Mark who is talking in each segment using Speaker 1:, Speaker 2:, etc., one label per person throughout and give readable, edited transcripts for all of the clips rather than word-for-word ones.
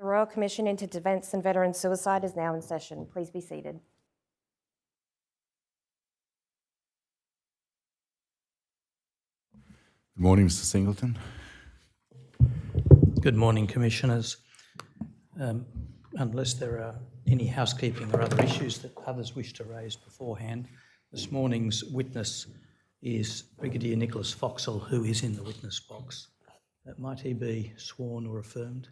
Speaker 1: Royal Commission into Defence and Veteran Suicide is now in session. Please be seated.
Speaker 2: Good morning, Mr. Singleton.
Speaker 3: Good morning, Commissioners. Unless there are any housekeeping or other issues that others wish to raise beforehand, this morning's witness is Brigadier Nicholas Foxall, who is in the witness box. Might he be sworn or affirmed?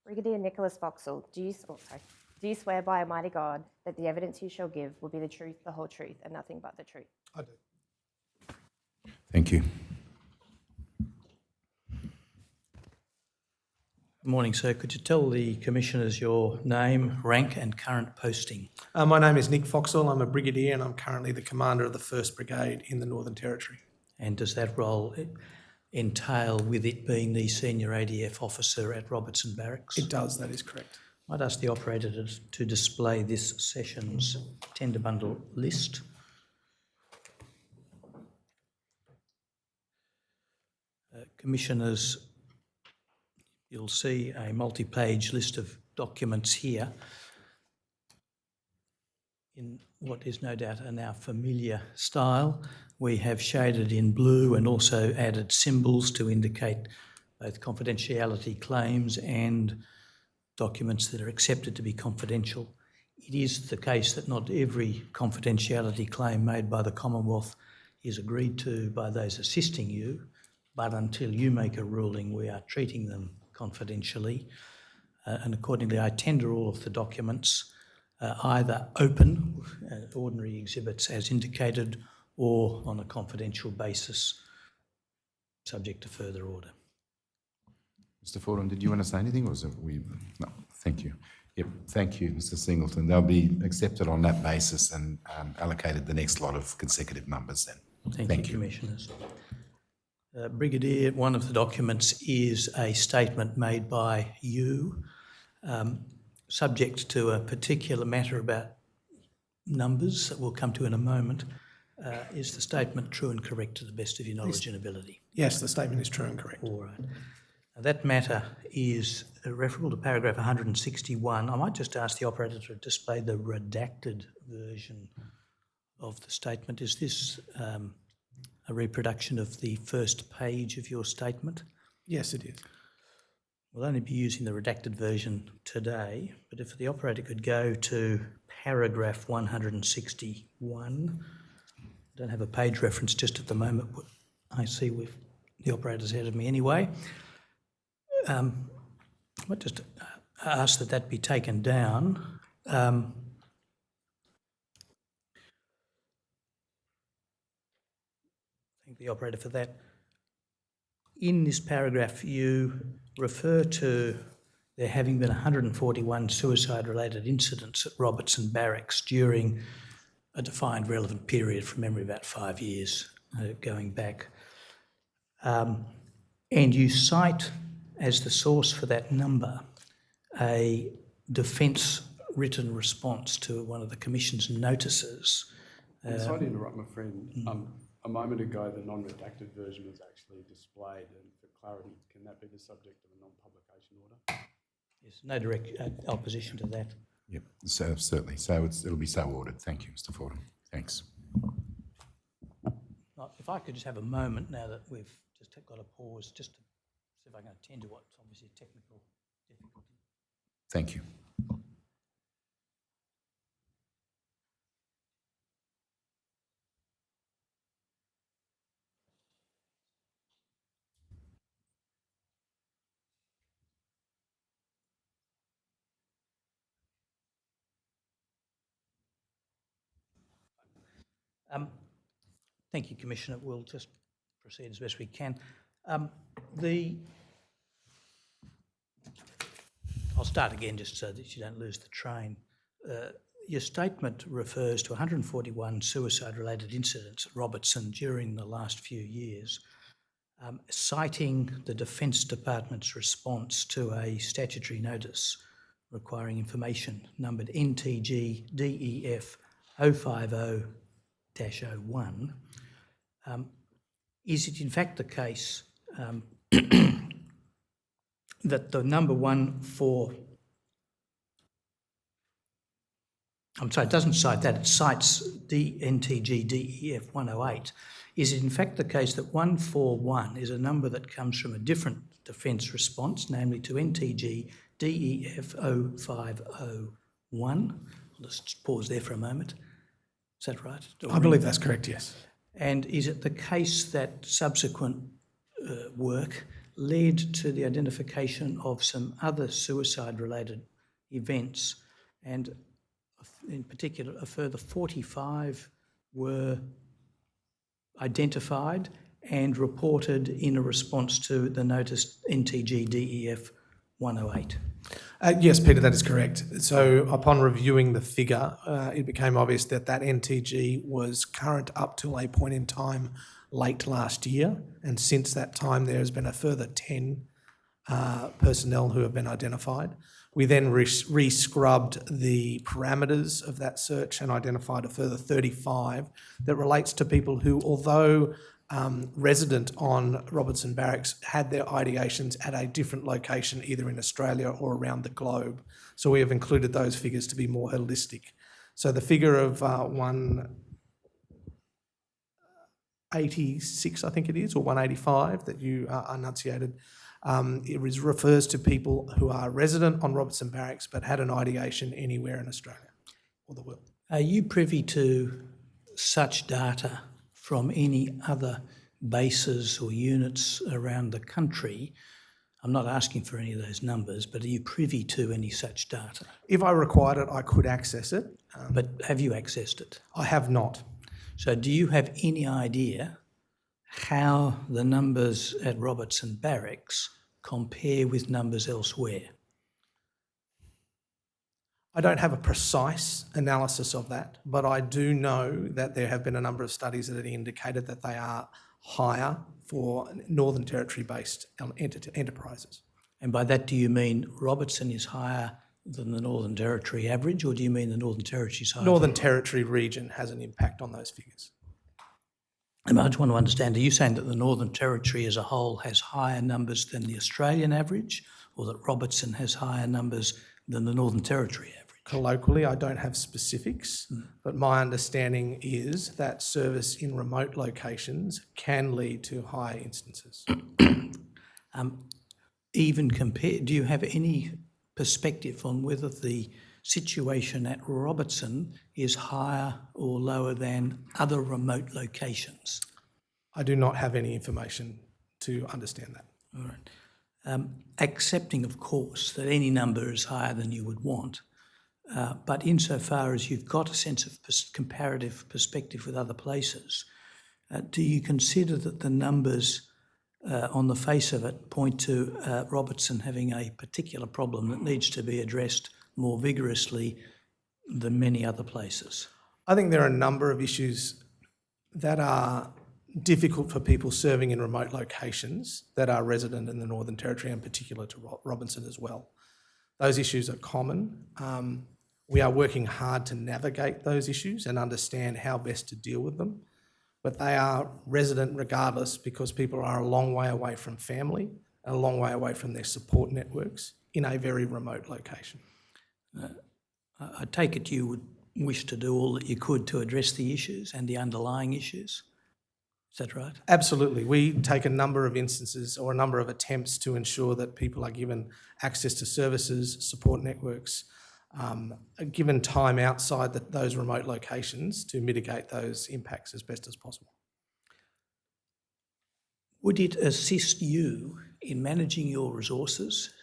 Speaker 1: Brigadier Nicholas Foxall, do you swear by Almighty God that the evidence you shall give will be the truth, the whole truth, and nothing but the truth?
Speaker 4: I do.
Speaker 2: Thank you.
Speaker 3: Good morning, sir. Could you tell the Commissioners your name, rank and current posting?
Speaker 4: My name is Nick Foxall. I'm a brigadier and I'm currently the commander of the 1st Brigade in the Northern Territory.
Speaker 3: And does that role entail with it being the senior ADF officer at Robertson Barracks?
Speaker 4: It does, that is correct.
Speaker 3: I'd ask the operator to display this session's tender bundle list. Commissioners, you'll see a multi-page list of documents here in what is no doubt a now familiar style. We have shaded in blue and also added symbols to indicate both confidentiality claims and documents that are accepted to be confidential. It is the case that not every confidentiality claim made by the Commonwealth is agreed to by those assisting you, but until you make a ruling, we are treating them confidentially. And accordingly, I tender all of the documents, either open, ordinary exhibits as indicated, or on a confidential basis, subject to further order.
Speaker 2: Mr. Fordham, did you want to say anything, or was it we? No, thank you. Yep, thank you, Mr. Singleton. They'll be accepted on that basis and allocated the next lot of consecutive numbers then.
Speaker 3: Thank you, Commissioners. Brigadier, one of the documents is a statement made by you, subject to a particular matter about numbers that we'll come to in a moment. Is the statement true and correct to the best of your knowledge and ability?
Speaker 4: Yes, the statement is true and correct.
Speaker 3: All right. Now, that matter is referable to paragraph 161. I might just ask the operator to display the redacted version of the statement. Is this a reproduction of the first page of your statement?
Speaker 4: Yes, it is.
Speaker 3: We'll only be using the redacted version today, but if the operator could go to paragraph 161. I don't have a page reference just at the moment, but I see the operator's ahead of me anyway. I might just ask that be taken down. Thank the operator for that. In this paragraph, you refer to there having been 141 suicide-related incidents at Robertson Barracks during a defined relevant period, from memory about 5 years going back. And you cite as the source for that number a defence written response to one of the Commission's notices.
Speaker 5: Sorry to interrupt, my friend. A moment ago, the non-redacted version was actually displayed, and for clarity, can that be the subject of a non-publication order?
Speaker 3: Yes, no direct opposition to that.
Speaker 2: Yep, so certainly. So it'll be so ordered. Thank you, Mr. Fordham. Thanks.
Speaker 3: If I could just have a moment now that we've just got a pause, just to see if I can attend to what's obviously a technical difficulty.
Speaker 2: Thank you.
Speaker 3: Thank you, Commissioner. We'll just proceed as best we can. I'll start again just so that you don't lose the train. Your statement refers to 141 suicide-related incidents at Robertson during the last few years, citing the Defence Department's response to a statutory notice requiring information numbered NTG DEF 050-01. is it in fact the case that the number 141, I'm sorry, it doesn't cite that, it cites NTG DEF 108. Is it in fact the case that 141 is a number that comes from a different defence response, namely to NTG DEF 0501? I'll just pause there for a moment. Is that right?
Speaker 4: I believe that's correct, yes.
Speaker 3: And is it the case that subsequent work led to the identification of some other suicide-related events, and in particular a further 45 were identified and reported in a response to the notice NTG DEF 108?
Speaker 4: Yes, Peter, that is correct. So upon reviewing the figure, it became obvious that that NTG was current up to a point in time late last year. And since that time, there has been a further 10 personnel who have been identified. We then re-scrubbed the parameters of that search and identified a further 35 that relates to people who, although resident on Robertson Barracks, had their ideations at a different location, either in Australia or around the globe. So we have included those figures to be more holistic. So the figure of 186, I think it is, or 185 that you enunciated, it refers to people who are resident on Robertson Barracks but had an ideation anywhere in Australia or the world.
Speaker 3: Are you privy to such data from any other bases or units around the country? I'm not asking for any of those numbers, but are you privy to any such data?
Speaker 4: If I required it, I could access it.
Speaker 3: But have you accessed it?
Speaker 4: I have not.
Speaker 3: So do you have any idea how the numbers at Robertson Barracks compare with numbers elsewhere?
Speaker 4: I don't have a precise analysis of that, but I do know that there have been a number of studies that have indicated that they are higher for Northern Territory-based enterprises.
Speaker 3: And by that, do you mean Robertson is higher than the Northern Territory average, or do you mean the Northern Territory is higher?
Speaker 4: Northern Territory region has an impact on those figures.
Speaker 3: And I just want to understand, are you saying that the Northern Territory as a whole has higher numbers than the Australian average, or that Robertson has higher numbers than the Northern Territory average?
Speaker 4: Colloquially, I don't have specifics, but my understanding is that service in remote locations can lead to high instances.
Speaker 3: Do you have any perspective on whether the situation at Robertson is higher or lower than other remote locations?
Speaker 4: I do not have any information to understand that.
Speaker 3: All right. Accepting, of course, that any number is higher than you would want, but insofar as you've got a sense of comparative perspective with other places, do you consider that the numbers on the face of it point to Robertson having a particular problem that needs to be addressed more vigorously than many other places?
Speaker 4: I think there are a number of issues that are difficult for people serving in remote locations that are resident in the Northern Territory, and particular to Robertson as well. Those issues are common. We are working hard to navigate those issues and understand how best to deal with them, but they are resident regardless, because people are a long way away from family and a long way away from their support networks in a very remote location.
Speaker 3: I take it you would wish to do all that you could to address the issues and the underlying issues. Is that right?
Speaker 4: Absolutely. We take a number of instances or a number of attempts to ensure that people are given access to services, support networks, given time outside those remote locations to mitigate those impacts as best as possible.
Speaker 3: Would it assist you in managing your resources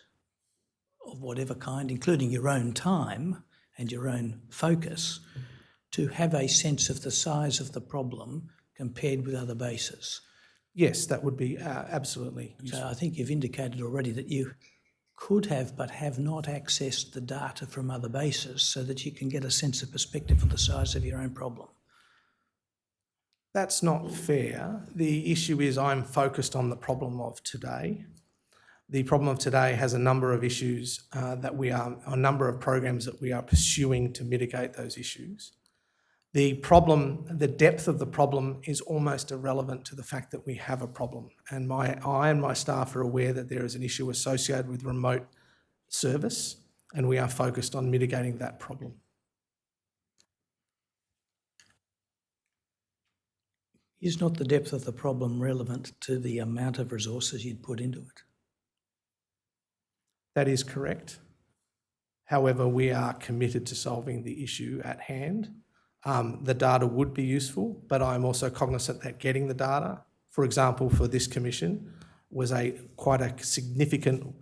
Speaker 3: of whatever kind, including your own time and your own focus, to have a sense of the size of the problem compared with other bases?
Speaker 4: Yes, that would be absolutely useful.
Speaker 3: So I think you've indicated already that you could have but have not accessed the data from other bases so that you can get a sense of perspective of the size of your own problem.
Speaker 4: That's not fair. The issue is I'm focused on the problem of today. The problem of today has a number of issues a number of programs that we are pursuing to mitigate those issues. The problem, the depth of the problem is almost irrelevant to the fact that we have a problem. And I and my staff are aware that there is an issue associated with remote service, and we are focused on mitigating that problem.
Speaker 3: Is not the depth of the problem relevant to the amount of resources you'd put into it?
Speaker 4: That is correct. However, we are committed to solving the issue at hand. The data would be useful, but I'm also cognizant that getting the data, for example, for this commission, was quite a significant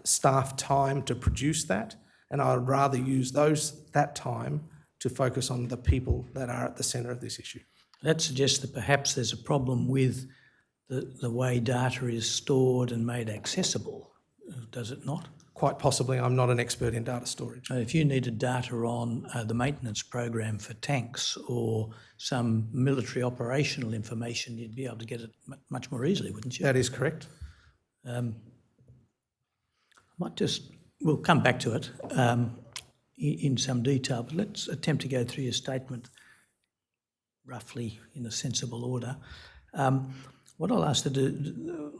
Speaker 4: staff time to produce that, and I would rather use that time to focus on the people that are at the centre of this issue.
Speaker 3: That suggests that perhaps there's a problem with the way data is stored and made accessible, does it not?
Speaker 4: Quite possibly. I'm not an expert in data storage.
Speaker 3: If you needed data on the maintenance program for tanks or some military operational information, you'd be able to get it much more easily, wouldn't you?
Speaker 4: That is correct.
Speaker 3: We'll come back to it in some detail, but let's attempt to go through your statement roughly in a sensible order. What I'll ask to do,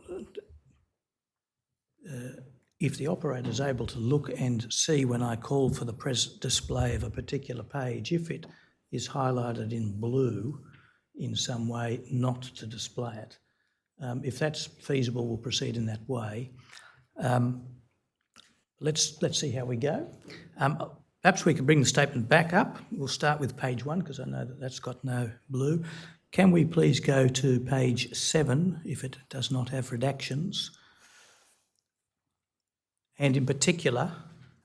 Speaker 3: if the operator is able to look and see when I call for the display of a particular page, if it is highlighted in blue in some way, not to display it. If that's feasible, we'll proceed in that way. Let's see how we go. Perhaps we can bring the statement back up. We'll start with page 1 because I know that that's got no blue. Can we please go to page 7 if it does not have redactions? And in particular,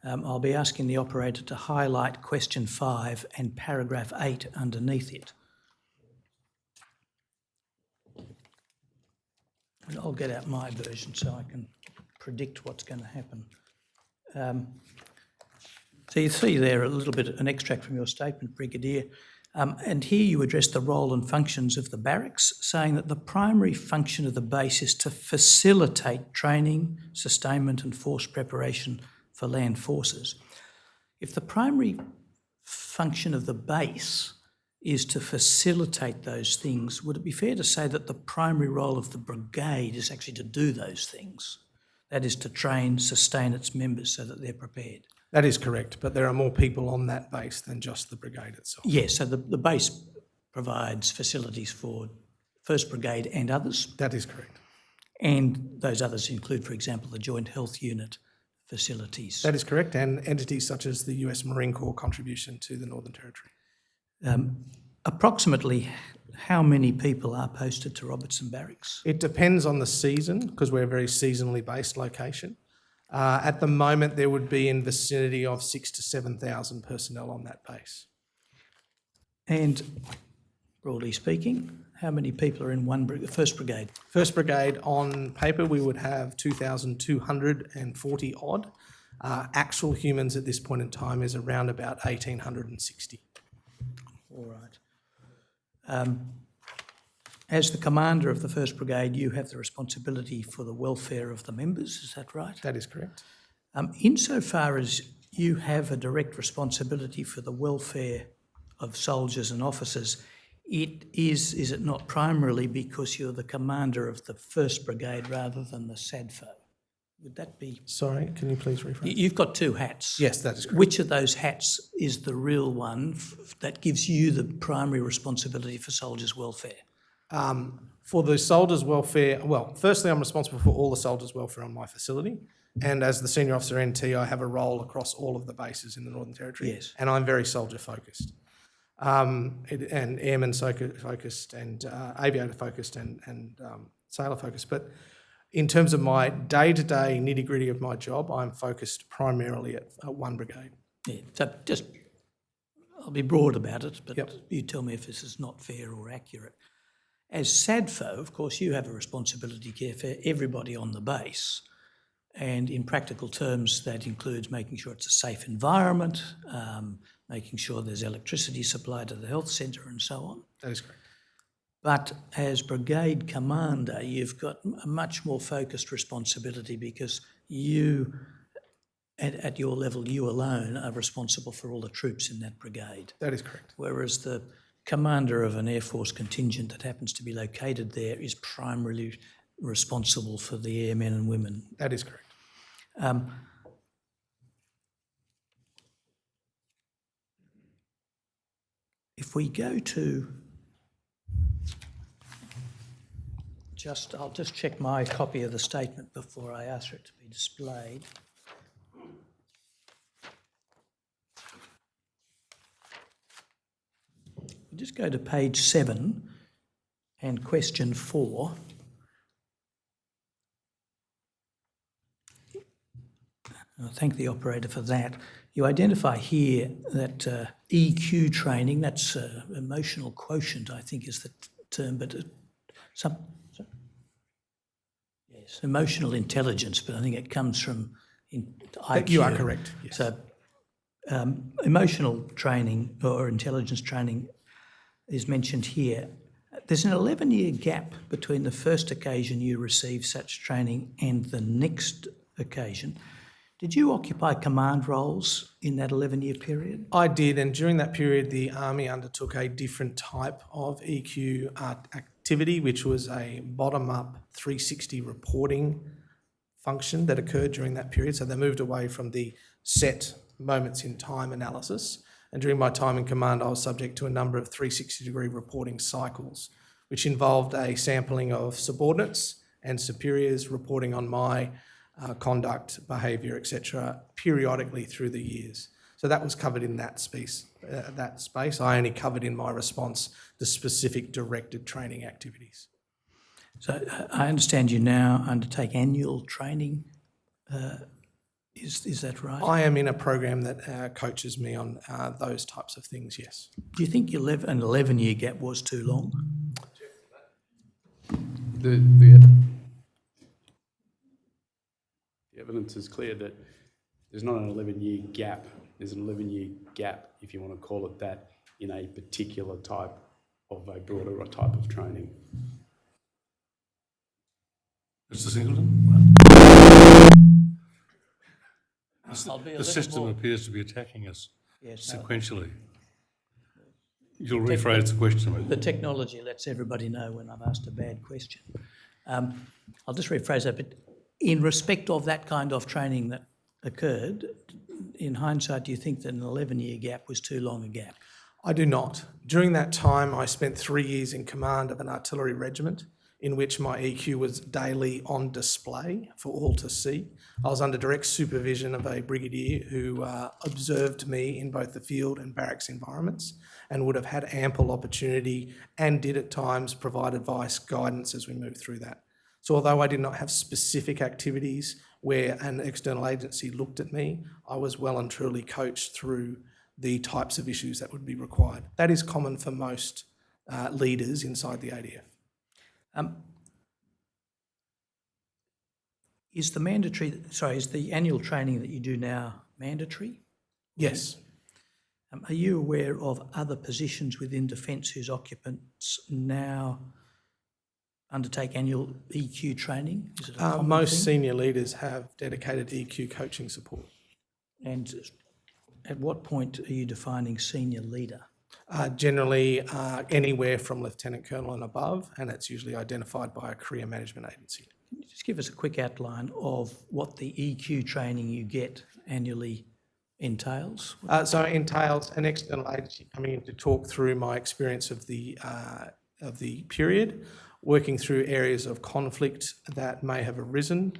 Speaker 3: I'll be asking the operator to highlight question 5 and paragraph 8 underneath it. And I'll get out my version so I can predict what's going to happen. So you see there a little bit, an extract from your statement, Brigadier. And here you address the role and functions of the barracks, saying that the primary function of the base is to facilitate training, sustainment and force preparation for land forces. If the primary function of the base is to facilitate those things, would it be fair to say that the primary role of the brigade is actually to do those things? That is to train, sustain its members so that they're prepared.
Speaker 4: That is correct, but there are more people on that base than just the brigade itself.
Speaker 3: Yes, so the base provides facilities for 1st Brigade and others.
Speaker 4: That is correct.
Speaker 3: And those others include, for example, the Joint Health Unit facilities.
Speaker 4: That is correct, and entities such as the US Marine Corps contribution to the Northern Territory.
Speaker 3: Approximately how many people are posted to Robertson Barracks?
Speaker 4: It depends on the season because we're a very seasonally based location. At the moment, there would be in vicinity of 6,000 to 7,000 personnel on that base.
Speaker 3: And broadly speaking, how many people are in 1st Brigade?
Speaker 4: 1st Brigade, on paper, we would have 2,240 odd. Actual humans at this point in time is around about 1,860.
Speaker 3: All right. As the commander of the 1st Brigade, you have the responsibility for the welfare of the members, is that right?
Speaker 4: That is correct.
Speaker 3: Insofar as you have a direct responsibility for the welfare of soldiers and officers, is it not primarily because you're the commander of the 1st Brigade rather than the SADFO? Would that be...
Speaker 4: Sorry, can you please rephrase?
Speaker 3: You've got 2 hats.
Speaker 4: Yes, that is correct.
Speaker 3: Which of those hats is the real one that gives you the primary responsibility for soldiers' welfare?
Speaker 4: For the soldiers' welfare, well, firstly, I'm responsible for all the soldiers' welfare on my facility. And as the Senior Officer NT, I have a role across all of the bases in the Northern Territory.
Speaker 3: Yes.
Speaker 4: And I'm very soldier-focused. And airman-focused and aviator-focused and sailor-focused. But in terms of my day-to-day nitty-gritty of my job, I'm focused primarily at 1 Brigade.
Speaker 3: Yeah, so just, I'll be broad about it, but
Speaker 4: Yep.
Speaker 3: you tell me if this is not fair or accurate. As SADFO, of course, you have a responsibility to care for everybody on the base. And in practical terms, that includes making sure it's a safe environment, making sure there's electricity supplied to the health centre and so on.
Speaker 4: That is correct.
Speaker 3: But as brigade commander, you've got a much more focused responsibility because you at your level, you alone are responsible for all the troops in that brigade.
Speaker 4: That is correct.
Speaker 3: Whereas the commander of an Air Force contingent that happens to be located there is primarily responsible for the airmen and women.
Speaker 4: That is correct.
Speaker 3: If we go to I'll just check my copy of the statement before I ask for it to be displayed. Just go to page 7 and question 4. I thank the operator for that. You identify here that EQ training, that's emotional quotient, I think is the term, but yes, emotional intelligence, but I think it comes from IQ.
Speaker 4: You are correct, yes.
Speaker 3: So emotional training or intelligence training is mentioned here. There's an 11-year gap between the first occasion you received such training and the next occasion. Did you occupy command roles in that 11-year period?
Speaker 4: I did, and during that period, the Army undertook a different type of EQ activity, which was a bottom-up 360 reporting function that occurred during that period. So they moved away from the set moments in time analysis. And during my time in command, I was subject to a number of 360-degree reporting cycles, which involved a sampling of subordinates and superiors reporting on my conduct, behaviour, etc., periodically through the years. So that was covered in that space. I only covered in my response the specific directed training activities.
Speaker 3: So I understand you now undertake annual training. Is that right?
Speaker 4: I am in a program that coaches me on those types of things, yes.
Speaker 3: Do you think an 11-year gap was too long?
Speaker 5: The evidence is clear that there's not an 11-year gap. There's an 11-year gap, if you want to call it that, in a particular type of a broader type of training.
Speaker 6: Mr. Singleton? The system appears to be attacking us sequentially. You'll rephrase the question.
Speaker 3: The technology lets everybody know when I've asked a bad question. I'll just rephrase that, but in respect of that kind of training that occurred, in hindsight, do you think that an 11-year gap was too long a gap?
Speaker 4: I do not. During that time, I spent 3 years in command of an artillery regiment in which my EQ was daily on display for all to see. I was under direct supervision of a brigadier who observed me in both the field and barracks environments and would have had ample opportunity and did at times provide advice, guidance as we moved through that. So although I did not have specific activities where an external agency looked at me, I was well and truly coached through the types of issues that would be required. That is common for most leaders inside the ADF.
Speaker 3: Is the annual training that you do now mandatory?
Speaker 4: Yes.
Speaker 3: Are you aware of other positions within Defence whose occupants now undertake annual EQ training? Is it a common
Speaker 4: most
Speaker 3: thing?
Speaker 4: senior leaders have dedicated EQ coaching support.
Speaker 3: And at what point are you defining senior leader?
Speaker 4: Generally anywhere from Lieutenant Colonel and above, and it's usually identified by a career management agency.
Speaker 3: Can you just give us a quick outline of what the EQ training you get annually entails?
Speaker 4: So it entails an external agency coming in to talk through my experience of the period, working through areas of conflict that may have arisen,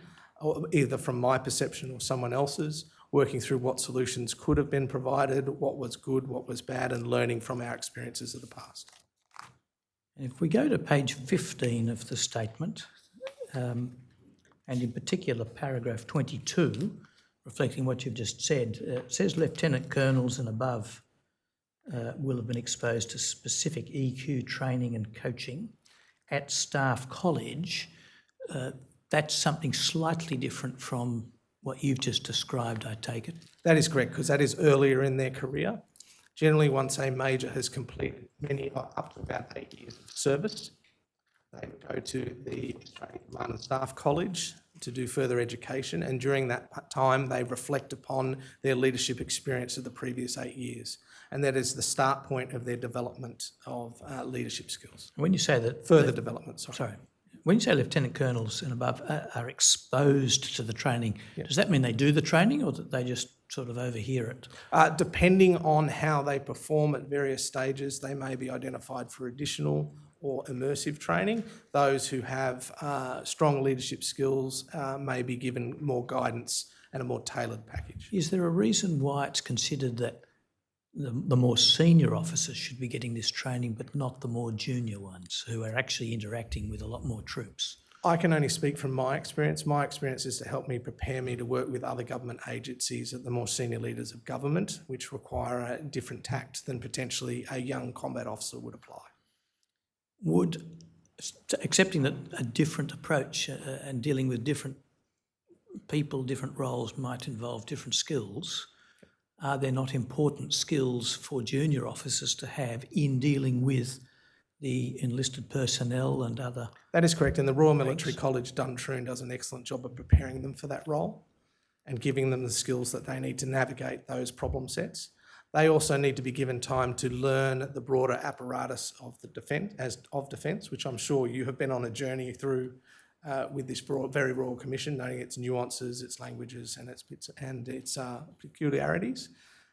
Speaker 4: either from my perception or someone else's, working through what solutions could have been provided, what was good, what was bad, and learning from our experiences of the past.
Speaker 3: And if we go to page 15 of the statement, and in particular paragraph 22, reflecting what you've just said, it says Lieutenant Colonels and above will have been exposed to specific EQ training and coaching at Staff College. That's something slightly different from what you've just described, I take it.
Speaker 4: That is correct, because that is earlier in their career. Generally, once a major has completed many up to about 8 years of service, they would go to the Australian Command and Staff College. to do further education, and during that time they reflect upon their leadership experience of the previous 8 years, and that is the start point of their development of leadership skills.
Speaker 3: When you say that
Speaker 4: Further development, sorry.
Speaker 3: When you say lieutenant colonels and above are exposed to the training, does that mean they do the training or that they just sort of overhear it?
Speaker 4: Depending on how they perform at various stages, they may be identified for additional or immersive training. Those who have strong leadership skills may be given more guidance and a more tailored package.
Speaker 3: Is there a reason why it's considered that the more senior officers should be getting this training, but not the more junior ones who are actually interacting with a lot more troops?
Speaker 4: I can only speak from my experience. My experience is to help me prepare me to work with other government agencies at the more senior leaders of government, which require a different tact than potentially a young combat officer would apply.
Speaker 3: Accepting that a different approach and dealing with different people, different roles might involve different skills, are there not important skills for junior officers to have in dealing with the enlisted personnel and other?
Speaker 4: That is correct, and the Royal Military College Duntroon does an excellent job of preparing them for that role and giving them the skills that they need to navigate those problem sets. They also need to be given time to learn the broader apparatus of the defence, which I'm sure you have been on a journey through with this very Royal Commission, knowing its nuances, its languages, and its peculiarities,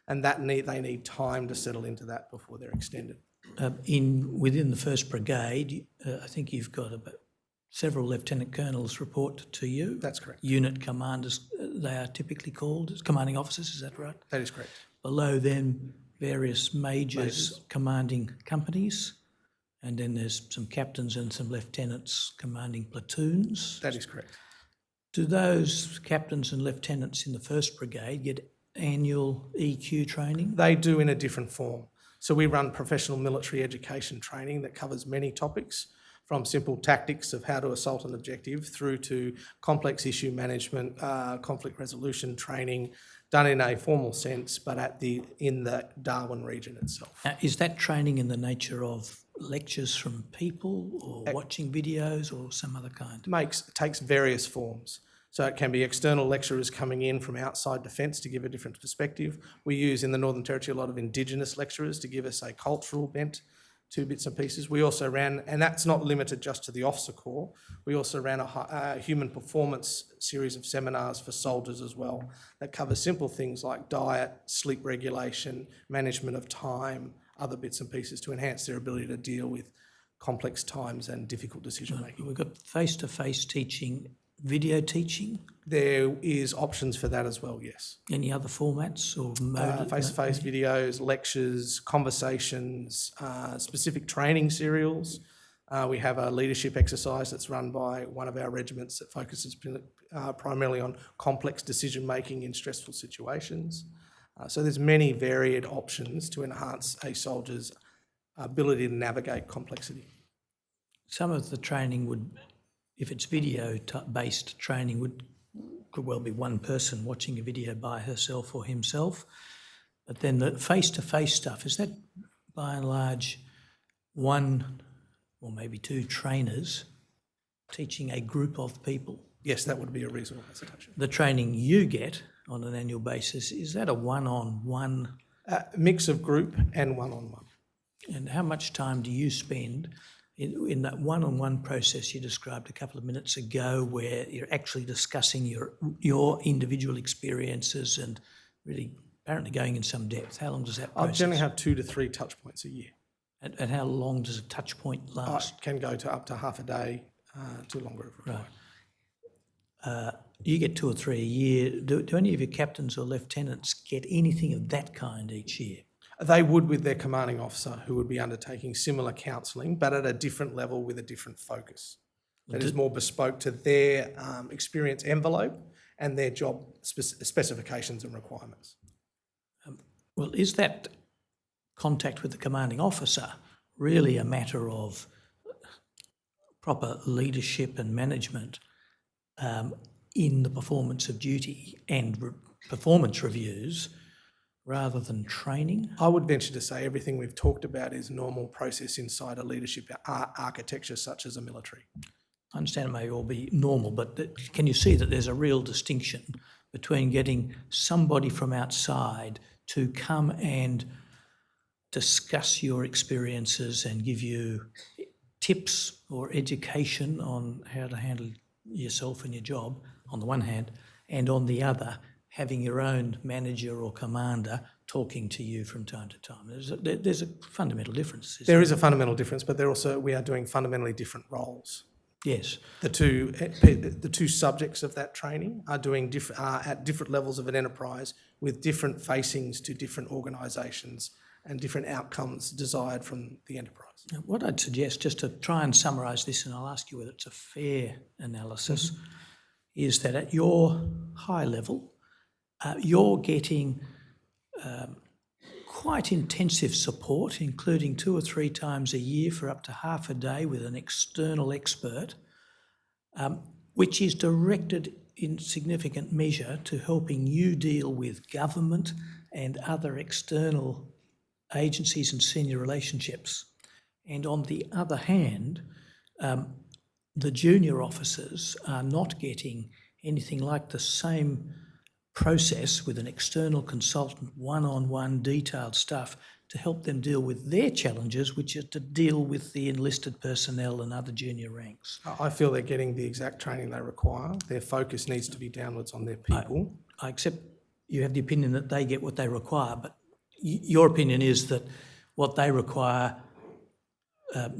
Speaker 4: and that they need time to settle into that before they're extended.
Speaker 3: Within the 1st Brigade, I think you've got about several lieutenant colonels report to you.
Speaker 4: That's correct.
Speaker 3: Unit commanders, they are typically called as commanding officers. Is that right?
Speaker 4: That is correct.
Speaker 3: Below them, various majors commanding companies. And then there's some captains and some lieutenants commanding platoons.
Speaker 4: That is correct.
Speaker 3: Do those captains and lieutenants in the 1st Brigade get annual EQ training?
Speaker 4: They do in a different form. So we run professional military education training that covers many topics, from simple tactics of how to assault an objective through to complex issue management, conflict resolution training, done in a formal sense, but in the Darwin region itself.
Speaker 3: Is that training in the nature of lectures from people or watching videos or some other kind?
Speaker 4: Takes various forms. So it can be external lecturers coming in from outside defence to give a different perspective. We use in the Northern Territory a lot of Indigenous lecturers to give us a cultural bent to bits and pieces. We also ran, and that's not limited just to the officer corps, we also ran a human performance series of seminars for soldiers as well that cover simple things like diet, sleep regulation, management of time, other bits and pieces to enhance their ability to deal with complex times and difficult decision making.
Speaker 3: We've got face-to-face teaching, video teaching.
Speaker 4: There is options for that as well, yes.
Speaker 3: Any other formats or mode?
Speaker 4: Face-to-face videos, lectures, conversations, specific training serials. We have a leadership exercise that's run by one of our regiments that focuses primarily on complex decision making in stressful situations. So there's many varied options to enhance a soldier's ability to navigate complexity.
Speaker 3: Some of the training would, if it's video-based training, could well be one person watching a video by herself or himself. But then the face-to-face stuff, is that by and large one or maybe two trainers teaching a group of people?
Speaker 4: Yes, that would be a reasonable hesitation.
Speaker 3: The training you get on an annual basis, is that a one-on-one?
Speaker 4: Mix of group and one-on-one.
Speaker 3: And how much time do you spend in that one-on-one process you described a couple of minutes ago, where you're actually discussing your individual experiences and really apparently going in some depth? How long does that process?
Speaker 4: I generally have 2 to 3 touch points a year.
Speaker 3: And how long does a touch point last?
Speaker 4: It can go to up to half a day to longer if required.
Speaker 3: Right. You get 2 or 3 a year. Do any of your captains or lieutenants get anything of that kind each year?
Speaker 4: They would with their commanding officer, who would be undertaking similar counselling, but at a different level with a different focus. That is more bespoke to their experience envelope and their job specifications and requirements.
Speaker 3: Well, is that contact with the commanding officer really a matter of proper leadership and management in the performance of duty and performance reviews rather than training?
Speaker 4: I would venture to say everything we've talked about is normal process inside a leadership architecture such as a military.
Speaker 3: I understand it may all be normal, but can you see that there's a real distinction between getting somebody from outside to come and discuss your experiences and give you tips or education on how to handle yourself and your job on the one hand, and on the other, having your own manager or commander talking to you from time to time? There's a fundamental difference.
Speaker 4: There is a fundamental difference, but we are doing fundamentally different roles.
Speaker 3: Yes.
Speaker 4: The two subjects of that training are at different levels of an enterprise with different facings to different organisations and different outcomes desired from the enterprise.
Speaker 3: Now, what I'd suggest, just to try and summarise this, and I'll ask you whether it's a fair analysis, is that at your high level, you're getting quite intensive support, including 2 or 3 times a year for up to half a day with an external expert, which is directed in significant measure to helping you deal with government and other external agencies and senior relationships. And on the other hand, the junior officers are not getting anything like the same process with an external consultant, one-on-one detailed stuff to help them deal with their challenges, which are to deal with the enlisted personnel and other junior ranks.
Speaker 4: I feel they're getting the exact training they require. Their focus needs to be downwards on their people.
Speaker 3: I accept you have the opinion that they get what they require, but your opinion is that what they require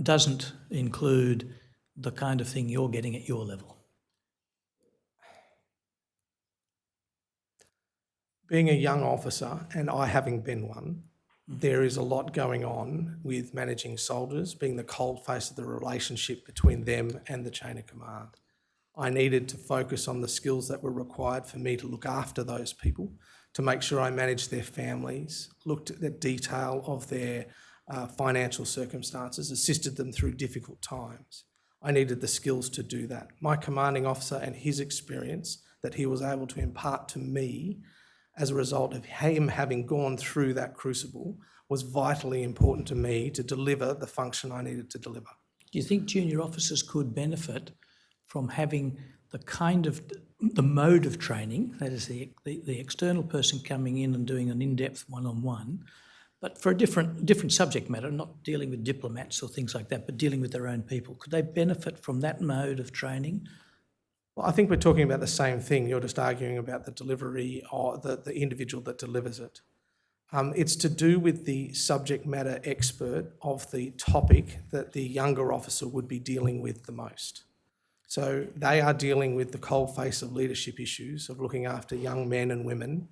Speaker 3: doesn't include the kind of thing you're getting at your level.
Speaker 4: Being a young officer, and I having been one, there is a lot going on with managing soldiers, being the cold face of the relationship between them and the chain of command. I needed to focus on the skills that were required for me to look after those people, to make sure I managed their families, looked at the detail of their financial circumstances, assisted them through difficult times. I needed the skills to do that. My commanding officer and his experience that he was able to impart to me as a result of him having gone through that crucible was vitally important to me to deliver the function I needed to deliver.
Speaker 3: Do you think junior officers could benefit from having the mode of training, that is the external person coming in and doing an in-depth one-on-one, but for a different subject matter, not dealing with diplomats or things like that, but dealing with their own people? Could they benefit from that mode of training?
Speaker 4: Well, I think we're talking about the same thing. You're just arguing about the delivery or the individual that delivers it. It's to do with the subject matter expert of the topic that the younger officer would be dealing with the most. So they are dealing with the cold face of leadership issues, of looking after young men and women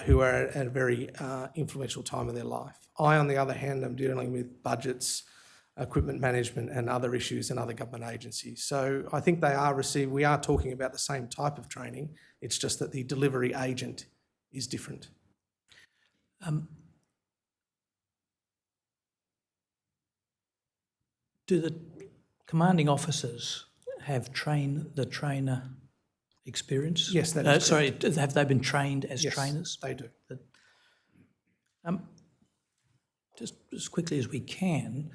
Speaker 4: who are at a very influential time of their life. I, on the other hand, am dealing with budgets, equipment management and other issues in other government agencies. So I think we are talking about the same type of training. It's just that the delivery agent is different.
Speaker 3: Do the commanding officers have the trainer experience?
Speaker 4: Yes, that is
Speaker 3: sorry, have they been trained as
Speaker 4: Yes,
Speaker 3: trainers?
Speaker 4: they do.
Speaker 3: Just as quickly as we can,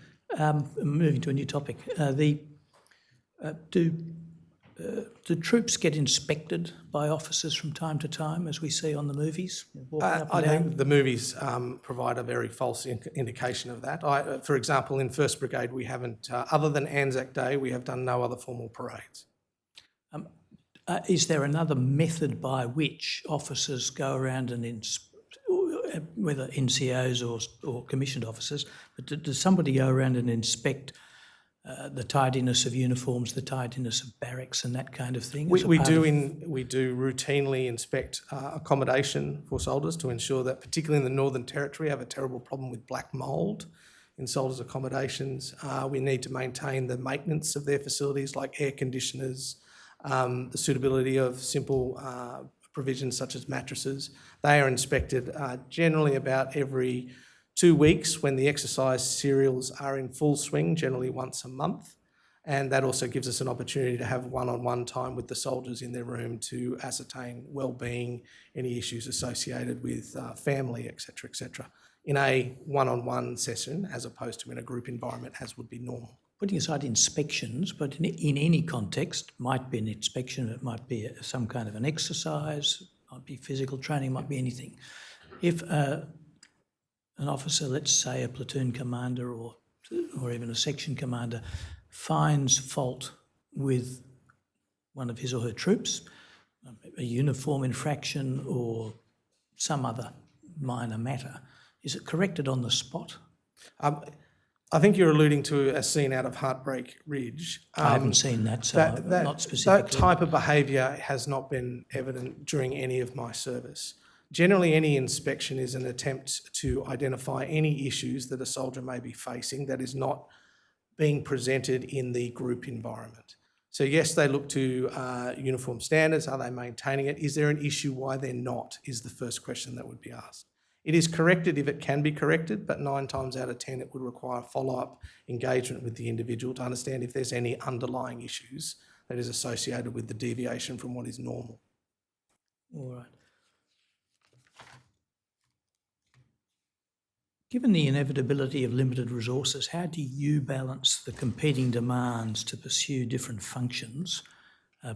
Speaker 3: moving to a new topic, do troops get inspected by officers from time to time, as we see on the movies? Walking up and
Speaker 4: I
Speaker 3: down?
Speaker 4: think the movies provide a very false indication of that. For example, in 1st Brigade, we haven't, other than Anzac Day, we have done no other formal parades.
Speaker 3: Is there another method by which officers go around and whether NCOs or commissioned officers, but does somebody go around and inspect the tidiness of uniforms, the tidiness of barracks and that kind of thing?
Speaker 4: We do routinely inspect accommodation for soldiers to ensure that, particularly in the Northern Territory, have a terrible problem with black mould in soldiers' accommodations. We need to maintain the maintenance of their facilities like air conditioners, the suitability of simple provisions such as mattresses. They are inspected generally about every 2 weeks when the exercise serials are in full swing, generally once a month. And that also gives us an opportunity to have one-on-one time with the soldiers in their room to ascertain well-being, any issues associated with family, etc., in a one-on-one session as opposed to in a group environment as would be normal.
Speaker 3: putting aside inspections, but in any context, might be an inspection, it might be some kind of an exercise, might be physical training, might be anything. If an officer, let's say a platoon commander or even a section commander, finds fault with one of his or her troops, a uniform infraction or some other minor matter, is it corrected on the spot?
Speaker 4: I think you're alluding to a scene out of Heartbreak Ridge.
Speaker 3: I haven't seen that, so not specifically.
Speaker 4: That type of behaviour has not been evident during any of my service. Generally, any inspection is an attempt to identify any issues that a soldier may be facing that is not being presented in the group environment. So yes, they look to uniform standards. Are they maintaining it? Is there an issue why they're not, is the first question that would be asked. It is corrected if it can be corrected, but 9 times out of 10 it would require follow-up engagement with the individual to understand if there's any underlying issues that is associated with the deviation from what is normal.
Speaker 3: All right. Given the inevitability of limited resources, how do you balance the competing demands to pursue different functions,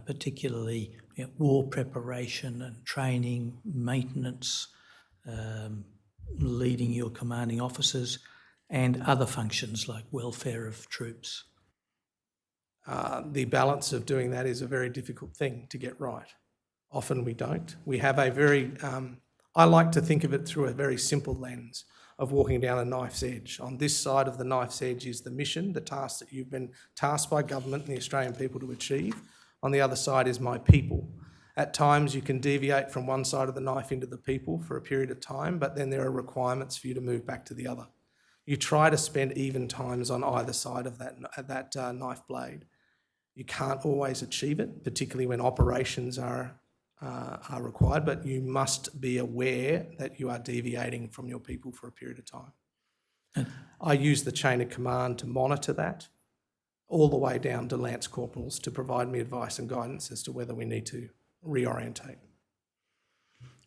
Speaker 3: particularly war preparation and training, maintenance, leading your commanding officers, and other functions like welfare of troops?
Speaker 4: The balance of doing that is a very difficult thing to get right. Often we don't. We have a very, I like to think of it through a very simple lens of walking down a knife's edge. On this side of the knife's edge is the mission, the task that you've been tasked by government and the Australian people to achieve. On the other side is my people. At times you can deviate from one side of the knife into the people for a period of time, but then there are requirements for you to move back to the other. You try to spend even times on either side of that knife blade. You can't always achieve it, particularly when operations are required, but you must be aware that you are deviating from your people for a period of time. I use the chain of command to monitor that, all the way down to Lance Corporals to provide me advice and guidance as to whether we need to reorientate.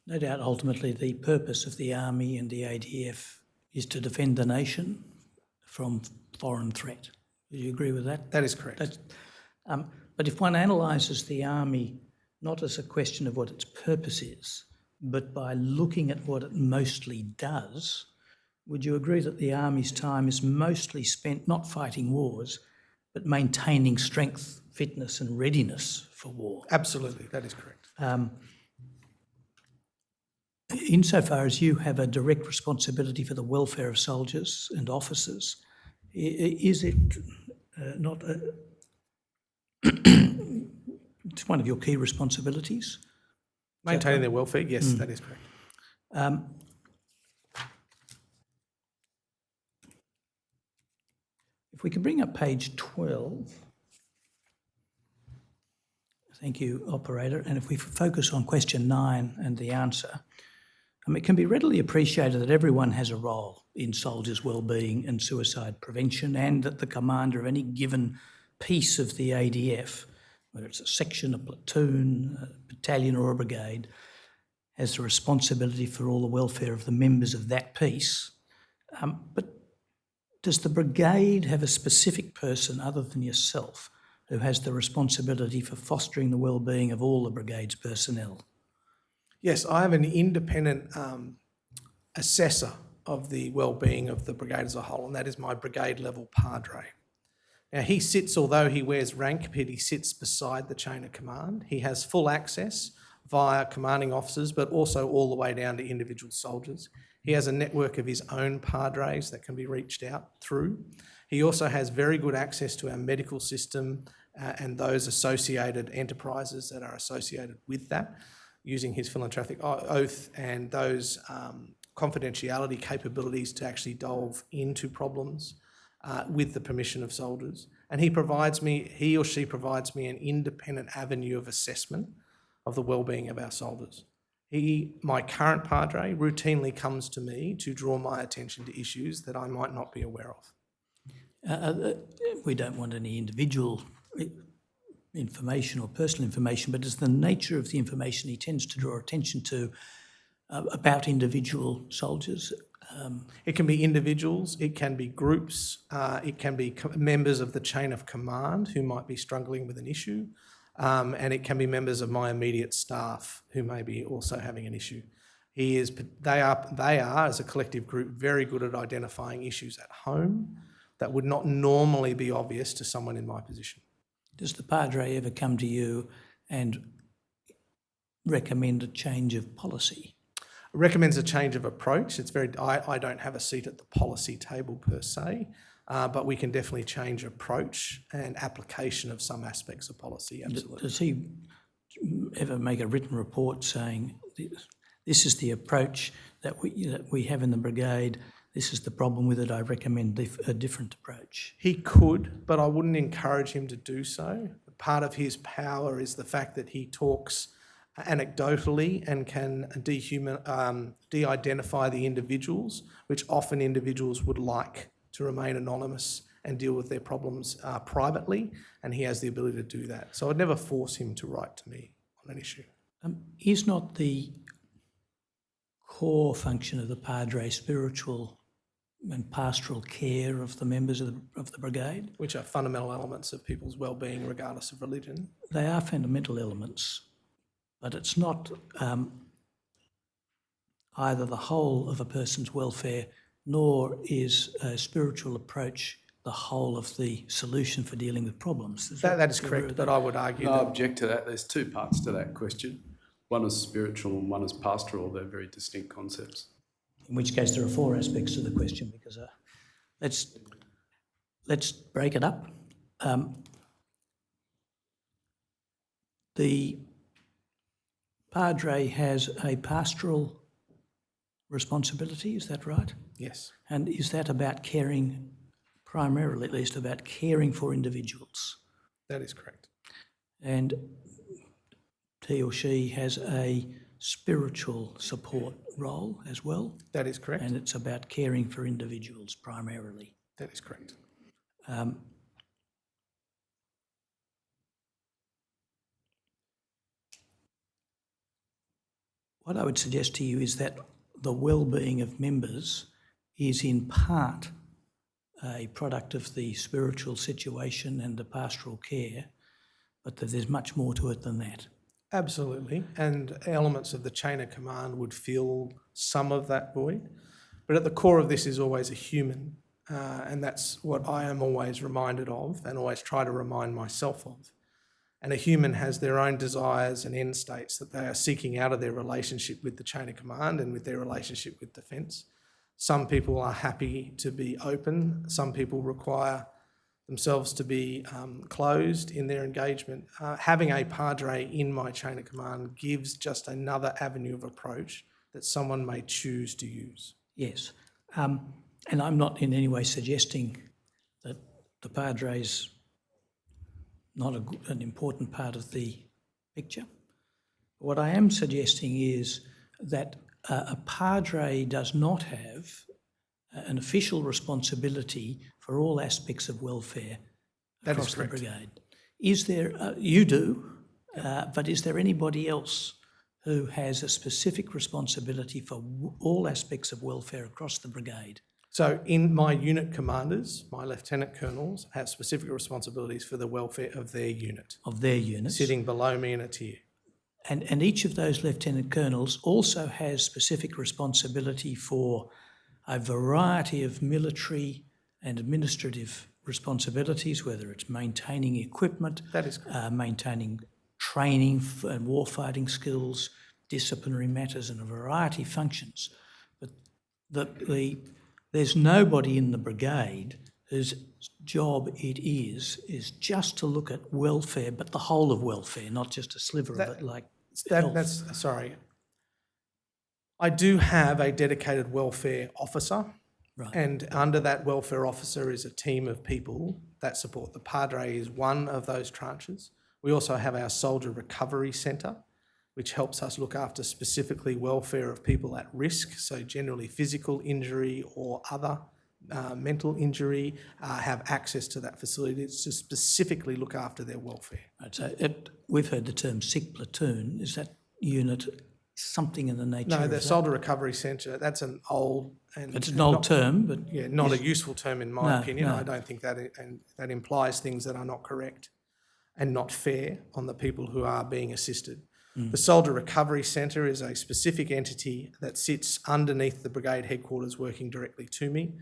Speaker 3: No doubt ultimately the purpose of the Army and the ADF is to defend the nation from foreign threat. Do you agree with that?
Speaker 4: That is correct.
Speaker 3: But if one analyses the Army not as a question of what its purpose is, but by looking at what it mostly does, would you agree that the Army's time is mostly spent not fighting wars, but maintaining strength, fitness and readiness for war?
Speaker 4: Absolutely, that is correct.
Speaker 3: Insofar as you have a direct responsibility for the welfare of soldiers and officers, is it not it's one of your key responsibilities?
Speaker 4: Maintaining their welfare, yes, that is correct.
Speaker 3: If we could bring up page 12. Thank you, operator. And if we focus on question 9 and the answer, it can be readily appreciated that everyone has a role in soldiers' well-being and suicide prevention, and that the commander of any given piece of the ADF, whether it's a section, a platoon, a battalion or a brigade, has the responsibility for all the welfare of the members of that piece. But does the brigade have a specific person other than yourself who has the responsibility for fostering the well-being of all the brigade's personnel?
Speaker 4: Yes, I have an independent assessor of the well-being of the brigade as a whole, and that is my brigade level padre. Now he sits, although he wears rank, he sits beside the chain of command. He has full access via commanding officers, but also all the way down to individual soldiers. He has a network of his own padres that can be reached out through. He also has very good access to our medical system and those associated enterprises that are associated with that, using his philanthropic oath and those confidentiality capabilities to actually delve into problems with the permission of soldiers. And he or she provides me an independent avenue of assessment of the well-being of our soldiers. My current padre, routinely comes to me to draw my attention to issues that I might not be aware of.
Speaker 3: We don't want any individual information or personal information, but it's the nature of the information he tends to draw attention to about individual soldiers.
Speaker 4: It can be individuals, it can be groups, it can be members of the chain of command who might be struggling with an issue, and it can be members of my immediate staff who may be also having an issue. They are, as a collective group, very good at identifying issues at home that would not normally be obvious to someone in my position.
Speaker 3: Does the Padre ever come to you and recommend a change of policy?
Speaker 4: Recommends a change of approach. I don't have a seat at the policy table per se, but we can definitely change approach and application of some aspects of policy, absolutely.
Speaker 3: Does he ever make a written report saying, this is the approach that we have in the brigade, this is the problem with it, I recommend a different approach?
Speaker 4: He could, but I wouldn't encourage him to do so. Part of his power is the fact that he talks anecdotally and can de-identify the individuals, which often individuals would like to remain anonymous and deal with their problems privately, and he has the ability to do that. So I'd never force him to write to me on an issue.
Speaker 3: Is not the core function of the Padre spiritual and pastoral care of the members of the brigade?
Speaker 4: Which are fundamental elements of people's well-being regardless of religion.
Speaker 3: They are fundamental elements, but it's not either the whole of a person's welfare, nor is a spiritual approach the whole of the solution for dealing with problems.
Speaker 4: That is correct, but I would argue
Speaker 5: I
Speaker 4: that...
Speaker 5: object to that. There's two parts to that question. One is spiritual and one is pastoral. They're very distinct concepts.
Speaker 3: In which case there are four aspects to the question, because let's break it up. The Padre has a pastoral responsibility, is that right?
Speaker 4: Yes.
Speaker 3: And is that about caring, primarily at least, about caring for individuals?
Speaker 4: That is correct.
Speaker 3: And he or she has a spiritual support role as well?
Speaker 4: That is correct.
Speaker 3: And it's about caring for individuals primarily?
Speaker 4: That is correct.
Speaker 3: What I would suggest to you is that the well-being of members is in part a product of the spiritual situation and the pastoral care, but that there's much more to it than that.
Speaker 4: Absolutely, and elements of the chain of command would fill some of that void. But at the core of this is always a human, and that's what I am always reminded of and always try to remind myself of. And a human has their own desires and end states that they are seeking out of their relationship with the chain of command and with their relationship with defence. Some people are happy to be open, some people require themselves to be closed in their engagement. Having a Padre in my chain of command gives just another avenue of approach that someone may choose to use.
Speaker 3: Yes, and I'm not in any way suggesting that the Padre's not an important part of the picture. What I am suggesting is that a Padre does not have an official responsibility for all aspects of welfare across the brigade. Is there, you do, but is there anybody else who has a specific responsibility for all aspects of welfare across the brigade?
Speaker 4: So in my unit commanders, my lieutenant colonels have specific responsibilities for the welfare of their unit.
Speaker 3: Of their units?
Speaker 4: Sitting below me in a tier.
Speaker 3: And each of those lieutenant colonels also has specific responsibility for a variety of military and administrative responsibilities, whether it's maintaining equipment,
Speaker 4: That is
Speaker 3: maintaining training and warfighting skills, disciplinary matters, and a variety of functions. But there's nobody in the brigade whose job it is just to look at welfare, but the whole of welfare, not just a sliver of it like health.
Speaker 4: Sorry. I do have a dedicated welfare officer,
Speaker 3: Right.
Speaker 4: and under that welfare officer is a team of people that support. The Padre is one of those tranches. We also have our Soldier Recovery Centre, which helps us look after specifically welfare of people at risk, so generally physical injury or other mental injury, have access to that facility to specifically look after their welfare.
Speaker 3: Right, so we've heard the term sick platoon. Is that unit something in the nature of
Speaker 4: No, the
Speaker 3: that?
Speaker 4: Soldier Recovery Centre, that's an old and
Speaker 3: It's an old term, but
Speaker 4: yeah, not a useful term in my
Speaker 3: No,
Speaker 4: opinion.
Speaker 3: no.
Speaker 4: I don't think that implies things that are not correct and not fair on the people who are being assisted. The Soldier Recovery Centre is a specific entity that sits underneath the brigade headquarters working directly to me.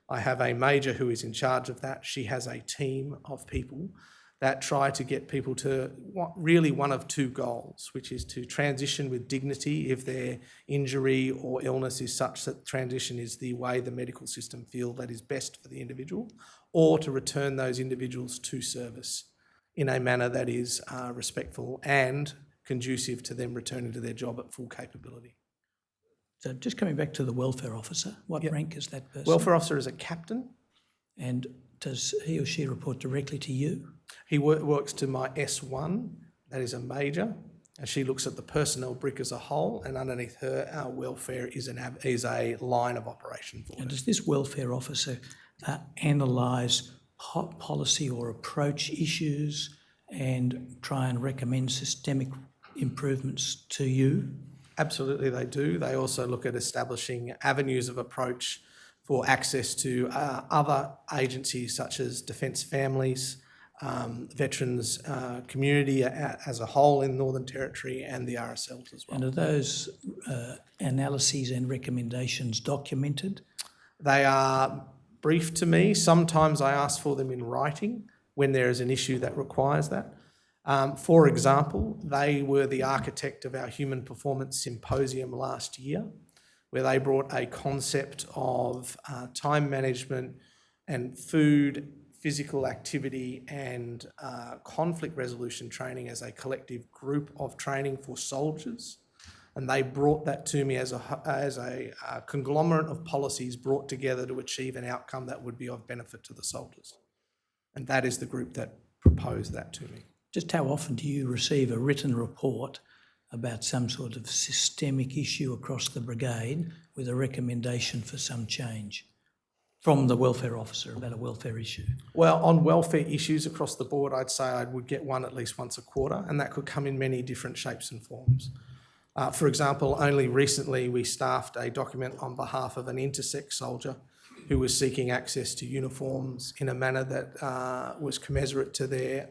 Speaker 4: I have a major who is in charge of that. She has a team of people that try to get people to really one of two goals, which is to transition with dignity if their injury or illness is such that transition is the way the medical system feel that is best for the individual, or to return those individuals to service in a manner that is respectful and conducive to them returning to their job at full capability.
Speaker 3: so just coming back to the welfare officer, what rank is that person?
Speaker 4: Welfare officer is a captain.
Speaker 3: And does he or she report directly to you?
Speaker 4: He works to my S1, that is a major, and she looks at the personnel brick as a whole, and underneath her, our welfare is a line of operation for
Speaker 3: And
Speaker 4: her.
Speaker 3: does this welfare officer analyse policy or approach issues and try and recommend systemic improvements to you?
Speaker 4: Absolutely, they do. They also look at establishing avenues of approach for access to other agencies such as Defence Families, Veterans Community as a whole in Northern Territory, and the RSLs as well.
Speaker 3: And are those analyses and recommendations documented?
Speaker 4: They are briefed to me. Sometimes I ask for them in writing when there is an issue that requires that. For example, they were the architect of our Human Performance Symposium last year, where they brought a concept of time management and food, physical activity and conflict resolution training as a collective group of training for soldiers. And they brought that to me as a conglomerate of policies brought together to achieve an outcome that would be of benefit to the soldiers. And that is the group that proposed that to me.
Speaker 3: Just how often do you receive a written report about some sort of systemic issue across the brigade with a recommendation for some change from the welfare officer about a welfare issue?
Speaker 4: Well, on welfare issues across the board, I'd say I would get one at least once a quarter, and that could come in many different shapes and forms. For example, only recently we staffed a document on behalf of an intersex soldier who was seeking access to uniforms in a manner that was commensurate to their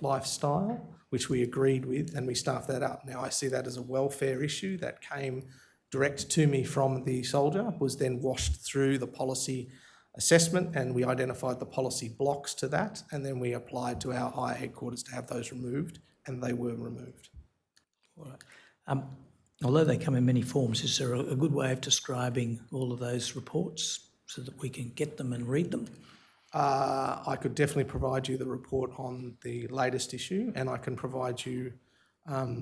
Speaker 4: lifestyle, which we agreed with, and we staffed that up. Now, I see that as a welfare issue that came direct to me from the soldier, was then washed through the policy assessment, and we identified the policy blocks to that, and then we applied to our higher headquarters to have those removed, and they were removed.
Speaker 3: All right. Although they come in many forms, is there a good way of describing all of those reports so that we can get them and read them?
Speaker 4: I could definitely provide you the report on the latest issue, and I can provide you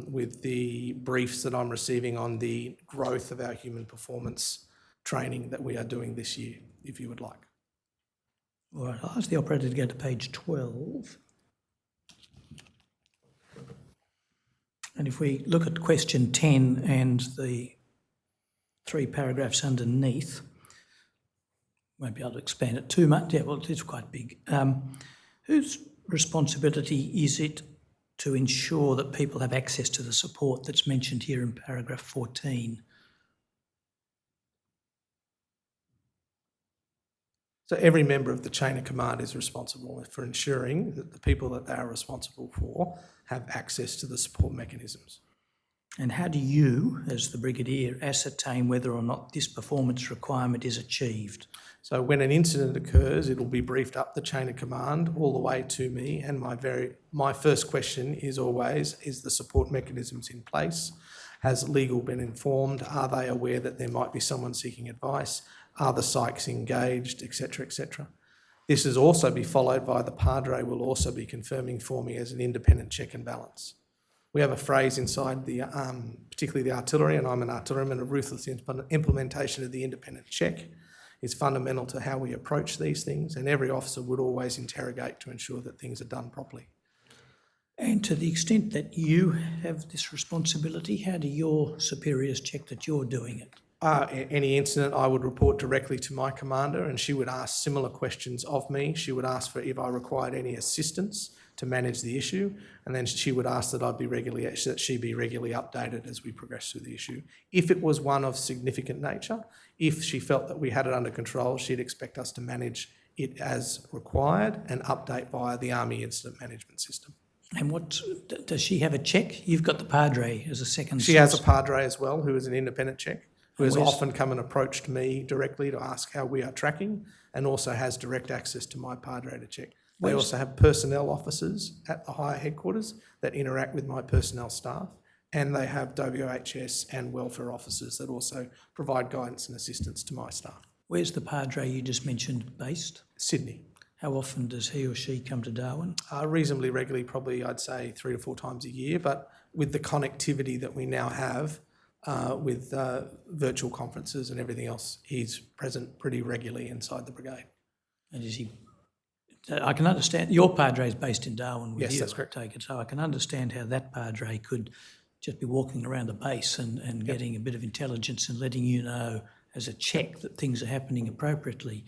Speaker 4: with the briefs that I'm receiving on the growth of our human performance training that we are doing this year, if you would like.
Speaker 3: All right, I'll ask the operator to go to page 12. And if we look at question 10 and the 3 paragraphs underneath, won't be able to expand it too much. Yeah, well, it is quite big. Whose responsibility is it to ensure that people have access to the support that's mentioned here in paragraph 14?
Speaker 4: So every member of the chain of command is responsible for ensuring that the people that they are responsible for have access to the support mechanisms.
Speaker 3: And how do you, as the brigadier, ascertain whether or not this performance requirement is achieved?
Speaker 4: So when an incident occurs, it'll be briefed up the chain of command all the way to me, and my first question is always, is the support mechanisms in place? Has legal been informed? Are they aware that there might be someone seeking advice? Are the psychs engaged, etc., etc.? This is also be followed by the Padre will also be confirming for me as an independent check and balance. We have a phrase inside the, particularly the artillery, and I'm an artilleryman, a ruthless implementation of the independent check is fundamental to how we approach these things, and every officer would always interrogate to ensure that things are done properly.
Speaker 3: And to the extent that you have this responsibility, how do your superiors check that you're doing it?
Speaker 4: Any incident, I would report directly to my commander, and she would ask similar questions of me. She would ask for if I required any assistance to manage the issue, and then she would ask that she be regularly updated as we progress through the issue. If it was one of significant nature, if she felt that we had it under control, she'd expect us to manage it as required and update via the Army Incident Management System.
Speaker 3: And does she have a check? You've got the Padre as a second
Speaker 4: She has a Padre as well, who is an independent check, who has
Speaker 3: where's-
Speaker 4: often come and approached me directly to ask how we are tracking, and also has direct access to my Padre to check. They also have personnel officers at the higher headquarters that interact with my personnel staff, and they have WHS and welfare officers that also provide guidance and assistance to my staff.
Speaker 3: Where's the Padre you just mentioned based?
Speaker 4: Sydney.
Speaker 3: How often does he or she come to Darwin?
Speaker 4: Reasonably regularly, probably I'd say 3 to 4 times a year, but with the connectivity that we now have with virtual conferences and everything else, he's present pretty regularly inside the brigade.
Speaker 3: And is he? I can understand your Padre is based in Darwin with
Speaker 4: Yes,
Speaker 3: you.
Speaker 4: that's correct.
Speaker 3: I take it, so I can understand how that Padre could just be walking around the base and getting a bit of intelligence and letting you know as a check that things are happening appropriately.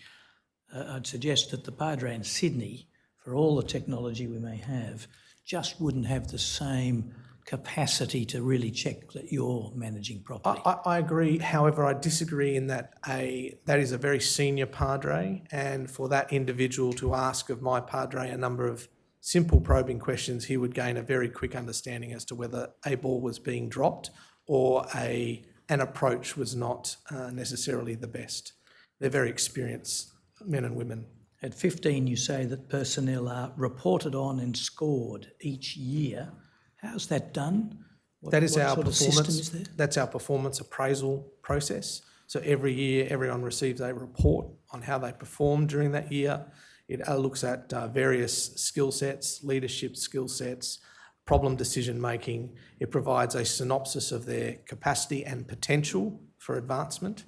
Speaker 3: I'd suggest that the Padre in Sydney, for all the technology we may have, just wouldn't have the same capacity to really check that you're managing properly.
Speaker 4: I agree. However, I disagree in that that is a very senior Padre, and for that individual to ask of my Padre a number of simple probing questions, he would gain a very quick understanding as to whether a ball was being dropped or an approach was not necessarily the best. They're very experienced men and women.
Speaker 3: At 15, you say that personnel are reported on and scored each year. How's that done?
Speaker 4: That is
Speaker 3: what
Speaker 4: our
Speaker 3: sort of system
Speaker 4: performance.
Speaker 3: is there?
Speaker 4: That's our performance appraisal process. So every year, everyone receives a report on how they performed during that year. It looks at various skill sets, leadership skill sets, problem decision making. It provides a synopsis of their capacity and potential for advancement,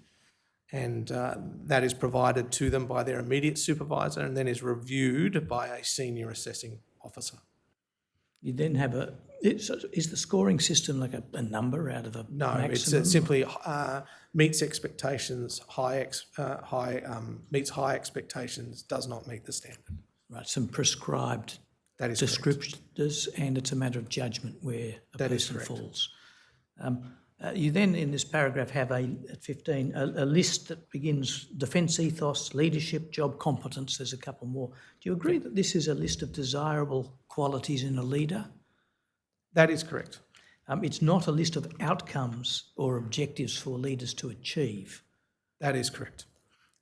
Speaker 4: and that is provided to them by their immediate supervisor and then is reviewed by a senior assessing officer.
Speaker 3: You then have is the scoring system like a number out of a
Speaker 4: No,
Speaker 3: maximum?
Speaker 4: it's simply meets expectations, meets high expectations, does not meet the standard.
Speaker 3: Right, some prescribed
Speaker 4: That is
Speaker 3: descriptors, and it's a matter of judgment where a
Speaker 4: That is
Speaker 3: person
Speaker 4: correct.
Speaker 3: falls. You then, in this paragraph, have at 15 a list that begins defence ethos, leadership, job competence. There's a couple more. Do you agree that this is a list of desirable qualities in a leader?
Speaker 4: That is correct.
Speaker 3: It's not a list of outcomes or objectives for leaders to achieve.
Speaker 4: That is correct.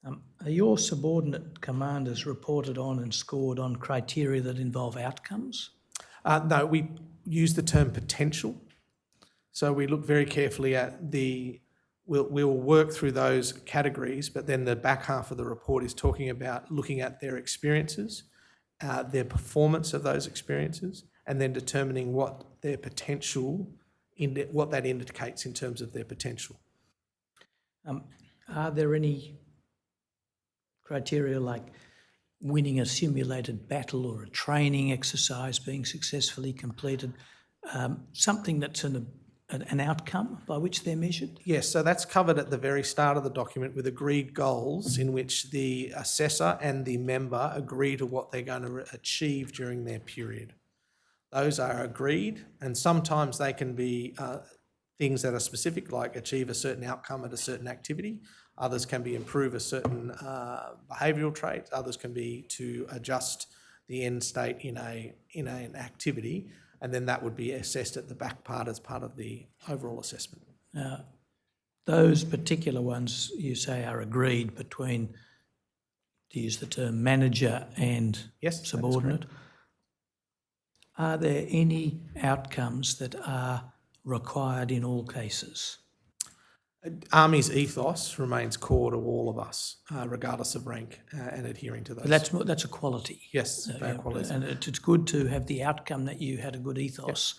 Speaker 3: Are your subordinate commanders reported on and scored on criteria that involve outcomes?
Speaker 4: No, we use the term potential. So we look very carefully at we'll work through those categories, but then the back half of the report is talking about looking at their experiences, their performance of those experiences, and then determining what their potential, what that indicates in terms of their potential.
Speaker 3: Are there any criteria like winning a simulated battle or a training exercise being successfully completed, something that's an outcome by which they're measured?
Speaker 4: Yes, so that's covered at the very start of the document with agreed goals in which the assessor and the member agree to what they're going to achieve during their period. Those are agreed, and sometimes they can be things that are specific, like achieve a certain outcome at a certain activity. Others can be improve a certain behavioural trait. Others can be to adjust the end state in an activity, and then that would be assessed at the back part as part of the overall assessment.
Speaker 3: Those particular ones you say are agreed between, to use the term, manager and
Speaker 4: Yes, that is
Speaker 3: subordinate. Are there any outcomes that are required in all cases?
Speaker 4: Army's ethos remains core to all of us, regardless of rank, and adhering to those.
Speaker 3: But that's a quality.
Speaker 4: Yes, they are qualities.
Speaker 3: And it's good to have the outcome that you had a good ethos,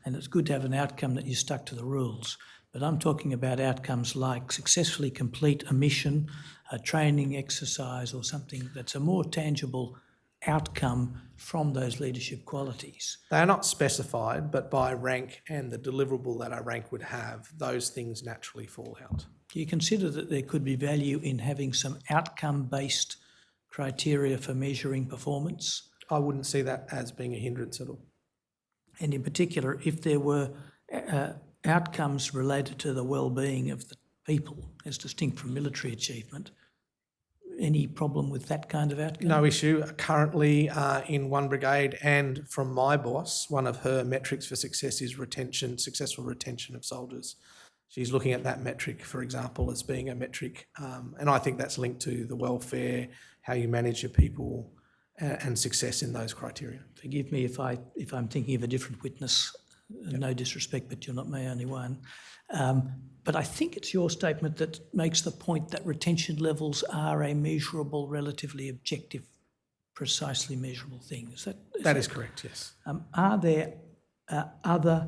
Speaker 3: and it's good to have an outcome that you stuck to the rules. But I'm talking about outcomes like successfully complete a mission, a training exercise, or something that's a more tangible outcome from those leadership qualities.
Speaker 4: They are not specified, but by rank and the deliverable that our rank would have, those things naturally fall out.
Speaker 3: Do you consider that there could be value in having some outcome-based criteria for measuring performance?
Speaker 4: I wouldn't see that as being a hindrance at all.
Speaker 3: And in particular, if there were outcomes related to the well-being of the people, as distinct from military achievement, any problem with that kind of outcome?
Speaker 4: No issue. Currently, in one brigade, and from my boss, one of her metrics for success is successful retention of soldiers. She's looking at that metric, for example, as being a metric, and I think that's linked to the welfare, how you manage your people, and success in those criteria.
Speaker 3: Forgive me if I'm thinking of a different witness. No disrespect, but you're not my only one. But I think it's your statement that makes the point that retention levels are a measurable, relatively objective, precisely measurable thing.
Speaker 4: That is correct, yes.
Speaker 3: Are there other,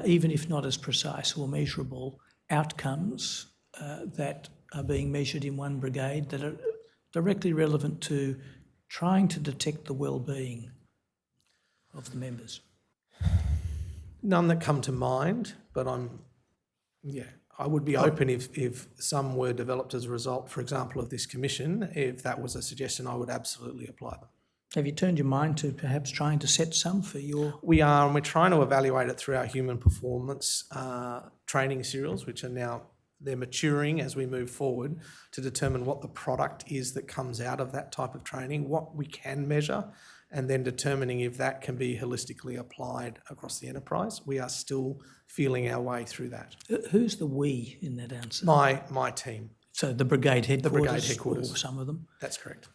Speaker 3: even if not as precise or measurable, outcomes that are being measured in one brigade that are directly relevant to trying to detect the well-being of the members?
Speaker 4: None that come to mind, but I would be open if some were developed as a result, for example, of this commission. If that was a suggestion, I would absolutely apply them.
Speaker 3: Have you turned your mind to perhaps trying to set some for your...
Speaker 4: We are, and we're trying to evaluate it through our human performance training serials, which are now, they're maturing as we move forward to determine what the product is that comes out of that type of training, what we can measure, and then determining if that can be holistically applied across the enterprise. We are still feeling our way through that.
Speaker 3: Who's the we in that answer?
Speaker 4: My team.
Speaker 3: So the brigade headquarters?
Speaker 4: The brigade headquarters.
Speaker 3: Or some of them?
Speaker 4: That's correct.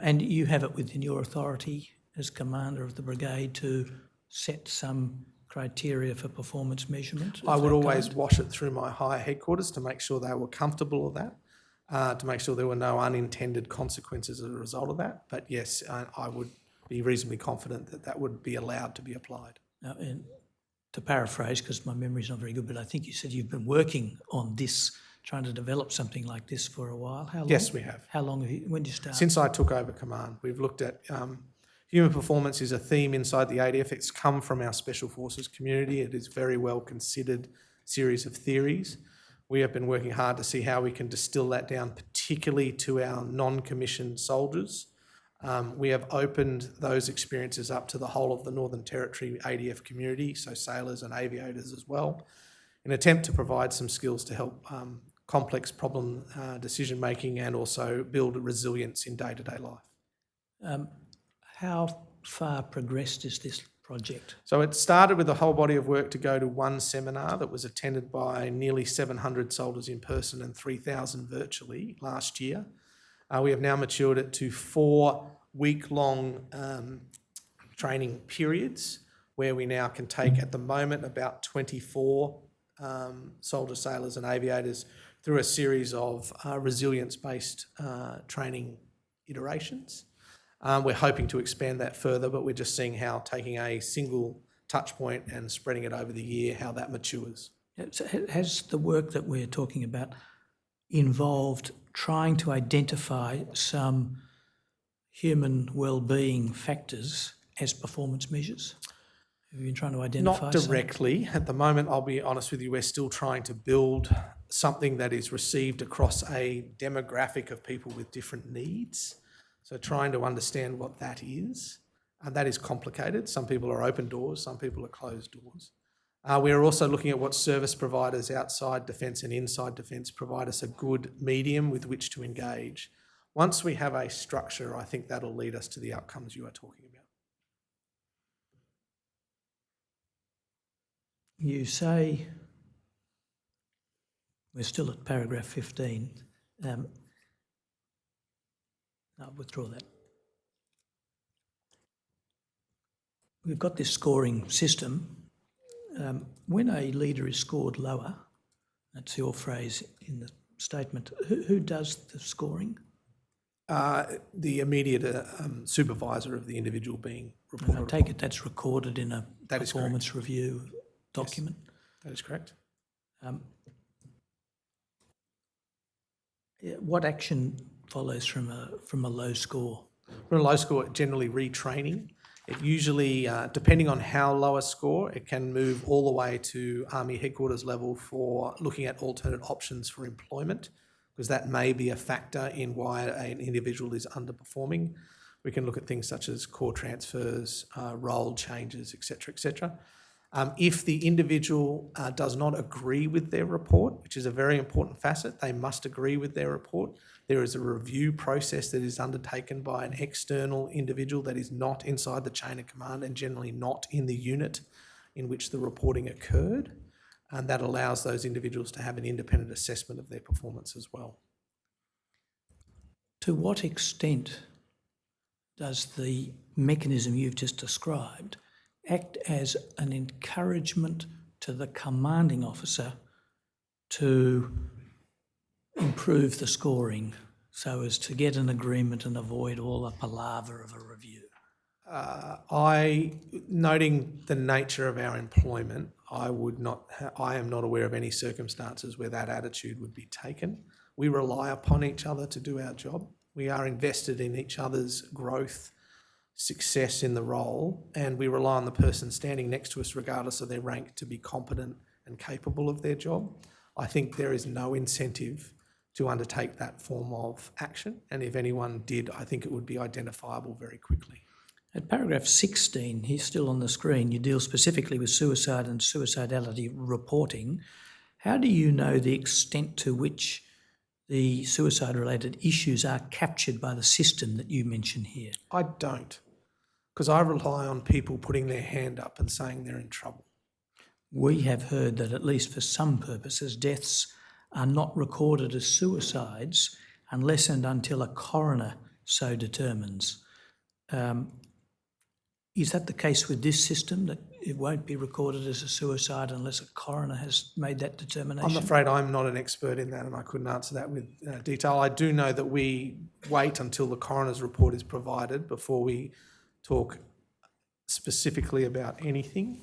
Speaker 3: And you have it within your authority as commander of the brigade to set some criteria for performance measurement?
Speaker 4: I would always wash it through my higher headquarters to make sure they were comfortable with that, to make sure there were no unintended consequences as a result of that. But yes, I would be reasonably confident that that would be allowed to be applied.
Speaker 3: Now, and to paraphrase, because my memory's not very good, but I think you said you've been working on this, trying to develop something like this for a while. How long?
Speaker 4: Yes, we have.
Speaker 3: How long have you, when did you start?
Speaker 4: Since I took over command, we've looked at human performance is a theme inside the ADF. It's come from our Special Forces community. It is very well considered series of theories. We have been working hard to see how we can distill that down, particularly to our non-commissioned soldiers. We have opened those experiences up to the whole of the Northern Territory ADF community, so sailors and aviators as well, in an attempt to provide some skills to help complex problem decision making and also build resilience in day-to-day life.
Speaker 3: How far progressed is this project?
Speaker 4: So it started with a whole body of work to go to one seminar that was attended by nearly 700 soldiers in person and 3,000 virtually last year. We have now matured it to 4 week-long training periods where we now can take, at the moment, about 24 soldiers, sailors and aviators through a series of resilience-based training iterations. We're hoping to expand that further, but we're just seeing how taking a single touch point and spreading it over the year, how that matures.
Speaker 3: So has the work that we're talking about involved trying to identify some human well-being factors as performance measures? Have you been trying to identify
Speaker 4: Not directly. At the moment, I'll be honest with you, we're still trying to build something that is received across a demographic of people with different needs. So trying to understand what that is, that is complicated. Some people are open doors, some people are closed doors. We are also looking at what service providers outside defence and inside defence provide us a good medium with which to engage. Once we have a structure, I think that'll lead us to the outcomes you are talking about.
Speaker 3: You say, we're still at paragraph 15. I'll withdraw that. We've got this scoring system. When a leader is scored lower, that's your phrase in the statement, who does the scoring?
Speaker 4: The immediate supervisor of the individual being reported.
Speaker 3: And I take it that's recorded in a
Speaker 4: That is
Speaker 3: performance review document?
Speaker 4: Yes, that is correct.
Speaker 3: What action follows from a low score?
Speaker 4: From a low score, generally retraining. It usually, depending on how low a score, it can move all the way to Army headquarters level for looking at alternate options for employment, because that may be a factor in why an individual is underperforming. We can look at things such as core transfers, role changes, etc., etc. If the individual does not agree with their report, which is a very important facet, they must agree with their report. There is a review process that is undertaken by an external individual that is not inside the chain of command and generally not in the unit in which the reporting occurred. And that allows those individuals to have an independent assessment of their performance as well.
Speaker 3: To what extent does the mechanism you've just described act as an encouragement to the commanding officer to improve the scoring so as to get an agreement and avoid all the palaver of a review?
Speaker 4: Noting the nature of our employment, I am not aware of any circumstances where that attitude would be taken. We rely upon each other to do our job. We are invested in each other's growth, success in the role, and we rely on the person standing next to us, regardless of their rank, to be competent and capable of their job. I think there is no incentive to undertake that form of action, and if anyone did, I think it would be identifiable very quickly.
Speaker 3: At paragraph 16, he's still on the screen, you deal specifically with suicide and suicidality reporting. How do you know the extent to which the suicide-related issues are captured by the system that you mention here?
Speaker 4: I don't, because I rely on people putting their hand up and saying they're in trouble.
Speaker 3: We have heard that, at least for some purposes, deaths are not recorded as suicides unless and until a coroner so determines. Is that the case with this system, that it won't be recorded as a suicide unless a coroner has made that determination?
Speaker 4: I'm afraid I'm not an expert in that, and I couldn't answer that with detail. I do know that we wait until the coroner's report is provided before we talk specifically about anything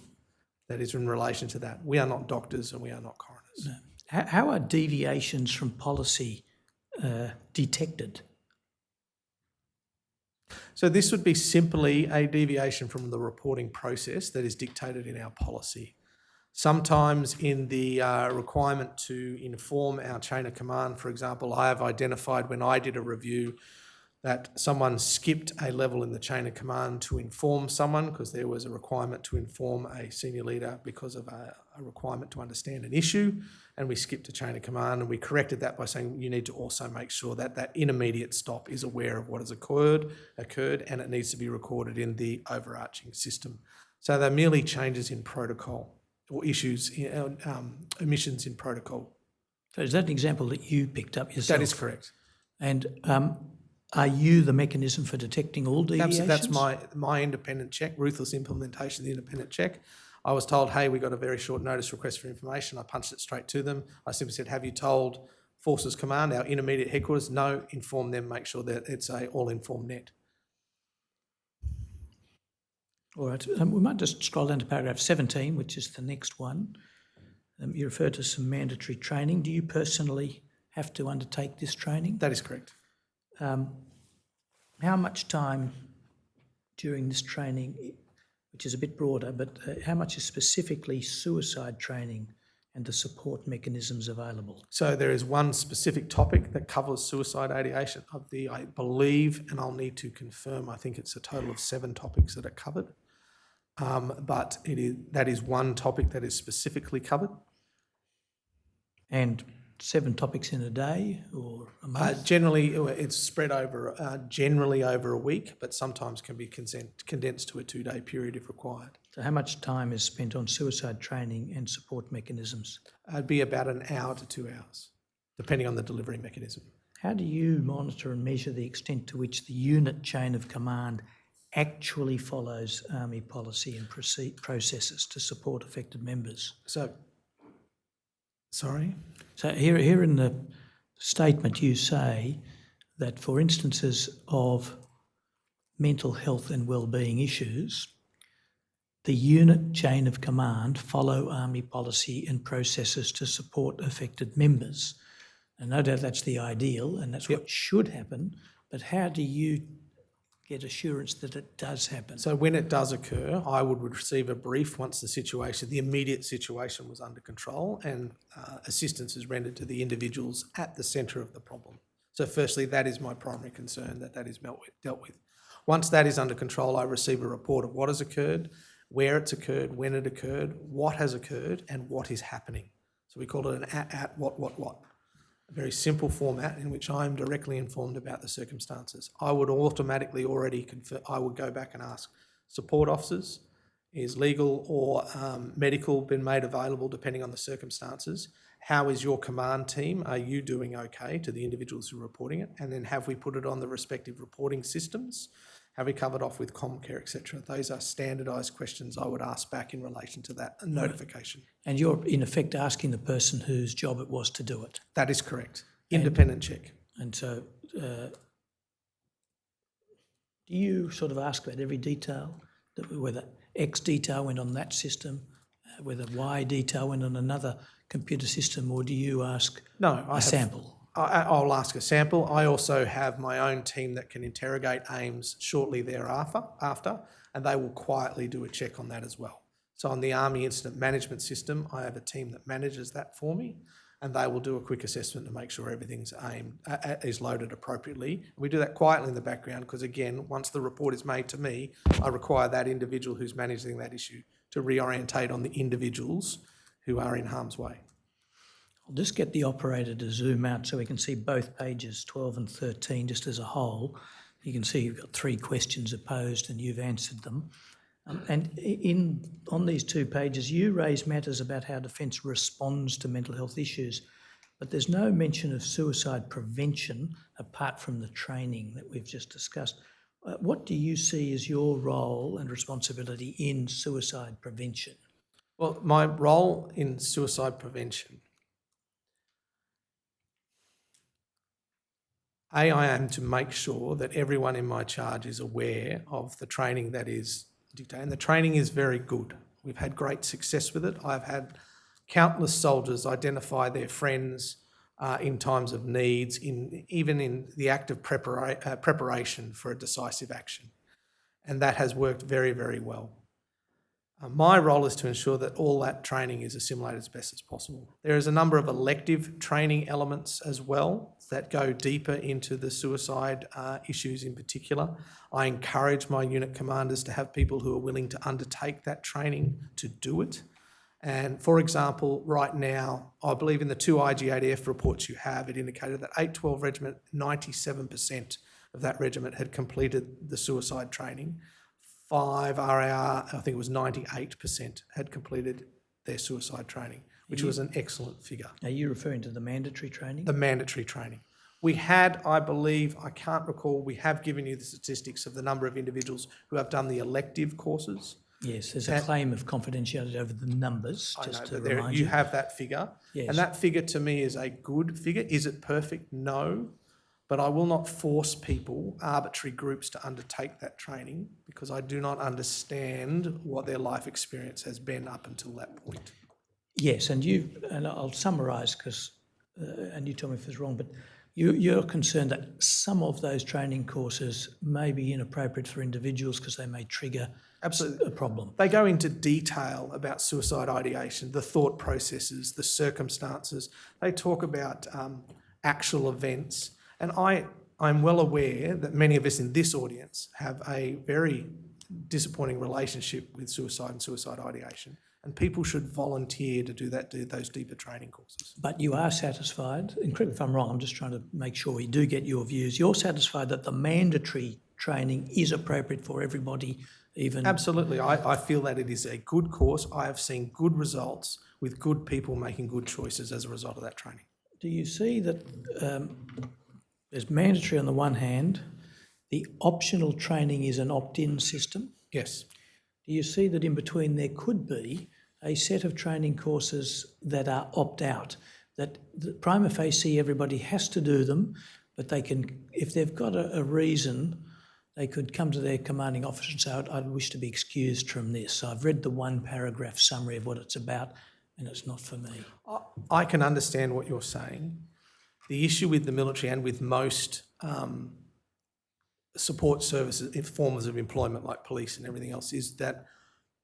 Speaker 4: that is in relation to that. We are not doctors and we are not coroners.
Speaker 3: No. How are deviations from policy detected?
Speaker 4: So this would be simply a deviation from the reporting process that is dictated in our policy. Sometimes in the requirement to inform our chain of command, for example, I have identified when I did a review that someone skipped a level in the chain of command to inform someone, because there was a requirement to inform a senior leader because of a requirement to understand an issue, and we skipped a chain of command, and we corrected that by saying you need to also make sure that that intermediate stop is aware of what has occurred, and it needs to be recorded in the overarching system. So they're merely changes in protocol or issues, omissions in protocol.
Speaker 3: So is that an example that you picked up yourself?
Speaker 4: That is correct.
Speaker 3: And are you the mechanism for detecting all deviations?
Speaker 4: That's my independent check, ruthless implementation of the independent check. I was told, hey, we got a very short notice request for information. I punched it straight to them. I simply said, have you told Forces Command, our intermediate headquarters? No, inform them, make sure that it's a all-informed net.
Speaker 3: All right, we might just scroll down to paragraph 17, which is the next one. You refer to some mandatory training. Do you personally have to undertake this training?
Speaker 4: That is correct.
Speaker 3: How much time during this training, which is a bit broader, but how much is specifically suicide training and the support mechanisms available?
Speaker 4: So there is one specific topic that covers suicide ideation of the, I believe, and I'll need to confirm, I think it's a total of 7 topics that are covered. But that is one topic that is specifically covered.
Speaker 3: And 7 topics in a day or a month?
Speaker 4: Generally, it's spread over generally over a week, but sometimes can be condensed to a 2-day period if required.
Speaker 3: So how much time is spent on suicide training and support mechanisms?
Speaker 4: It'd be about an hour to 2 hours, depending on the delivery mechanism.
Speaker 3: How do you monitor and measure the extent to which the unit chain of command actually follows Army policy and processes to support affected members?
Speaker 4: So
Speaker 3: here in the statement you say that for instances of mental health and wellbeing issues, the unit chain of command follow Army policy and processes to support affected members. And no doubt that's the ideal and that's what should happen, but how do you get assurance that it does happen?
Speaker 4: So when it does occur, I would receive a brief once the immediate situation was under control, and assistance is rendered to the individuals at the centre of the problem. So firstly, that is my primary concern, that is dealt with. Once that is under control, I receive a report of what has occurred, where it's occurred, when it occurred, what has occurred, and what is happening. So we call it an at what. A very simple format in which I'm directly informed about the circumstances. I would automatically already confirm, I would go back and ask support officers, is legal or medical been made available depending on the circumstances? How is your command team? Are you doing okay to the individuals who are reporting it? And then have we put it on the respective reporting systems? Have we covered off with Comcare, etc.? Those are standardised questions I would ask back in relation to that notification.
Speaker 3: And you're in effect asking the person whose job it was to do it.
Speaker 4: That is correct. Independent check.
Speaker 3: And so do you sort of ask about every detail, whether X detail went on that system, whether Y detail went on another computer system, or do you ask sample?
Speaker 4: I'll ask a sample. I also have my own team that can interrogate AIMS shortly thereafter, and they will quietly do a check on that as well. So on the Army Incident Management System, I have a team that manages that for me, and they will do a quick assessment to make sure everything's is loaded appropriately. We do that quietly in the background because, again, once the report is made to me, I require that individual who's managing that issue to reorientate on the individuals who are in harm's way.
Speaker 3: I'll just get the operator to zoom out so we can see both pages 12 and 13 just as a whole. You can see you've got 3 questions posed and you've answered them. And on these 2 pages, you raise matters about how Defence responds to mental health issues, but there's no mention of suicide prevention apart from the training that we've just discussed. What do you see as your role and responsibility in suicide prevention?
Speaker 4: Well, my role in suicide prevention, I am to make sure that everyone in my charge is aware of the training that is dictated. And the training is very good. We've had great success with it. I've had countless soldiers identify their friends in times of needs, even in the act of preparation for a decisive action. And that has worked very, very well. My role is to ensure that all that training is assimilated as best as possible. There is a number of elective training elements as well that go deeper into the suicide issues in particular. I encourage my unit commanders to have people who are willing to undertake that training to do it. And for example, right now, I believe in the 2 IG8F reports you have, it indicated that 812 Regiment, 97% of that regiment had completed the suicide training. 5 RAR, I think it was 98%, had completed their suicide training, which was an excellent figure.
Speaker 3: Are you referring to the mandatory training?
Speaker 4: The mandatory training. We had, I believe, I can't recall, we have given you the statistics of the number of individuals who have done the elective courses.
Speaker 3: Yes, there's a claim of confidentiality over the numbers, just to remind you.
Speaker 4: You have that figure.
Speaker 3: Yes.
Speaker 4: And that figure to me is a good figure. Is it perfect? No. But I will not force people, arbitrary groups, to undertake that training because I do not understand what their life experience has been up until that point.
Speaker 3: Yes, and I'll summarise because, and you tell me if it's wrong, but you're concerned that some of those training courses may be inappropriate for individuals because they may trigger
Speaker 4: Absolutely.
Speaker 3: a problem.
Speaker 4: They go into detail about suicide ideation, the thought processes, the circumstances. They talk about actual events. And I'm well aware that many of us in this audience have a very disappointing relationship with suicide and suicide ideation, and people should volunteer to do those deeper training courses.
Speaker 3: But you are satisfied, and correct me if I'm wrong, I'm just trying to make sure we do get your views. You're satisfied that the mandatory training is appropriate for everybody, even...
Speaker 4: Absolutely. I feel that it is a good course. I have seen good results with good people making good choices as a result of that training.
Speaker 3: Do you see that... there's mandatory on the one hand, the optional training is an opt-in system.
Speaker 4: Yes.
Speaker 3: Do you see that in between there could be a set of training courses that are opt-out, that prima facie everybody has to do them, but they can, if they've got a reason, they could come to their commanding officer and say, I'd wish to be excused from this. I've read the 1-paragraph summary of what it's about and it's not for me.
Speaker 4: I can understand what you're saying. The issue with the military and with most support services, forms of employment like police and everything else, is that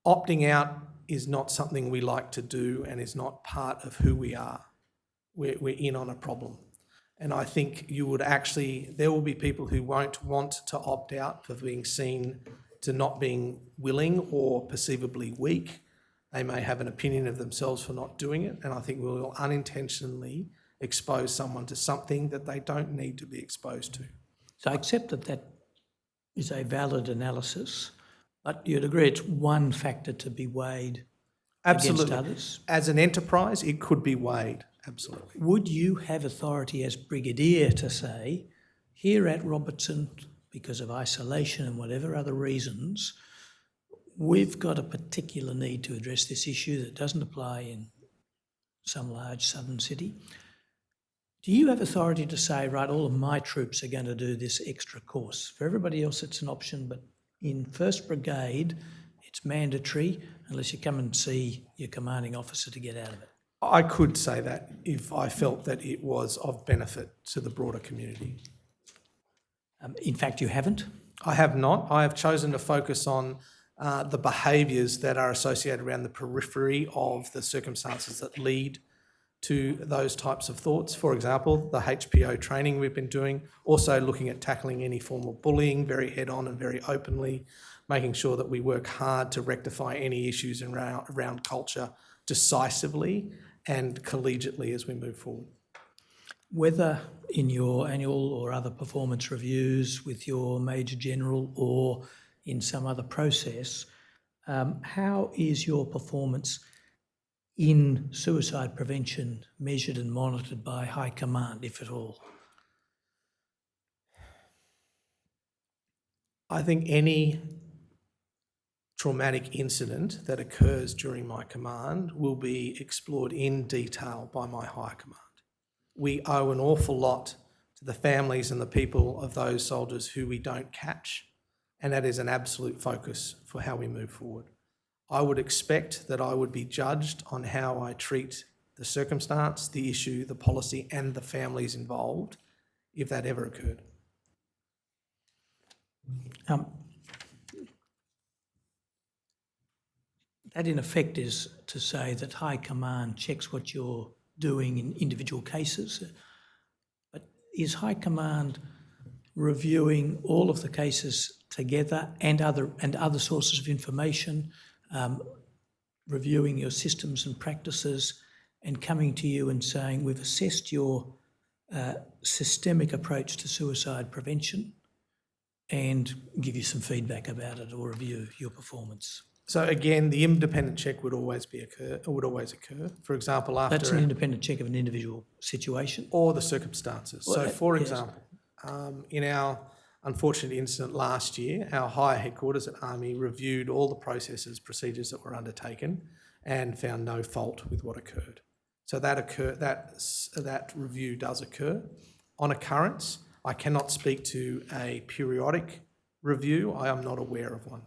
Speaker 4: opting out is not something we like to do and is not part of who we are. We're in on a problem. And I think there will be people who won't want to opt out for being seen to not being willing or perceivably weak. They may have an opinion of themselves for not doing it, and I think we will unintentionally expose someone to something that they don't need to be exposed to.
Speaker 3: So I accept that that is a valid analysis, but you'd agree it's one factor to be weighed
Speaker 4: Absolutely.
Speaker 3: against others?
Speaker 4: As an enterprise, it could be weighed, absolutely.
Speaker 3: Would you have authority as brigadier to say, here at Robertson, because of isolation and whatever other reasons, we've got a particular need to address this issue that doesn't apply in some large southern city? Do you have authority to say, right, all of my troops are going to do this extra course? For everybody else, it's an option, but in 1st Brigade, it's mandatory unless you come and see your commanding officer to get out of it.
Speaker 4: I could say that if I felt that it was of benefit to the broader community.
Speaker 3: In fact, you haven't?
Speaker 4: I have not. I have chosen to focus on the behaviours that are associated around the periphery of the circumstances that lead to those types of thoughts. For example, the HPO training we've been doing, also looking at tackling any form of bullying very head-on and very openly, making sure that we work hard to rectify any issues around culture decisively and collegiately as we move forward.
Speaker 3: Whether in your annual or other performance reviews with your Major General or in some other process, how is your performance in suicide prevention measured and monitored by High Command, if at all?
Speaker 4: I think any traumatic incident that occurs during my command will be explored in detail by my High Command. We owe an awful lot to the families and the people of those soldiers who we don't catch, and that is an absolute focus for how we move forward. I would expect that I would be judged on how I treat the circumstance, the issue, the policy, and the families involved, if that ever occurred.
Speaker 3: That in effect is to say that High Command checks what you're doing in individual cases, but is High Command reviewing all of the cases together and other sources of information, reviewing your systems and practices and coming to you and saying, we've assessed your systemic approach to suicide prevention and give you some feedback about it or review your performance?
Speaker 4: So again, the independent check would always occur. For example, after
Speaker 3: That's an independent check of an individual situation?
Speaker 4: Or the circumstances.
Speaker 3: Well,
Speaker 4: so for
Speaker 3: yes.
Speaker 4: example, in our unfortunate incident last year, our higher headquarters at Army reviewed all the procedures that were undertaken and found no fault with what occurred. So that review does occur. On occurrence, I cannot speak to a periodic review. I am not aware of one.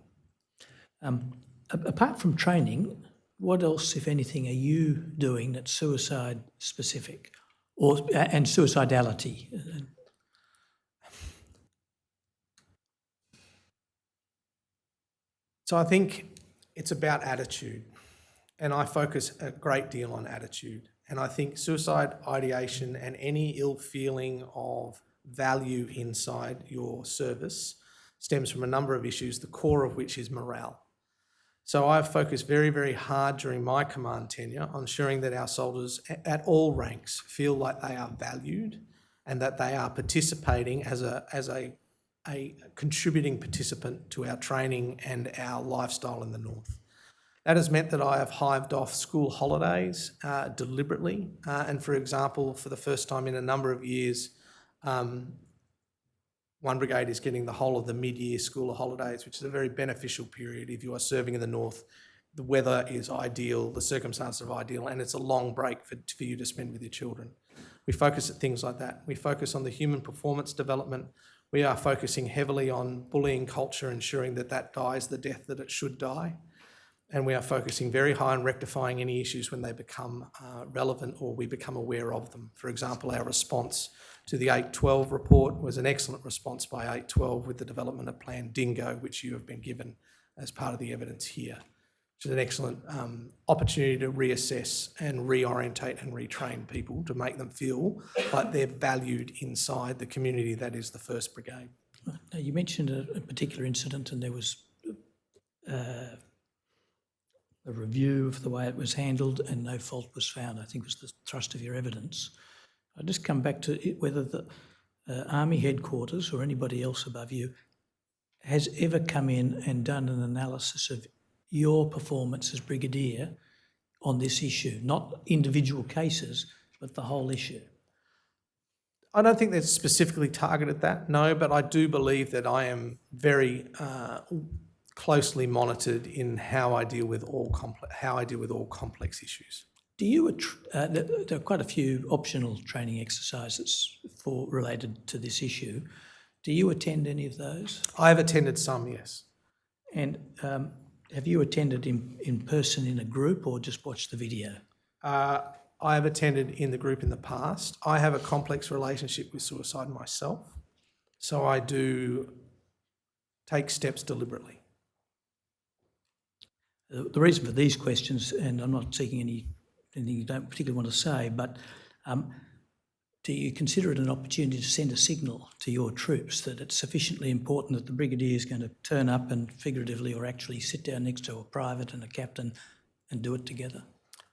Speaker 3: Apart from training, what else, if anything, are you doing that's suicide specific and suicidality?
Speaker 4: So I think it's about attitude, and I focus a great deal on attitude. And I think suicide ideation and any ill feeling of value inside your service stems from a number of issues, the core of which is morale. So I've focused very, very hard during my command tenure on ensuring that our soldiers at all ranks feel like they are valued and that they are participating as a contributing participant to our training and our lifestyle in the North. That has meant that I have hived off school holidays deliberately. And for example, for the first time in a number of years, one brigade is getting the whole of the mid-year school holidays, which is a very beneficial period if you are serving in the North. The weather is ideal, the circumstances are ideal, and it's a long break for you to spend with your children. We focus at things like that. We focus on the human performance development. We are focusing heavily on bullying culture, ensuring that that dies the death that it should die. And we are focusing very high on rectifying any issues when they become relevant or we become aware of them. For example, our response to the 812 report was an excellent response by 812 with the development of Plan Dingo, which you have been given as part of the evidence here, which is an excellent opportunity to reassess and reorientate and retrain people to make them feel like they're valued inside the community that is the 1st Brigade.
Speaker 3: Now, you mentioned a particular incident and there was a review of the way it was handled and no fault was found. I think was the thrust of your evidence. I'll just come back to it, whether the Army headquarters or anybody else above you has ever come in and done an analysis of your performance as Brigadier on this issue, not individual cases, but the whole issue.
Speaker 4: I don't think they're specifically targeted that, no, but I do believe that I am very closely monitored in how I deal with all complex issues.
Speaker 3: Do you? There are quite a few optional training exercises related to this issue. Do you attend any of those?
Speaker 4: I have attended some, yes.
Speaker 3: And have you attended in person in a group or just watched the video?
Speaker 4: I have attended in the group in the past. I have a complex relationship with suicide myself, so I do take steps deliberately.
Speaker 3: The reason for these questions, and I'm not seeking anything you don't particularly want to say, but do you consider it an opportunity to send a signal to your troops that it's sufficiently important that the brigadier is going to turn up and figuratively or actually sit down next to a private and a captain and do it together?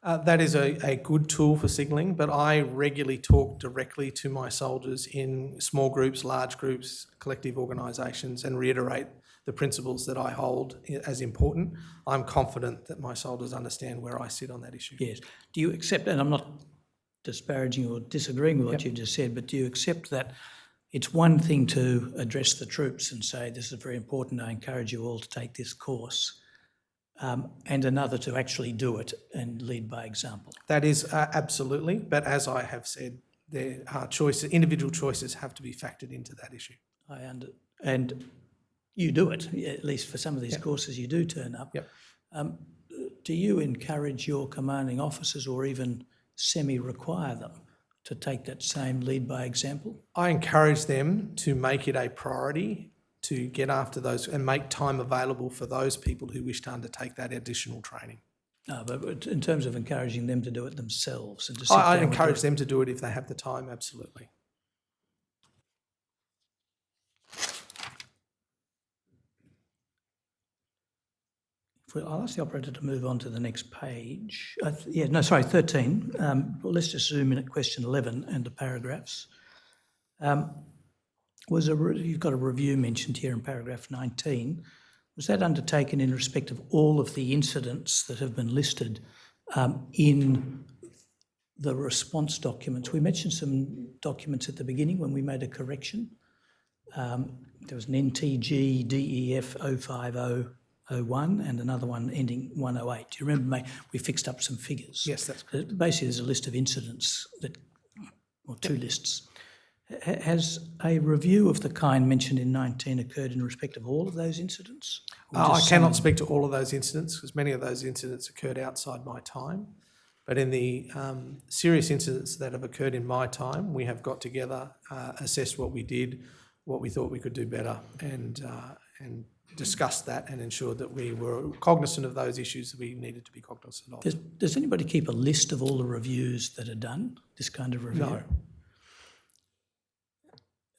Speaker 4: That is a good tool for signalling, but I regularly talk directly to my soldiers in small groups, large groups, collective organisations, and reiterate the principles that I hold as important. I'm confident that my soldiers understand where I sit on that issue.
Speaker 3: Yes. Do you accept, and I'm not disparaging or disagreeing with what you just said, but do you accept that it's one thing to address the troops and say, this is very important, I encourage you all to take this course, and another to actually do it and lead by example?
Speaker 4: That is absolutely, but as I have said, there are choices, individual choices have to be factored into that issue.
Speaker 3: And you do it, at least for some of these courses you do turn up.
Speaker 4: Yep.
Speaker 3: Do you encourage your commanding officers or even semi-require them to take that same lead by example?
Speaker 4: I encourage them to make it a priority to get after those and make time available for those people who wish to undertake that additional training.
Speaker 3: No, but in terms of encouraging them to do it themselves and to sit
Speaker 4: I
Speaker 3: down and
Speaker 4: encourage them to do it if they have the time, absolutely.
Speaker 3: I'll ask the operator to move on to the next page. 13. Well, let's just zoom in at question 11 and the paragraphs. You've got a review mentioned here in paragraph 19. Was that undertaken in respect of all of the incidents that have been listed in the response documents? We mentioned some documents at the beginning when we made a correction. There was an NTG DEF 05001 and another one ending 108. Do you remember we fixed up some figures?
Speaker 4: Yes, that's correct.
Speaker 3: Basically, there's a list of incidents or two lists. Has a review of the kind mentioned in 19 occurred in respect of all of those incidents?
Speaker 4: I cannot speak to all of those incidents because many of those incidents occurred outside my time. But in the serious incidents that have occurred in my time, we have got together, assessed what we did, what we thought we could do better, and discussed that and ensured that we were cognizant of those issues that we needed to be cognizant of.
Speaker 3: Does anybody keep a list of all the reviews that are done, this kind of review?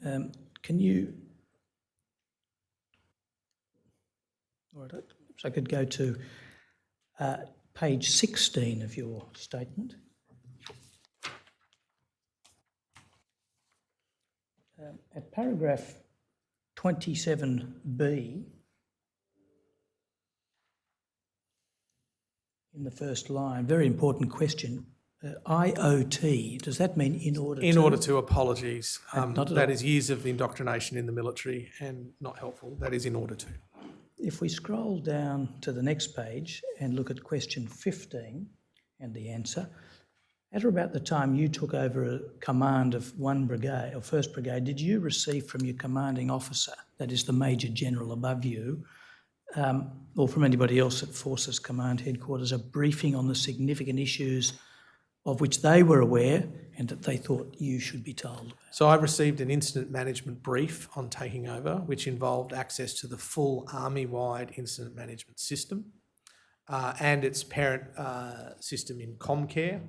Speaker 4: No.
Speaker 3: Can you... All right, perhaps I could go to page 16 of your statement. At paragraph 27B, in the first line, very important question, IOT, does that mean in order to?
Speaker 4: In order to, apologies.
Speaker 3: That
Speaker 4: is years of indoctrination in the military and not helpful. That is in order to.
Speaker 3: If we scroll down to the next page and look at question 15 and the answer, at about the time you took over a command of 1 brigade or 1st Brigade, did you receive from your commanding officer, that is the Major General above you, or from anybody else at Forces Command Headquarters a briefing on the significant issues of which they were aware and that they thought you should be told?
Speaker 4: So I received an incident management brief on taking over, which involved access to the full Army-wide incident management system and its parent system in Comcare.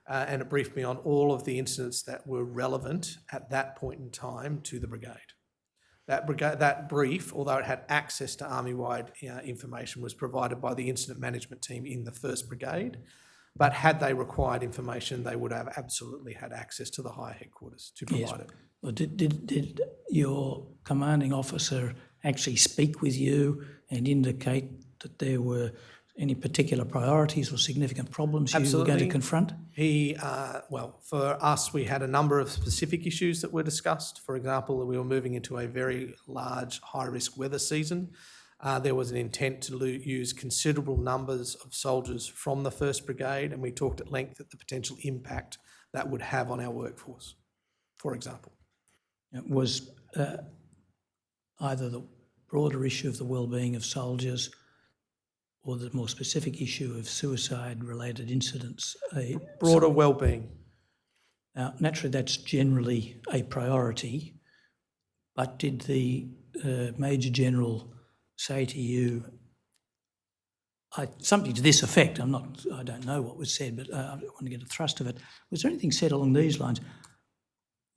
Speaker 4: And it briefed me on all of the incidents that were relevant at that point in time to the brigade. That brief, although it had access to Army-wide information, was provided by the incident management team in the 1st Brigade. But had they required information, they would have absolutely had access to the higher headquarters to provide it.
Speaker 3: Well, did your commanding officer actually speak with you and indicate that there were any particular priorities or significant problems you were going to confront?
Speaker 4: Well, for us, we had a number of specific issues that were discussed. For example, we were moving into a very large, high-risk weather season. There was an intent to use considerable numbers of soldiers from the 1st Brigade, and we talked at length at the potential impact that would have on our workforce, for example.
Speaker 3: It was either the broader issue of the well-being of soldiers or the more specific issue of suicide-related incidents.
Speaker 4: Broader well-being.
Speaker 3: Now, naturally, that's generally a priority, but did the Major General say to you something to this effect? I don't know what was said, but I want to get a thrust of it. Was there anything said along these lines?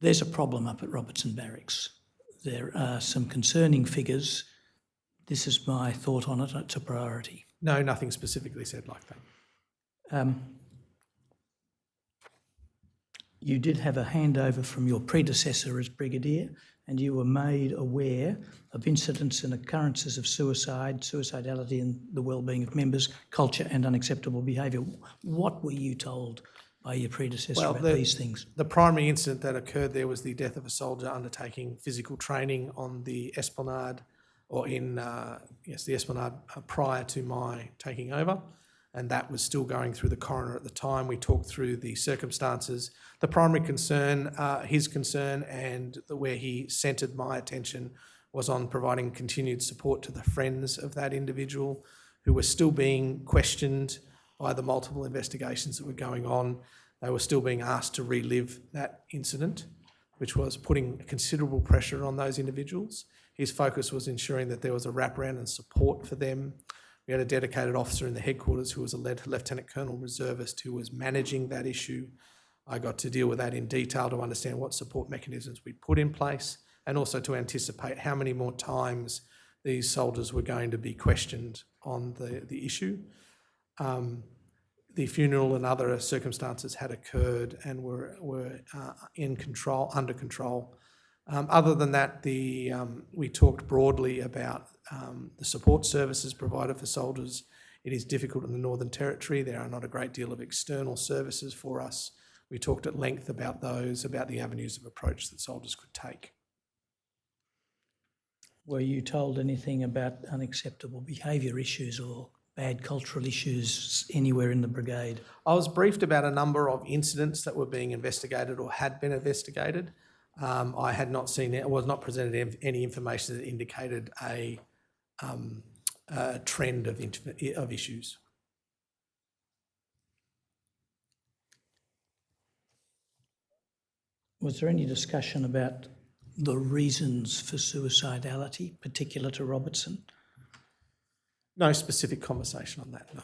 Speaker 3: There's a problem up at Robertson Barracks. There are some concerning figures. This is my thought on it. It's a priority.
Speaker 4: No, nothing specifically said like that.
Speaker 3: You did have a handover from your predecessor as Brigadier, and you were made aware of incidents and occurrences of suicidality and the well-being of members, culture and unacceptable behaviour. What were you told by your predecessor about these things? The
Speaker 4: primary incident that occurred there was the death of a soldier undertaking physical training on the Esplanade, or in the Esplanade prior to my taking over, and that was still going through the coroner at the time. We talked through the circumstances. The primary concern, his concern, and where he centred my attention was on providing continued support to the friends of that individual who were still being questioned by the multiple investigations that were going on. They were still being asked to relive that incident, which was putting considerable pressure on those individuals. His focus was ensuring that there was a wraparound and support for them. We had a dedicated officer in the headquarters who was a Lieutenant Colonel reservist who was managing that issue. I got to deal with that in detail to understand what support mechanisms we'd put in place and also to anticipate how many more times these soldiers were going to be questioned on the issue. The funeral and other circumstances had occurred and were under control. Other than that, we talked broadly about the support services provided for soldiers. It is difficult in the Northern Territory. There are not a great deal of external services for us. We talked at length about those, about the avenues of approach that soldiers could take.
Speaker 3: Were you told anything about unacceptable behaviour issues or bad cultural issues anywhere in the brigade?
Speaker 4: I was briefed about a number of incidents that were being investigated or had been investigated. I had not seen it, was not presented any information that indicated a trend of issues.
Speaker 3: Was there any discussion about the reasons for suicidality, particular to Robertson?
Speaker 4: No specific conversation on that, no.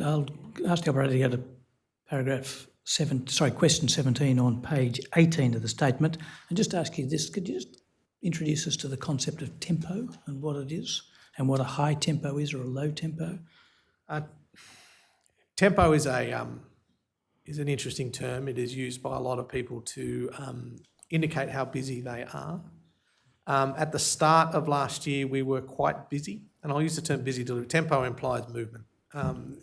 Speaker 3: I'll ask the operator to go to question 17 on page 18 of the statement, and just ask you this: could you just introduce us to the concept of tempo and what it is, and what a high tempo is or a low tempo?
Speaker 4: Tempo is an interesting term. It is used by a lot of people to indicate how busy they are. At the start of last year, we were quite busy, and I'll use the term busy delivery. Tempo implies movement,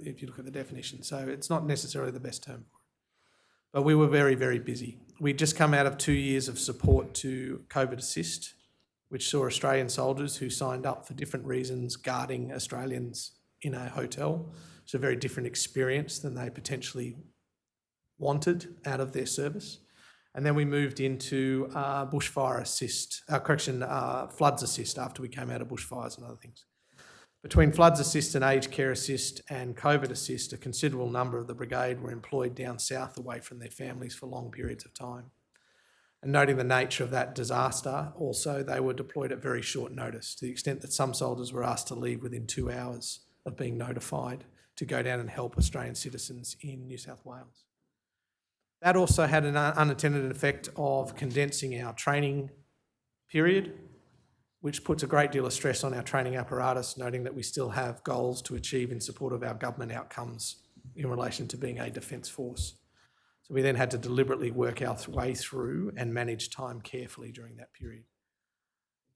Speaker 4: if you look at the definition, so it's not necessarily the best term for it. But we were very, very busy. We'd just come out of 2 years of support to COVID Assist, which saw Australian soldiers who signed up for different reasons guarding Australians in a hotel. It's a very different experience than they potentially wanted out of their service. And then we moved into floods assist after we came out of bushfires and other things. Between floods assist and aged care assist and COVID assist, a considerable number of the brigade were employed down south away from their families for long periods of time. And noting the nature of that disaster, also, they were deployed at very short notice, to the extent that some soldiers were asked to leave within 2 hours of being notified to go down and help Australian citizens in New South Wales. That also had an unintended effect of condensing our training period, which puts a great deal of stress on our training apparatus, noting that we still have goals to achieve in support of our government outcomes in relation to being a defence force. So we then had to deliberately work our way through and manage time carefully during that period.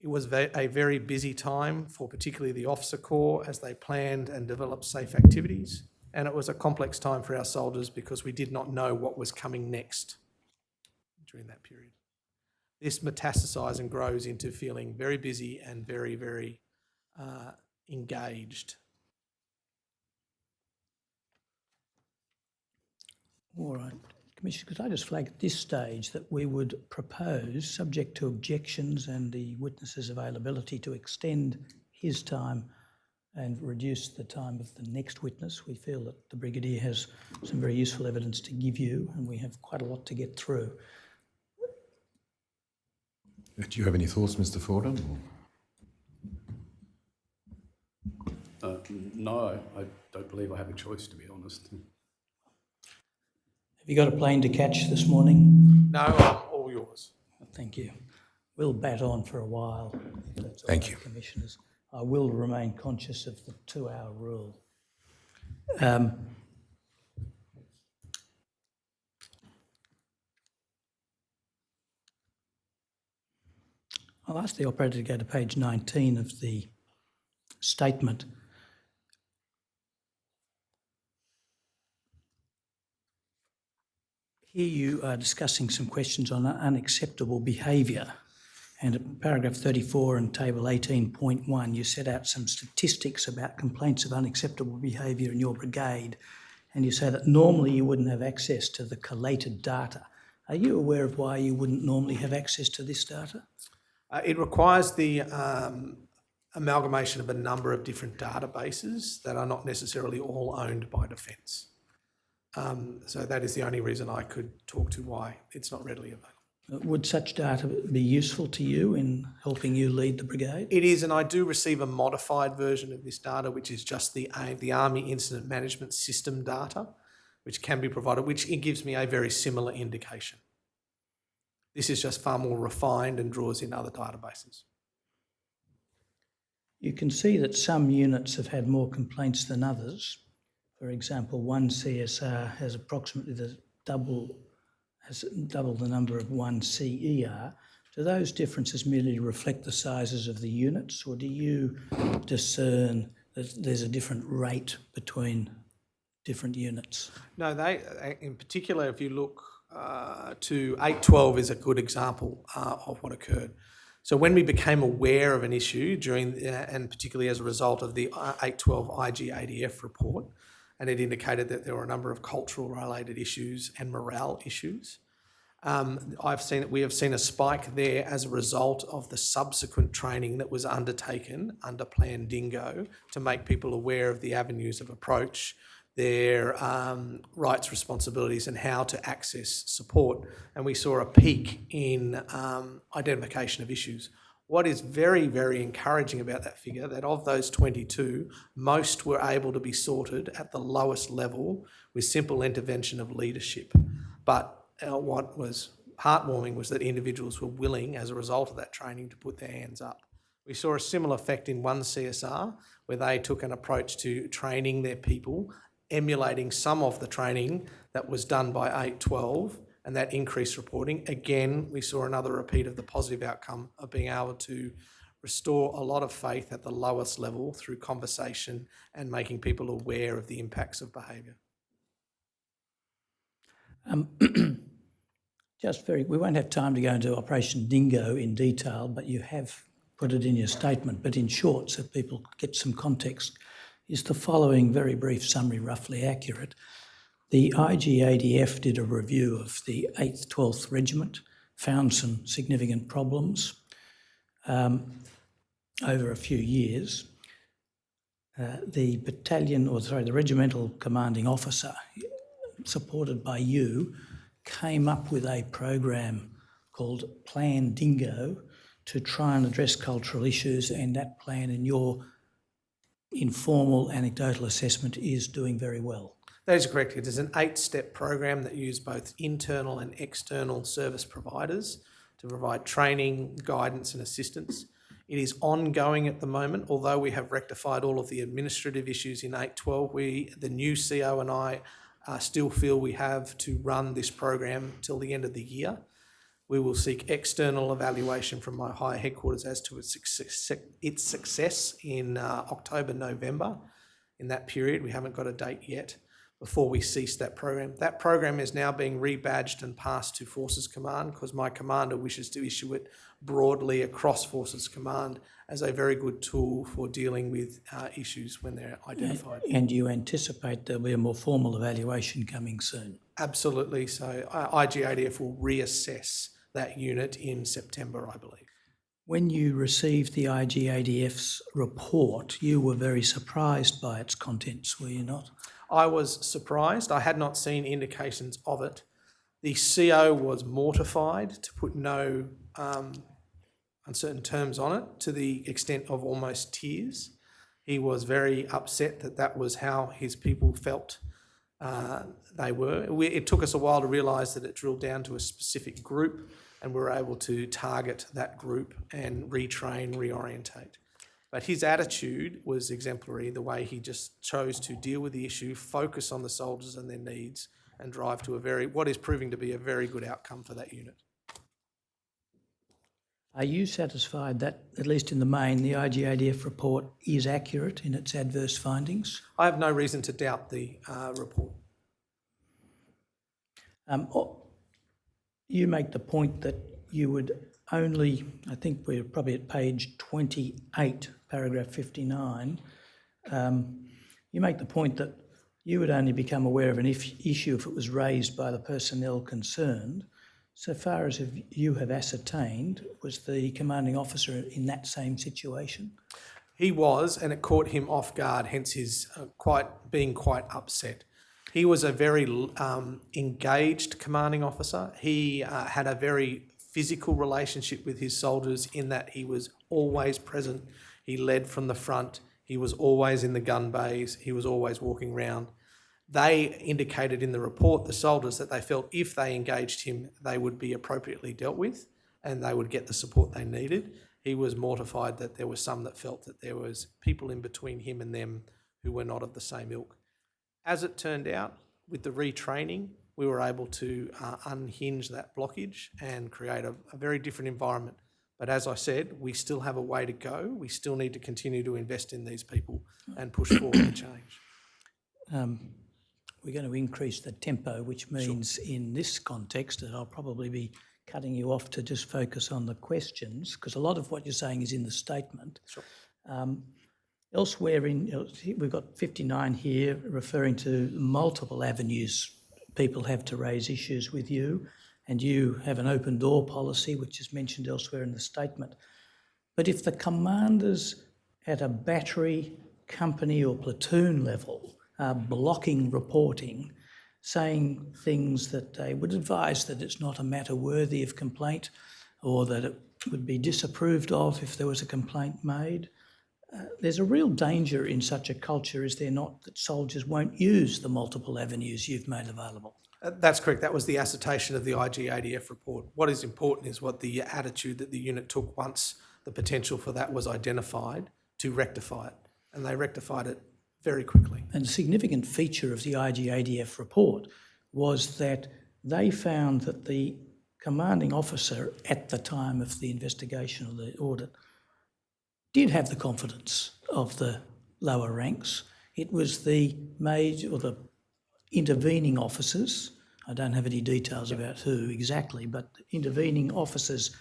Speaker 4: It was a very busy time for particularly the officer corps as they planned and developed safe activities. And it was a complex time for our soldiers because we did not know what was coming next during that period. This metastasizes and grows into feeling very busy and very, very engaged.
Speaker 3: All right. Commissioner, could I just flag at this stage that we would propose, subject to objections and the witness's availability, to extend his time and reduce the time of the next witness. We feel that the Brigadier has some very useful evidence to give you, and we have quite a lot to get through.
Speaker 2: Do you have any thoughts, Mr. Fordham?
Speaker 5: No, I don't believe I have a choice, to be honest.
Speaker 3: Have you got a plane to catch this morning?
Speaker 4: No, I'm all yours.
Speaker 3: Thank you. We'll bat on for a while. If that's all
Speaker 2: Thank
Speaker 3: right,
Speaker 2: you.
Speaker 3: Commissioners. I will remain conscious of the 2-hour rule. I'll ask the operator to go to page 19 of the statement. Here you are discussing some questions on unacceptable behaviour, and at paragraph 34 and table 18.1 you set out some statistics about complaints of unacceptable behaviour in your brigade, and you say that normally you wouldn't have access to the collated data. Are you aware of why you wouldn't normally have access to this data?
Speaker 4: It requires the amalgamation of a number of different databases that are not necessarily all owned by Defence. So that is the only reason I could talk to why it's not readily available.
Speaker 3: Would such data be useful to you in helping you lead the brigade?
Speaker 4: It is, and I do receive a modified version of this data, which is just the Army Incident Management System data, which can be provided, which it gives me a very similar indication. This is just far more refined and draws in other databases.
Speaker 3: You can see that some units have had more complaints than others. For example, one CSR has approximately double the number of one CER. Do those differences merely reflect the sizes of the units, or do you discern that there's a different rate between different units?
Speaker 4: No, in particular, if you look to 812 is a good example of what occurred. So when we became aware of an issue and particularly as a result of the 812 IG-ADF report, and it indicated that there were a number of cultural related issues and morale issues, we have seen a spike there as a result of the subsequent training that was undertaken under Plan Dingo to make people aware of the avenues of approach, their rights, responsibilities, and how to access support. And we saw a peak in identification of issues. What is very, very encouraging about that figure, that of those 22, most were able to be sorted at the lowest level with simple intervention of leadership. But what was heartwarming was that individuals were willing, as a result of that training, to put their hands up. We saw a similar effect in one CSR, where they took an approach to training their people, emulating some of the training that was done by 812, and that increased reporting. Again, we saw another repeat of the positive outcome of being able to restore a lot of faith at the lowest level through conversation and making people aware of the impacts of behaviour.
Speaker 3: We won't have time to go into Operation Dingo in detail, but you have put it in your statement. But in short, so people get some context, is the following very brief summary roughly accurate? The IGADF did a review of the 8th, 12th Regiment, found some significant problems over a few years. The regimental commanding officer, supported by you, came up with a program called Plan Dingo to try and address cultural issues, and that plan, in your informal anecdotal assessment, is doing very well.
Speaker 4: That is correct. It is an 8-step program that used both internal and external service providers to provide training, guidance and assistance. It is ongoing at the moment, although we have rectified all of the administrative issues in 8-12. The new CO and I still feel we have to run this program till the end of the year. We will seek external evaluation from my higher headquarters as to its success in October, November. In that period, we haven't got a date yet before we cease that program. That program is now being rebadged and passed to Forces Command because my commander wishes to issue it broadly across Forces Command as a very good tool for dealing with issues when they're identified.
Speaker 3: And you anticipate there'll be a more formal evaluation coming soon?
Speaker 4: Absolutely. So IGADF will reassess that unit in September, I believe.
Speaker 3: When you received the IGADF's report, you were very surprised by its contents, were you not?
Speaker 4: I was surprised. I had not seen indications of it. The CO was mortified, to put no uncertain terms on it, to the extent of almost tears. He was very upset that that was how his people felt they were. It took us a while to realise that it drilled down to a specific group, and we were able to target that group and retrain, reorientate. But his attitude was exemplary, the way he just chose to deal with the issue, focus on the soldiers and their needs, and drive to what is proving to be a very good outcome for that unit.
Speaker 3: Are you satisfied that, at least in the main, the IGADF report is accurate in its adverse findings?
Speaker 4: I have no reason to doubt the report.
Speaker 3: You make the point that you would only, I think we're probably at page 28, paragraph 59, you make the point that you would only become aware of an issue if it was raised by the personnel concerned. So far as you have ascertained, was the commanding officer in that same situation?
Speaker 4: He was, and it caught him off guard, hence his being quite upset. He was a very engaged commanding officer. He had a very physical relationship with his soldiers in that he was always present. He led from the front. He was always in the gun bays. He was always walking around. They indicated in the report, the soldiers, that they felt if they engaged him, they would be appropriately dealt with and they would get the support they needed. He was mortified that there were some that felt that there was people in between him and them who were not of the same ilk. As it turned out, with the retraining, we were able to unhinge that blockage and create a very different environment. But as I said, we still have a way to go. We still need to continue to invest in these people and push forward the change.
Speaker 3: We're going to increase the tempo, which means in this context that I'll probably be cutting you off to just focus on the questions, because a lot of what you're saying is in the statement.
Speaker 4: Sure.
Speaker 3: Elsewhere, we've got 59 here referring to multiple avenues people have to raise issues with you, and you have an open door policy, which is mentioned elsewhere in the statement. But if the commanders at a battery, company or platoon level are blocking reporting, saying things that they would advise that it's not a matter worthy of complaint or that it would be disapproved of if there was a complaint made, there's a real danger in such a culture, is there not, that soldiers won't use the multiple avenues you've made available?
Speaker 4: That's correct. That was the assertion of the IGADF report. What is important is what the attitude that the unit took once the potential for that was identified to rectify it. And they rectified it very quickly.
Speaker 3: And a significant feature of the IGADF report was that they found that the commanding officer at the time of the investigation or the audit did have the confidence of the lower ranks. It was the major or the intervening officers, I don't have any details about who exactly, but intervening officers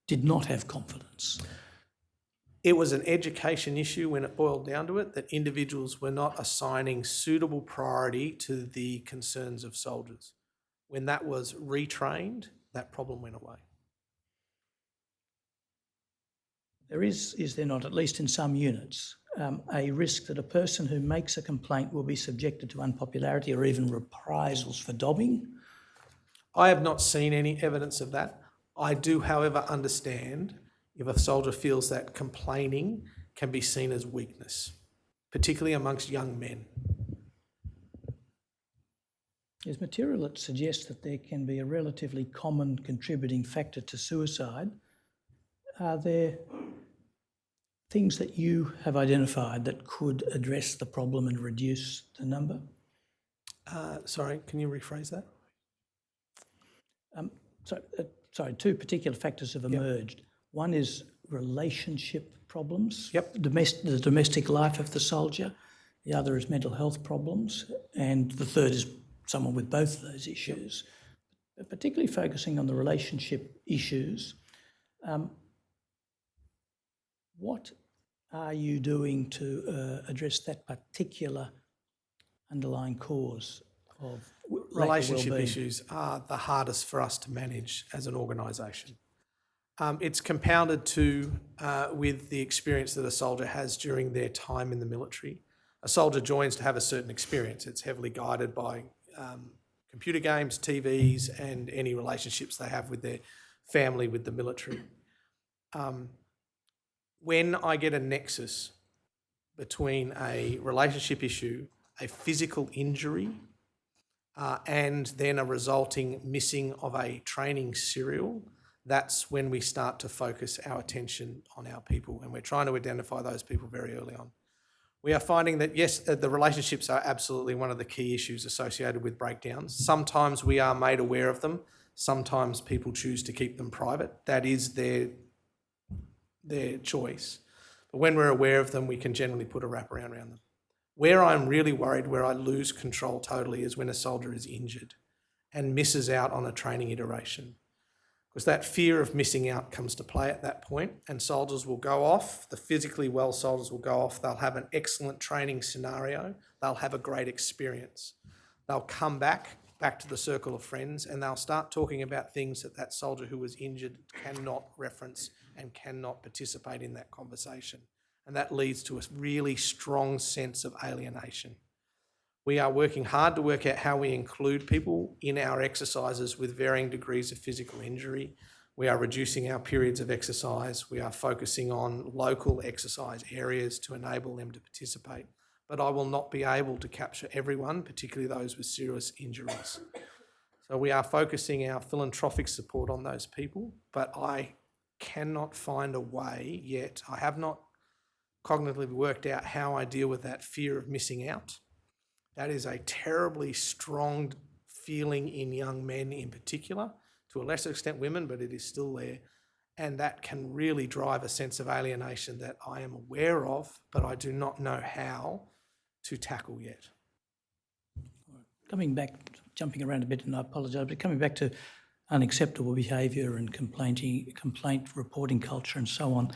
Speaker 3: did not have confidence.
Speaker 4: It was an education issue when it boiled down to it, that individuals were not assigning suitable priority to the concerns of soldiers. When that was retrained, that problem went away.
Speaker 3: There is there not, at least in some units, a risk that a person who makes a complaint will be subjected to unpopularity or even reprisals for dobbing?
Speaker 4: I have not seen any evidence of that. I do, however, understand if a soldier feels that complaining can be seen as weakness, particularly amongst young men.
Speaker 3: There's material that suggests that there can be a relatively common contributing factor to suicide. Are there things that you have identified that could address the problem and reduce the number?
Speaker 4: Sorry, can you rephrase that?
Speaker 3: Sorry, two particular factors have emerged. One is relationship problems, the domestic life of the soldier. The other is mental health problems. And the third is someone with both of those issues. But particularly focusing on the relationship issues, what are you doing to address that particular underlying cause of
Speaker 4: Relationship issues are the hardest for us to manage as an organisation. It's compounded too with the experience that a soldier has during their time in the military. A soldier joins to have a certain experience. It's heavily guided by computer games, TVs, and any relationships they have with their family, with the military. When I get a nexus between a relationship issue, a physical injury, and then a resulting missing of a training serial, that's when we start to focus our attention on our people, and we're trying to identify those people very early on. We are finding that, yes, the relationships are absolutely one of the key issues associated with breakdowns. Sometimes we are made aware of them. Sometimes people choose to keep them private. That is their choice. But when we're aware of them, we can generally put a wraparound around them. Where I'm really worried, where I lose control totally, is when a soldier is injured and misses out on a training iteration. Because that fear of missing out comes to play at that point, and soldiers will go off, the physically well soldiers will go off, they'll have an excellent training scenario, they'll have a great experience. They'll come back to the circle of friends, and they'll start talking about things that soldier who was injured cannot reference and cannot participate in that conversation. And that leads to a really strong sense of alienation. We are working hard to work out how we include people in our exercises with varying degrees of physical injury. We are reducing our periods of exercise. We are focusing on local exercise areas to enable them to participate. But I will not be able to capture everyone, particularly those with serious injuries. So we are focusing our philanthropic support on those people, but I cannot find a way yet. I have not cognitively worked out how I deal with that fear of missing out. That is a terribly strong feeling in young men in particular, to a lesser extent women, but it is still there. And that can really drive a sense of alienation that I am aware of, but I do not know how to tackle yet.
Speaker 3: Coming back, jumping around a bit, and I apologise, but coming back to unacceptable behaviour and complaint reporting culture and so on,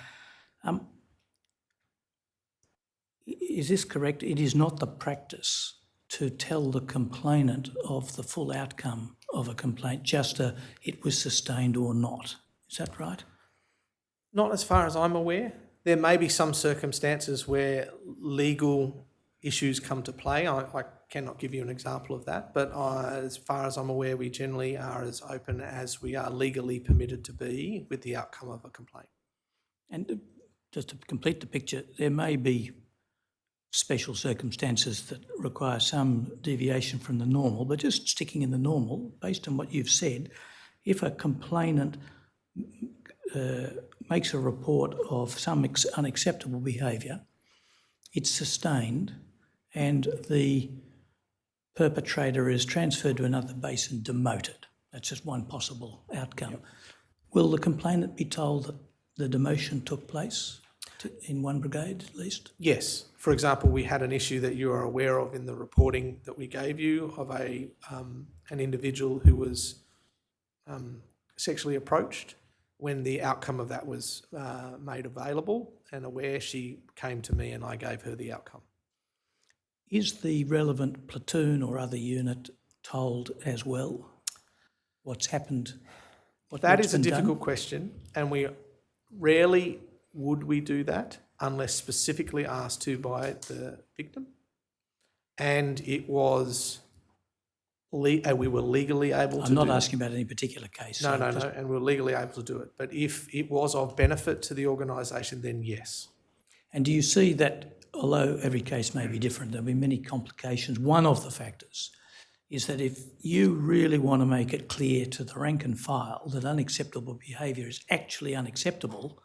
Speaker 3: is this correct? It is not the practice to tell the complainant of the full outcome of a complaint, just it was sustained or not. Is that right?
Speaker 4: Not as far as I'm aware. There may be some circumstances where legal issues come to play. I cannot give you an example of that, but as far as I'm aware, we generally are as open as we are legally permitted to be with the outcome of a complaint.
Speaker 3: And just to complete the picture, there may be special circumstances that require some deviation from the normal, but just sticking in the normal, based on what you've said, if a complainant makes a report of some unacceptable behaviour, it's sustained, and the perpetrator is transferred to another base and demoted. That's just one possible outcome. Yep. Will the complainant be told that the demotion took place in one brigade at least? Yes.
Speaker 4: For example, we had an issue that you are aware of in the reporting that we gave you of an individual who was sexually approached when the outcome of that was made available and aware, she came to me and I gave her the outcome.
Speaker 3: Is the relevant platoon or other unit told as well what's happened?
Speaker 4: That
Speaker 3: what's
Speaker 4: is a
Speaker 3: been done?
Speaker 4: difficult question, and we rarely would we do that unless specifically asked to by the victim. And it was, we were legally able to
Speaker 3: I'm not
Speaker 4: do
Speaker 3: asking about any particular case.
Speaker 4: No,
Speaker 3: so
Speaker 4: no,
Speaker 3: just-
Speaker 4: no, and we were legally able to do it. But if it was of benefit to the organisation, then yes.
Speaker 3: And do you see that, although every case may be different, there'll be many complications. One of the factors is that if you really want to make it clear to the rank and file that unacceptable behaviour is actually unacceptable,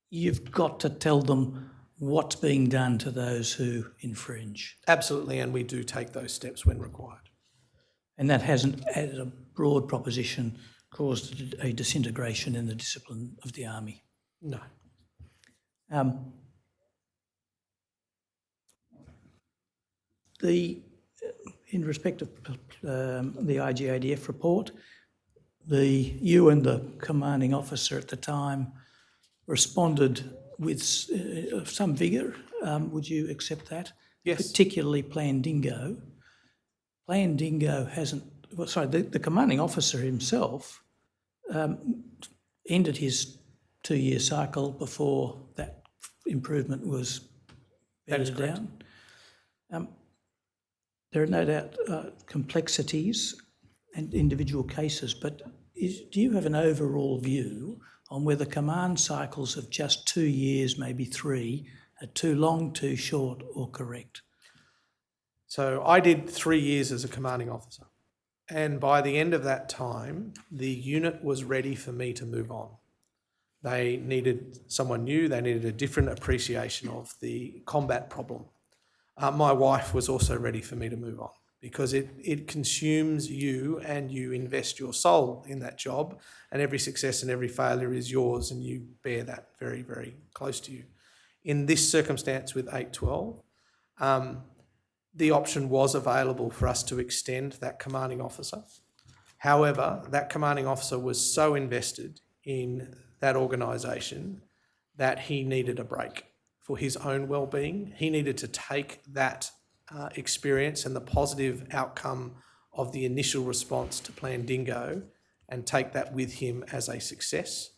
Speaker 3: you've got to tell them what's being done to those who infringe.
Speaker 4: Absolutely, and we do take those steps when required.
Speaker 3: And that hasn't, as a broad proposition, caused a disintegration in the discipline of the Army.
Speaker 4: No.
Speaker 3: In respect of the IGADF report, you and the commanding officer at the time responded with some vigour. Would you accept that?
Speaker 4: Yes.
Speaker 3: Particularly Plan Dingo. Plan Dingo hasn't... Well, sorry, the commanding officer himself ended his 2-year cycle before that improvement was
Speaker 4: That is
Speaker 3: bedded
Speaker 4: correct.
Speaker 3: down. There are no doubt complexities and individual cases, but do you have an overall view on whether command cycles of just 2 years, maybe 3, are too long, too short, or correct?
Speaker 4: So I did 3 years as a commanding officer. And by the end of that time, the unit was ready for me to move on. They needed someone new. They needed a different appreciation of the combat problem. My wife was also ready for me to move on because it consumes you and you invest your soul in that job, and every success and every failure is yours and you bear that very, very close to you. In this circumstance with 812, the option was available for us to extend that commanding officer. However, that commanding officer was so invested in that organisation that he needed a break for his own well-being. He needed to take that experience and the positive outcome of the initial response to Plan Dingo and take that with him as a success.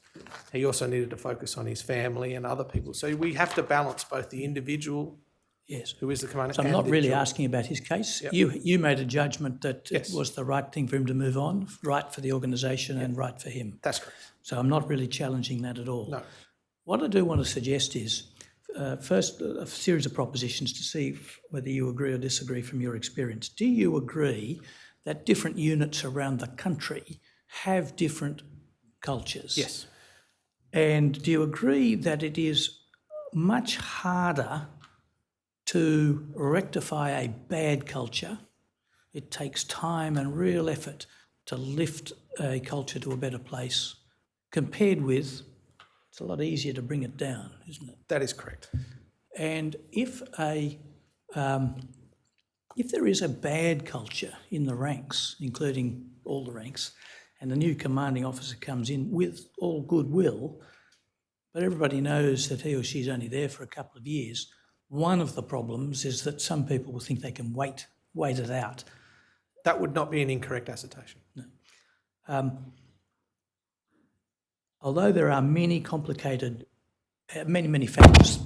Speaker 4: He also needed to focus on his family and other people. So we have to balance both the individual,
Speaker 3: Yes.
Speaker 4: who is the commander,
Speaker 3: So I'm
Speaker 4: and
Speaker 3: not
Speaker 4: the
Speaker 3: really
Speaker 4: job.
Speaker 3: asking about his case.
Speaker 4: Yep.
Speaker 3: You made a judgment that
Speaker 4: Yes.
Speaker 3: it was the right thing for him to move on, right for the organisation and right for him.
Speaker 4: That's correct.
Speaker 3: So I'm not really challenging that at all.
Speaker 4: No.
Speaker 3: What I do want to suggest is, first, a series of propositions to see whether you agree or disagree from your experience. Do you agree that different units around the country have different cultures?
Speaker 4: Yes.
Speaker 3: And do you agree that it is much harder to rectify a bad culture? It takes time and real effort to lift a culture to a better place, compared with, it's a lot easier to bring it down, isn't it?
Speaker 4: That is correct.
Speaker 3: And if there is a bad culture in the ranks, including all the ranks, and the new commanding officer comes in with all goodwill, but everybody knows that he or she's only there for a couple of years, one of the problems is that some people will think they can wait it out.
Speaker 4: That would not be an incorrect assertion.
Speaker 3: Although there are many complicated, many factors,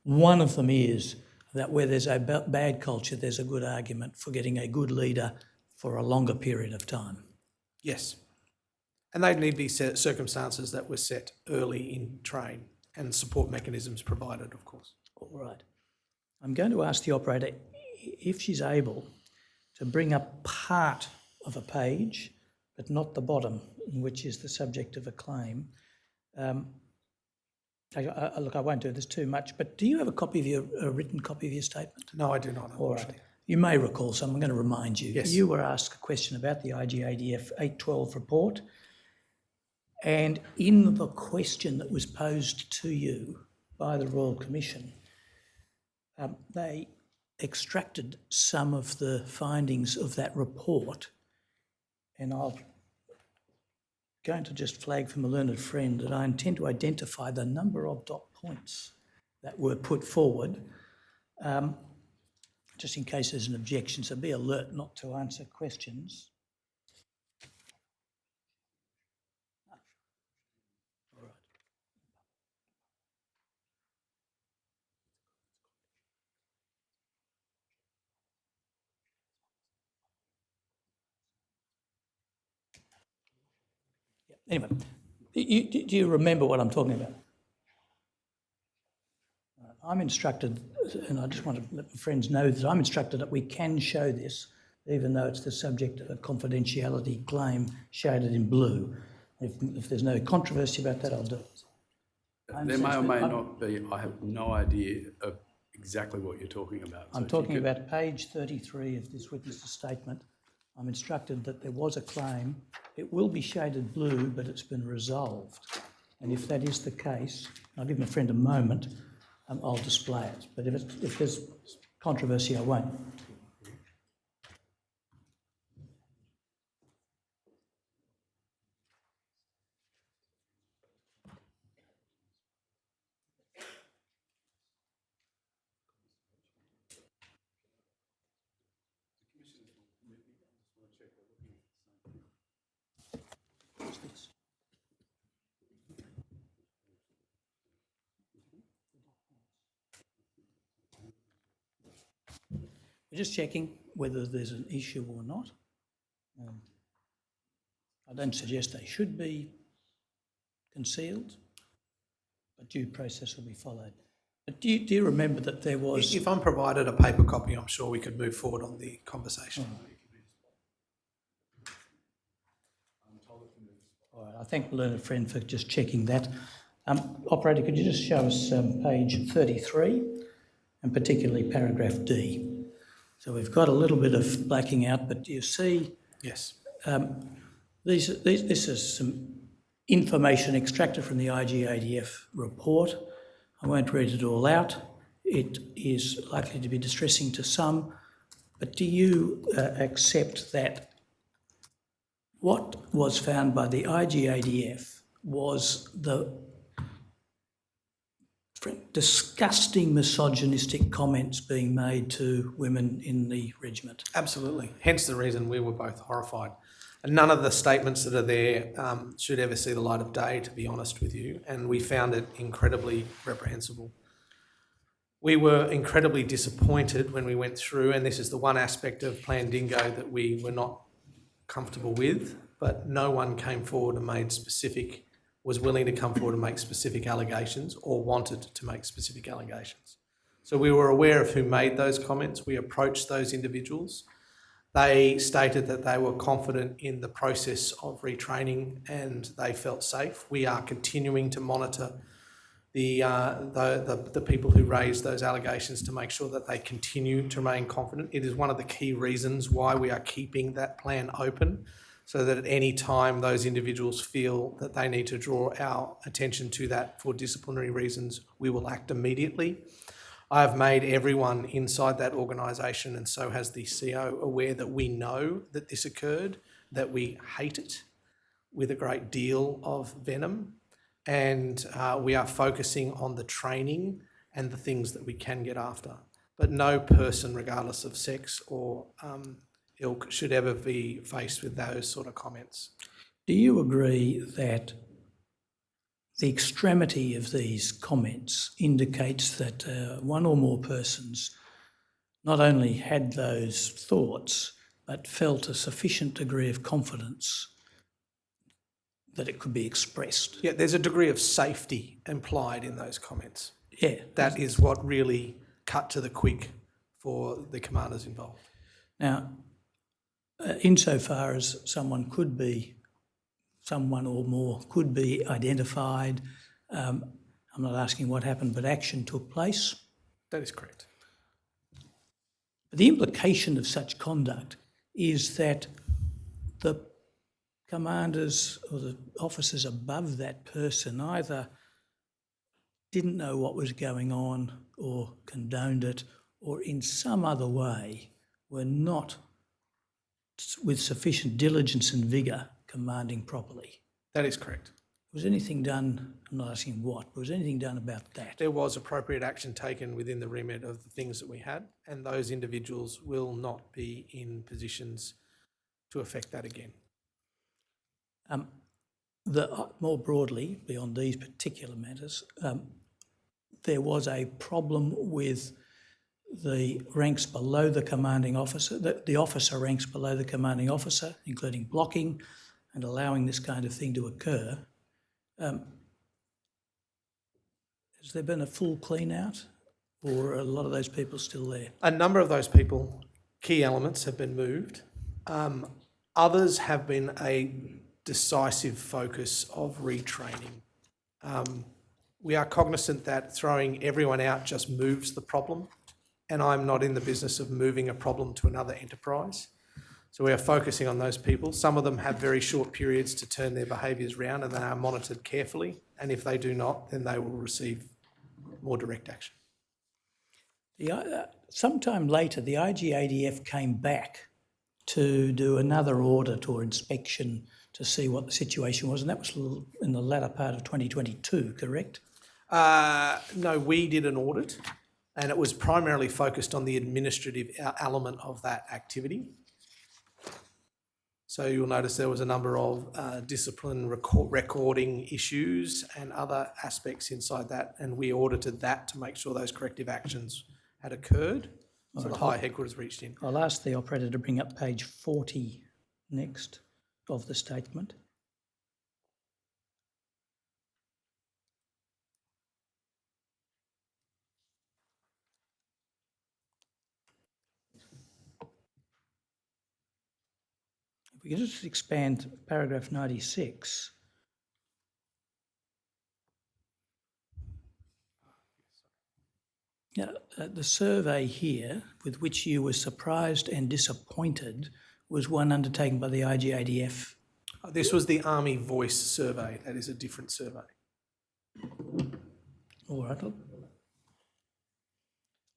Speaker 3: one of them is that where there's a bad culture, there's a good argument for getting a good leader for a longer period of time.
Speaker 4: Yes. And they'd need to be circumstances that were set early in train and support mechanisms provided, of course.
Speaker 3: All right. I'm going to ask the operator if she's able to bring up part of a page, but not the bottom, which is the subject of a claim. Look, I won't do this too much, but do you have a written copy of your statement?
Speaker 4: No, I do not,
Speaker 3: All
Speaker 4: unfortunately.
Speaker 3: right. You may recall some. I'm going to remind you.
Speaker 4: Yes.
Speaker 3: You were asked a question about the IGADF 812 report, and in the question that was posed to you by the Royal Commission, they extracted some of the findings of that report, and I'll going to just flag from a learned friend that I intend to identify the number of dot points that were put forward, just in case there's an objection, so be alert not to answer questions. All right. Yeah. Anyway, do you remember what I'm talking about? I'm instructed, and I just want to let my friends know that I'm instructed that we can show this, even though it's the subject of a confidentiality claim shaded in blue. If there's no controversy about that, I'll do it.
Speaker 5: There may or may not be. I have no idea of exactly what you're talking about.
Speaker 3: I'm talking about page 33 of this witness's statement. I'm instructed that there was a claim. It will be shaded blue, but it's been resolved. And if that is the case, I'll give my friend a moment, I'll display it. But if there's controversy, I won't. We're just checking whether there's an issue or not. I don't suggest they should be concealed, but due process will be followed. But do you remember that there was...
Speaker 4: If I'm provided a paper copy, I'm sure we could move forward on the conversation.
Speaker 3: All right, I thank the learned friend for just checking that. Operator, could you just show us page 33, and particularly paragraph D? So we've got a little bit of blacking out, but you see...
Speaker 4: Yes.
Speaker 3: This is some information extracted from the IGADF report. I won't read it all out. It is likely to be distressing to some, but do you accept that what was found by the IGADF was the disgusting misogynistic comments being made to women in the regiment?
Speaker 4: Absolutely. Hence the reason we were both horrified. And none of the statements that are there should ever see the light of day, to be honest with you, and we found it incredibly reprehensible. We were incredibly disappointed when we went through, and this is the one aspect of Plan Dingo that we were not comfortable with, but no one came forward and was willing to come forward and make specific allegations or wanted to make specific allegations. So we were aware of who made those comments. We approached those individuals. They stated that they were confident in the process of retraining and they felt safe. We are continuing to monitor the people who raised those allegations to make sure that they continue to remain confident. It is one of the key reasons why we are keeping that plan open, so that at any time those individuals feel that they need to draw our attention to that for disciplinary reasons, we will act immediately. I have made everyone inside that organisation, and so has the CO, aware that we know that this occurred, that we hate it with a great deal of venom, and we are focusing on the training and the things that we can get after. But no person, regardless of sex or ilk, should ever be faced with those sort of comments.
Speaker 3: Do you agree that the extremity of these comments indicates that one or more persons not only had those thoughts, but felt a sufficient degree of confidence that it could be expressed?
Speaker 4: Yeah, there's a degree of safety implied in those comments.
Speaker 3: Yeah.
Speaker 4: That is what really cut to the quick for the commanders involved.
Speaker 3: Now, insofar as someone or more could be identified, I'm not asking what happened, but action took place.
Speaker 4: That is correct.
Speaker 3: But the implication of such conduct is that the commanders or the officers above that person either didn't know what was going on or condoned it, or in some other way were not with sufficient diligence and vigour commanding properly.
Speaker 4: That is correct.
Speaker 3: Was anything done, I'm not asking what, but was anything done about that?
Speaker 4: There was appropriate action taken within the remit of the things that we had, and those individuals will not be in positions to affect that again.
Speaker 3: More broadly, beyond these particular matters, there was a problem with the ranks below the commanding officer, the officer ranks below the commanding officer, including blocking and allowing this kind of thing to occur. Has there been a full clean out, or are a lot of those people still there?
Speaker 4: A number of those people, key elements, have been moved. Others have been a decisive focus of retraining. We are cognizant that throwing everyone out just moves the problem, and I'm not in the business of moving a problem to another enterprise. So we are focusing on those people. Some of them have very short periods to turn their behaviours around, and they are monitored carefully. And if they do not, then they will receive more direct action.
Speaker 3: Sometime later, the IGADF came back to do another audit or inspection to see what the situation was, and that was in the latter part of 2022, correct?
Speaker 4: No, we did an audit, and it was primarily focused on the administrative element of that activity. So you'll notice there was a number of discipline recording issues and other aspects inside that, and we audited that to make sure those corrective actions had occurred. So the higher headquarters reached in.
Speaker 3: I'll ask the operator to bring up page 40 next of the statement. If we could just expand paragraph 96. Now, the survey here, with which you were surprised and disappointed, was one undertaken by the IGADF.
Speaker 4: This was the Army Voice survey. That is a different survey.
Speaker 3: All right.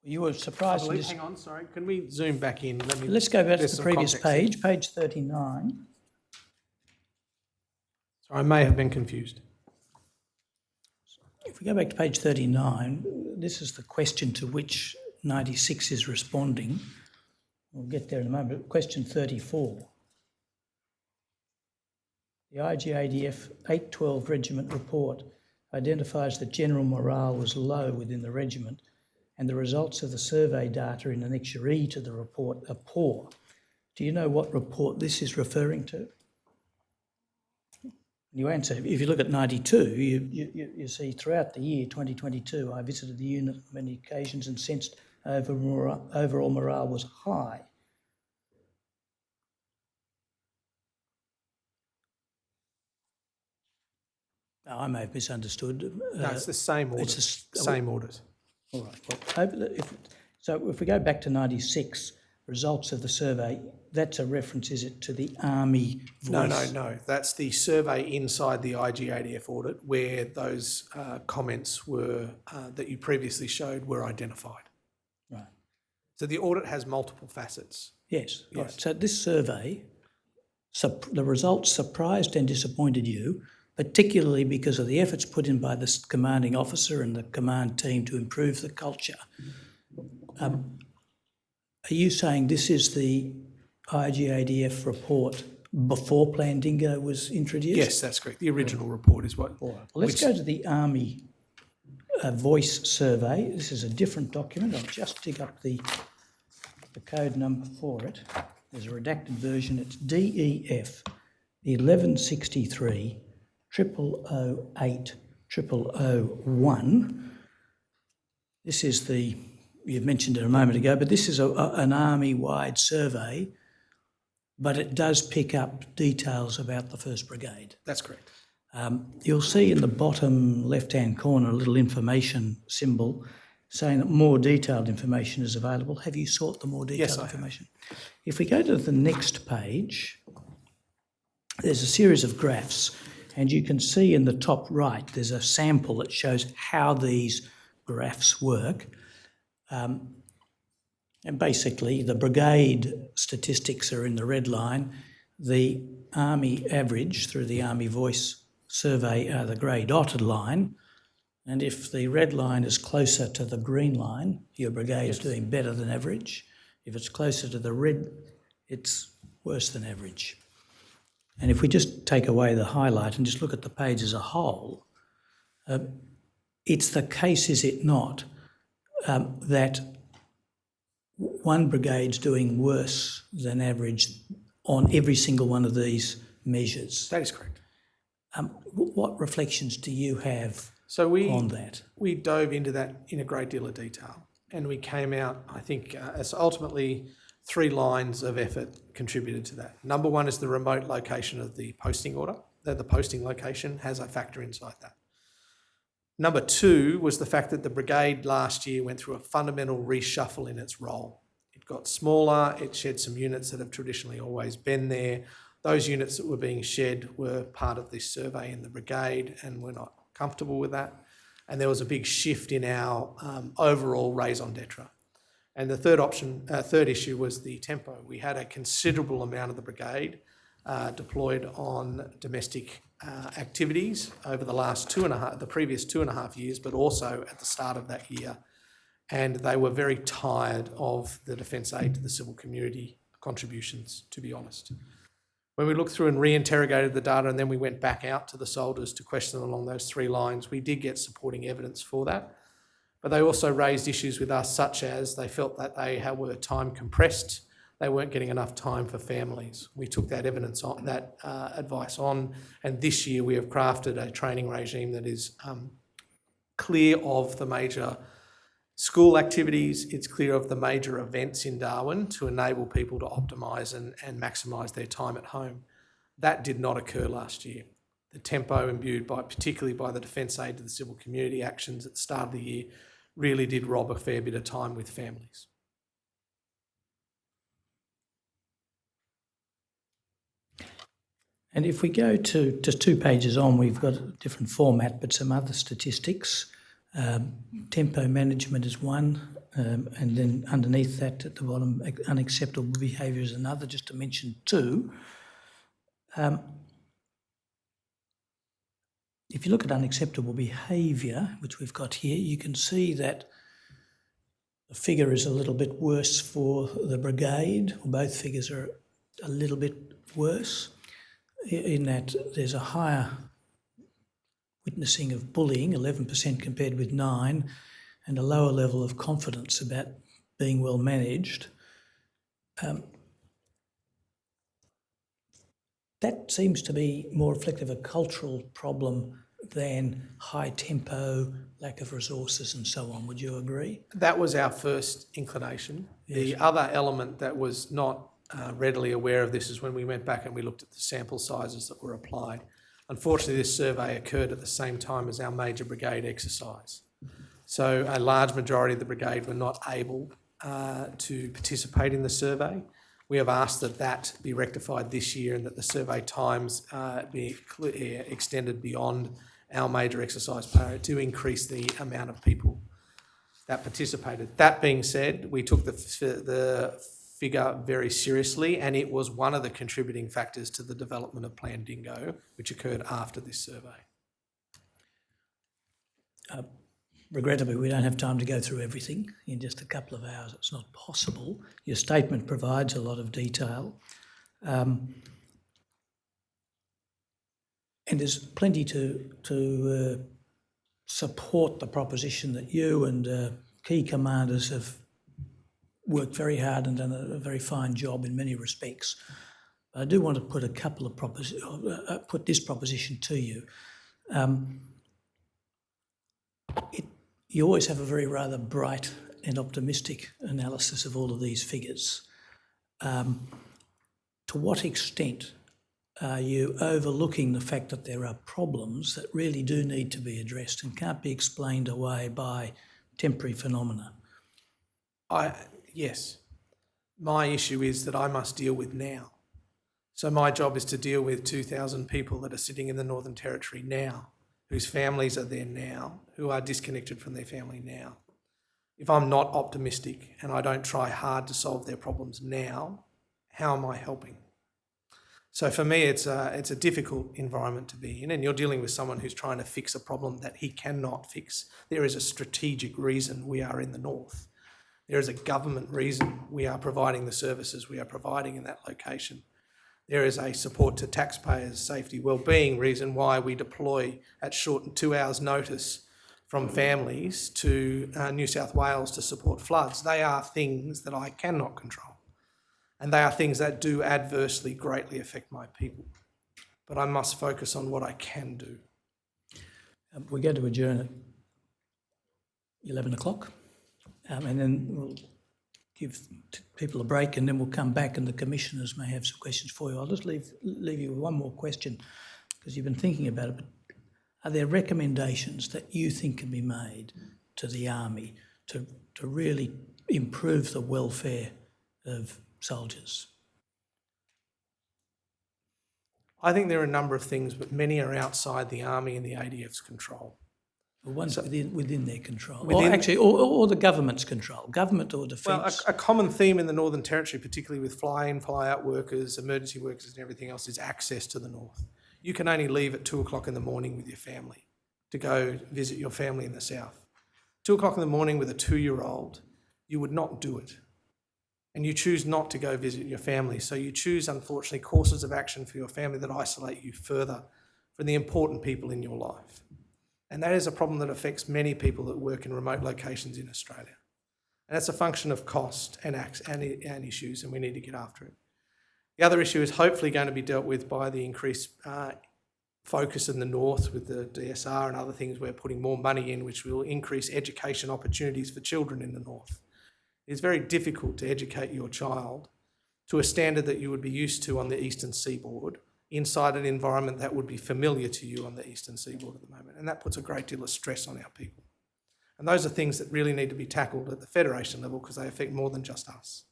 Speaker 3: You were surprised.
Speaker 4: Hang on, sorry. Can we zoom back in?
Speaker 3: Let's go back to
Speaker 4: there's
Speaker 3: the
Speaker 4: some
Speaker 3: previous
Speaker 4: context
Speaker 3: page, page 39.
Speaker 4: Sorry, I may have been confused.
Speaker 3: If we go back to page 39, this is the question to which 96 is responding. We'll get there in a moment. Question 34. The IGADF 812 Regiment report identifies that general morale was low within the regiment, and the results of the survey data in Annexure E to the report are poor. Do you know what report this is referring to? You answer. If you look at 92, you see throughout the year 2022, I visited the unit on many occasions and sensed overall morale was high. Now, I may have misunderstood.
Speaker 4: No, it's the same audit.
Speaker 3: It's
Speaker 4: same audit.
Speaker 3: All right. Well, so if we go back to 96, results of the survey, that's a reference, is it, to the Army Voice?
Speaker 4: No. That's the survey inside the IGADF audit where those comments were that you previously showed were identified.
Speaker 3: Right.
Speaker 4: So the audit has multiple facets.
Speaker 3: Yes. Right. So this survey, the results surprised and disappointed you, particularly because of the efforts put in by the commanding officer and the command team to improve the culture. Are you saying this is the IGADF report before Plan Dingo was introduced?
Speaker 4: Yes, that's correct. The original report is what...
Speaker 3: All right. Well, let's go to the Army Voice survey. This is a different document. I'll just dig up the code number for it. There's a redacted version. It's DEF 1163 0008 0001. This is the... You've mentioned it a moment ago, but this is an army-wide survey, but it does pick up details about the 1st Brigade.
Speaker 4: That's correct.
Speaker 3: You'll see in the bottom left-hand corner a little information symbol saying that more detailed information is available. Have you sought the more detailed information? If we go to the next page, there's a series of graphs, and you can see in the top right there's a sample that shows how these graphs work. And basically, the brigade statistics are in the red line. The Army average through the Army Voice survey are the grey dotted line, and if the red line is closer to the green line, your brigade's doing better than average. If it's closer to the red, it's worse than average. And if we just take away the highlight and just look at the page as a whole, it's the case, is it not, that one brigade's doing worse than average on every single one of these measures.
Speaker 4: That is correct.
Speaker 3: What reflections do you have on that?
Speaker 4: We dove into that in a great deal of detail, and we came out, I think, as ultimately 3 lines of effort contributed to that. Number one is the remote location of the posting order, that the posting location has a factor inside that. Number 2 was the fact that the brigade last year went through a fundamental reshuffle in its role. It got smaller, it shed some units that have traditionally always been there. Those units that were being shed were part of this survey in the brigade, and we're not comfortable with that. And there was a big shift in our overall raison d'etre. And the third issue was the tempo. We had a considerable amount of the brigade deployed on domestic activities over the previous 2.5 years, but also at the start of that year. And they were very tired of the defence aid to the civil community contributions, to be honest. When we looked through and re-interrogated the data, and then we went back out to the soldiers to question them along those 3 lines, we did get supporting evidence for that. But they also raised issues with us, such as they felt that they were time compressed, they weren't getting enough time for families. We took that evidence on, that advice on, and this year we have crafted a training regime that is clear of the major school activities, it's clear of the major events in Darwin to enable people to optimise and maximise their time at home. That did not occur last year. The tempo imbued particularly by the defence aid to the civil community actions at the start of the year really did rob a fair bit of time with families.
Speaker 3: And if we go to just 2 pages on, we've got a different format, but some other statistics. Tempo management is one, and then underneath that at the bottom, unacceptable behaviour is another, just to mention 2. If you look at unacceptable behaviour, which we've got here, you can see that the figure is a little bit worse for the brigade, or both figures are a little bit worse, in that there's a higher witnessing of bullying, 11% compared with 9%, and a lower level of confidence about being well managed. That seems to be more reflective of a cultural problem than high tempo, lack of resources and so on. Would you agree?
Speaker 4: That was our first inclination.
Speaker 3: Yes.
Speaker 4: The other element that was not readily aware of this is when we went back and we looked at the sample sizes that were applied. Unfortunately, this survey occurred at the same time as our major brigade exercise. So a large majority of the brigade were not able to participate in the survey. We have asked that that be rectified this year and that the survey times be extended beyond our major exercise period to increase the amount of people that participated. That being said, we took the figure very seriously, and it was one of the contributing factors to the development of Plan Dingo, which occurred after this survey.
Speaker 3: Regrettably, we don't have time to go through everything in just a couple of hours. It's not possible. Your statement provides a lot of detail. And there's plenty to support the proposition that you and key commanders have worked very hard and done a very fine job in many respects. But I do want to put a couple of put this proposition to you. You always have a very rather bright and optimistic analysis of all of these figures. To what extent are you overlooking the fact that there are problems that really do need to be addressed and can't be explained away by temporary phenomena?
Speaker 4: Yes. My issue is that I must deal with now. So my job is to deal with 2,000 people that are sitting in the Northern Territory now, whose families are there now, who are disconnected from their family now. If I'm not optimistic and I don't try hard to solve their problems now, how am I helping? So for me, it's a difficult environment to be in, and you're dealing with someone who's trying to fix a problem that he cannot fix. There is a strategic reason we are in the north. There is a government reason we are providing the services we are providing in that location. There is a support to taxpayers' safety, well-being reason why we deploy at short 2 hours' notice from families to New South Wales to support floods. They are things that I cannot control. And they are things that do adversely greatly affect my people. But I must focus on what I can do.
Speaker 3: We're going to adjourn at 11 o'clock, and then we'll give people a break, and then we'll come back and the commissioners may have some questions for you. I'll just leave you with one more question, because you've been thinking about it. But are there recommendations that you think can be made to the Army to really improve the welfare of soldiers?
Speaker 4: I think there are a number of things, but many are outside the Army and the ADF's control.
Speaker 3: Well, one's within their control,
Speaker 4: Within-
Speaker 3: or the government's control, government or defence.
Speaker 4: Well, a common theme in the Northern Territory, particularly with fly-in, fly-out workers, emergency workers and everything else, is access to the north. You can only leave at 2 o'clock in the morning with your family to go visit your family in the south. 2 o'clock in the morning with a 2-year-old, you would not do it. And you choose not to go visit your family. So you choose, unfortunately, courses of action for your family that isolate you further from the important people in your life. And that is a problem that affects many people that work in remote locations in Australia. And that's a function of cost and issues, and we need to get after it. The other issue is hopefully going to be dealt with by the increased focus in the north with the DSR and other things. We're putting more money in, which will increase education opportunities for children in the north. It's very difficult to educate your child to a standard that you would be used to on the eastern seaboard inside an environment that would be familiar to you on the eastern seaboard at the moment. And that puts a great deal of stress on our people. And those are things that really need to be tackled at the federation level because they affect more than just us.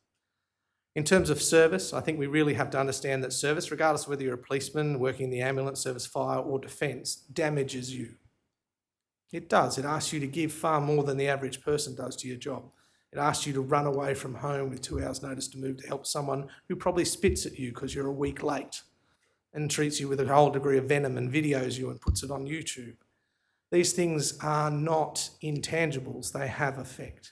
Speaker 4: In terms of service, I think we really have to understand that service, regardless of whether you're a policeman, working in the ambulance service, fire or defence, damages you. It does. It asks you to give far more than the average person does to your job. It asks you to run away from home with 2 hours' notice to move to help someone who probably spits at you because you're a week late and treats you with a whole degree of venom and videos you and puts it on YouTube. These things are not intangibles, they have effect.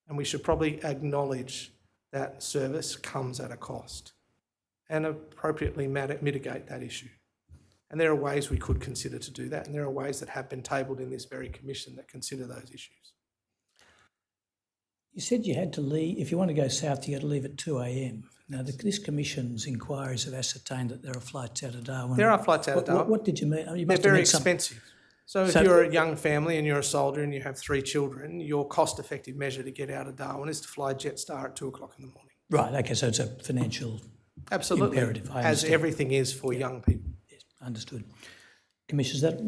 Speaker 4: And we should probably acknowledge that service comes at a cost and appropriately mitigate that issue. And there are ways we could consider to do that, and there are ways that have been tabled in this very commission that consider those issues.
Speaker 3: You said you had to leave, if you want to go south, you had to leave at 2 a.m. Now, this commission's inquiries have ascertained that there are flights out of Darwin.
Speaker 4: There are flights out of Darwin.
Speaker 3: What did you mean? You
Speaker 4: They're
Speaker 3: must have
Speaker 4: very
Speaker 3: meant something.
Speaker 4: expensive. So if you're a young family and you're a soldier and you have 3 children, your cost-effective measure to get out of Darwin is to fly Jetstar at 2 o'clock in the morning.
Speaker 3: Right, okay, so it's a financial
Speaker 4: Absolutely,
Speaker 3: imperative. I
Speaker 4: as
Speaker 3: understand.
Speaker 4: everything is for young people.
Speaker 3: Yes, understood. Commissioners, that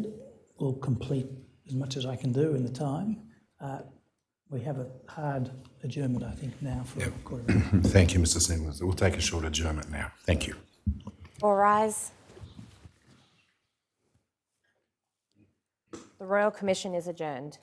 Speaker 3: will complete as much as I can do in the time. We have a hard adjournment, I think, now for a quarter of an hour.
Speaker 2: Thank you, Mr. Singleton. We'll take a short adjournment now. Thank you.
Speaker 1: All rise. The Royal Commission is adjourned.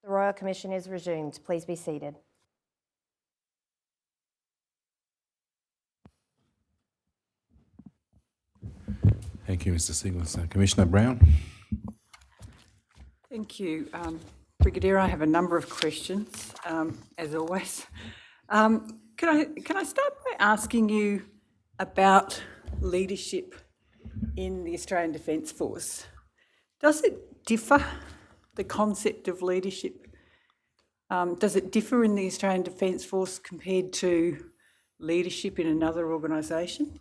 Speaker 1: The Royal Commission is resumed. Please be seated.
Speaker 2: Thank you, Mr. Singleton. Commissioner Brown?
Speaker 7: Thank you, Brigadier. I have a number of questions, as always. Can I start by asking you about leadership in the Australian Defence Force? Does it differ, the concept of leadership? Does it differ in the Australian Defence Force compared to leadership in another organisation?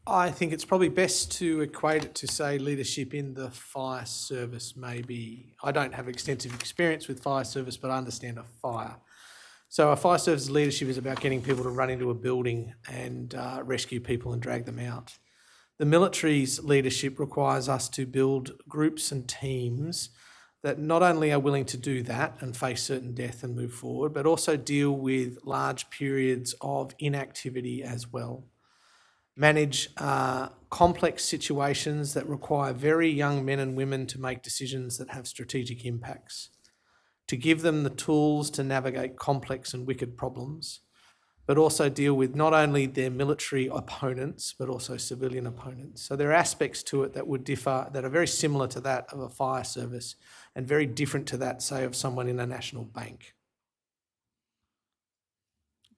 Speaker 4: I think it's probably best to equate it to, say, leadership in the fire service, maybe. I don't have extensive experience with fire service, but I understand a fire. So a fire service leadership is about getting people to run into a building and rescue people and drag them out. The military's leadership requires us to build groups and teams that not only are willing to do that and face certain death and move forward, but also deal with large periods of inactivity as well. Manage complex situations that require very young men and women to make decisions that have strategic impacts, to give them the tools to navigate complex and wicked problems, but also deal with not only their military opponents, but also civilian opponents. So there are aspects to it that would differ, that are very similar to that of a fire service and very different to that, say, of someone in a national bank.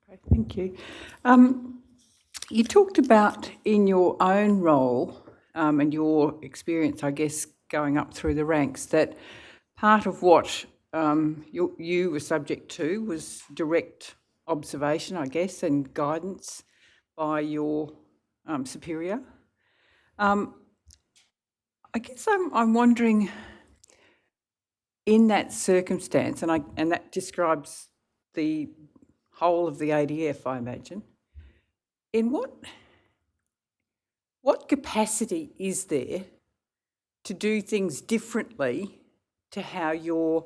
Speaker 7: Okay, thank you. You talked about in your own role and your experience, I guess, going up through the ranks, that part of what you were subject to was direct observation, I guess, and guidance by your superior. I guess I'm wondering, in that circumstance, and that describes the whole of the ADF, I imagine, in what capacity is there to do things differently to how your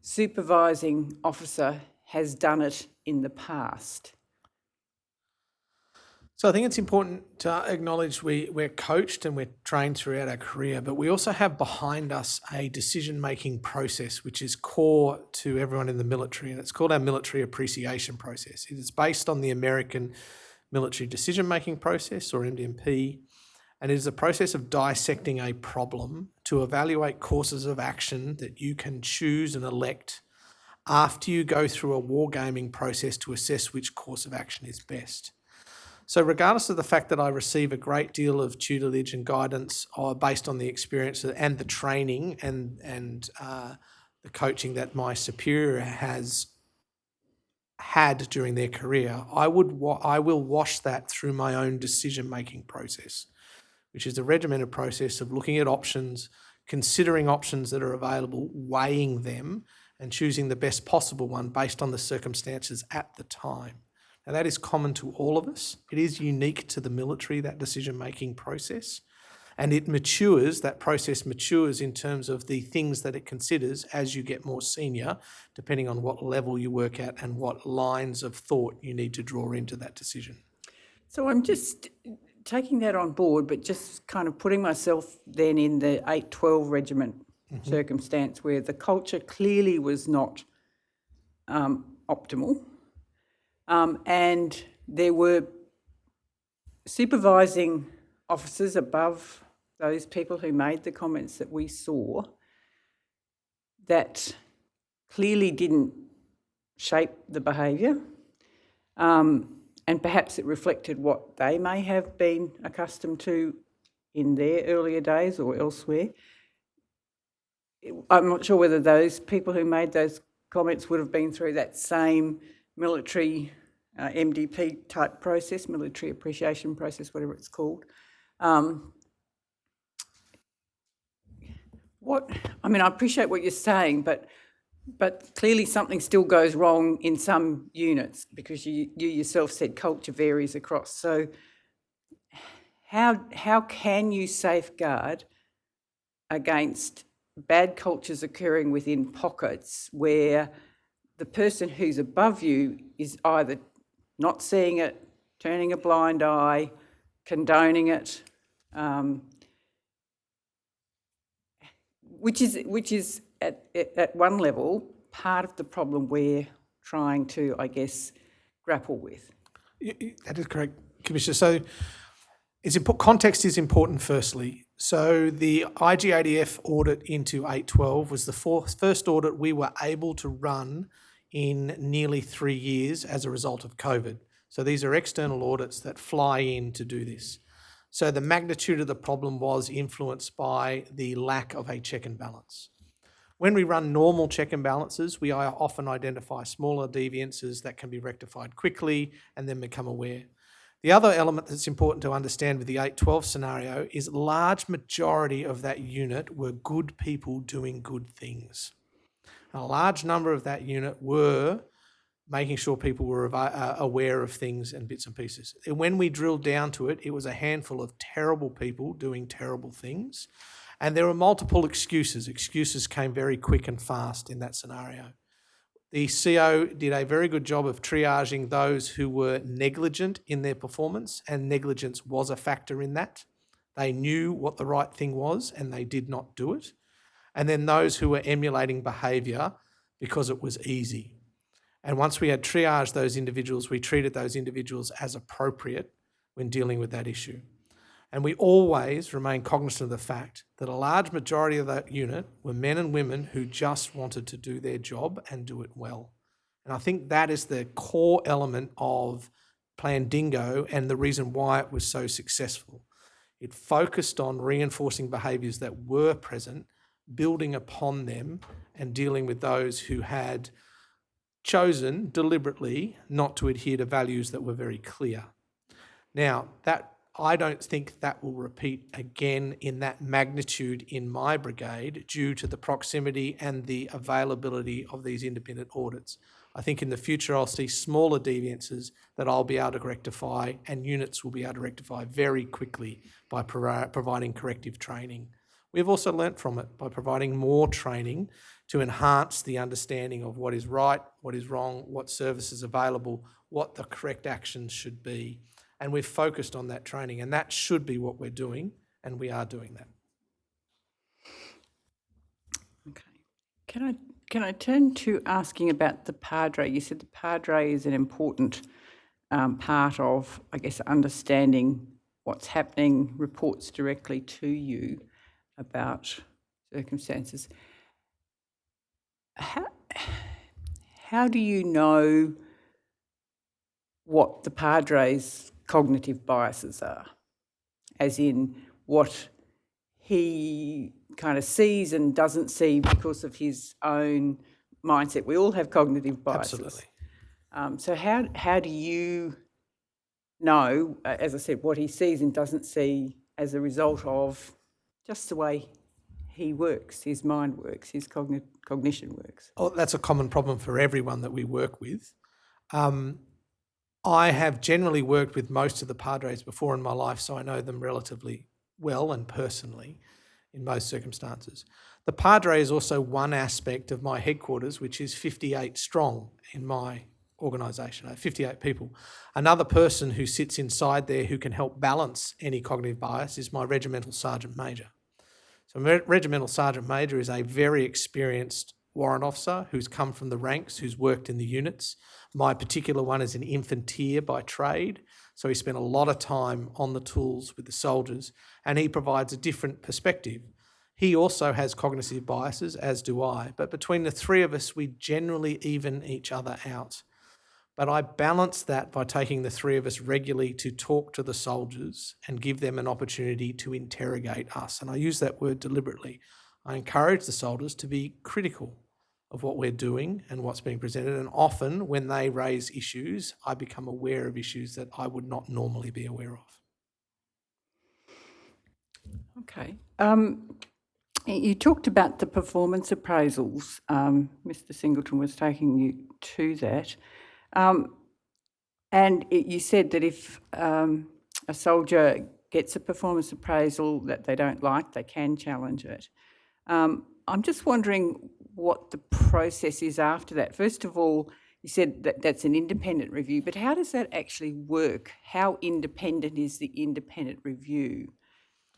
Speaker 7: supervising officer has done it in the past?
Speaker 4: So I think it's important to acknowledge we're coached and we're trained throughout our career, but we also have behind us a decision-making process which is core to everyone in the military, and it's called our military appreciation process. It is based on the American military decision-making process, or MDMP, and it is a process of dissecting a problem to evaluate courses of action that you can choose and elect after you go through a wargaming process to assess which course of action is best. So regardless of the fact that I receive a great deal of tutelage and guidance based on the experience and the training and the coaching that my superior has had during their career, I will wash that through my own decision-making process, which is a regimented process of looking at options, considering options that are available, weighing them, and choosing the best possible one based on the circumstances at the time. Now, that is common to all of us. It is unique to the military, that decision-making process. And it matures, that process matures in terms of the things that it considers as you get more senior, depending on what level you work at and what lines of thought you need to draw into that decision.
Speaker 7: So I'm just taking that on board, but just kind of putting myself then in the 812 Regiment circumstance where the culture clearly was not optimal. And there were supervising officers above those people who made the comments that we saw that clearly didn't shape the behaviour, and perhaps it reflected what they may have been accustomed to in their earlier days or elsewhere. I'm not sure whether those people who made those comments would have been through that same military MDP type process, military appreciation process, whatever it's called. I appreciate what you're saying, but clearly something still goes wrong in some units because you yourself said culture varies across. So how can you safeguard against bad cultures occurring within pockets where the person who's above you is either not seeing it, turning a blind eye, condoning it, which is at one level, part of the problem we're trying to, I guess, grapple with.
Speaker 4: That is correct, Commissioner. So context is important firstly. So the IGADF audit into 812 was the first audit we were able to run in nearly 3 years as a result of COVID. So these are external audits that fly in to do this. So the magnitude of the problem was influenced by the lack of a check and balance. When we run normal check and balances, we often identify smaller deviances that can be rectified quickly and then become aware. The other element that's important to understand with the 812 scenario is a large majority of that unit were good people doing good things. And a large number of that unit were making sure people were aware of things and bits and pieces. And when we drilled down to it, it was a handful of terrible people doing terrible things. And there were multiple excuses. Excuses came very quick and fast in that scenario. The CO did a very good job of triaging those who were negligent in their performance, and negligence was a factor in that. They knew what the right thing was and they did not do it. And then those who were emulating behaviour because it was easy. And once we had triaged those individuals, we treated those individuals as appropriate when dealing with that issue. And we always remain cognizant of the fact that a large majority of that unit were men and women who just wanted to do their job and do it well. And I think that is the core element of Plan Dingo and the reason why it was so successful. It focused on reinforcing behaviours that were present, building upon them and dealing with those who had chosen deliberately not to adhere to values that were very clear. Now, I don't think that will repeat again in that magnitude in my brigade due to the proximity and the availability of these independent audits. I think in the future I'll see smaller deviances that I'll be able to rectify, and units will be able to rectify very quickly by providing corrective training. We've also learnt from it by providing more training to enhance the understanding of what is right, what is wrong, what services are available, what the correct actions should be. And we've focused on that training, and that should be what we're doing, and we are doing that.
Speaker 7: Okay. Can I turn to asking about the Padre? You said the Padre is an important part of, I guess, understanding what's happening, reports directly to you about circumstances. How do you know what the Padre's cognitive biases are? As in what he kind of sees and doesn't see because of his own mindset. We all have cognitive biases.
Speaker 4: Absolutely.
Speaker 7: So how do you know, as I said, what he sees and doesn't see as a result of just the way he works, his mind works, his cognition works?
Speaker 4: Oh, that's a common problem for everyone that we work with. I have generally worked with most of the Padres before in my life, so I know them relatively well and personally in most circumstances. The Padre is also one aspect of my headquarters, which is 58 strong in my organisation, 58 people. Another person who sits inside there who can help balance any cognitive bias is my regimental sergeant major. So regimental sergeant major is a very experienced warrant officer who's come from the ranks, who's worked in the units. My particular one is an infanteer by trade, so he spent a lot of time on the tools with the soldiers, and he provides a different perspective. He also has cognitive biases, as do I, but between the three of us, we generally even each other out. But I balance that by taking the three of us regularly to talk to the soldiers and give them an opportunity to interrogate us. And I use that word deliberately. I encourage the soldiers to be critical of what we're doing and what's being presented. And often when they raise issues, I become aware of issues that I would not normally be aware of.
Speaker 7: Okay. You talked about the performance appraisals. Mr. Singleton was taking you to that. And you said that if a soldier gets a performance appraisal that they don't like, they can challenge it. I'm just wondering what the process is after that. First of all, you said that that's an independent review, but how does that actually work? How independent is the independent review?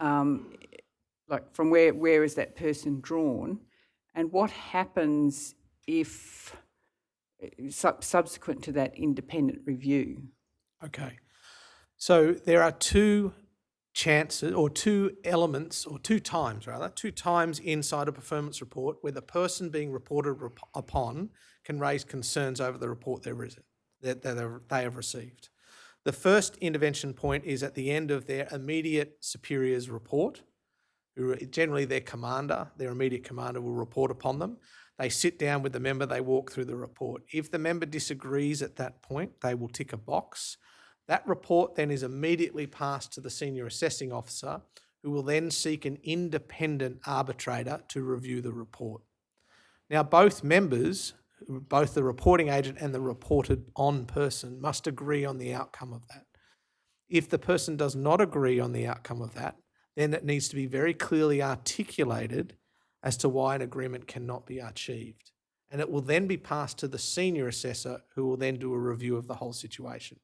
Speaker 7: Like from where is that person drawn? And what happens if, subsequent to that independent review?
Speaker 4: Okay. So there are two chances, or two elements, or two times inside a performance report where the person being reported upon can raise concerns over the report that they have received. The first intervention point is at the end of their immediate superior's report, who generally their immediate commander will report upon them. They sit down with the member, they walk through the report. If the member disagrees at that point, they will tick a box. That report then is immediately passed to the senior assessing officer, who will then seek an independent arbitrator to review the report. Now, both members, both the reporting agent and the reported on person, must agree on the outcome of that. If the person does not agree on the outcome of that, then it needs to be very clearly articulated as to why an agreement cannot be achieved. And it will then be passed to the senior assessor, who will then do a review of the whole situation.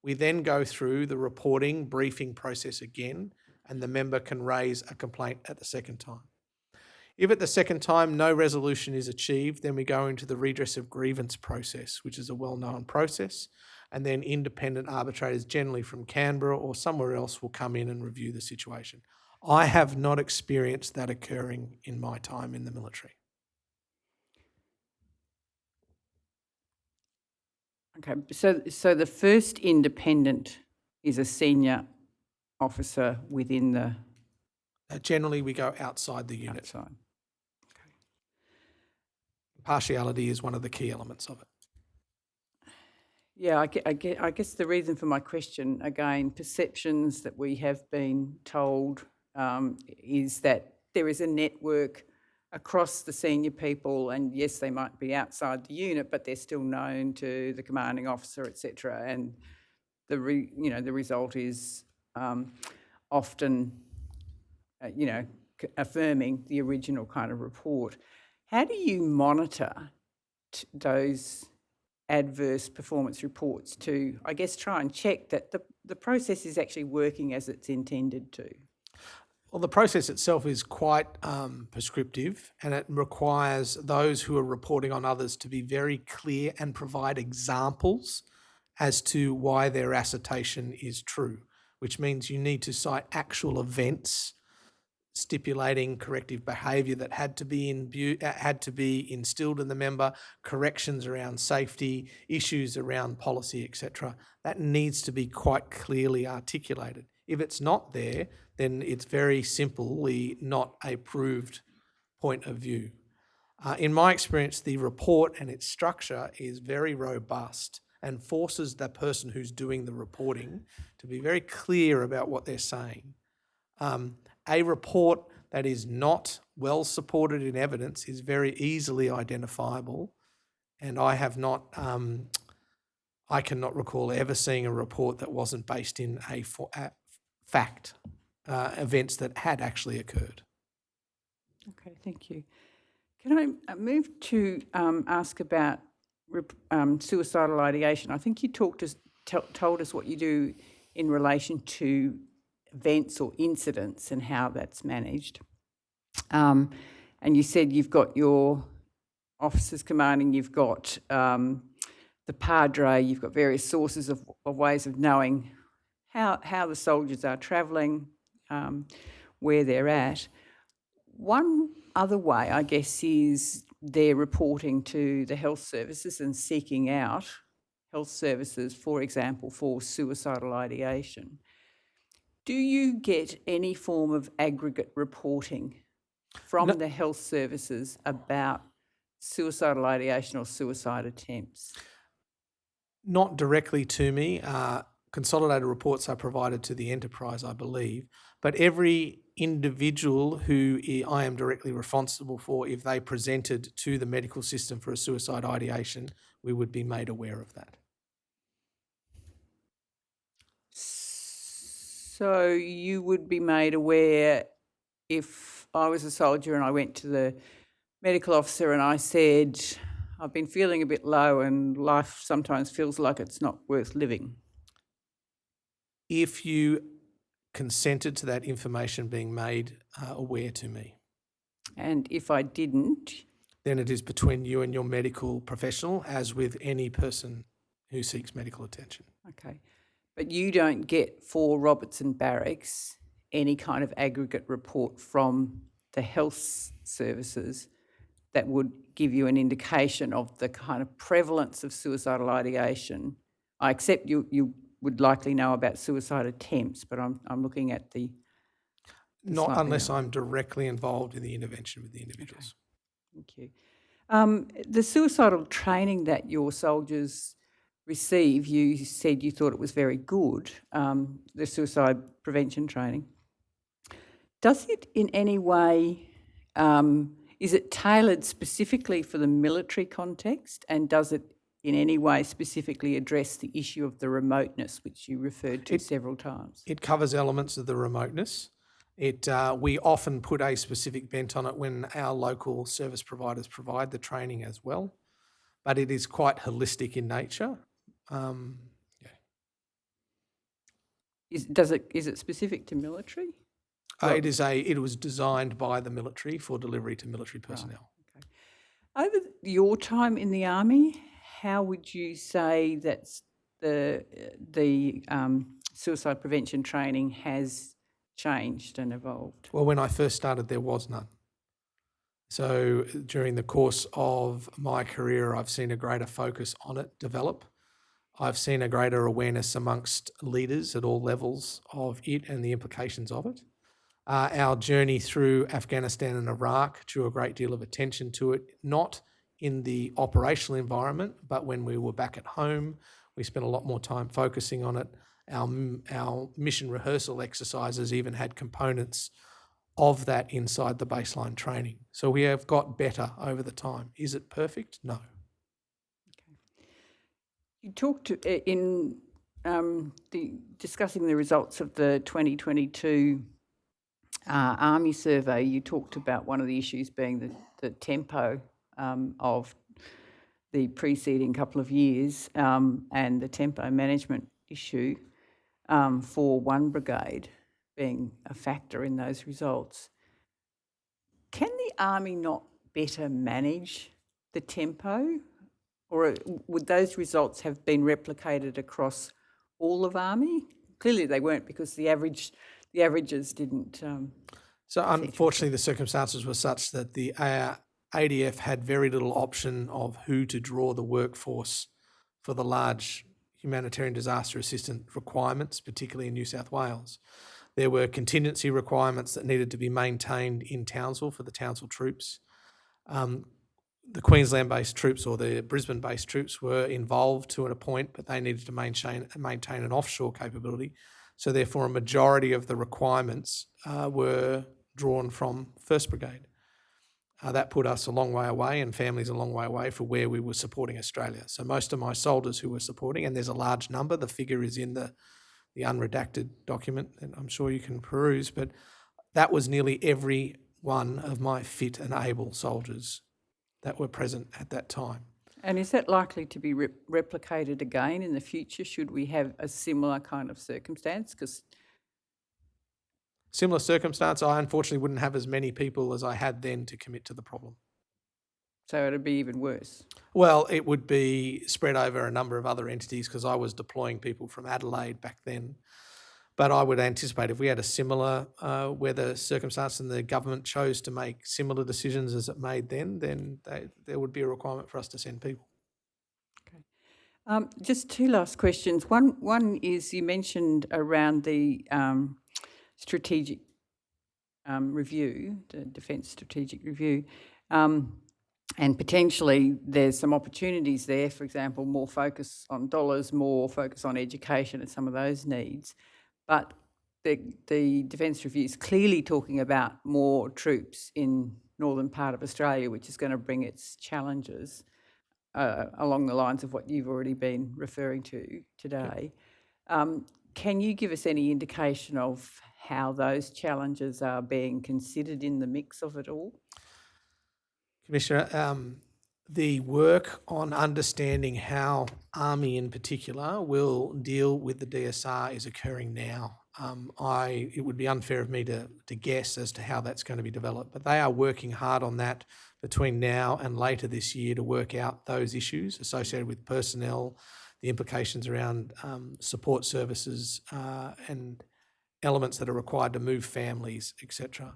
Speaker 4: We then go through the reporting briefing process again, and the member can raise a complaint at the second time. If at the second time no resolution is achieved, then we go into the redress of grievance process, which is a well-known process, and then independent arbitrators, generally from Canberra or somewhere else, will come in and review the situation. I have not experienced that occurring in my time in the military.
Speaker 7: Okay, so the first independent is a senior officer within the
Speaker 4: Generally, we go outside the unit.
Speaker 7: outside.
Speaker 4: Partiality is one of the key elements of it.
Speaker 7: Yeah, I guess the reason for my question, again, perceptions that we have been told is that there is a network across the senior people, and yes, they might be outside the unit, but they're still known to the commanding officer, etc. And the result is often, affirming the original kind of report. How do you monitor those adverse performance reports to, I guess, try and check that the process is actually working as it's intended to?
Speaker 4: Well, the process itself is quite prescriptive, and it requires those who are reporting on others to be very clear and provide examples as to why their assertion is true, which means you need to cite actual events stipulating corrective behaviour that had to be instilled in the member, corrections around safety, issues around policy, etc. That needs to be quite clearly articulated. If it's not there, then it's very simply not a proved point of view. In my experience, the report and its structure is very robust and forces the person who's doing the reporting to be very clear about what they're saying. A report that is not well supported in evidence is very easily identifiable, and I cannot recall ever seeing a report that wasn't based in a fact, events that had actually occurred.
Speaker 7: Okay, thank you. Can I move to ask about suicidal ideation? I think you told us what you do in relation to events or incidents and how that's managed. And you said you've got your officers commanding, you've got the padre, you've got various sources of ways of knowing how the soldiers are travelling, where they're at. One other way, I guess, is they're reporting to the health services and seeking out health services, for example, for suicidal ideation. Do you get any form of aggregate reporting from the health services about suicidal ideation or suicide attempts?
Speaker 4: Not directly to me. Consolidated reports are provided to the enterprise, I believe, but every individual who I am directly responsible for, if they presented to the medical system for a suicide ideation, we would be made aware of that.
Speaker 7: So you would be made aware if I was a soldier and I went to the medical officer and I said, I've been feeling a bit low and life sometimes feels like it's not worth living.
Speaker 4: If you consented to that information being made aware to me.
Speaker 7: And if I didn't?
Speaker 4: then it is between you and your medical professional, as with any person who seeks medical attention.
Speaker 7: Okay. But you don't get for Robertson Barracks any kind of aggregate report from the health services that would give you an indication of the kind of prevalence of suicidal ideation. I accept you would likely know about suicide attempts, but I'm looking at the
Speaker 4: Not
Speaker 7: slightly
Speaker 4: unless
Speaker 7: lower.
Speaker 4: I'm directly involved in the intervention with the individuals.
Speaker 7: Thank you. The suicidal training that your soldiers receive, you said you thought it was very good, the suicide prevention training. Does it in any way, is it tailored specifically for the military context, and does it in any way specifically address the issue of the remoteness, which you referred to several times?
Speaker 4: It covers elements of the remoteness. We often put a specific bent on it when our local service providers provide the training as well, but it is quite holistic in nature.
Speaker 7: Is it specific to military?
Speaker 4: It was designed by the military for delivery to military personnel.
Speaker 7: Over your time in the army, how would you say that the suicide prevention training has changed and evolved?
Speaker 4: Well, when I first started, there was none. So during the course of my career, I've seen a greater focus on it develop. I've seen a greater awareness amongst leaders at all levels of it and the implications of it. Our journey through Afghanistan and Iraq drew a great deal of attention to it, not in the operational environment, but when we were back at home, we spent a lot more time focusing on it. Our mission rehearsal exercises even had components of that inside the baseline training. So we have got better over the time. Is it perfect? No.
Speaker 7: You talked in discussing the results of the 2022 Army survey. You talked about one of the issues being the tempo of the preceding couple of years and the tempo management issue for 1 Brigade being a factor in those results. Can the Army not better manage the tempo, or would those results have been replicated across all of Army? Clearly they weren't, because the averages didn't.
Speaker 4: So unfortunately, the circumstances were such that the ADF had very little option of who to draw the workforce for the large humanitarian disaster assistance requirements, particularly in New South Wales. There were contingency requirements that needed to be maintained in Townsville for the Townsville troops. The Queensland-based troops or the Brisbane-based troops were involved to a point, but they needed to maintain an offshore capability. So therefore, a majority of the requirements were drawn from 1st Brigade. That put us a long way away and families a long way away for where we were supporting Australia. So most of my soldiers who were supporting, and there's a large number, the figure is in the unredacted document that I'm sure you can peruse, but that was nearly every one of my fit and able soldiers that were present at that time.
Speaker 7: And is that likely to be replicated again in the future, should we have a similar kind of circumstance? Because
Speaker 4: similar circumstance, I unfortunately wouldn't have as many people as I had then to commit to the problem.
Speaker 7: So it'd be even worse?
Speaker 4: Well, it would be spread over a number of other entities, because I was deploying people from Adelaide back then. But I would anticipate if we had a similar weather circumstance and the government chose to make similar decisions as it made then there would be a requirement for us to send people.
Speaker 7: Okay. Just 2 last questions. One is, you mentioned around the strategic review, the Defence Strategic Review, and potentially there's some opportunities there, for example, more focus on dollars, more focus on education and some of those needs. But the Defence Review is clearly talking about more troops in northern part of Australia, which is going to bring its challenges along the lines of what you've already been referring to today. Can you give us any indication of how those challenges are being considered in the mix of it all?
Speaker 4: Commissioner, the work on understanding how Army in particular will deal with the DSR is occurring now. It would be unfair of me to guess as to how that's going to be developed, but they are working hard on that between now and later this year to work out those issues associated with personnel, the implications around support services and elements that are required to move families, etc.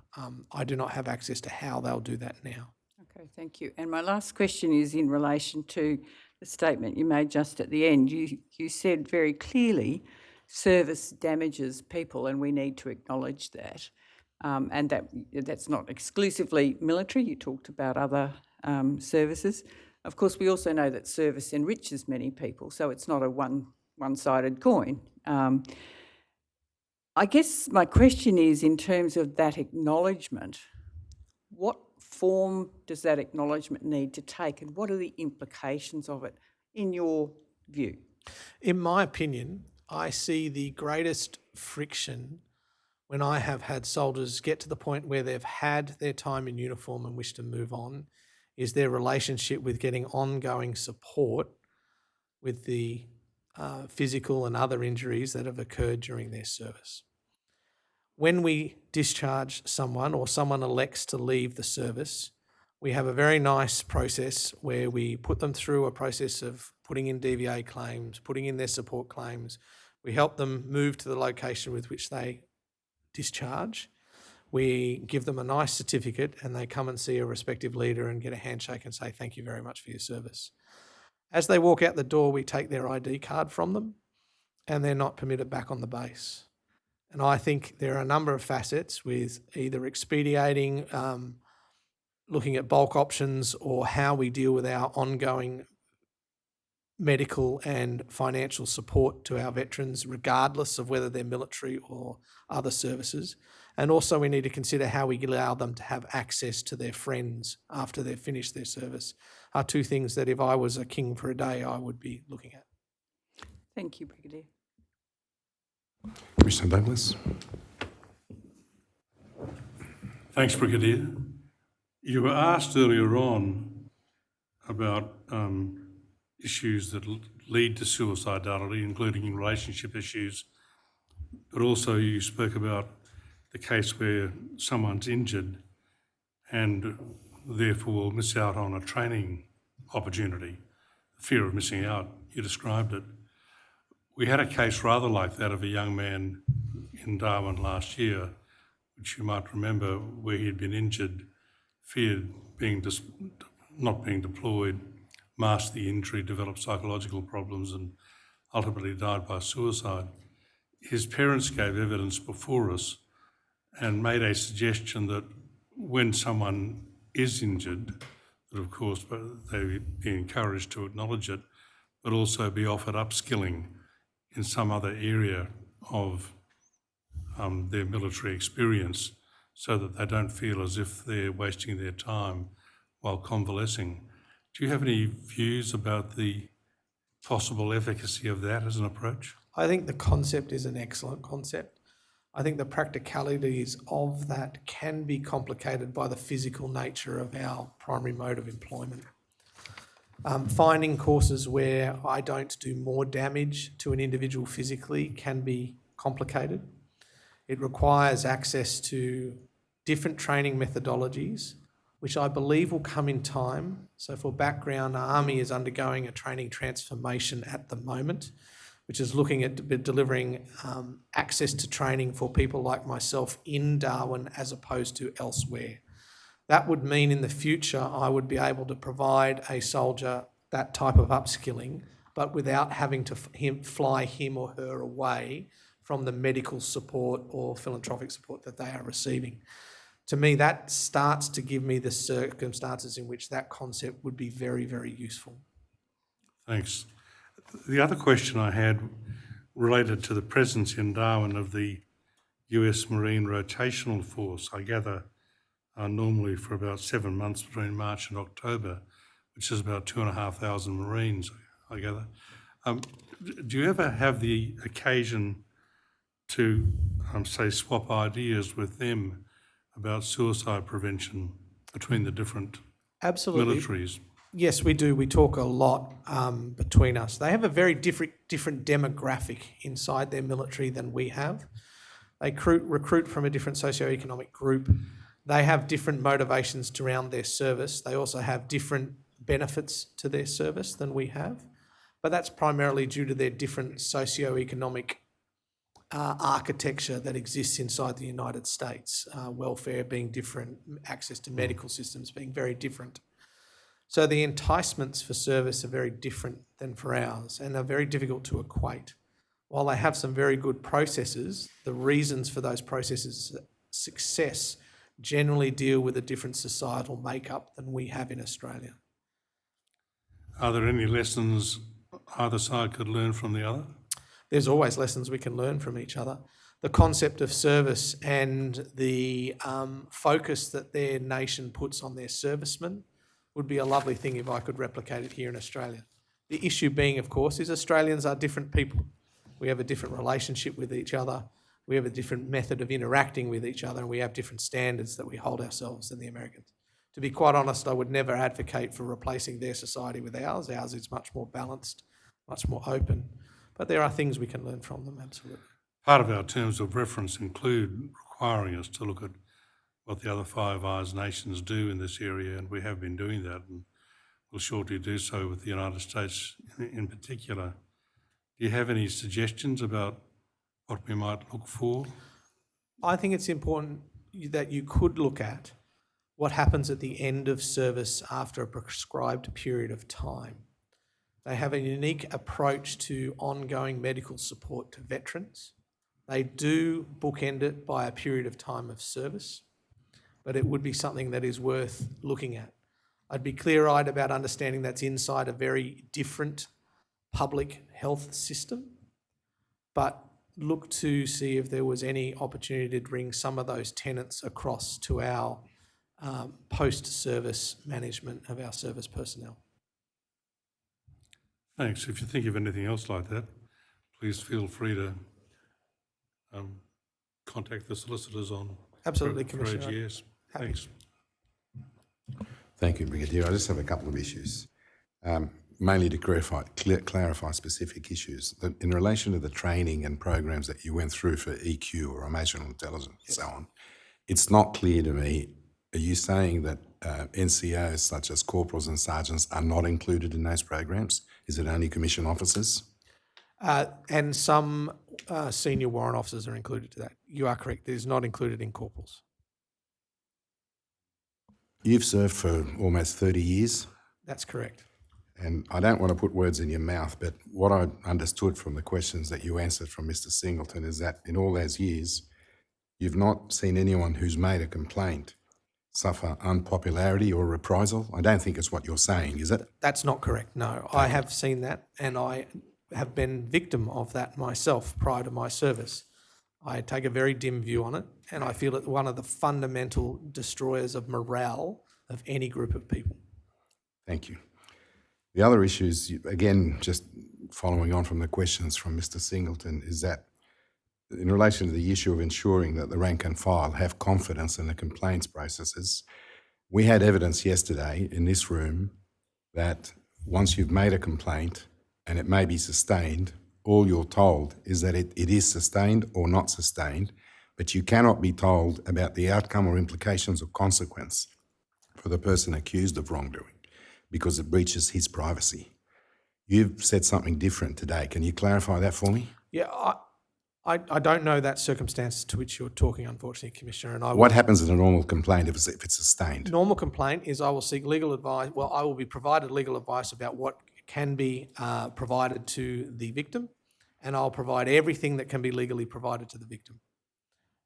Speaker 4: I do not have access to how they'll do that now.
Speaker 7: Okay, thank you. And my last question is in relation to the statement you made just at the end. You said very clearly service damages people, and we need to acknowledge that. And that's not exclusively military. You talked about other services. Of course, we also know that service enriches many people, so it's not a one-sided coin. I guess my question is, in terms of that acknowledgement, what form does that acknowledgement need to take, and what are the implications of it in your view?
Speaker 4: In my opinion, I see the greatest friction when I have had soldiers get to the point where they've had their time in uniform and wish to move on, is their relationship with getting ongoing support with the physical and other injuries that have occurred during their service. When we discharge someone or someone elects to leave the service, we have a very nice process where we put them through a process of putting in DVA claims, putting in their support claims. We help them move to the location with which they discharge. We give them a nice certificate and they come and see a respective leader and get a handshake and say, thank you very much for your service. As they walk out the door, we take their ID card from them and they're not permitted back on the base. And I think there are a number of facets with either expediting, looking at bulk options, or how we deal with our ongoing medical and financial support to our veterans, regardless of whether they're military or other services. And also we need to consider how we allow them to have access to their friends after they've finished their service, are two things that if I was a king for a day, I would be looking at.
Speaker 7: Thank you, Brigadier.
Speaker 2: Commissioner Douglas.
Speaker 6: Thanks, Brigadier. You were asked earlier on about issues that lead to suicidality, including relationship issues, but also you spoke about the case where someone's injured and therefore will miss out on a training opportunity, the fear of missing out, you described it. We had a case rather like that of a young man in Darwin last year, which you might remember, where he'd been injured, feared not being deployed, masked the injury, developed psychological problems and ultimately died by suicide. His parents gave evidence before us and made a suggestion that when someone is injured, that of course they be encouraged to acknowledge it, but also be offered upskilling in some other area of their military experience so that they don't feel as if they're wasting their time while convalescing. Do you have any views about the possible efficacy of that as an approach?
Speaker 4: I think the concept is an excellent concept. I think the practicalities of that can be complicated by the physical nature of our primary mode of employment. Finding courses where I don't do more damage to an individual physically can be complicated. It requires access to different training methodologies, which I believe will come in time. So for background, our Army is undergoing a training transformation at the moment, which is looking at delivering access to training for people like myself in Darwin as opposed to elsewhere. That would mean in the future I would be able to provide a soldier that type of upskilling, but without having to fly him or her away from the medical support or philanthropic support that they are receiving. To me, that starts to give me the circumstances in which that concept would be very, very useful.
Speaker 6: Thanks. The other question I had related to the presence in Darwin of the US Marine Rotational Force. I gather normally for about 7 months between March and October, which is about 2,500 Marines, I gather. Do you ever have the occasion to, say, swap ideas with them about suicide prevention between the different
Speaker 4: Absolutely.
Speaker 6: militaries?
Speaker 4: Yes, we do. We talk a lot between us. They have a very different demographic inside their military than we have. They recruit from a different socioeconomic group. They have different motivations around their service. They also have different benefits to their service than we have. But that's primarily due to their different socioeconomic architecture that exists inside the United States, welfare being different, access to medical systems being very different. So the enticements for service are very different than for ours and are very difficult to equate. While they have some very good processes, the reasons for those processes' success generally deal with a different societal makeup than we have in Australia.
Speaker 6: Are there any lessons either side could learn from the other?
Speaker 4: There's always lessons we can learn from each other. The concept of service and the focus that their nation puts on their servicemen would be a lovely thing if I could replicate it here in Australia. The issue being, of course, is Australians are different people. We have a different relationship with each other. We have a different method of interacting with each other, and we have different standards that we hold ourselves than the Americans. To be quite honest, I would never advocate for replacing their society with ours. Ours is much more balanced, much more open. But there are things we can learn from them, absolutely.
Speaker 6: Part of our terms of reference include requiring us to look at what the other Five Eyes nations do in this area, and we have been doing that, and we'll shortly do so with the United States in particular. Do you have any suggestions about what we might look for?
Speaker 4: I think it's important that you could look at what happens at the end of service after a prescribed period of time. They have a unique approach to ongoing medical support to veterans. They do bookend it by a period of time of service, but it would be something that is worth looking at. I'd be clear-eyed about understanding that's inside a very different public health system, but look to see if there was any opportunity to bring some of those tenets across to our post-service management of our service personnel.
Speaker 6: Thanks. If you think of anything else like that, please feel free to contact the solicitors on
Speaker 4: Absolutely,
Speaker 6: for
Speaker 4: Commissioner.
Speaker 6: AGS.
Speaker 4: Happy.
Speaker 6: Thanks.
Speaker 2: Thank you, Brigadier. I just have a couple of issues, mainly to clarify specific issues. In relation to the training and programs that you went through for EQ or emotional intelligence and so on, it's not clear to me, are you saying that NCOs such as corporals and sergeants are not included in those programs? Is it only commissioned officers?
Speaker 4: And some senior warrant officers are included to that. You are correct. It is not included in corporals.
Speaker 2: You've served for almost 30 years,
Speaker 4: That's correct.
Speaker 2: and I don't want to put words in your mouth, but what I understood from the questions that you answered from Mr. Singleton is that in all those years, you've not seen anyone who's made a complaint suffer unpopularity or reprisal. I don't think it's what you're saying, is it?
Speaker 4: That's not correct, no. I have seen that, and I have been victim of that myself prior to my service. I take a very dim view on it, and I feel it one of the fundamental destroyers of morale of any group of people.
Speaker 2: Thank you. The other issues, again, just following on from the questions from Mr. Singleton, is that in relation to the issue of ensuring that the rank and file have confidence in the complaints processes, we had evidence yesterday in this room that once you've made a complaint and it may be sustained, all you're told is that it is sustained or not sustained, but you cannot be told about the outcome or implications or consequence for the person accused of wrongdoing because it breaches his privacy. You've said something different today. Can you clarify that for me?
Speaker 4: Yeah, I don't know that circumstance to which you're talking, unfortunately, Commissioner. And
Speaker 2: What happens in a normal complaint if it's sustained?
Speaker 4: normal complaint is I will seek legal advice. Well, I will be provided legal advice about what can be provided to the victim, and I'll provide everything that can be legally provided to the victim.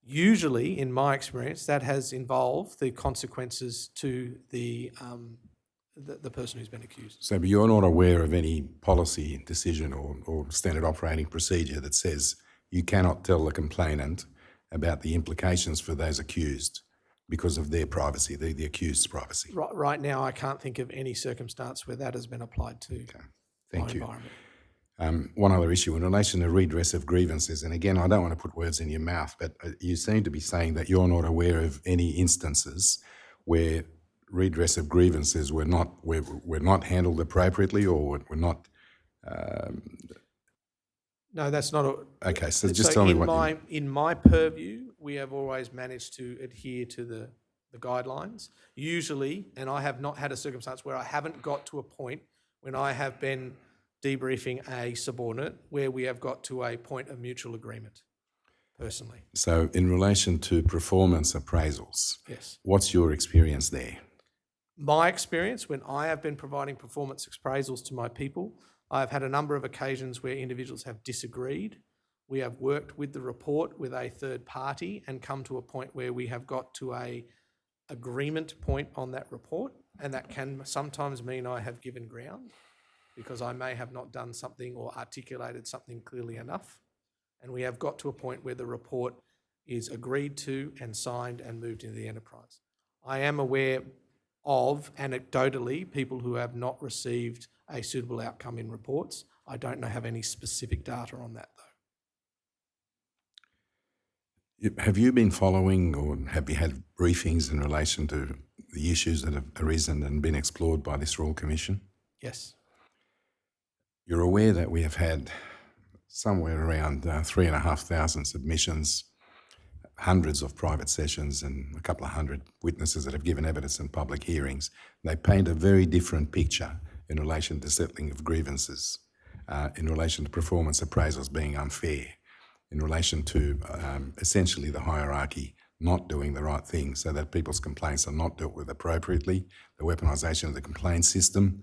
Speaker 4: Usually, in my experience, that has involved the consequences to the person who's been accused.
Speaker 2: So but you're not aware of any policy decision or standard operating procedure that says you cannot tell the complainant about the implications for those accused because of their privacy, the accused's privacy?
Speaker 4: Right now, I can't think of any circumstance where that has been applied to
Speaker 2: Thank
Speaker 4: my
Speaker 2: you.
Speaker 4: environment.
Speaker 2: One other issue in relation to redress of grievances, and again, I don't want to put words in your mouth, but you seem to be saying that you're not aware of any instances where redress of grievances were not handled appropriately, or were not?
Speaker 4: No, that's not a.
Speaker 2: Okay, so just tell me what
Speaker 4: in my purview, we have always managed to adhere to the guidelines. Usually, and I have not had a circumstance where I haven't got to a point when I have been debriefing a subordinate where we have got to a point of mutual agreement, personally.
Speaker 2: So in relation to performance appraisals,
Speaker 4: Yes.
Speaker 2: what's your experience there?
Speaker 4: My experience, when I have been providing performance appraisals to my people, I've had a number of occasions where individuals have disagreed. We have worked with the report with a third party and come to a point where we have got to a agreement point on that report, and that can sometimes mean I have given ground because I may have not done something or articulated something clearly enough, and we have got to a point where the report is agreed to and signed and moved into the enterprise. I am aware of, anecdotally, people who have not received a suitable outcome in reports. I don't have any specific data on that, though.
Speaker 2: Have you been following, or have you had briefings in relation to the issues that have arisen and been explored by this Royal Commission?
Speaker 4: Yes.
Speaker 2: You're aware that we have had somewhere around 3,500 submissions, hundreds of private sessions, and a couple of hundred witnesses that have given evidence in public hearings. They paint a very different picture in relation to settling of grievances, in relation to performance appraisals being unfair, in relation to essentially the hierarchy not doing the right thing so that people's complaints are not dealt with appropriately, the weaponisation of the complaint system.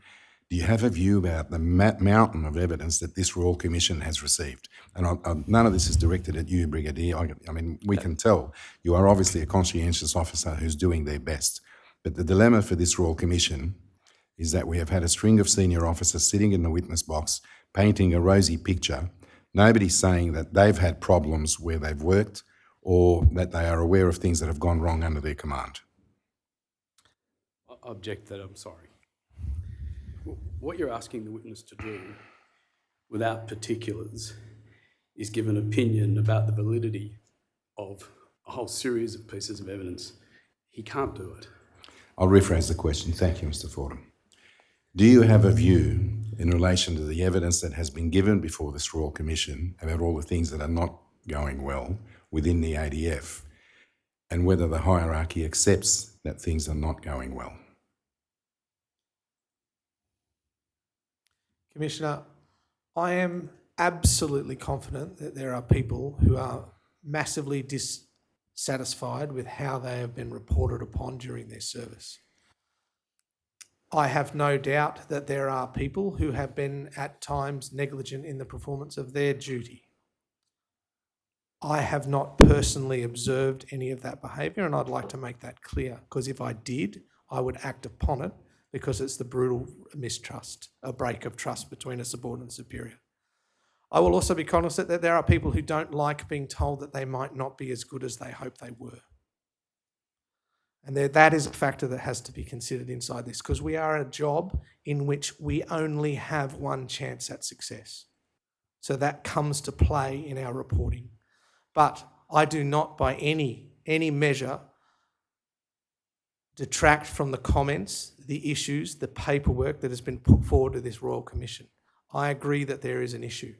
Speaker 2: Do you have a view about the mountain of evidence that this Royal Commission has received? And none of this is directed at you, Brigadier. I mean, we can tell you are obviously a conscientious officer who's doing their best. But the dilemma for this Royal Commission is that we have had a string of senior officers sitting in the witness box painting a rosy picture. Nobody's saying that they've had problems where they've worked or that they are aware of things that have gone wrong under their command.
Speaker 5: I object that, I'm sorry. What you're asking the witness to do, without particulars, is give an opinion about the validity of a whole series of pieces of evidence. He can't do it.
Speaker 2: I'll rephrase the question. Thank you, Mr. Fordham. Do you have a view in relation to the evidence that has been given before this Royal Commission about all the things that are not going well within the ADF and whether the hierarchy accepts that things are not going well?
Speaker 4: Commissioner, I am absolutely confident that there are people who are massively dissatisfied with how they have been reported upon during their service. I have no doubt that there are people who have been at times negligent in the performance of their duty. I have not personally observed any of that behaviour, and I'd like to make that clear, because if I did, I would act upon it, because it's the brutal mistrust, a break of trust between a subordinate and superior. I will also be cognizant that there are people who don't like being told that they might not be as good as they hope they were. And that is a factor that has to be considered inside this, because we are a job in which we only have one chance at success. So that comes to play in our reporting. But I do not by any measure detract from the comments, the issues, the paperwork that has been put forward to this Royal Commission. I agree that there is an issue.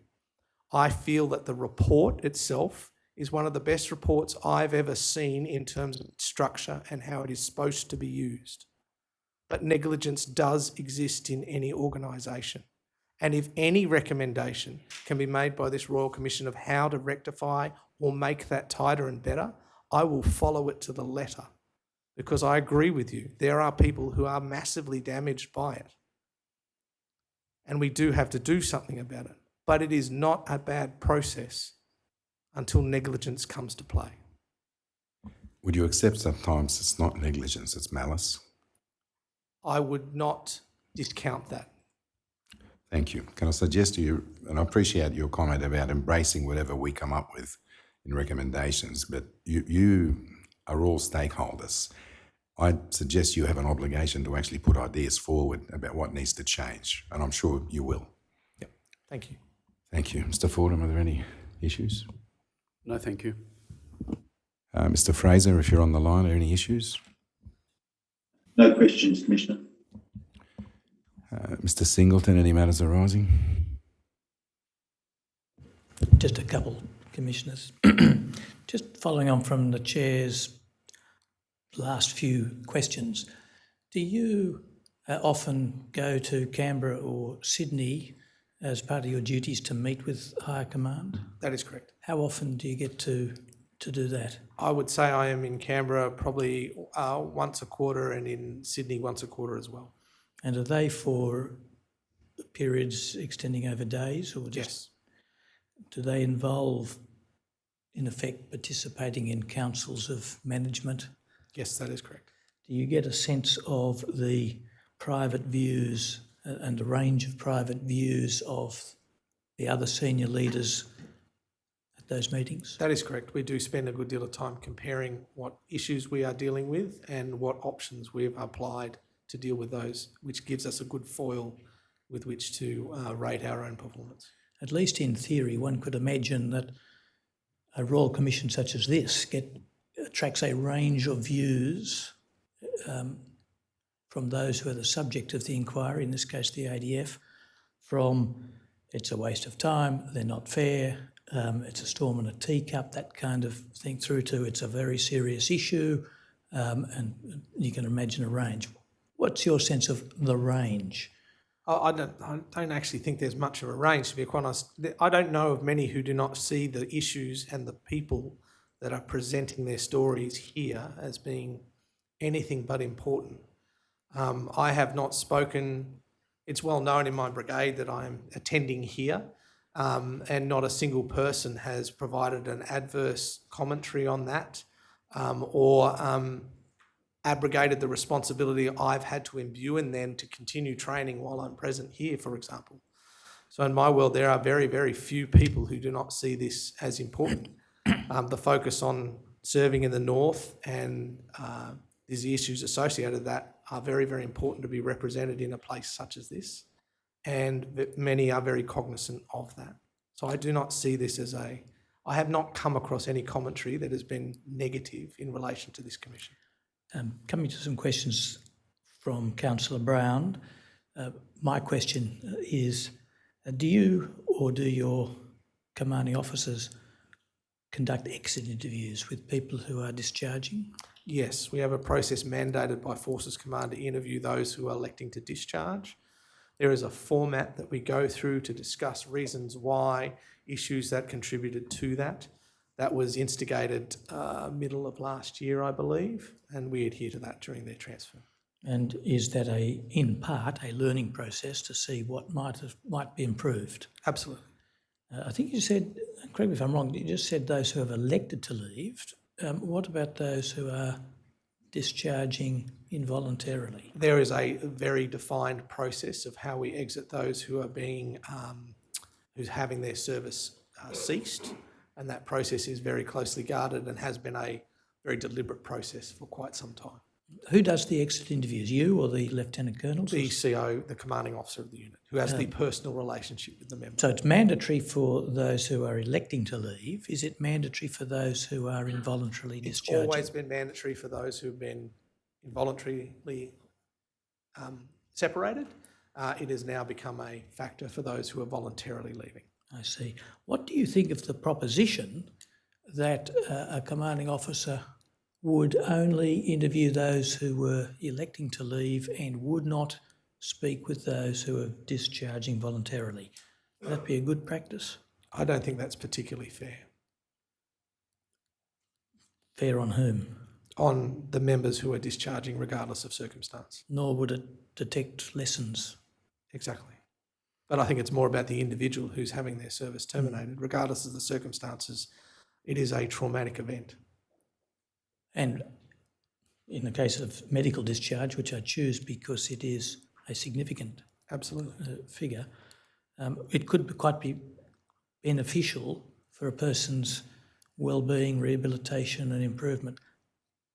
Speaker 4: I feel that the report itself is one of the best reports I've ever seen in terms of structure and how it is supposed to be used. But negligence does exist in any organisation. And if any recommendation can be made by this Royal Commission of how to rectify or make that tighter and better, I will follow it to the letter. Because I agree with you, there are people who are massively damaged by it. And we do have to do something about it. But it is not a bad process until negligence comes to play.
Speaker 2: Would you accept sometimes it's not negligence, it's malice?
Speaker 4: I would not discount that.
Speaker 2: Thank you. Can I suggest to you, and I appreciate your comment about embracing whatever we come up with in recommendations, but you are all stakeholders. I suggest you have an obligation to actually put ideas forward about what needs to change, and I'm sure you will.
Speaker 4: Yep. Thank you.
Speaker 2: Thank you. Mr. Fordham, are there any issues?
Speaker 5: No, thank you.
Speaker 2: Mr. Fraser, if you're on the line, are there any issues?
Speaker 8: No questions, Commissioner.
Speaker 2: Mr Singleton, any matters arising?
Speaker 3: Just a couple, Commissioners. Just following on from the Chair's last few questions, do you often go to Canberra or Sydney as part of your duties to meet with higher command?
Speaker 4: That is correct.
Speaker 3: How often do you get to do that?
Speaker 4: I would say I am in Canberra probably once a quarter and in Sydney once a quarter as well.
Speaker 3: And are they for periods extending over days or just?
Speaker 4: Yes.
Speaker 3: Do they involve, in effect, participating in councils of management?
Speaker 4: Yes, that is correct.
Speaker 3: Do you get a sense of the private views and the range of private views of the other senior leaders at those meetings?
Speaker 4: That is correct. We do spend a good deal of time comparing what issues we are dealing with and what options we've applied to deal with those, which gives us a good foil with which to rate our own performance.
Speaker 3: At least in theory, one could imagine that a Royal Commission such as this attracts a range of views from those who are the subject of the inquiry, in this case the ADF, from it's a waste of time, they're not fair, it's a storm in a teacup, that kind of thing, through to it's a very serious issue, and you can imagine a range. What's your sense of the range?
Speaker 4: I don't actually think there's much of a range, to be quite honest. I don't know of many who do not see the issues and the people that are presenting their stories here as being anything but important. I have not spoken, it's well known in my brigade that I am attending here, and not a single person has provided an adverse commentary on that or abrogated the responsibility I've had to imbue and then to continue training while I'm present here, for example. So in my world, there are very, very few people who do not see this as important. The focus on serving in the north and the issues associated with that are very, very important to be represented in a place such as this. And many are very cognizant of that. So I do not see this as I have not come across any commentary that has been negative in relation to this commission.
Speaker 3: Coming to some questions from Councillor Brown, my question is, do you or do your commanding officers conduct exit interviews with people who are discharging?
Speaker 4: Yes, we have a process mandated by Forces Command to interview those who are electing to discharge. There is a format that we go through to discuss reasons why, issues that contributed to that. That was instigated middle of last year, I believe, and we adhere to that during their transfer.
Speaker 3: And is that in part a learning process to see what might be improved?
Speaker 4: Absolutely.
Speaker 3: I think you said, correct me if I'm wrong, you just said those who have elected to leave. What about those who are discharging involuntarily?
Speaker 4: There is a very defined process of how we exit those who are being, who's having their service ceased. And that process is very closely guarded and has been a very deliberate process for quite some time.
Speaker 3: Who does the exit interviews, you or the Lieutenant Colonels?
Speaker 4: The CO, the commanding officer of the unit, who has the personal relationship with the member.
Speaker 3: So it's mandatory for those who are electing to leave. Is it mandatory for those who are involuntarily discharging?
Speaker 4: It's always been mandatory for those who've been involuntarily separated. It has now become a factor for those who are voluntarily leaving.
Speaker 3: I see. What do you think of the proposition that a commanding officer would only interview those who were electing to leave and would not speak with those who are discharging voluntarily? Would that be a good practice?
Speaker 4: I don't think that's particularly fair.
Speaker 3: Fair on whom?
Speaker 4: On the members who are discharging regardless of circumstance.
Speaker 3: Nor would it detect lessons.
Speaker 4: Exactly. But I think it's more about the individual who's having their service terminated, regardless of the circumstances. It is a traumatic event. And
Speaker 3: in the case of medical discharge, which I choose because it is a significant figure, it could quite be beneficial for a person's well-being, rehabilitation and improvement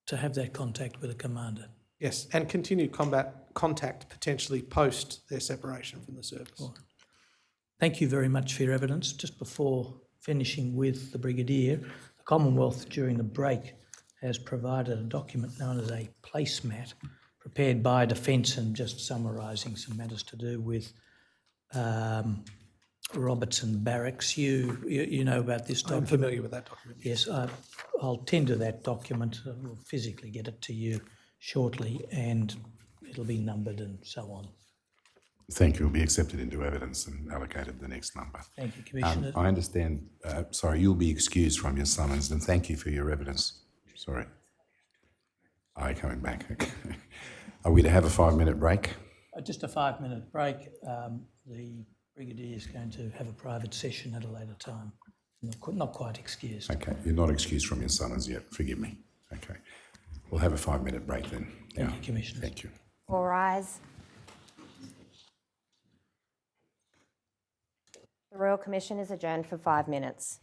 Speaker 3: to have that contact with a commander.
Speaker 4: Yes, and continued contact potentially post their separation from the service.
Speaker 3: Right. Thank you very much for your evidence. Just before finishing with the Brigadier, the Commonwealth during the break has provided a document known as a placemat prepared by defence and just summarising some matters to do with Robertson Barracks. You know about this
Speaker 4: I'm
Speaker 3: document?
Speaker 4: familiar with that document.
Speaker 3: Yes, I'll tender that document. We'll physically get it to you shortly, and it'll be numbered and so on.
Speaker 2: Thank you. It will be accepted into evidence and allocated the next number.
Speaker 3: Thank you, Commissioner.
Speaker 2: I understand, sorry, you'll be excused from your summons, and thank you for your evidence. Sorry. Coming back. Okay. Are we to have a 5-minute break?
Speaker 3: Just a 5-minute break. The Brigadier is going to have a private session at a later time. Not quite excused.
Speaker 2: Okay, you're not excused from your summons yet. Forgive me. Okay. We'll have a 5-minute break then.
Speaker 3: Thank you, Commissioner.
Speaker 2: Thank you.
Speaker 1: All rise. The Royal Commission is adjourned for 5 minutes.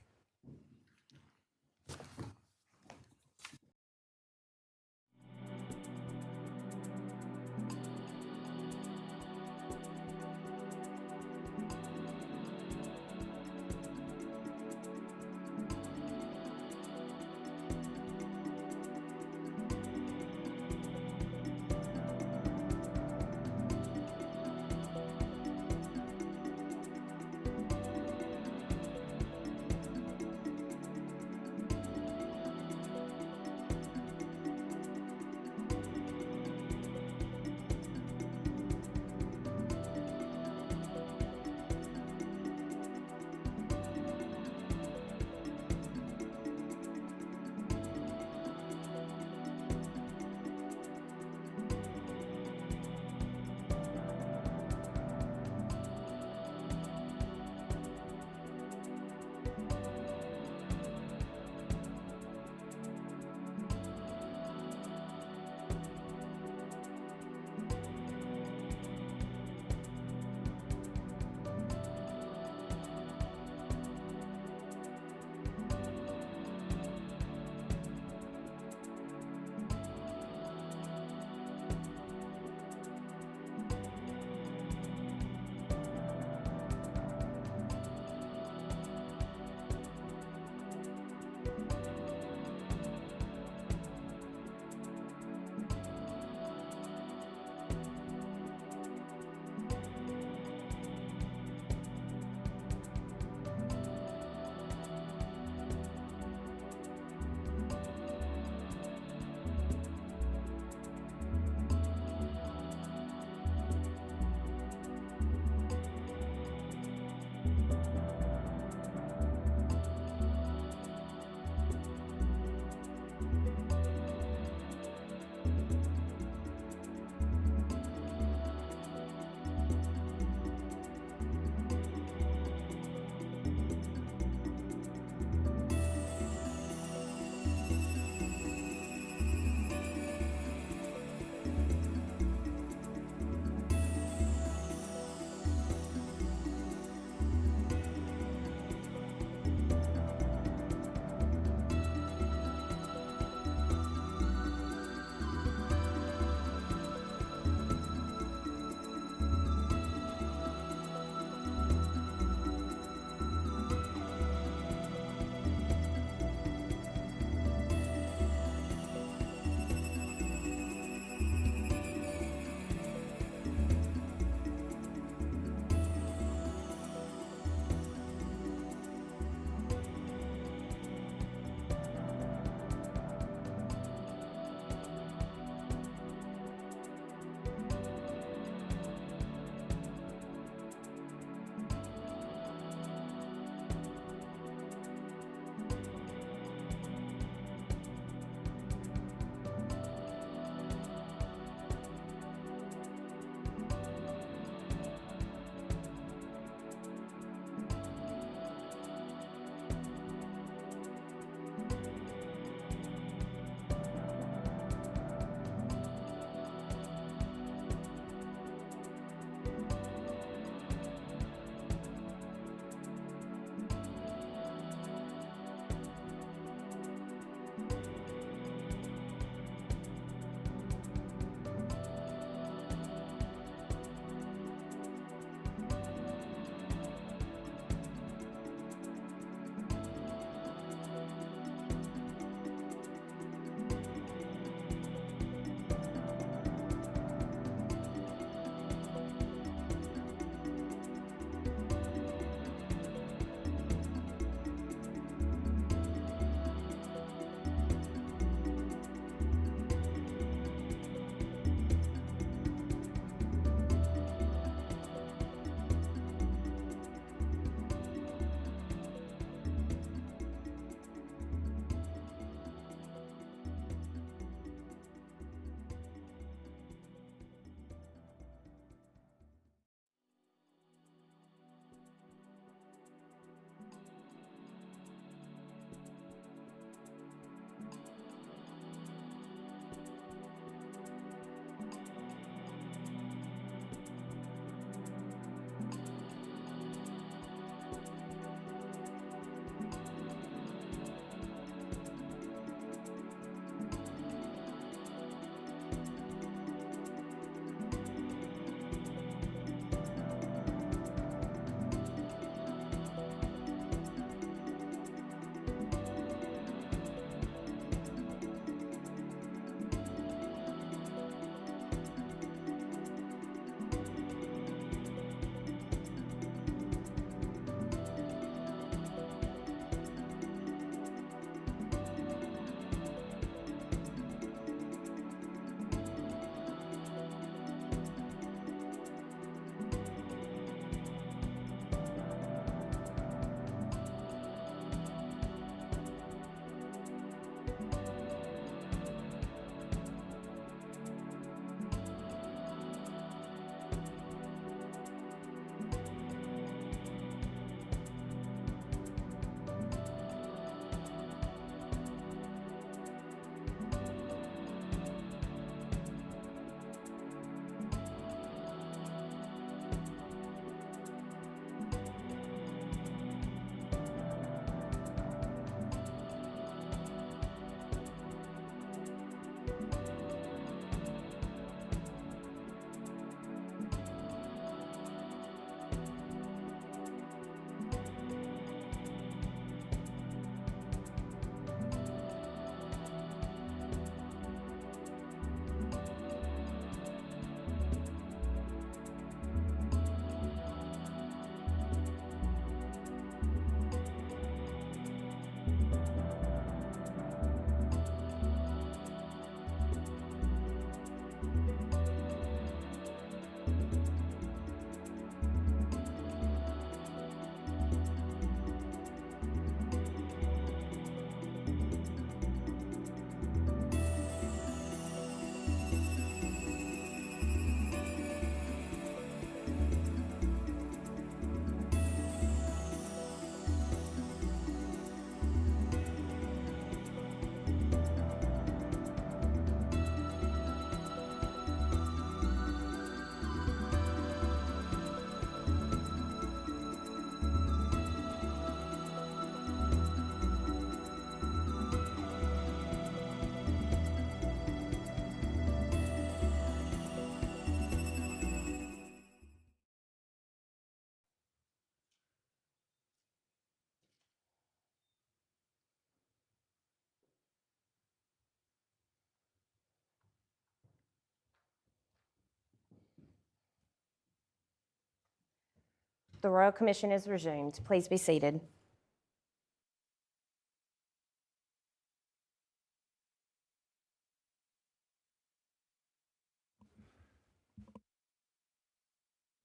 Speaker 1: The Royal Commission is resumed. Please be seated.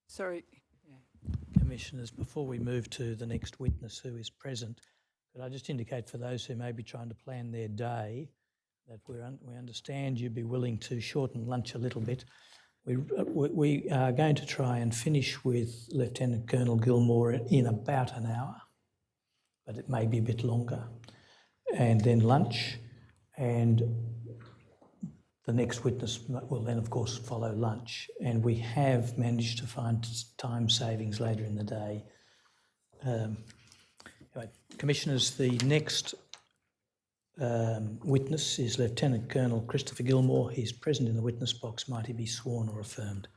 Speaker 7: Sorry.
Speaker 3: Commissioners, before we move to the next witness who is present, could I just indicate for those who may be trying to plan their day that we understand you'd be willing to shorten lunch a little bit. We are going to try and finish with Lieutenant Colonel Gilmore in about an hour, but it may be a bit longer. And then lunch, and the next witness will then, of course, follow lunch. And we have managed to find time savings later in the day. Anyway, Commissioners, the next witness is Lieutenant Colonel Christopher Gilmore. He's present in the witness box. Might he be sworn or affirmed?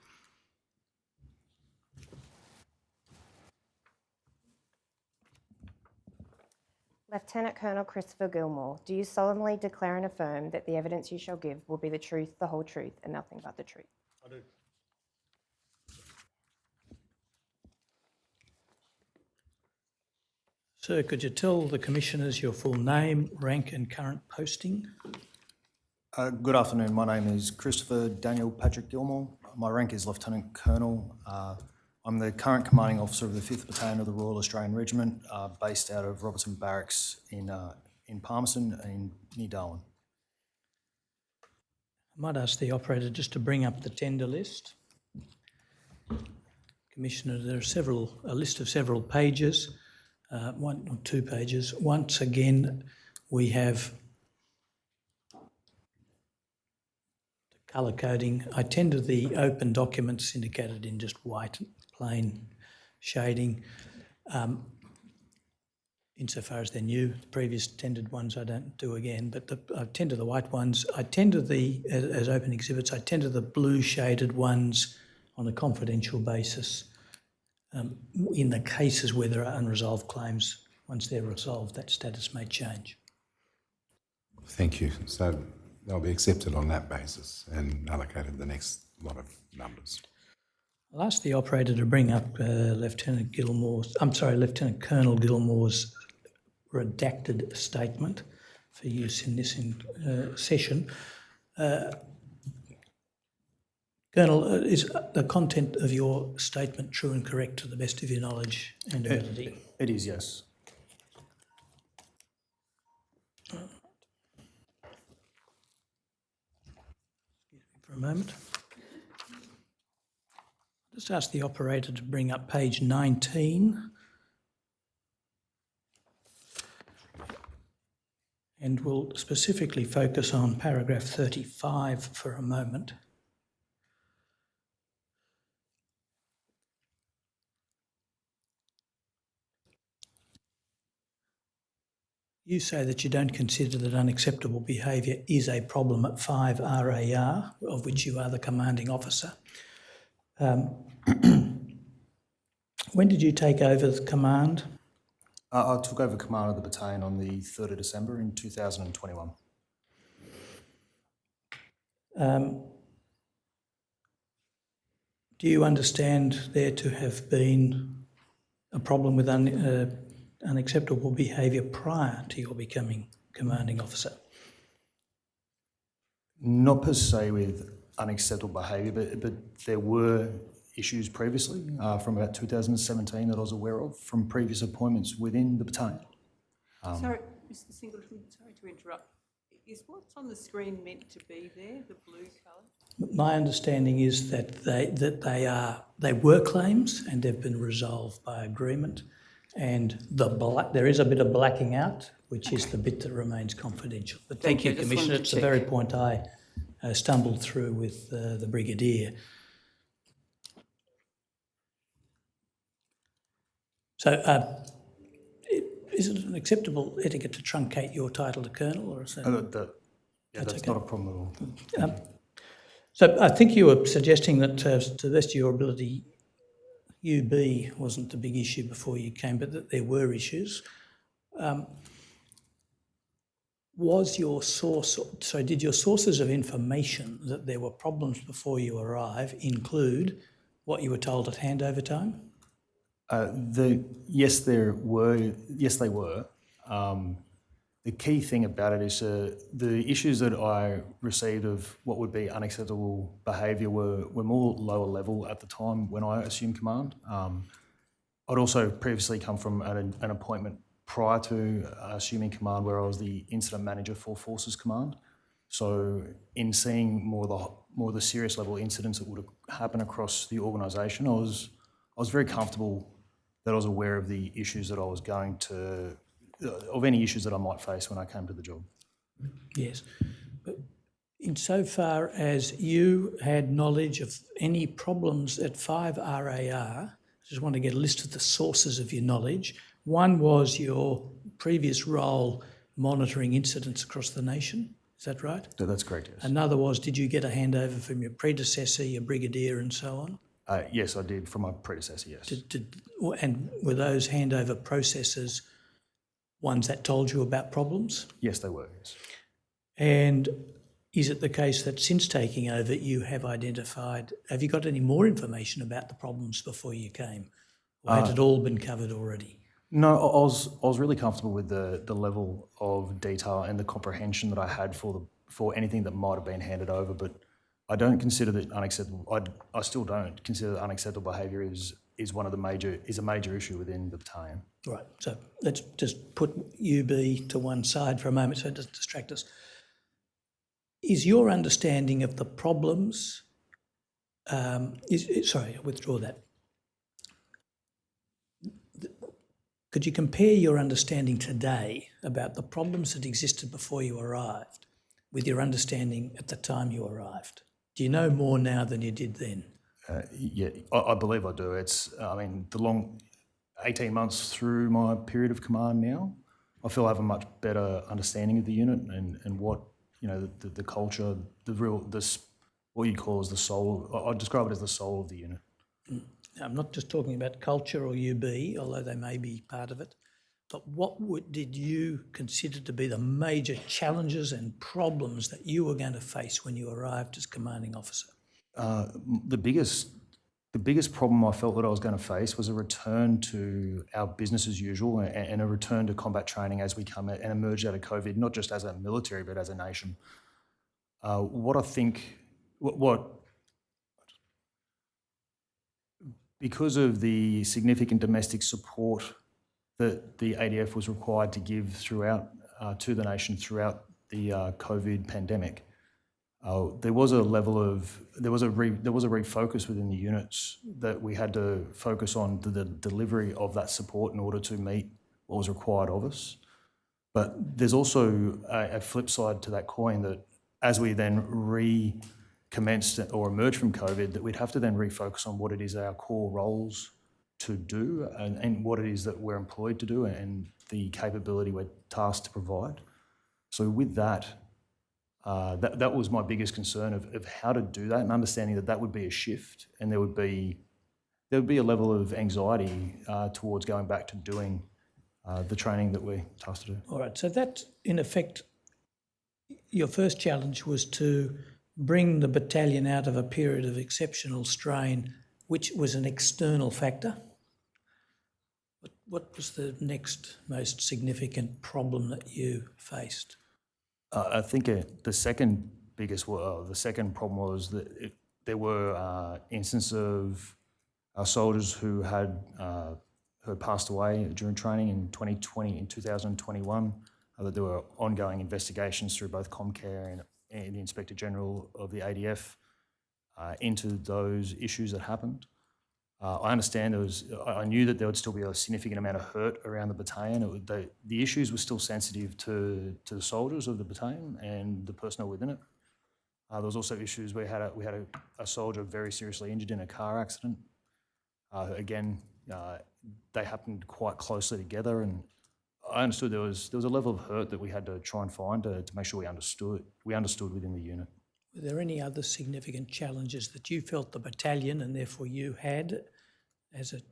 Speaker 1: Lieutenant Colonel Christopher Gilmore, do you solemnly declare and affirm that the evidence you shall give will be the truth, the whole truth, and nothing but the truth?
Speaker 6: I do.
Speaker 3: Sir, could you tell the Commissioners your full name, rank and current posting?
Speaker 8: Good afternoon. My name is Christopher Daniel Patrick Gilmore. My rank is Lieutenant Colonel. I'm the current commanding officer of the 5th Battalion of the Royal Australian Regiment, based out of Robertson Barracks in Palmerston and near Darwin.
Speaker 3: I might ask the operator just to bring up the tender list. Commissioner, there are a list of several pages, one or two pages. Once again, we have colour coding. I tender the open documents indicated in just white, plain shading. Insofar as they're new, the previous tendered ones I don't do again, but I tender the white ones. I tender as open exhibits, I tender the blue shaded ones on a confidential basis. In the cases where there are unresolved claims, once they're resolved, that status may change.
Speaker 2: Thank you. So they'll be accepted on that basis and allocated the next lot of numbers.
Speaker 3: I'll ask the operator to bring up Lieutenant Colonel Gilmore's redacted statement for use in this session. Colonel, is the content of your statement true and correct to the best of your knowledge and ability?
Speaker 8: It is, yes.
Speaker 3: For a moment. Just ask the operator to bring up page 19. And we'll specifically focus on paragraph 35 for a moment. You say that you don't consider that unacceptable behaviour is a problem at 5 RAR, of which you are the commanding officer. When did you take over the command?
Speaker 8: I took over command of the battalion on the 3rd of December in 2021.
Speaker 3: Do you understand there to have been a problem with unacceptable behaviour prior to your becoming commanding officer?
Speaker 8: Not per se with unacceptable behaviour, but there were issues previously from about 2017 that I was aware of from previous appointments within the battalion.
Speaker 7: Sorry, Mr. Singleton, sorry to interrupt. Is what's on the screen meant to be there, the blue colour?
Speaker 3: My understanding is that they were claims and they've been resolved by agreement, and there is a bit of blacking out, which is the bit that remains confidential. But thank you, Commissioner. It's the very point I stumbled through with the Brigadier. So, is it an acceptable etiquette to truncate your title to Colonel, or is that?
Speaker 8: That's
Speaker 3: okay.
Speaker 8: not a problem at all.
Speaker 3: So I think you were suggesting that to the best of your ability, UB wasn't the big issue before you came, but that there were issues. Did your sources of information that there were problems before you arrive include what you were told at handover time?
Speaker 8: Yes, there were. Yes, they were. The key thing about it is the issues that I received of what would be unacceptable behaviour were more lower level at the time when I assumed command. I'd also previously come from an appointment prior to assuming command where I was the incident manager for Forces Command. So in seeing more of the serious level incidents that would happen across the organisation, I was very comfortable that I was aware of the issues that I was going to, of any issues that I might face when I came to the job.
Speaker 3: Yes. But insofar as you had knowledge of any problems at 5RAR, I just want to get a list of the sources of your knowledge. One was your previous role monitoring incidents across the nation. Is that right?
Speaker 8: That's correct, yes.
Speaker 3: Another was, did you get a handover from your predecessor, your brigadier and so on?
Speaker 8: Yes, I did from my predecessor, yes.
Speaker 3: And were those handover processes ones that told you about problems?
Speaker 8: Yes, they were, yes.
Speaker 3: And is it the case that since taking over you have you got any more information about the problems before you came? Or had it all been covered already?
Speaker 8: No, I was really comfortable with the level of detail and the comprehension that I had for anything that might have been handed over, but I don't consider that unacceptable. I still don't consider that unacceptable behaviour is a major issue within the battalion.
Speaker 3: Right. So let's just put UB to one side for a moment so it doesn't distract us. Is your understanding of the problems? Sorry, I withdraw that. Could you compare your understanding today about the problems that existed before you arrived with your understanding at the time you arrived? Do you know more now than you did then?
Speaker 8: Yeah, I believe I do. The long 18 months through my period of command now, I feel I have a much better understanding of the unit and what, the culture, what you call as the soul. I describe it as the soul of the unit.
Speaker 3: Now, I'm not just talking about culture or UB, although they may be part of it, but what did you consider to be the major challenges and problems that you were going to face when you arrived as commanding officer?
Speaker 8: The biggest problem I felt that I was going to face was a return to our business as usual and a return to combat training as we come and emerge out of COVID, not just as a military but as a nation. Because of the significant domestic support that the ADF was required to give throughout to the nation throughout the COVID pandemic, there was a refocus within the units that we had to focus on the delivery of that support in order to meet what was required of us. But there's also a flip side to that coin that as we then recommenced or emerged from COVID, that we'd have to then refocus on what it is our core roles to do and what it is that we're employed to do and the capability we're tasked to provide. So with that, that was my biggest concern of how to do that and understanding that would be a shift and there would be a level of anxiety towards going back to doing the training that we're tasked to do.
Speaker 3: All right, so that, in effect, your first challenge was to bring the battalion out of a period of exceptional strain, which was an external factor. What was the next most significant problem that you faced?
Speaker 8: I think the second problem was that there were instances of our soldiers who had passed away during training in 2021, that there were ongoing investigations through both Comcare and the Inspector General of the ADF into those issues that happened. I understand I knew that there would still be a significant amount of hurt around the battalion. The issues were still sensitive to the soldiers of the battalion and the personnel within it. There was also issues. We had a soldier very seriously injured in a car accident. Again, they happened quite closely together, and I understood there was a level of hurt that we had to try and find to make sure we understood within the unit.
Speaker 3: Were there any other significant challenges that you felt the battalion and therefore you had as of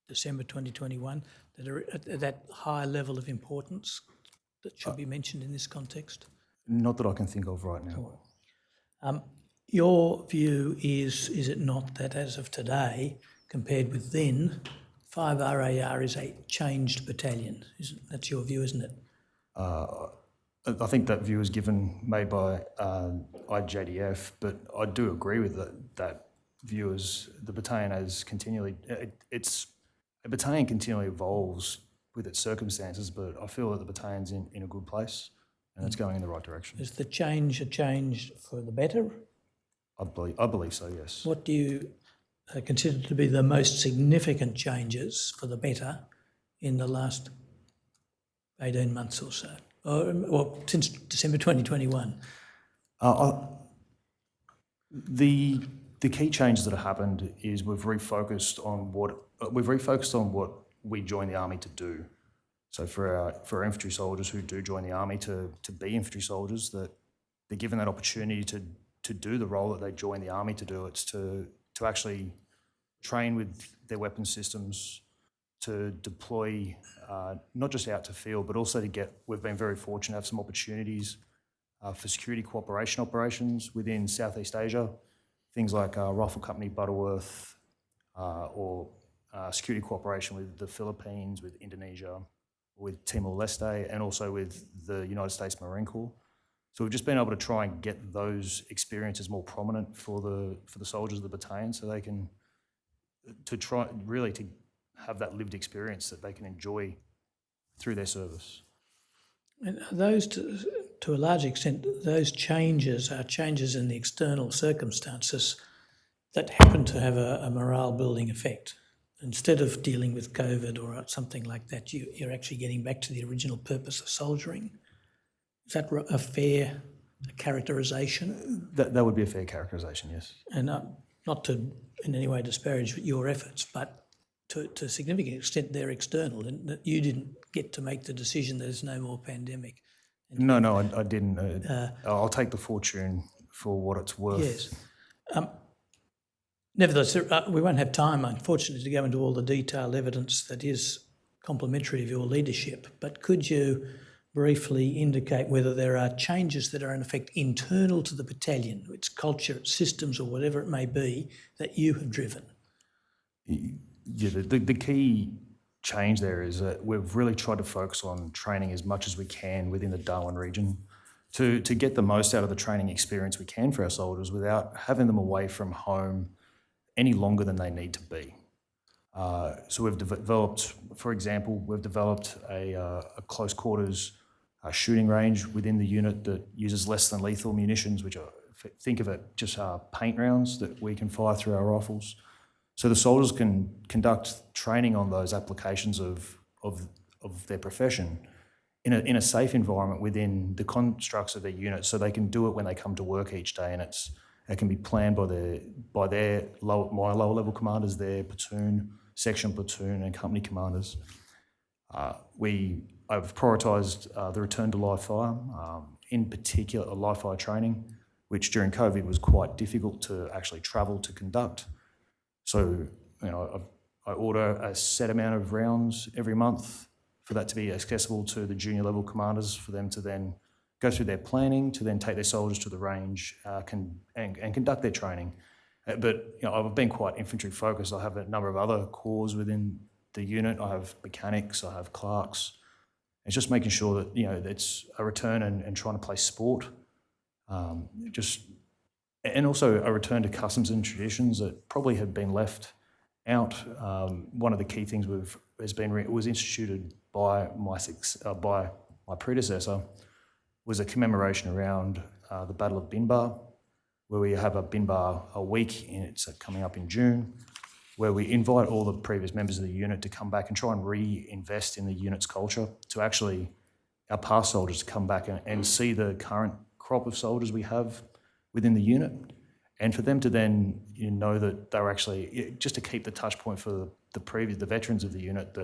Speaker 3: December 2021 that are at that high level of importance that should be mentioned in this context?
Speaker 8: Not that I can think of right now.
Speaker 3: Your view is it not that as of today, compared with then, 5 RAR is a changed battalion. That's your view, isn't it?
Speaker 8: I think that view is made by IJDF, but I do agree with that view as the battalion has continually, a battalion continually evolves with its circumstances, but I feel that the battalion's in a good place and it's going in the right direction.
Speaker 3: Is the change a change for the better?
Speaker 8: I believe so, yes.
Speaker 3: What do you consider to be the most significant changes for the better in the last 18 months or so? Or since December 2021?
Speaker 8: The key changes that have happened is we've refocused on what we joined the army to do. So for our infantry soldiers who do join the army to be infantry soldiers, that they're given that opportunity to do the role that they joined the army to do. It's to actually train with their weapon systems, to deploy not just out to field, but also we've been very fortunate to have some opportunities for security cooperation operations within Southeast Asia, things like Rifle Company Butterworth, or security cooperation with the Philippines, with Indonesia, with Timor-Leste, and also with the United States Marine Corps. So we've just been able to try and get those experiences more prominent for the soldiers of the battalion, so they can to have that lived experience that they can enjoy through their service.
Speaker 3: And are those, to a large extent, those changes are changes in the external circumstances that happen to have a morale-building effect. Instead of dealing with COVID or something like that, you're actually getting back to the original purpose of soldiering. Is that a fair characterisation?
Speaker 8: That would be a fair characterisation, yes.
Speaker 3: And not to in any way disparage your efforts, but to a significant extent they're external, and that you didn't get to make the decision that there's no more pandemic.
Speaker 8: No, I didn't. I'll take the fortune for what it's worth.
Speaker 3: Yes. Nevertheless, we won't have time, unfortunately, to go into all the detailed evidence that is complimentary of your leadership, but could you briefly indicate whether there are changes that are in effect internal to the battalion, its culture, its systems, or whatever it may be, that you have driven?
Speaker 8: Yeah, the key change there is that we've really tried to focus on training as much as we can within the Darwin region to get the most out of the training experience we can for our soldiers without having them away from home any longer than they need to be. So we've developed, for example, a close quarters shooting range within the unit that uses less than lethal munitions, which are, think of it, just paint rounds that we can fire through our rifles. So the soldiers can conduct training on those applications of their profession in a safe environment within the constructs of their unit, so they can do it when they come to work each day, and it can be planned by my lower level commanders, their platoon, section platoon, and company commanders. I've prioritised the return to live fire, in particular live fire training, which during COVID was quite difficult to actually travel to conduct. So, I order a set amount of rounds every month for that to be accessible to the junior level commanders, for them to then go through their planning, to then take their soldiers to the range and conduct their training. But I've been quite infantry focused. I have a number of other corps within the unit. I have mechanics, I have clerks. It's just making sure that it's a return and trying to play sport. And also a return to customs and traditions that probably have been left out. One of the key things was instituted by my predecessor, was a commemoration around the Battle of Binbar, where we have a Binbar a week, and it's coming up in June, where we invite all the previous members of the unit to come back and try and reinvest in the unit's culture, to actually, our past soldiers to come back and see the current crop of soldiers we have within the unit, and for them to then know that they were actually, just to keep the touch point for the veterans of the unit,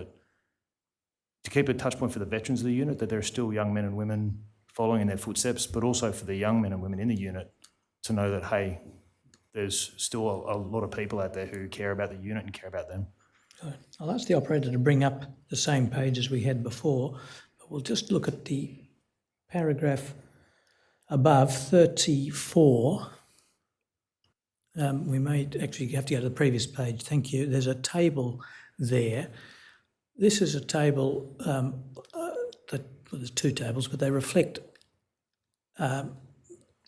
Speaker 8: that there are still young men and women following in their footsteps, but also for the young men and women in the unit to know that, hey, there's still a lot of people out there who care about the unit and care about them.
Speaker 3: I'll ask the operator to bring up the same page as we had before, but we'll just look at the paragraph above, 34. We may actually have to go to the previous page. Thank you. There's a table there. This is a table there's two tables, but they reflect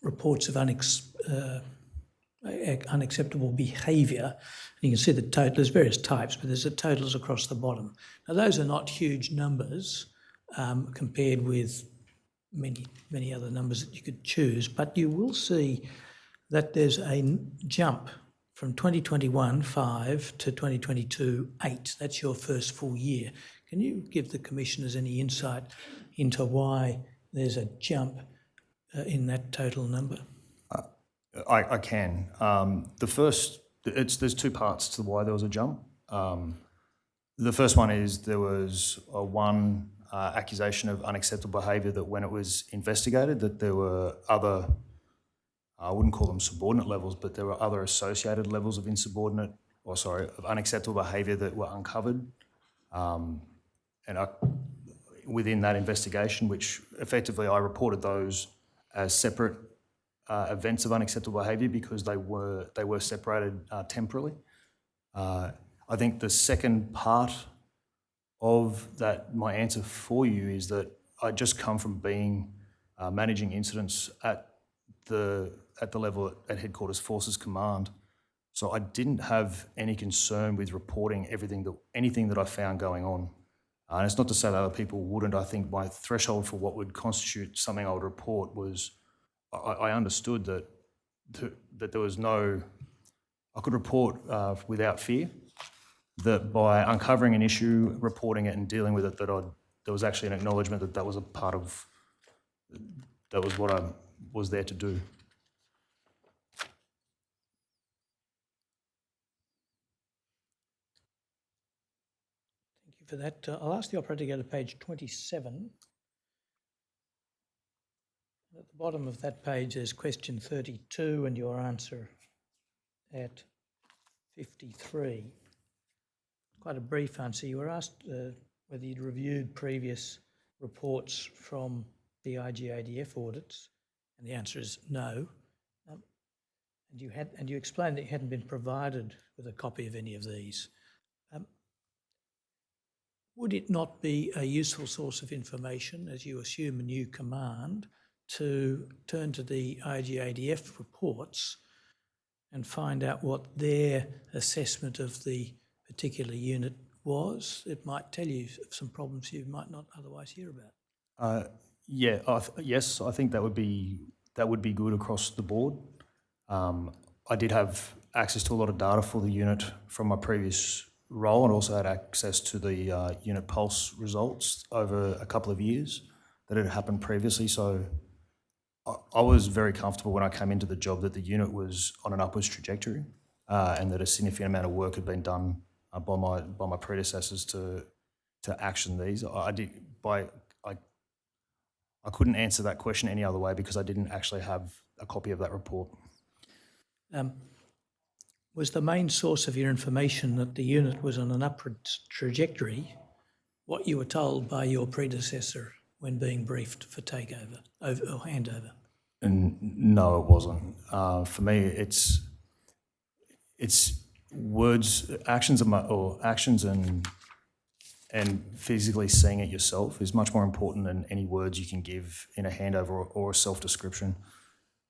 Speaker 3: reports of unacceptable behaviour. You can see the total, there's various types, but there's the totals across the bottom. Now, those are not huge numbers compared with many other numbers that you could choose, but you will see that there's a jump from 2021, 5 to 2022, 8. That's your first full year. Can you give the commissioners any insight into why there's a jump in that total number?
Speaker 8: I can. There's two parts to why there was a jump. The first one is there was one accusation of unacceptable behaviour that when it was investigated, that there were other, I wouldn't call them subordinate levels, but there were other associated levels of of unacceptable behaviour that were uncovered. Within that investigation, which effectively I reported those as separate events of unacceptable behaviour because they were separated temporally. I think the second part of that, my answer for you, is that I just come from being managing incidents at the level at Headquarters Forces Command. So I didn't have any concern with reporting anything that I found going on. And it's not to say that other people wouldn't. I think my threshold for what would constitute something I would report was I understood that there was I could report without fear, that by uncovering an issue, reporting it and dealing with it, there was actually an acknowledgement that was that was what I was there to do.
Speaker 3: Thank you for that. I'll ask the operator to go to page 27. At the bottom of that page, there's question 32 and your answer at 53. Quite a brief answer. You were asked whether you'd reviewed previous reports from the IGADF audits, and the answer is no. And you explained that you hadn't been provided with a copy of any of these. Would it not be a useful source of information, as you assume a new command, to turn to the IGADF reports and find out what their assessment of the particular unit was? It might tell you of some problems you might not otherwise hear about.
Speaker 8: Yes, I think that would be good across the board. I did have access to a lot of data for the unit from my previous role, and also had access to the unit pulse results over a couple of years that had happened previously. So I was very comfortable when I came into the job that the unit was on an upwards trajectory, and that a significant amount of work had been done by my predecessors to action these. I couldn't answer that question any other way because I didn't actually have a copy of that report.
Speaker 3: Was the main source of your information that the unit was on an upward trajectory what you were told by your predecessor when being briefed for takeover or handover?
Speaker 8: And no, it wasn't. For me, it's words, actions and physically seeing it yourself is much more important than any words you can give in a handover or a self-description.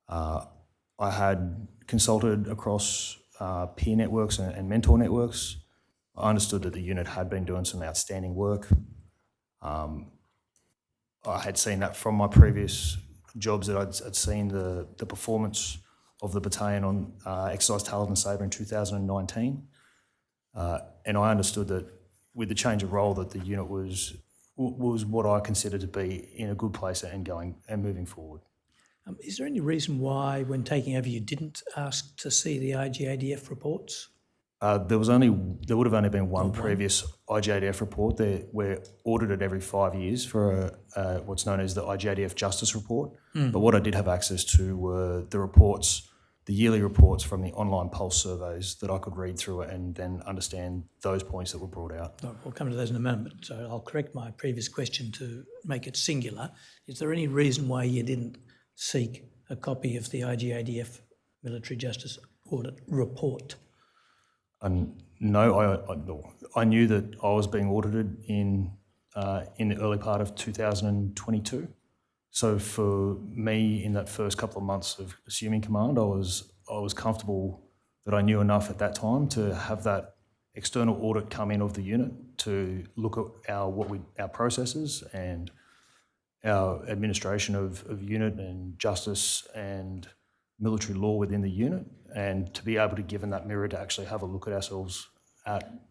Speaker 8: I had consulted across peer networks and mentor networks. I understood that the unit had been doing some outstanding work. I had seen that from my previous jobs, that I'd seen the performance of the battalion on exercise Talisman Sabre in 2019. And I understood that with the change of role that the unit was what I considered to be in a good place and moving forward.
Speaker 3: Is there any reason why, when taking over, you didn't ask to see the IGADF reports?
Speaker 8: There would have only been one previous IGADF report. We're audited every 5 years for what's known as the IGADF Justice Report. But what I did have access to were the reports, the yearly reports from the online pulse surveys that I could read through and then understand those points that were brought out.
Speaker 3: We'll come to those in a moment, so I'll correct my previous question to make it singular. Is there any reason why you didn't seek a copy of the IGADF Military Justice Audit Report?
Speaker 8: No, I knew that I was being audited in the early part of 2022. So for me, in that first couple of months of assuming command, I was comfortable that I knew enough at that time to have that external audit come in of the unit to look at our processes and our administration of unit and justice and military law within the unit, and to be able to, given that mirror, to actually have a look at ourselves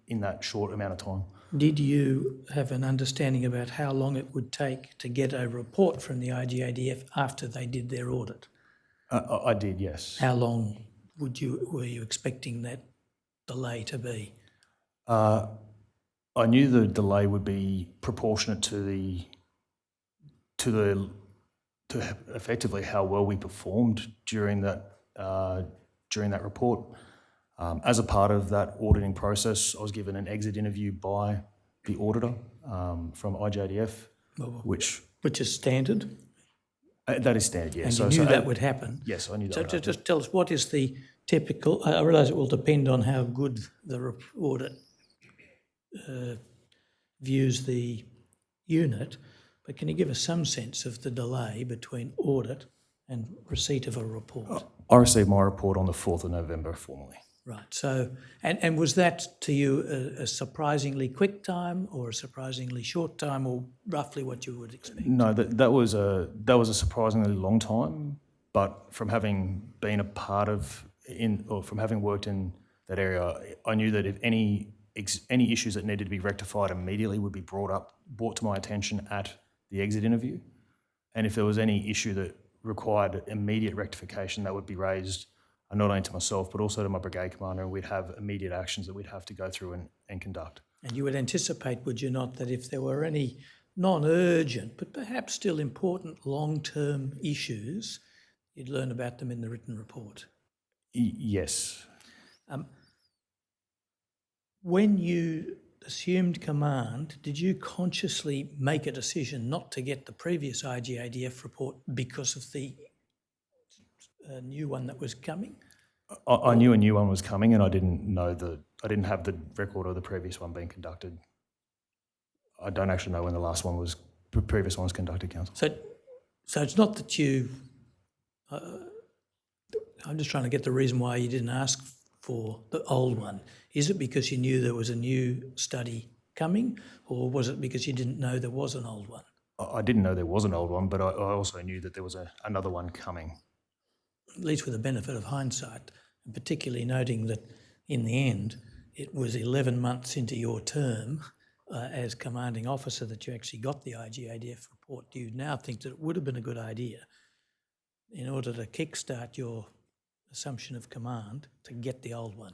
Speaker 8: in that short amount of time.
Speaker 3: Did you have an understanding about how long it would take to get a report from the IGADF after they did their audit?
Speaker 8: I did, yes.
Speaker 3: How long were you expecting that delay to be?
Speaker 8: I knew the delay would be proportionate to effectively how well we performed during that report. As a part of that auditing process, I was given an exit interview by the auditor from IGADF, which
Speaker 3: is standard,
Speaker 8: that is standard, yes.
Speaker 3: and you knew that would happen.
Speaker 8: Yes, I knew that.
Speaker 3: So
Speaker 8: would happen.
Speaker 3: just tell us, what is the typical? I realise it will depend on how good the audit views the unit, but can you give us some sense of the delay between audit and receipt of a report?
Speaker 8: I received my report on the 4th of November formally.
Speaker 3: Right. So, and was that to you a surprisingly quick time, or a surprisingly short time, or roughly what you would expect?
Speaker 8: No, that was a surprisingly long time. But from having been a part of from having worked in that area, I knew that if any issues that needed to be rectified immediately would be brought to my attention at the exit interview, and if there was any issue that required immediate rectification, that would be raised not only to myself but also to my brigade commander, and we'd have immediate actions that we'd have to go through and conduct.
Speaker 3: And you would anticipate, would you not, that if there were any non-urgent but perhaps still important long-term issues, you'd learn about them in the written report?
Speaker 8: Yes.
Speaker 3: When you assumed command, did you consciously make a decision not to get the previous IGADF report because of the new one that was coming?
Speaker 8: I knew a new one was coming, and I didn't have the record of the previous one being conducted. I don't actually know when the previous one was conducted, Council.
Speaker 3: So it's not that you. I'm just trying to get the reason why you didn't ask for the old one. Is it because you knew there was a new study coming, or was it because you didn't know there was an old one?
Speaker 8: I didn't know there was an old one, but I also knew that there was another one coming.
Speaker 3: At least with the benefit of hindsight, and particularly noting that in the end it was 11 months into your term as commanding officer that you actually got the IGADF report. Do you now think that it would have been a good idea, in order to kickstart your assumption of command, to get the old one?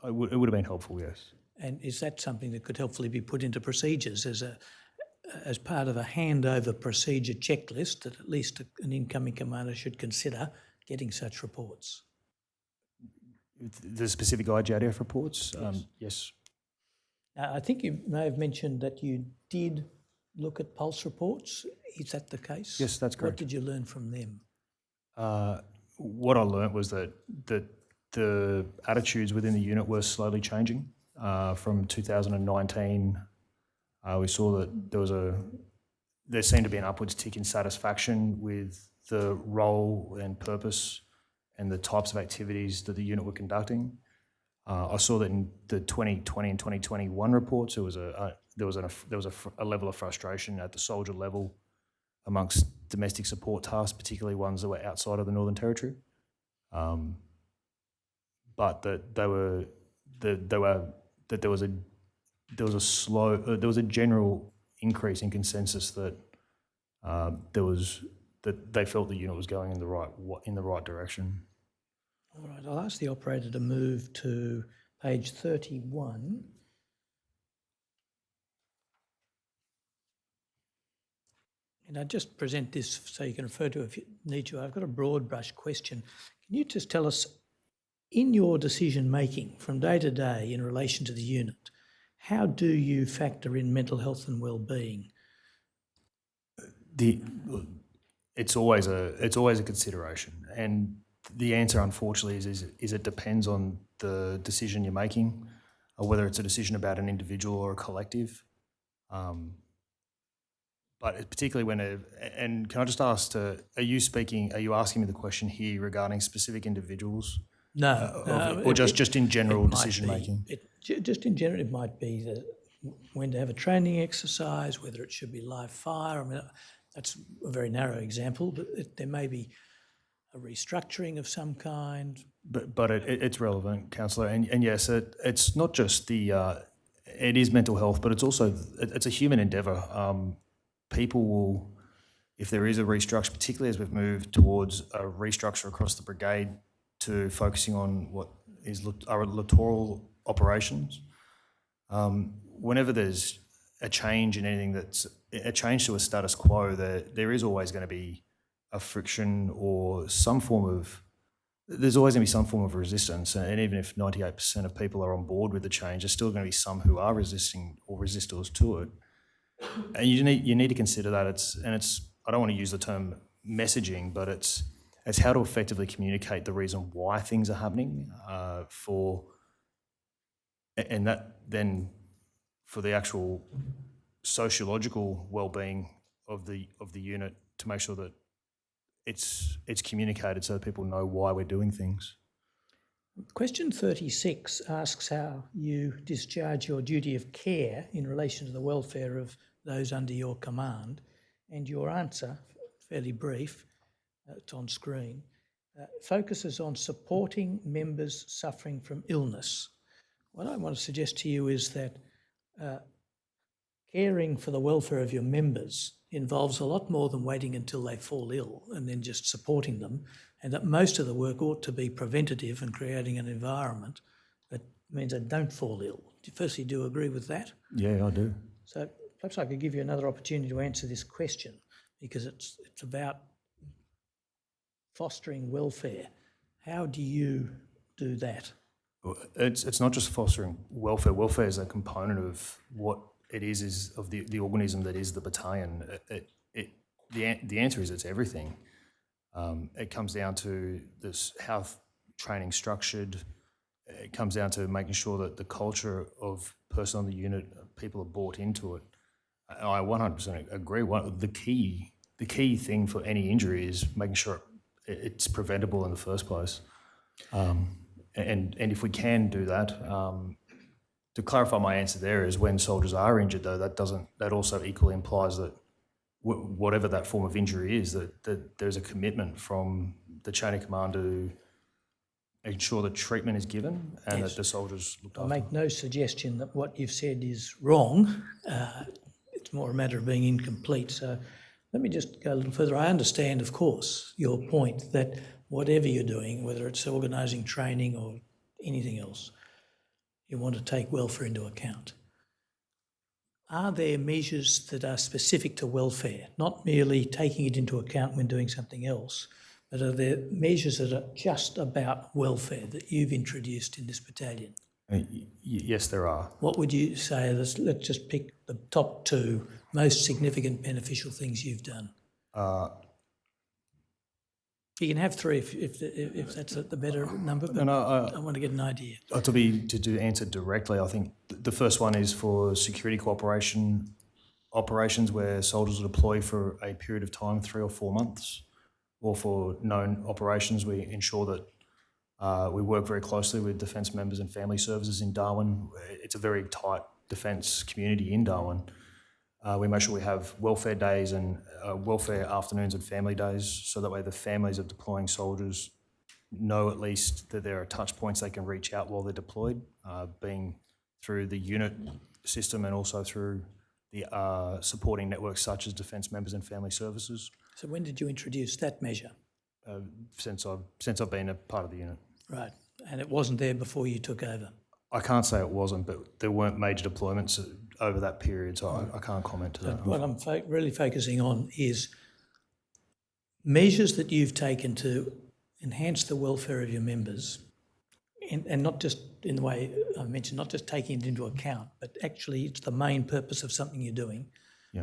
Speaker 8: It would have been helpful, yes.
Speaker 3: And is that something that could helpfully be put into procedures as part of a handover procedure checklist that at least an incoming commander should consider getting such reports?
Speaker 8: The specific IGADF reports? Yes.
Speaker 3: I think you may have mentioned that you did look at pulse reports. Is that the case?
Speaker 8: Yes, that's correct.
Speaker 3: What did you learn from them?
Speaker 8: What I learnt was that the attitudes within the unit were slowly changing. From 2019, we saw that there seemed to be an upwards tick in satisfaction with the role and purpose and the types of activities that the unit were conducting. I saw that in the 2020 and 2021 reports, there was a level of frustration at the soldier level amongst domestic support tasks, particularly ones that were outside of the Northern Territory. But that there was a general increase in consensus that they felt the unit was going in the right direction.
Speaker 3: All right, I'll ask the operator to move to page 31. And I just present this so you can refer to it if you need to. I've got a broad brush question. Can you just tell us, in your decision making from day to day in relation to the unit, how do you factor in mental health and well-being?
Speaker 8: It's always a consideration, and the answer, unfortunately, is it depends on the decision you're making, or whether it's a decision about an individual or a collective. But particularly and can I just ask, are you asking me the question here regarding specific individuals?
Speaker 3: No,
Speaker 8: Or just in general
Speaker 3: it might
Speaker 8: decision
Speaker 3: be-
Speaker 8: making?
Speaker 3: Just in general, it might be that when to have a training exercise, whether it should be live fire. I mean, that's a very narrow example, but there may be a restructuring of some kind.
Speaker 8: But it's relevant, councillor, and yes, it's not just it is mental health, but it's a human endeavour. People will, if there is a restructure, particularly as we've moved towards a restructure across the brigade to focusing on what are littoral operations. Whenever there's a change in anything that's a change to a status quo, there is always going to be a friction or there's always going to be some form of resistance. And even if 98% of people are on board with the change, there's still going to be some who are resisting or resistors to it. And you need to consider that I don't want to use the term messaging, but it's how to effectively communicate the reason why things are happening and that then for the actual sociological well-being of the unit, to make sure that it's communicated so that people know why we're doing things.
Speaker 3: Question 36 asks how you discharge your duty of care in relation to the welfare of those under your command, and your answer, fairly brief, it's on screen, focuses on supporting members suffering from illness. What I want to suggest to you is that caring for the welfare of your members involves a lot more than waiting until they fall ill and then just supporting them, and that most of the work ought to be preventative and creating an environment that means they don't fall ill. Firstly, do you agree with that?
Speaker 8: Yeah, I do.
Speaker 3: So perhaps I could give you another opportunity to answer this question, because it's about fostering welfare. How do you do that?
Speaker 8: It's not just fostering welfare. Welfare is a component of what it is of the organism that is the battalion. The answer is it's everything. It comes down to this how training structured. It comes down to making sure that the culture of person on the unit, people are bought into it. I 100% agree. The key thing for any injury is making sure it's preventable in the first place. And if we can do that, to clarify my answer there is when soldiers are injured, though, that also equally implies that whatever that form of injury is, that there's a commitment from the chain of command to ensure that treatment is given and that the soldiers looked after.
Speaker 3: I make no suggestion that what you've said is wrong. It's more a matter of being incomplete. So let me just go a little further. I understand, of course, your point that whatever you're doing, whether it's organising training or anything else, you want to take welfare into account. Are there measures that are specific to welfare, not merely taking it into account when doing something else, but are there measures that are just about welfare that you've introduced in this battalion?
Speaker 8: Yes, there are.
Speaker 3: What would you say? Let's just pick the top two most significant beneficial things you've done. You can have three if that's the better number, but I want to get an idea.
Speaker 8: To answer directly, I think the first one is for security cooperation operations where soldiers are deployed for a period of time, 3 or 4 months, or for known operations, we ensure that we work very closely with Defence Members and Family Services in Darwin. It's a very tight defence community in Darwin. We make sure we have welfare days and welfare afternoons and family days, so that way the families of deploying soldiers know at least that there are touch points they can reach out while they're deployed, being through the unit system and also through the supporting networks such as Defence Members and Family Services.
Speaker 3: So when did you introduce that measure?
Speaker 8: Since I've been a part of the unit.
Speaker 3: Right, and it wasn't there before you took over?
Speaker 8: I can't say it wasn't, but there weren't major deployments over that period, so I can't comment to that.
Speaker 3: What I'm really focusing on is measures that you've taken to enhance the welfare of your members, and not just in the way I mentioned, not just taking it into account, but actually it's the main purpose of something you're doing,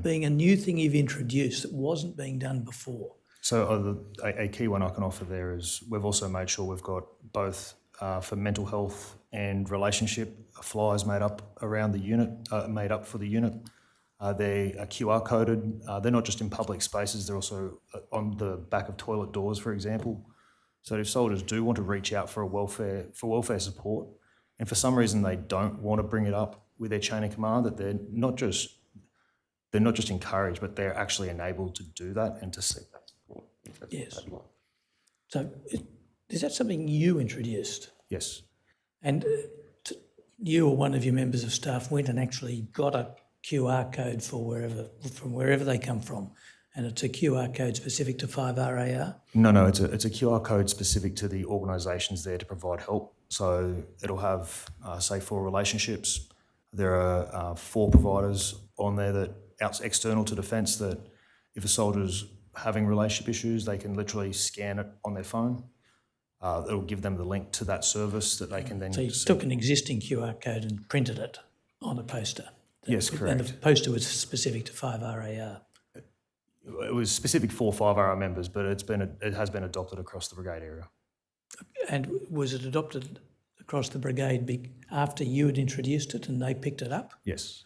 Speaker 3: being a new thing you've introduced that wasn't being done before.
Speaker 8: So a key one I can offer there is we've also made sure we've got both for mental health and relationship flyers made up around the unit, made up for the unit. They are QR coded. They're not just in public spaces, they're also on the back of toilet doors, for example. So if soldiers do want to reach out for welfare support, and for some reason they don't want to bring it up with their chain of command, that they're not just encouraged, but they're actually enabled to do that and to seek that support.
Speaker 3: Yes. So is that something you introduced?
Speaker 8: Yes.
Speaker 3: And you or one of your members of staff went and actually got a QR code from wherever they come from, and it's a QR code specific to 5RAR?
Speaker 8: No, it's a QR code specific to the organisations there to provide help. So it'll have, say, for relationships, there are 4 providers on there that external to defence that if a soldier's having relationship issues, they can literally scan it on their phone. It'll give them the link to that service that they can then...
Speaker 3: So you took an existing QR code and printed it on a poster?
Speaker 8: Yes, correct.
Speaker 3: And the poster was specific to 5RAR?
Speaker 8: It was specific for 5RR members, but it has been adopted across the brigade area.
Speaker 3: And was it adopted across the brigade after you had introduced it and they picked it up?
Speaker 8: Yes.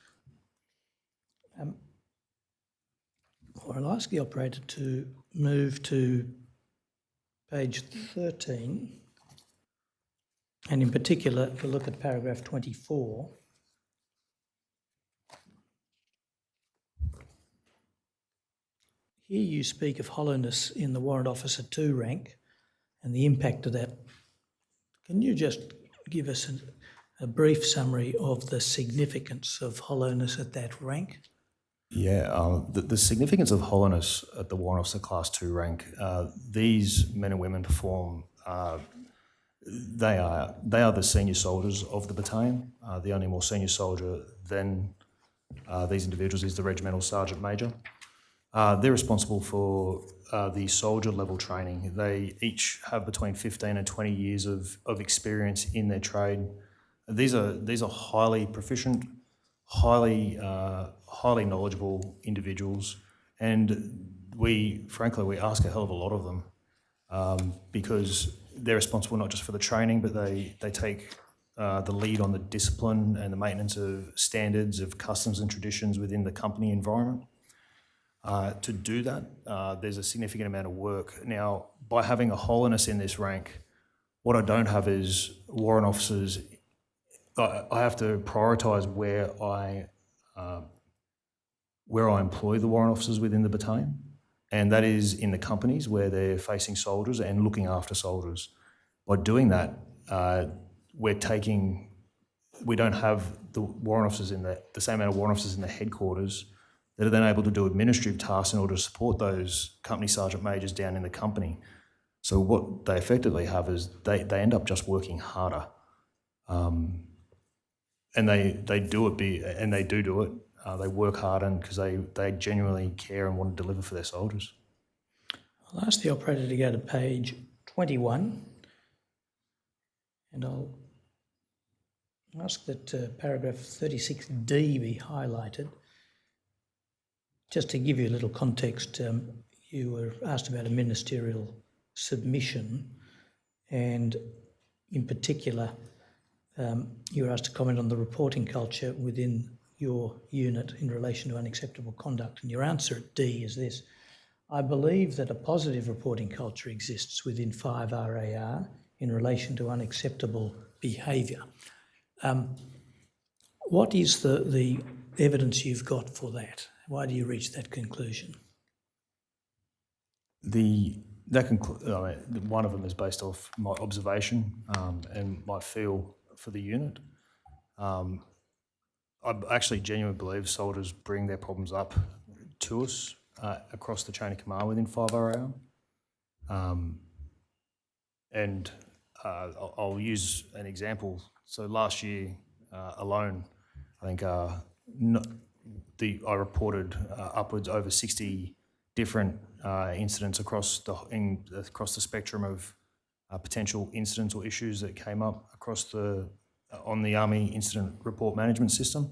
Speaker 3: Or I'll ask the operator to move to page 13, and in particular, if you look at paragraph 24. Here you speak of hollowness in the Warrant Officer 2 rank and the impact of that. Can you just give us a brief summary of the significance of hollowness at that rank?
Speaker 8: Yeah, the significance of hollowness at the Warrant Officer Class 2 rank, these men and women perform, they are the senior soldiers of the battalion. The only more senior soldier than these individuals is the Regimental Sergeant Major. They're responsible for the soldier level training. They each have between 15 and 20 years of experience in their trade. These are highly proficient, highly knowledgeable individuals, and we ask a hell of a lot of them because they're responsible not just for the training, but they take the lead on the discipline and the maintenance of standards of customs and traditions within the company environment. To do that, there's a significant amount of work. Now, by having a hollowness in this rank, what I don't have is warrant officers. I have to prioritise where I employ the warrant officers within the battalion, and that is in the companies where they're facing soldiers and looking after soldiers. By doing that, we don't have the warrant officers the same amount of warrant officers in the headquarters that are then able to do administrative tasks in order to support those company sergeant majors down in the company. So what they effectively have is they end up just working harder. And they do it, and they do it. They work hard and because they genuinely care and want to deliver for their soldiers.
Speaker 3: I'll ask the operator to go to page 21, and I'll ask that paragraph 36D be highlighted. Just to give you a little context, you were asked about a ministerial submission, and in particular, you were asked to comment on the reporting culture within your unit in relation to unacceptable conduct, and your answer at D is this: I believe that a positive reporting culture exists within 5RAR in relation to unacceptable behaviour. What is the evidence you've got for that? Why do you reach that conclusion?
Speaker 8: One of them is based off my observation and my feel for the unit. I actually genuinely believe soldiers bring their problems up to us across the chain of command within 5RAR. And I'll use an example. So last year alone, I think I reported upwards over 60 different incidents across the spectrum of potential incidents or issues that came up on the Army Incident Report Management System.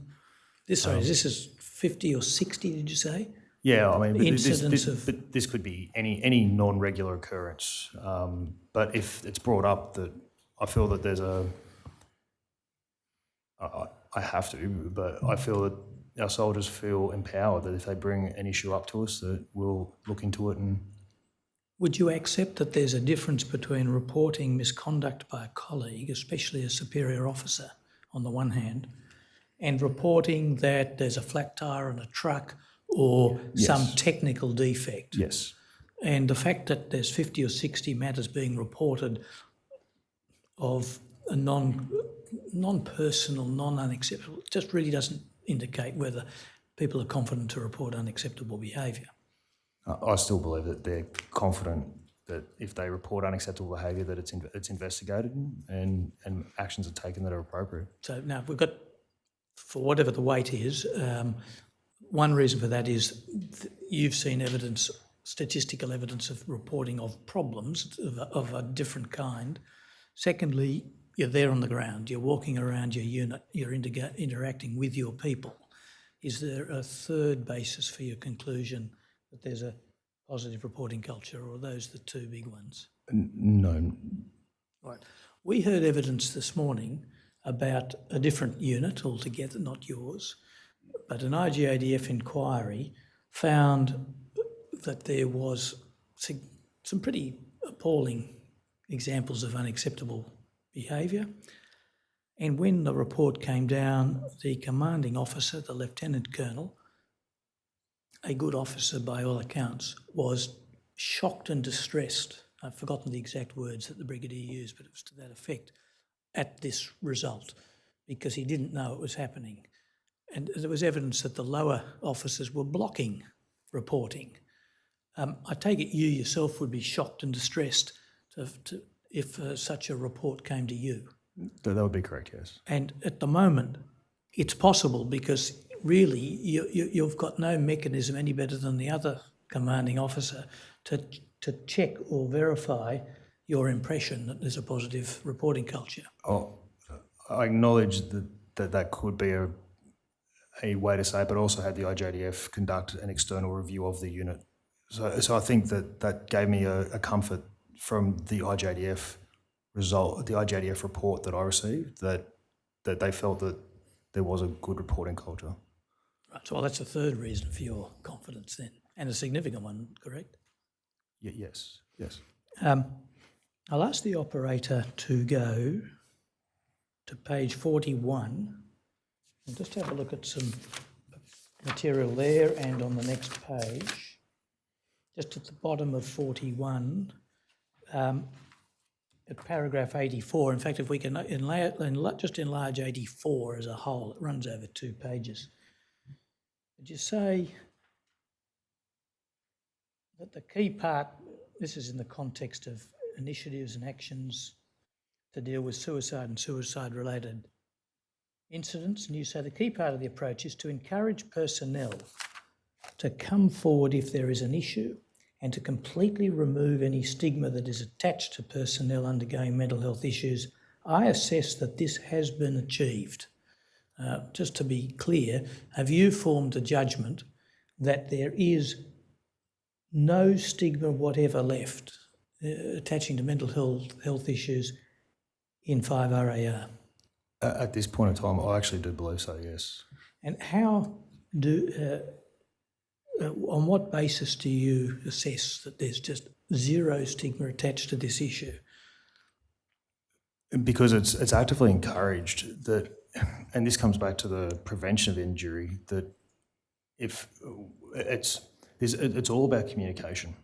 Speaker 3: This is 50 or 60, did you say?
Speaker 8: Yeah, I mean, but
Speaker 3: incidents of...
Speaker 8: but this could be any non-regular occurrence. But if it's brought up that I feel that there's I have to, but I feel that our soldiers feel empowered that if they bring an issue up to us, that we'll look into it and...
Speaker 3: Would you accept that there's a difference between reporting misconduct by a colleague, especially a superior officer, on the one hand, and reporting that there's a flat tyre on a truck or some technical defect?
Speaker 8: Yes.
Speaker 3: And the fact that there's 50 or 60 matters being reported of a non-personal, non-unacceptable, just really doesn't indicate whether people are confident to report unacceptable behaviour.
Speaker 8: I still believe that they're confident that if they report unacceptable behaviour, that it's investigated and actions are taken that are appropriate.
Speaker 3: So now we've got, for whatever the weight is, one reason for that is you've seen evidence, statistical evidence of reporting of problems of a different kind. Secondly, you're there on the ground, you're walking around your unit, you're interacting with your people. Is there a third basis for your conclusion that there's a positive reporting culture, or are those the two big ones?
Speaker 8: No.
Speaker 3: Right. We heard evidence this morning about a different unit altogether, not yours, but an IGADF inquiry found that there was some pretty appalling examples of unacceptable behaviour. And when the report came down, the commanding officer, the lieutenant colonel, a good officer by all accounts, was shocked and distressed. I've forgotten the exact words that the brigadier used, but it was to that effect, at this result, because he didn't know it was happening. And there was evidence that the lower officers were blocking reporting. I take it you yourself would be shocked and distressed if such a report came to you.
Speaker 8: That would be correct, yes.
Speaker 3: And at the moment, it's possible because really you've got no mechanism any better than the other commanding officer to check or verify your impression that there's a positive reporting culture.
Speaker 8: Oh, I acknowledge that could be a way to say it, but also had the IJDF conduct an external review of the unit. So I think that gave me a comfort from the IJDF result, the IJDF report that I received, that they felt that there was a good reporting culture.
Speaker 3: Right, so well, that's a third reason for your confidence then, and a significant one, correct?
Speaker 8: Yes.
Speaker 3: I'll ask the operator to go to page 41 and just have a look at some material there and on the next page. Just at the bottom of 41, at paragraph 84, in fact, if we can just enlarge 84 as a whole, it runs over 2 pages. Would you say that the key part, this is in the context of initiatives and actions to deal with suicide and suicide-related incidents, and you say the key part of the approach is to encourage personnel to come forward if there is an issue and to completely remove any stigma that is attached to personnel undergoing mental health issues. I assess that this has been achieved. Just to be clear, have you formed a judgment that there is no stigma whatever left attaching to mental health issues in 5RAR?
Speaker 8: At this point in time, I actually do believe so, yes.
Speaker 3: And how on what basis do you assess that there's just zero stigma attached to this issue?
Speaker 8: Because it's actively encouraged that, and this comes back to the prevention of injury, that if it's all about communication.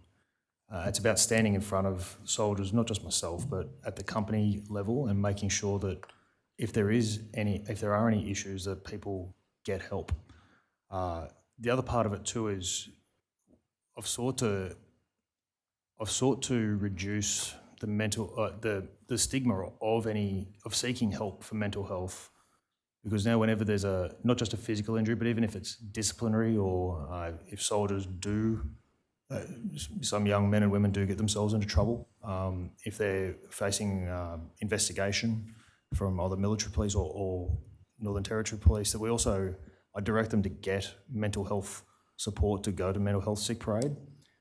Speaker 8: It's about standing in front of soldiers, not just myself, but at the company level, and making sure that if there are any issues, that people get help. The other part of it too is I've sought to reduce the mental the stigma of seeking help for mental health, because now whenever there's not just a physical injury, but even if it's disciplinary or if soldiers do, some young men and women do get themselves into trouble, if they're facing investigation from either military police or Northern Territory Police, that I direct them to get mental health support to go to mental health sick parade.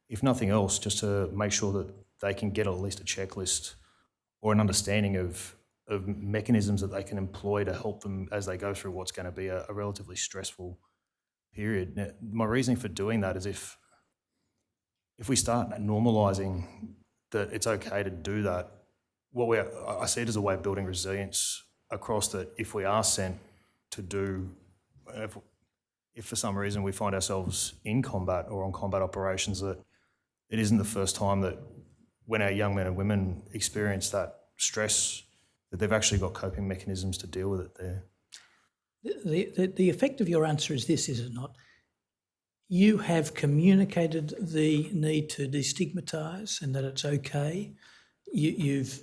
Speaker 8: If nothing else, just to make sure that they can get at least a checklist or an understanding of mechanisms that they can employ to help them as they go through what's going to be a relatively stressful period. Now, my reasoning for doing that is if we start normalising that it's okay to do that, I see it as a way of building resilience across that if we are sent to do, if for some reason we find ourselves in combat or on combat operations, that it isn't the first time that when our young men and women experience that stress, that they've actually got coping mechanisms to deal with it there.
Speaker 3: The effect of your answer is this, is it not? You have communicated the need to destigmatise and that it's okay. You've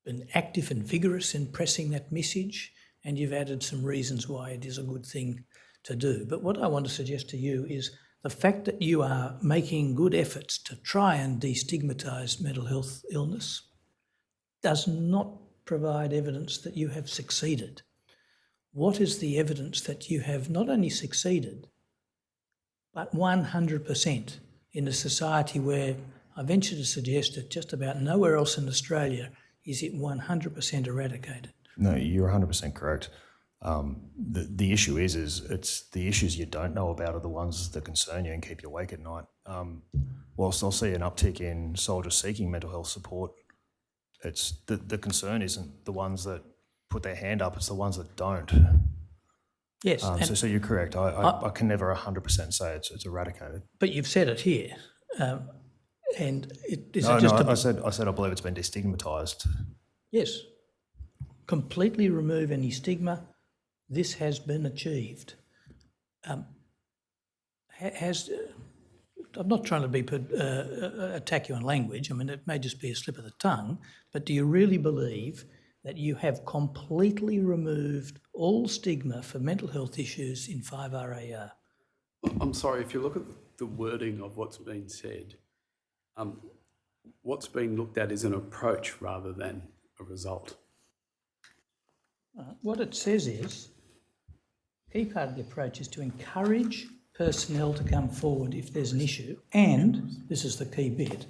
Speaker 3: been active and vigorous in pressing that message, and you've added some reasons why it is a good thing to do. But what I want to suggest to you is the fact that you are making good efforts to try and destigmatise mental health illness does not provide evidence that you have succeeded. What is the evidence that you have not only succeeded, but 100% in a society where I venture to suggest that just about nowhere else in Australia is it 100% eradicated?
Speaker 8: No, you're 100% correct. The issue is it's the issues you don't know about are the ones that concern you and keep you awake at night. Whilst I'll see an uptick in soldiers seeking mental health support, it's the concern isn't the ones that put their hand up, it's the ones that don't.
Speaker 3: Yes.
Speaker 8: So you're correct. I can never 100% say it's eradicated.
Speaker 3: But you've said it here. And
Speaker 8: I said I believe it's been destigmatised.
Speaker 3: Yes. Completely remove any stigma. This has been achieved. I'm not trying to attack you on language. I mean, it may just be a slip of the tongue, but do you really believe that you have completely removed all stigma for mental health issues in 5RAR?
Speaker 5: I'm sorry, if you look at the wording of what's been said, what's being looked at is an approach rather than a result.
Speaker 3: What it says is, key part of the approach is to encourage personnel to come forward if there's an issue, and, this is the key bit,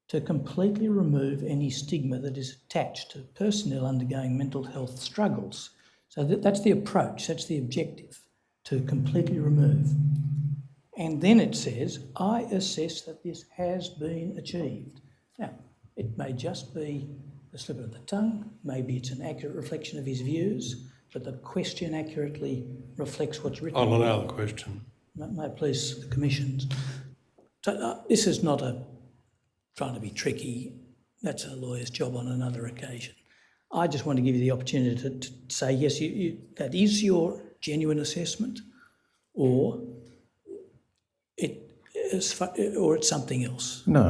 Speaker 3: to completely remove any stigma that is attached to personnel undergoing mental health struggles. So that's the approach, that's the objective, to completely remove. And then it says, I assess that this has been achieved. Now, it may just be a slip of the tongue, maybe it's an accurate reflection of his views, but the question accurately reflects what's written.
Speaker 6: I'll allow the question.
Speaker 3: May it please the Commissioners. So, this is not trying to be tricky. That's a lawyer's job on another occasion. I just want to give you the opportunity to say, yes, that is your genuine assessment, or it's something else.
Speaker 8: No,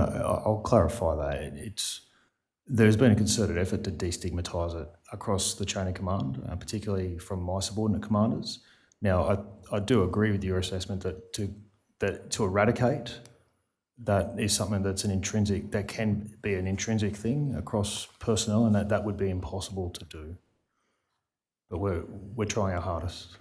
Speaker 8: I'll clarify that. There's been a concerted effort to destigmatise it across the chain of command, particularly from my subordinate commanders. Now, I do agree with your assessment that to eradicate, that is something that can be an intrinsic thing across personnel, and that would be impossible to do. But we're trying our hardest.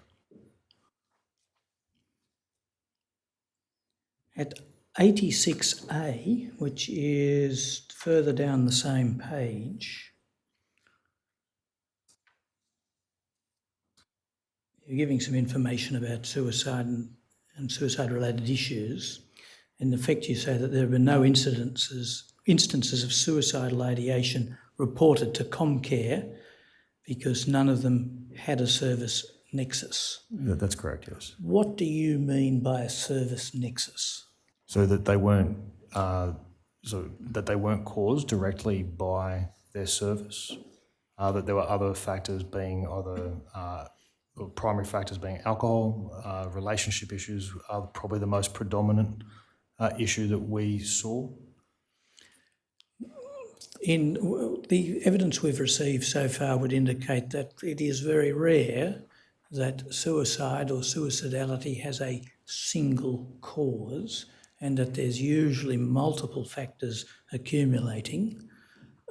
Speaker 3: At 86A, which is further down the same page, you're giving some information about suicide and suicide-related issues. In effect, you say that there have been no instances of suicidal ideation reported to Comcare because none of them had a service nexus.
Speaker 8: Yeah, that's correct, yes.
Speaker 3: What do you mean by a service nexus?
Speaker 8: So that they weren't caused directly by their service. That there were other factors being primary factors being alcohol, relationship issues are probably the most predominant issue that we saw.
Speaker 3: In the evidence we've received so far would indicate that it is very rare that suicide or suicidality has a single cause, and that there's usually multiple factors accumulating.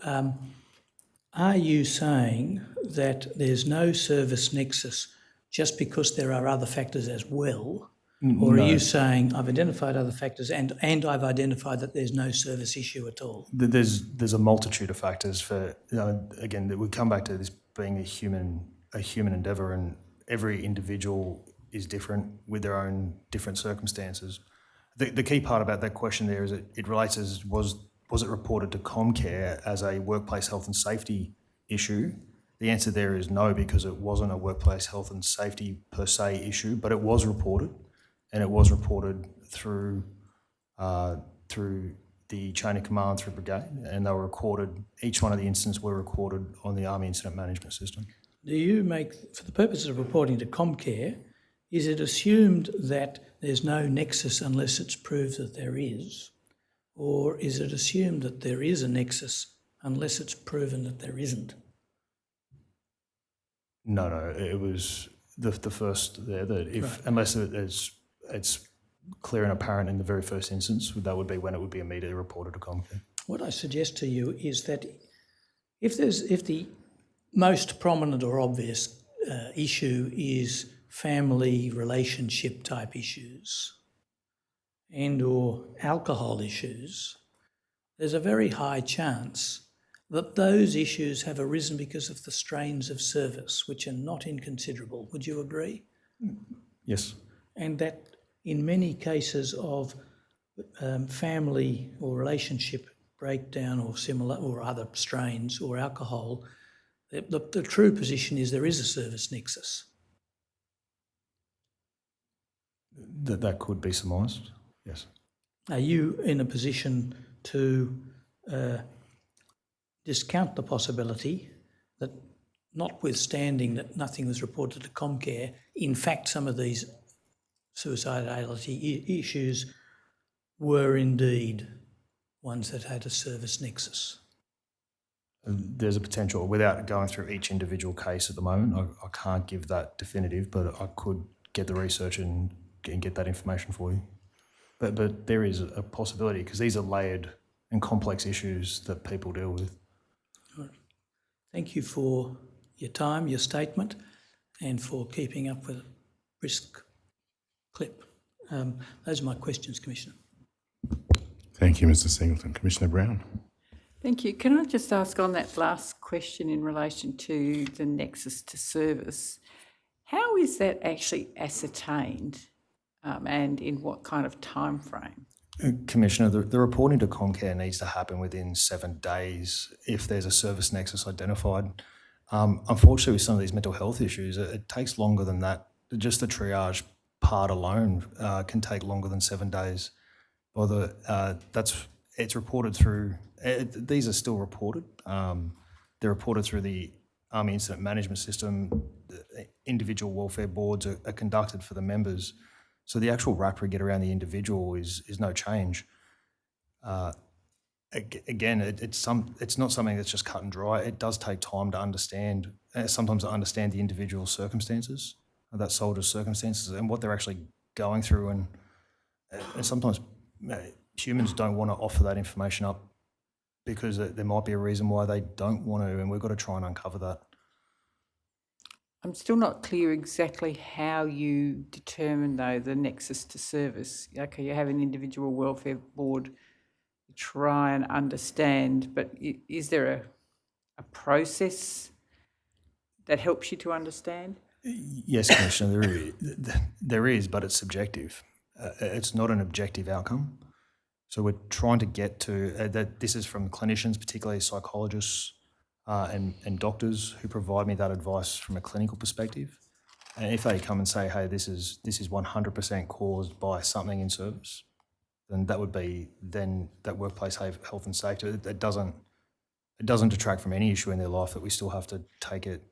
Speaker 3: Are you saying that there's no service nexus just because there are other factors as well, Or are you saying, I've identified other factors and I've identified that there's no service issue at all?
Speaker 8: There's a multitude of factors for, again, that we come back to this being a human endeavour, and every individual is different with their own different circumstances. The key part about that question there is it relates as was it reported to Comcare as a workplace health and safety issue? The answer there is no, because it wasn't a workplace health and safety per se issue, but it was reported, and it was reported through the chain of command through brigade, and they were recorded. Each one of the incidents were recorded on the Army Incident Management System.
Speaker 3: Do you make, for the purposes of reporting to Comcare, is it assumed that there's no nexus unless it's proved that there is? Or is it assumed that there is a nexus unless it's proven that there isn't?
Speaker 8: No, it was the first there, that if unless it's clear and apparent in the very first instance, that would be when it would be immediately reported to Comcare.
Speaker 3: What I suggest to you is that if the most prominent or obvious issue is family relationship type issues and or alcohol issues, there's a very high chance that those issues have arisen because of the strains of service, which are not inconsiderable. Would you agree?
Speaker 8: Yes.
Speaker 3: And that in many cases of family or relationship breakdown or similar or other strains or alcohol, the true position is there is a service nexus.
Speaker 8: That could be surmised, yes.
Speaker 3: Are you in a position to discount the possibility that, notwithstanding that nothing was reported to Comcare, in fact some of these suicidality issues were indeed ones that had a service nexus?
Speaker 8: There's a potential, without going through each individual case at the moment, I can't give that definitive, but I could get the research and get that information for you. But there is a possibility, because these are layered and complex issues that people deal with.
Speaker 3: All right. Thank you for your time, your statement, and for keeping up with a brisk clip. Those are my questions, Commissioner.
Speaker 2: Thank you, Mr. Singleton. Commissioner Brown.
Speaker 7: Thank you. Can I just ask on that last question in relation to the nexus to service, how is that actually ascertained and in what kind of time frame?
Speaker 8: Commissioner, the reporting to Comcare needs to happen within 7 days if there's a service nexus identified. Unfortunately, with some of these mental health issues, it takes longer than that. Just the triage part alone can take longer than 7 days. It's reported through. These are still reported. They're reported through the Army Incident Management System. Individual welfare boards are conducted for the members. So the actual wrapper get around the individual is no change. Again, it's not something that's just cut and dry. It does take time to understand, sometimes to understand the individual circumstances, that soldier's circumstances, and what they're actually going through. And sometimes humans don't want to offer that information up because there might be a reason why they don't want to, and we've got to try and uncover that.
Speaker 7: I'm still not clear exactly how you determine, though, the nexus to service. Okay, you have an individual welfare board, you try and understand, but is there a process that helps you to understand?
Speaker 8: Yes, Commissioner, there is, but it's subjective. It's not an objective outcome. So we're trying to get to that. This is from clinicians, particularly psychologists and doctors who provide me that advice from a clinical perspective. And if they come and say, "Hey, this is 100% caused by something in service," then that would be that workplace health and safety. It doesn't detract from any issue in their life, that we still have to take it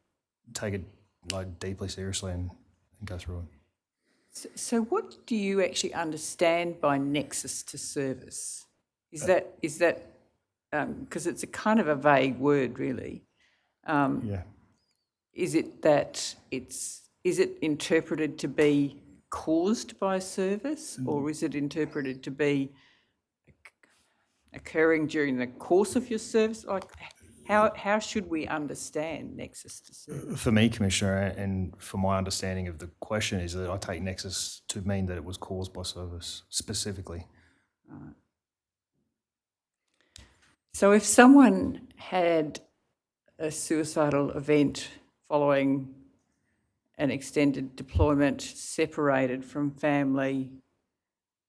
Speaker 8: like deeply seriously and go through it.
Speaker 7: So what do you actually understand by nexus to service? Is that because it's a kind of a vague word, really?
Speaker 8: Yeah.
Speaker 7: Is it that is it interpreted to be caused by service, or is it interpreted to be occurring during the course of your service? Like, How should we understand nexus to service?
Speaker 8: For me, Commissioner, and for my understanding of the question, is that I take nexus to mean that it was caused by service specifically.
Speaker 7: So if someone had a suicidal event following an extended deployment, separated from family,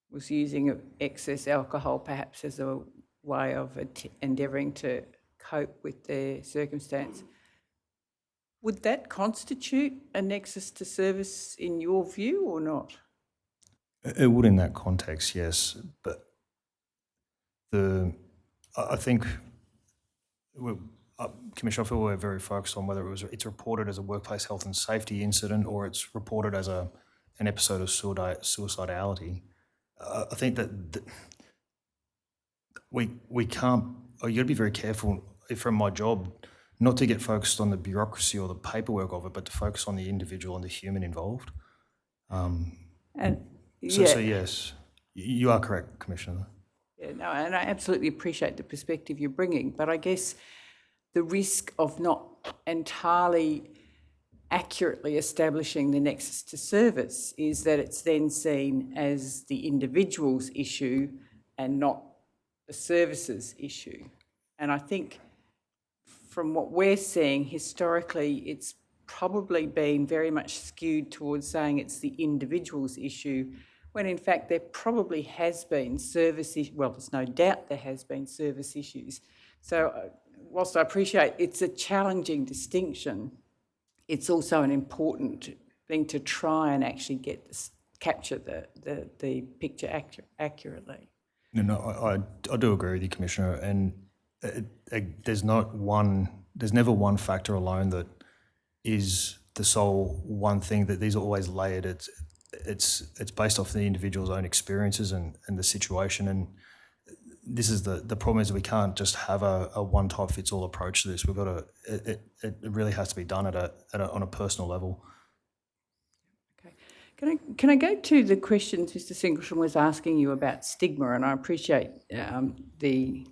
Speaker 7: was using excess alcohol perhaps as a way of endeavouring to cope with their circumstance, would that constitute a nexus to service in your view or not?
Speaker 8: It would in that context, yes, but I think, Commissioner, I feel we're very focused on whether it's reported as a workplace health and safety incident or it's reported as an episode of suicidality. I think that we can't. You got to be very careful from my job not to get focused on the bureaucracy or the paperwork of it, but to focus on the individual and the human involved.
Speaker 7: And
Speaker 8: So yes, you are correct, Commissioner.
Speaker 7: Yeah, no, and I absolutely appreciate the perspective you're bringing, but I guess the risk of not entirely accurately establishing the nexus to service is that it's then seen as the individual's issue and not the services issue. And I think from what we're seeing historically, it's probably been very much skewed towards saying it's the individual's issue, when in fact there probably has been well, there's no doubt there has been service issues. So whilst I appreciate it's a challenging distinction, it's also an important thing to try and actually capture the picture accurately.
Speaker 8: No, I do agree with you, Commissioner, and there's never one factor alone that is the sole one thing. That these are always layered. It's based off the individual's own experiences and the situation. And this is the problem, is we can't just have a one-type-fits-all approach to this. We've got to. It really has to be done on a personal level.
Speaker 7: Okay. Can I go to the questions Mr. Singleton was asking you about stigma? And I appreciate the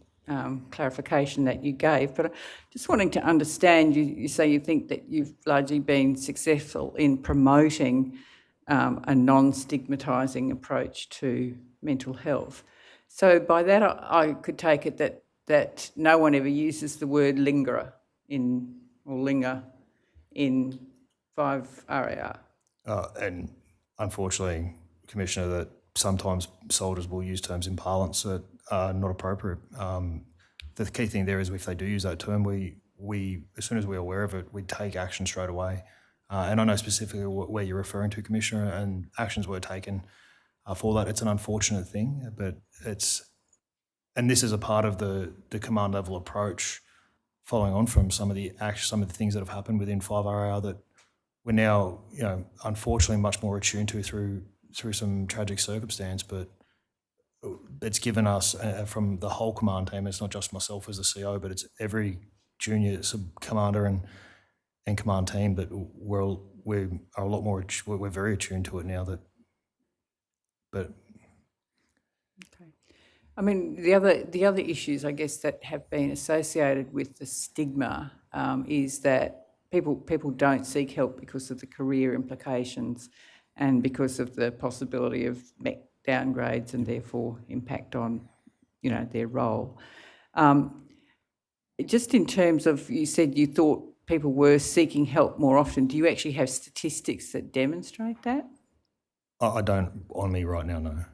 Speaker 7: clarification that you gave, but just wanting to understand, you say you think that you've largely been successful in promoting a non-stigmatising approach to mental health. So by that I could take it that no one ever uses the word linger in 5RAR.
Speaker 8: And unfortunately, Commissioner, that sometimes soldiers will use terms in parlance that are not appropriate. The key thing there is if they do use that term, we as soon as we're aware of it, we take action straight away. And I know specifically where you're referring to, Commissioner, and actions were taken for that. It's an unfortunate thing, but and this is a part of the command level approach, following on from some of the things that have happened within 5RAR that we're now, unfortunately much more attuned to through some tragic circumstance. But it's given us from the whole command team. It's not just myself as the CO, but it's every junior sub-commander and command team. But we're a lot more. We're very attuned to it now. But
Speaker 7: okay, I mean the other issues I guess that have been associated with the stigma is that people don't seek help because of the career implications and because of the possibility of downgrades and therefore impact on their role. Just in terms of, you said you thought people were seeking help more often. Do you actually have statistics that demonstrate that?
Speaker 8: I don't on me right now, no.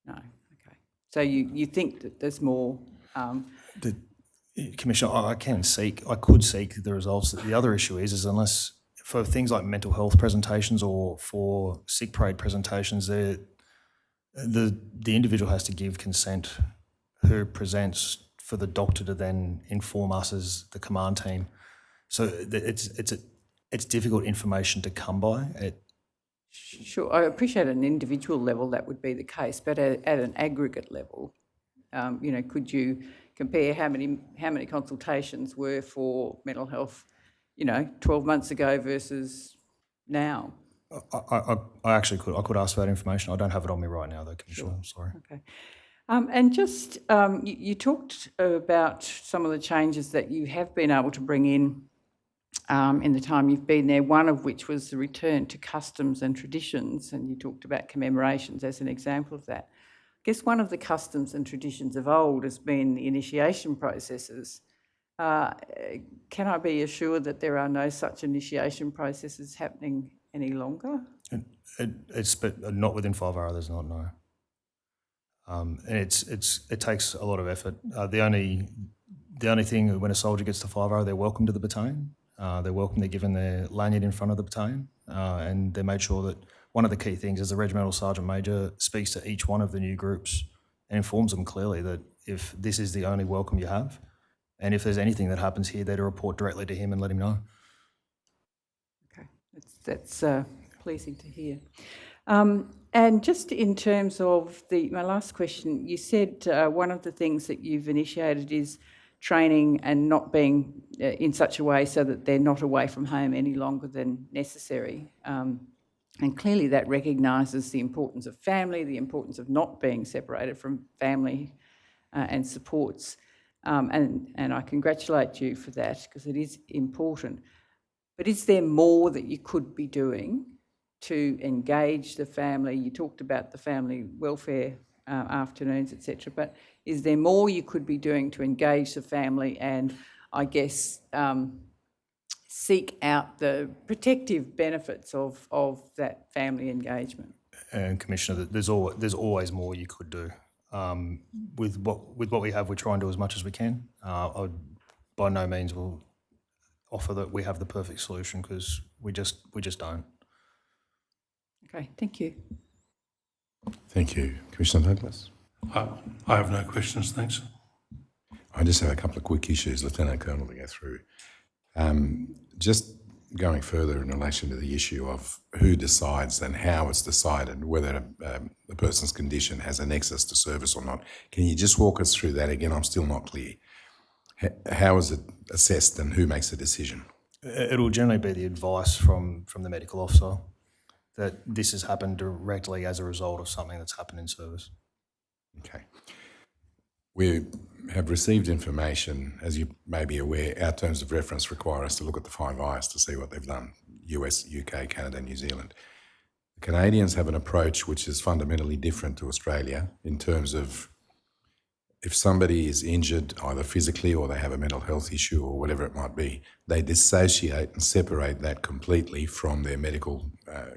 Speaker 7: No, okay. So you think that there's more...
Speaker 8: Commissioner, I could seek the results. The other issue is unless for things like mental health presentations or for sick parade presentations, the individual has to give consent who presents for the doctor to then inform us as the command team. So it's difficult information to come by.
Speaker 7: Sure, I appreciate at an individual level that would be the case, but at an aggregate level, could you compare how many consultations were for mental health, 12 months ago versus now?
Speaker 8: I actually could. I could ask for that information. I don't have it on me right now, though, Commissioner.
Speaker 7: Sure.
Speaker 8: I'm sorry.
Speaker 7: Okay. And just, you talked about some of the changes that you have been able to bring in the time you've been there, one of which was the return to customs and traditions, and you talked about commemorations as an example of that. I guess one of the customs and traditions of old has been the initiation processes. Can I be assured that there are no such initiation processes happening any longer?
Speaker 8: But not within 5 hours, there's not, no. And it takes a lot of effort. The only thing when a soldier gets to 5 hours, they're welcome to the battalion. They're welcome, they're given their lanyard in front of the battalion, and they're made sure that one of the key things is the regimental sergeant major speaks to each one of the new groups and informs them clearly that if this is the only welcome you have, and if there's anything that happens here, they're to report directly to him and let him know.
Speaker 7: Okay, that's pleasing to hear. And just in terms of my last question, you said one of the things that you've initiated is training and not being in such a way so that they're not away from home any longer than necessary. And clearly that recognises the importance of family, the importance of not being separated from family and supports. And I congratulate you for that because it is important. But is there more that you could be doing to engage the family? You talked about the family welfare afternoons, etc. But is there more you could be doing to engage the family and, I guess, seek out the protective benefits of that family engagement?
Speaker 8: And Commissioner, there's always more you could do. With what we have, we try and do as much as we can. By no means will offer that we have the perfect solution because we just don't.
Speaker 7: Okay, thank you.
Speaker 2: Thank you. Commissioner Douglas?
Speaker 6: I have no questions, thanks.
Speaker 2: I just have a couple of quick issues, Lieutenant Colonel, to go through. Just going further in relation to the issue of who decides and how it's decided whether the person's condition has a nexus to service or not. Can you just walk us through that again? I'm still not clear. How is it assessed and who makes the decision?
Speaker 8: It'll generally be the advice from the medical officer that this has happened directly as a result of something that's happened in service.
Speaker 2: Okay. We have received information, as you may be aware, our terms of reference require us to look at the 5 Eyes to see what they've done, US, UK, Canada, New Zealand. The Canadians have an approach which is fundamentally different to Australia in terms of if somebody is injured either physically or they have a mental health issue or whatever it might be, they dissociate and separate that completely from their medical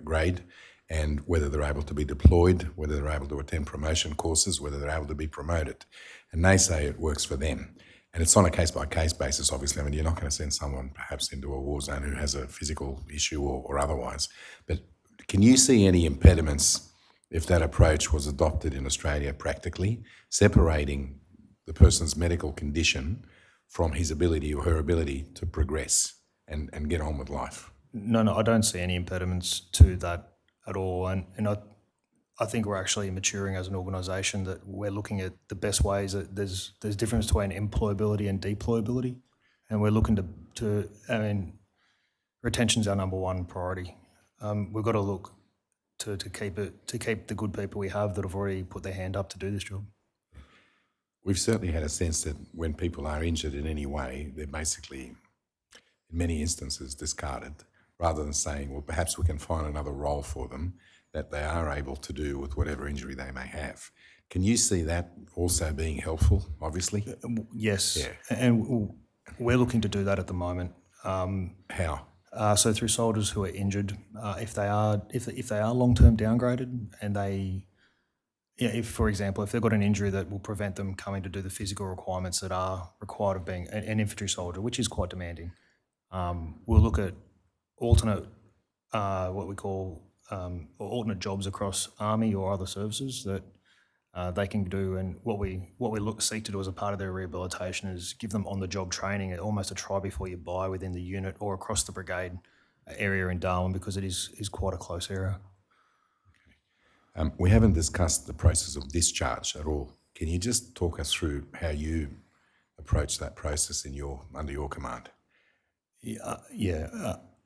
Speaker 2: grade and whether they're able to be deployed, whether they're able to attend promotion courses, whether they're able to be promoted. And they say it works for them. And it's on a case-by-case basis, obviously. I mean, you're not going to send someone perhaps into a war zone who has a physical issue or otherwise. But can you see any impediments if that approach was adopted in Australia practically, separating the person's medical condition from his ability or her ability to progress and get on with life?
Speaker 8: No, I don't see any impediments to that at all. And I think we're actually maturing as an organisation that we're looking at the best ways that there's difference between employability and deployability. And we're looking to retention's our number one priority. We've got to look to keep the good people we have that have already put their hand up to do this job.
Speaker 2: We've certainly had a sense that when people are injured in any way, they're basically, in many instances, discarded, rather than saying, well, perhaps we can find another role for them that they are able to do with whatever injury they may have. Can you see that also being helpful, obviously?
Speaker 8: Yes,
Speaker 2: Yeah.
Speaker 8: And we're looking to do that at the moment.
Speaker 2: How?
Speaker 8: So through soldiers who are injured, if they are long-term downgraded and if, for example, if they've got an injury that will prevent them coming to do the physical requirements that are required of being an infantry soldier, which is quite demanding, we'll look at alternate, what we call alternate jobs across Army or other services that they can do. And what we seek to do as a part of their rehabilitation is give them on-the-job training, almost a try before you buy within the unit or across the brigade area in Darwin, because it is quite a close area.
Speaker 2: We haven't discussed the process of discharge at all. Can you just talk us through how you approach that process under your command?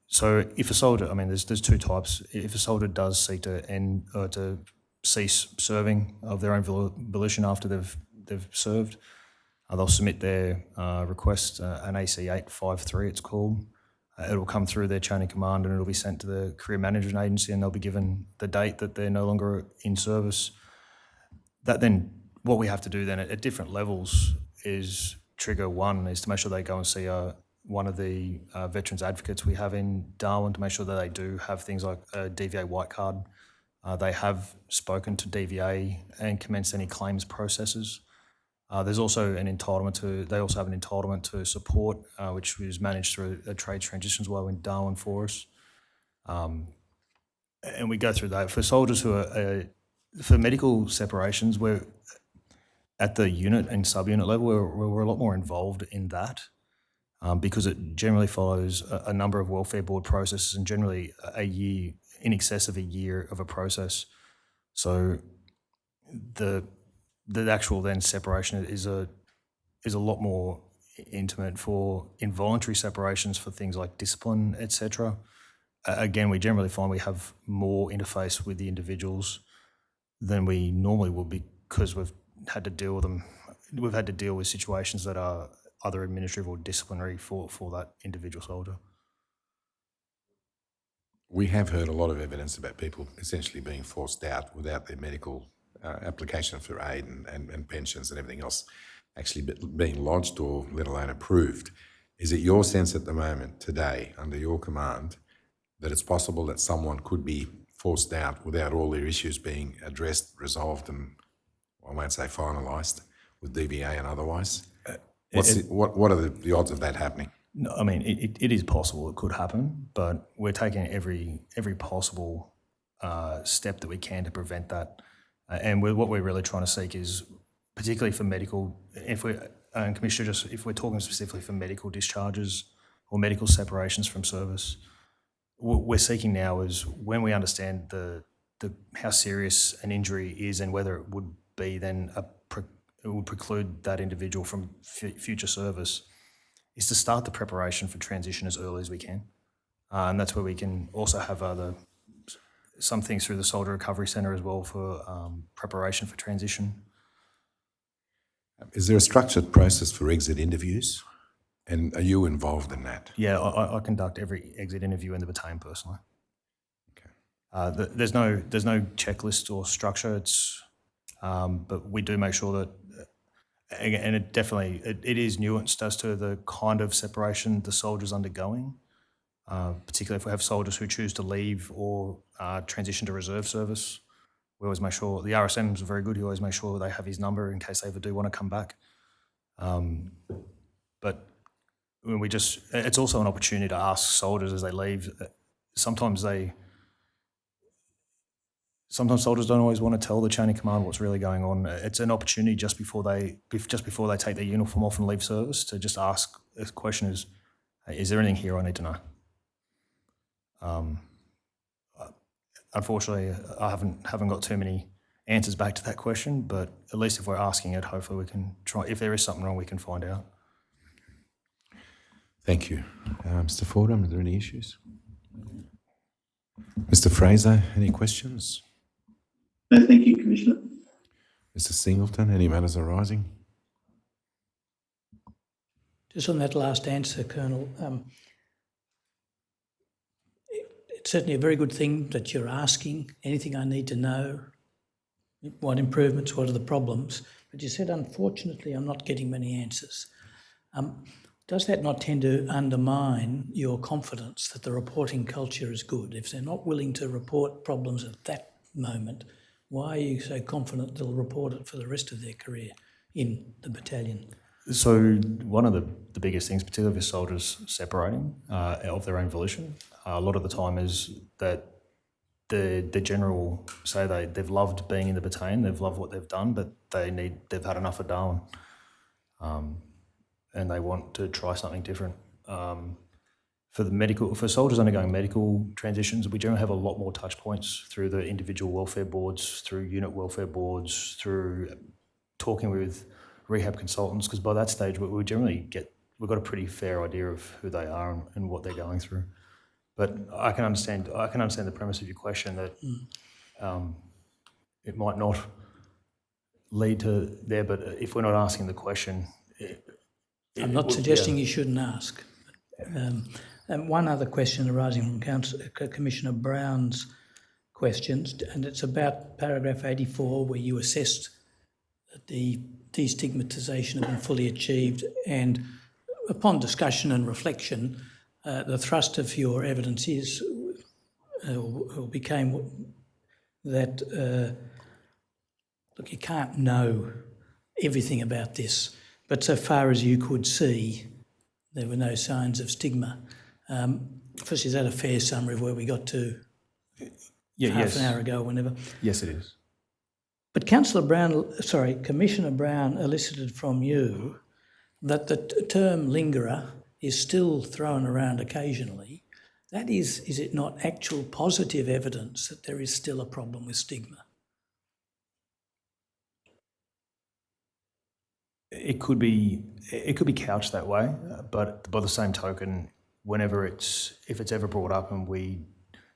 Speaker 8: So if a soldier, there's two types. If a soldier does seek to cease serving of their own volition after they've served. They'll submit their request, an AC 853 it's called. It'll come through their chain of command and it'll be sent to the career management agency, and they'll be given the date that they're no longer in service. That then, what we have to do then at different levels is trigger one is to make sure they go and see one of the veterans advocates we have in Darwin to make sure that they do have things like a DVA white card. They have spoken to DVA and commenced any claims processes. There's also an entitlement they also have an entitlement to support, which was managed through a trade transitions while in Darwin for us. And we go through that. For soldiers who are, for medical separations, we're at the unit and subunit level, we're a lot more involved in that because it generally follows a number of welfare board processes and generally a year, in excess of a year of a process. So the actual then separation is a lot more intimate for involuntary separations for things like discipline, etc. Again, we generally find we have more interface with the individuals than we normally would because we've had to deal with them. We've had to deal with situations that are either administrative or disciplinary for that individual soldier.
Speaker 2: We have heard a lot of evidence about people essentially being forced out without their medical application for aid and pensions and everything else actually being lodged or let alone approved. Is it your sense at the moment, today, under your command, that it's possible that someone could be forced out without all their issues being addressed, resolved and, I won't say finalised, with DVA and otherwise? What are the odds of that happening?
Speaker 8: No, I mean, it is possible it could happen, but we're taking every possible step that we can to prevent that. And what we're really trying to seek is, particularly for medical, Commissioner, if we're talking specifically for medical discharges or medical separations from service, what we're seeking now is when we understand how serious an injury is and whether it would be then it would preclude that individual from future service, is to start the preparation for transition as early as we can. And that's where we can also have some things through the Soldier Recovery Centre as well for preparation for transition.
Speaker 2: Is there a structured process for exit interviews? And are you involved in that?
Speaker 8: Yeah, I conduct every exit interview in the battalion personally. Okay. There's no checklist or structure. But we do make sure that, and it is nuanced as to the kind of separation the soldier's undergoing. Particularly if we have soldiers who choose to leave or transition to reserve service. We always make sure, the RSMs are very good, he always makes sure they have his number in case they ever do want to come back. But when it's also an opportunity to ask soldiers as they leave. Sometimes soldiers don't always want to tell the chain of command what's really going on. It's an opportunity just before they take their uniform off and leave service to just ask, the question is there anything here I need to know? Unfortunately, I haven't got too many answers back to that question, but at least if we're asking it, hopefully we can try. If there is something wrong, we can find out.
Speaker 2: Thank you. Mr. Fordham, are there any issues? Mr. Fraser, any questions?
Speaker 9: No, thank you, Commissioner.
Speaker 2: Mr. Singleton, any matters arising?
Speaker 3: Just on that last answer, Colonel, it's certainly a very good thing that you're asking anything I need to know, what improvements, what are the problems, but you said, unfortunately, I'm not getting many answers. Does that not tend to undermine your confidence that the reporting culture is good? If they're not willing to report problems at that moment, why are you so confident they'll report it for the rest of their career in the battalion?
Speaker 8: So one of the biggest things, particularly with soldiers separating of their own volition, a lot of the time is that the general say they've loved being in the battalion, they've loved what they've done, but they've had enough of Darwin, and they want to try something different. For soldiers undergoing medical transitions, we generally have a lot more touch points through the individual welfare boards, through unit welfare boards, through talking with rehab consultants, because by that stage we've got a pretty fair idea of who they are and what they're going through. But I can understand the premise of your question that it might not lead to there, but if we're not asking the question,
Speaker 3: I'm not suggesting you shouldn't ask. And one other question arising from Commissioner Brown's questions, and it's about paragraph 84, where you assessed that the destigmatisation had been fully achieved, and upon discussion and reflection, the thrust of your evidence is, or became that, look, you can't know everything about this, but so far as you could see, there were no signs of stigma. First, is that a fair summary of where we got to half an hour ago or whenever?
Speaker 8: Yes, it is.
Speaker 3: But Commissioner Brown elicited from you that the term lingerer is still thrown around occasionally. That is it not actual positive evidence that there is still a problem with stigma?
Speaker 8: It could be couched that way, but by the same token, if it's ever brought up and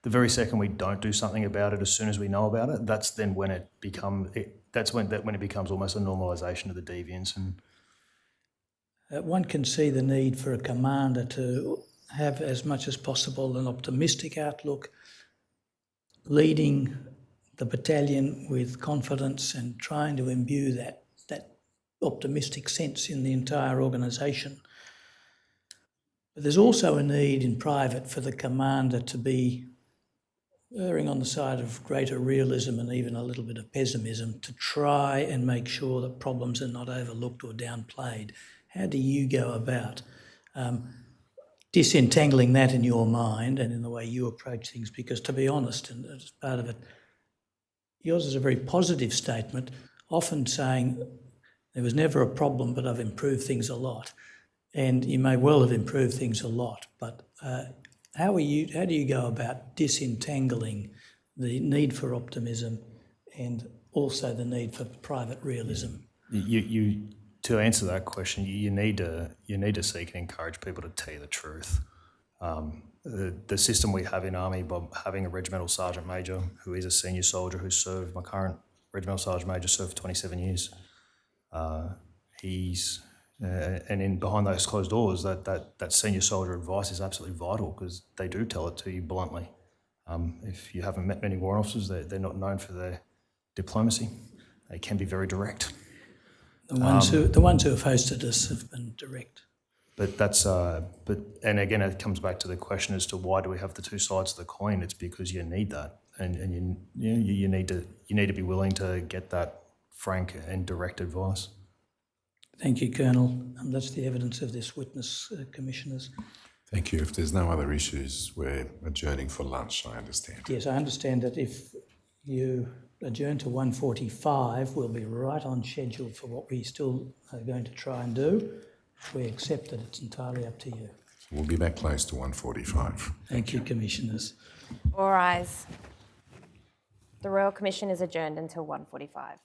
Speaker 8: the very second we don't do something about it, as soon as we know about it, that's then when it becomes almost a normalisation of the deviance. And
Speaker 3: one can see the need for a commander to have as much as possible an optimistic outlook, leading the battalion with confidence and trying to imbue that optimistic sense in the entire organisation. But there's also a need in private for the commander to be erring on the side of greater realism and even a little bit of pessimism to try and make sure that problems are not overlooked or downplayed. How do you go about disentangling that in your mind and in the way you approach things? Because to be honest, and as part of it, yours is a very positive statement, often saying there was never a problem, but I've improved things a lot. And you may well have improved things a lot, but how do you go about disentangling the need for optimism and also the need for private realism?
Speaker 8: To answer that question, you need to seek and encourage people to tell you the truth. The system we have in Army, by having a regimental sergeant major who is a senior soldier who served, my current regimental sergeant major served for 27 years. Behind those closed doors, that senior soldier advice is absolutely vital because they do tell it to you bluntly. If you haven't met many warrant officers, they're not known for their diplomacy. They can be very direct.
Speaker 3: The ones who have hosted us have been direct.
Speaker 8: And again, it comes back to the question as to why do we have the two sides of the coin? It's because you need that, and you need to be willing to get that frank and direct advice.
Speaker 3: Thank you, Colonel. That's the evidence of this witness, Commissioners.
Speaker 2: Thank you. If there's no other issues, we're adjourning for lunch, I understand.
Speaker 3: Yes, I understand that if you adjourn to 1:45, we'll be right on schedule for what we still are going to try and do. We accept that it's entirely up to you.
Speaker 2: We'll be back close to 1:45.
Speaker 3: Thank you, Commissioners.
Speaker 1: All rise. The Royal Commission is adjourned until 1:45.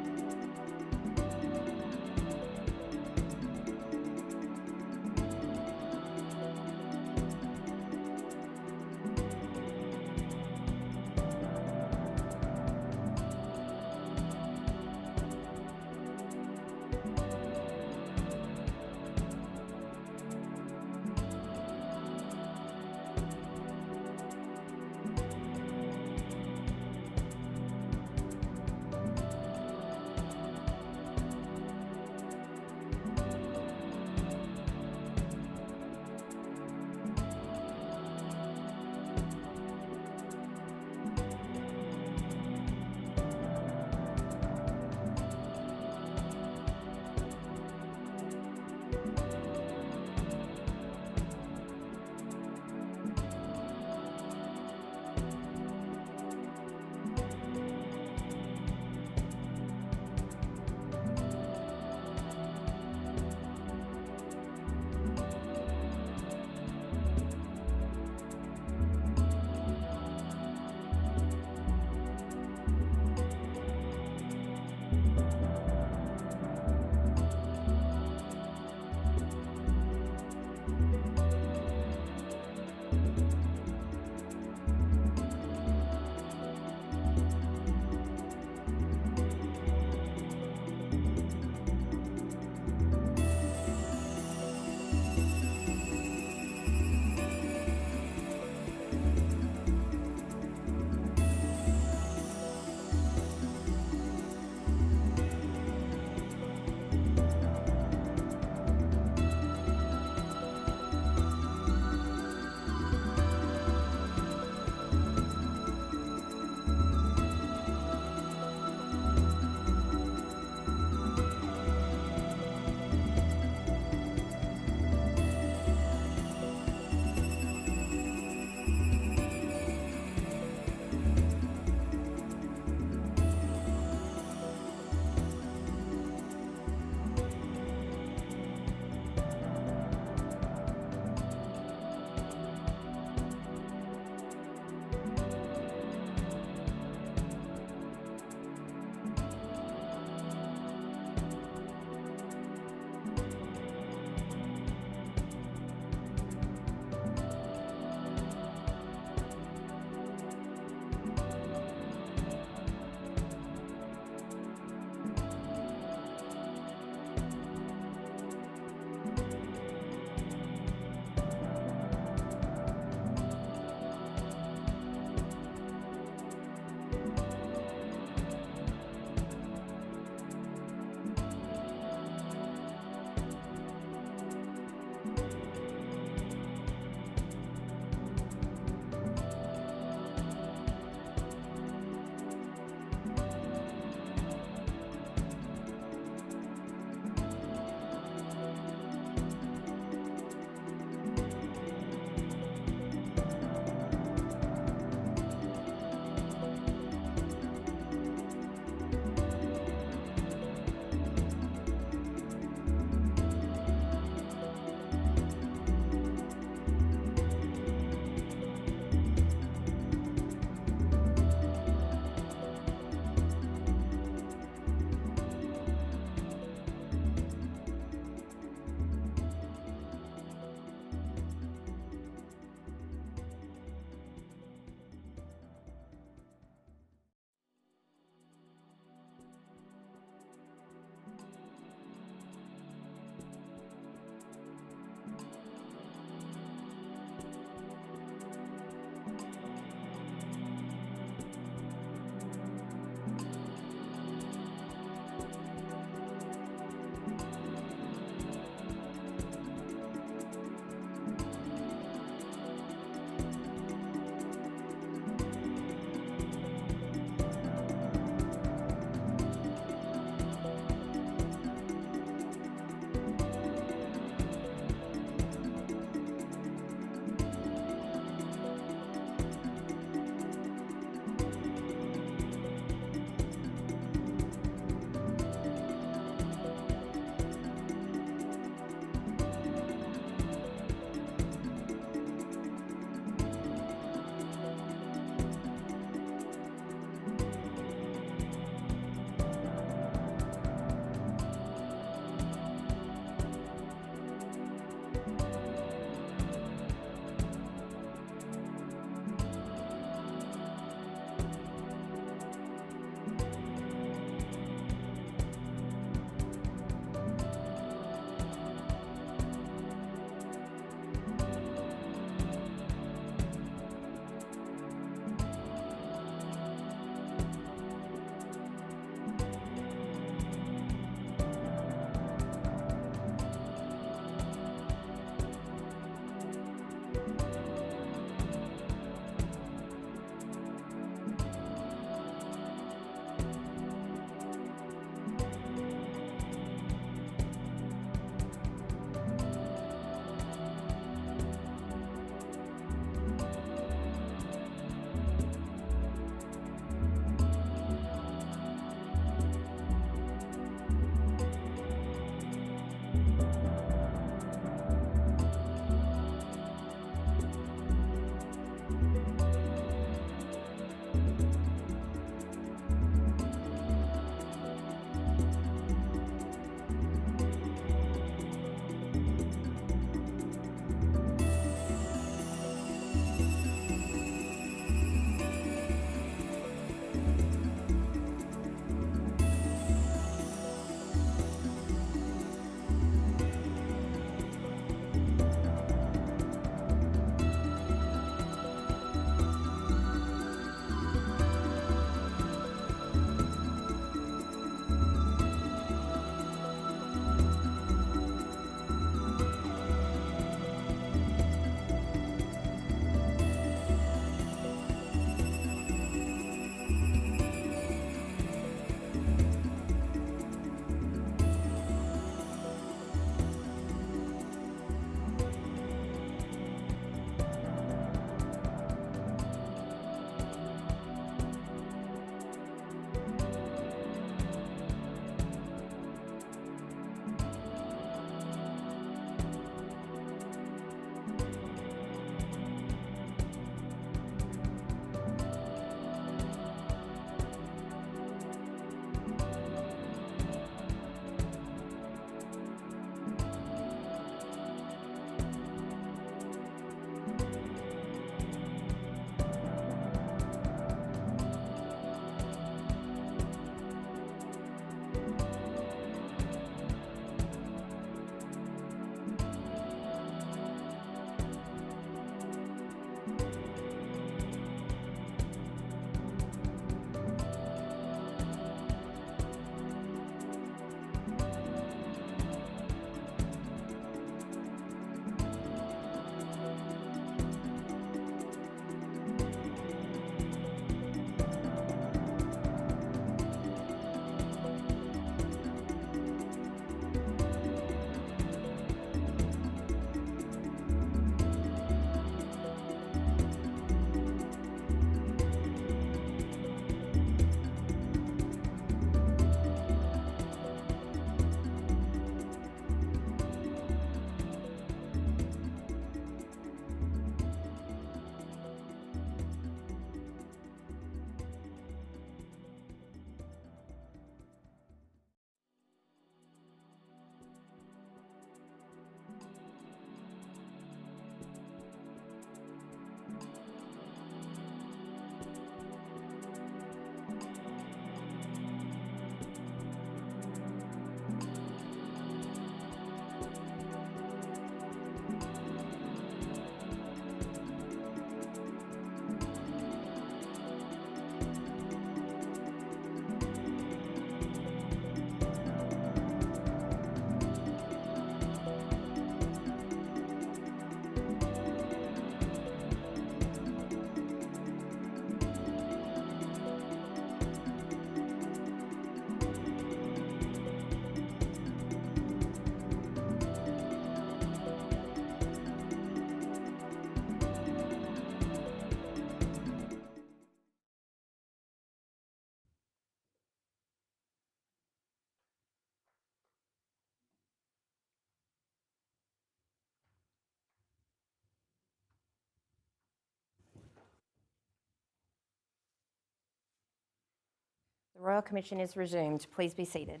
Speaker 1: The Royal Commission is resumed. Please be seated.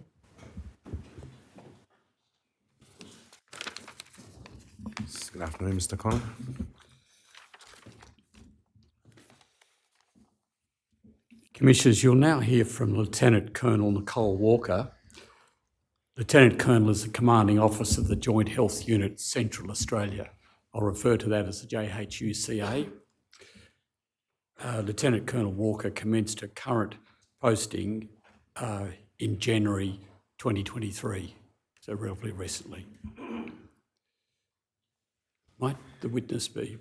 Speaker 2: Good afternoon, Mr. Connor.
Speaker 5: Commissioners, you'll now hear from Lieutenant Colonel Nicole Walker. Lieutenant Colonel is the commanding officer of the Joint Health Unit Central Australia. I'll refer to that as the JHUCA. Lieutenant Colonel Walker commenced her current posting in January 2023, so relatively recently. Might the witness be?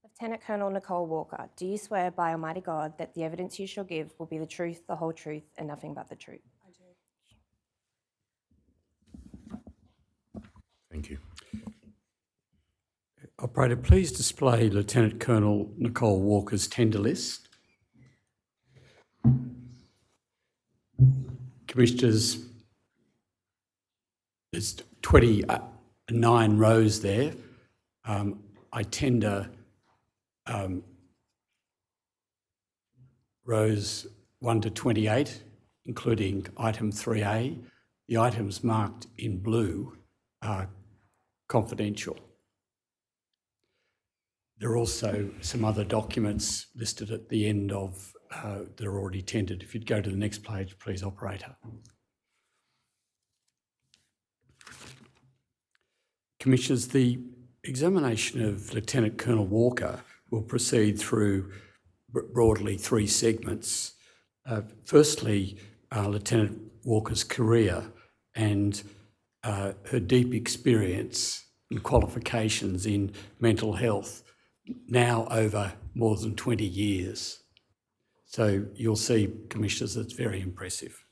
Speaker 1: Lieutenant Colonel Nicole Walker, do you swear by Almighty God that the evidence you shall give will be the truth, the whole truth, and nothing but the truth? I do.
Speaker 2: Thank you.
Speaker 5: Operator, please display Lieutenant Colonel Nicole Walker's tender list. Commissioners, there's 29 rows there. I tender rows 1 to 28, including item 3A. The items marked in blue are confidential. There are also some other documents listed at the end of that are already tendered. If you'd go to the next page, please, operator. Commissioners, the examination of Lieutenant Colonel Walker will proceed through broadly 3 segments. Firstly, Lieutenant Walker's career and her deep experience and qualifications in mental health, now over more than 20 years. So you'll see, Commissioners, it's very impressive.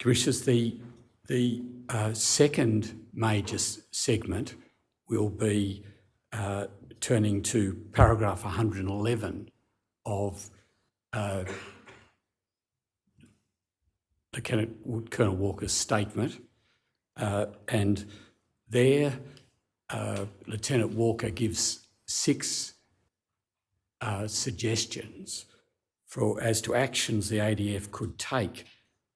Speaker 5: Commissioners, the second major segment will be turning to paragraph 111 of Lieutenant Colonel Walker's statement, and there Lieutenant Walker gives 6 suggestions as to actions the ADF could take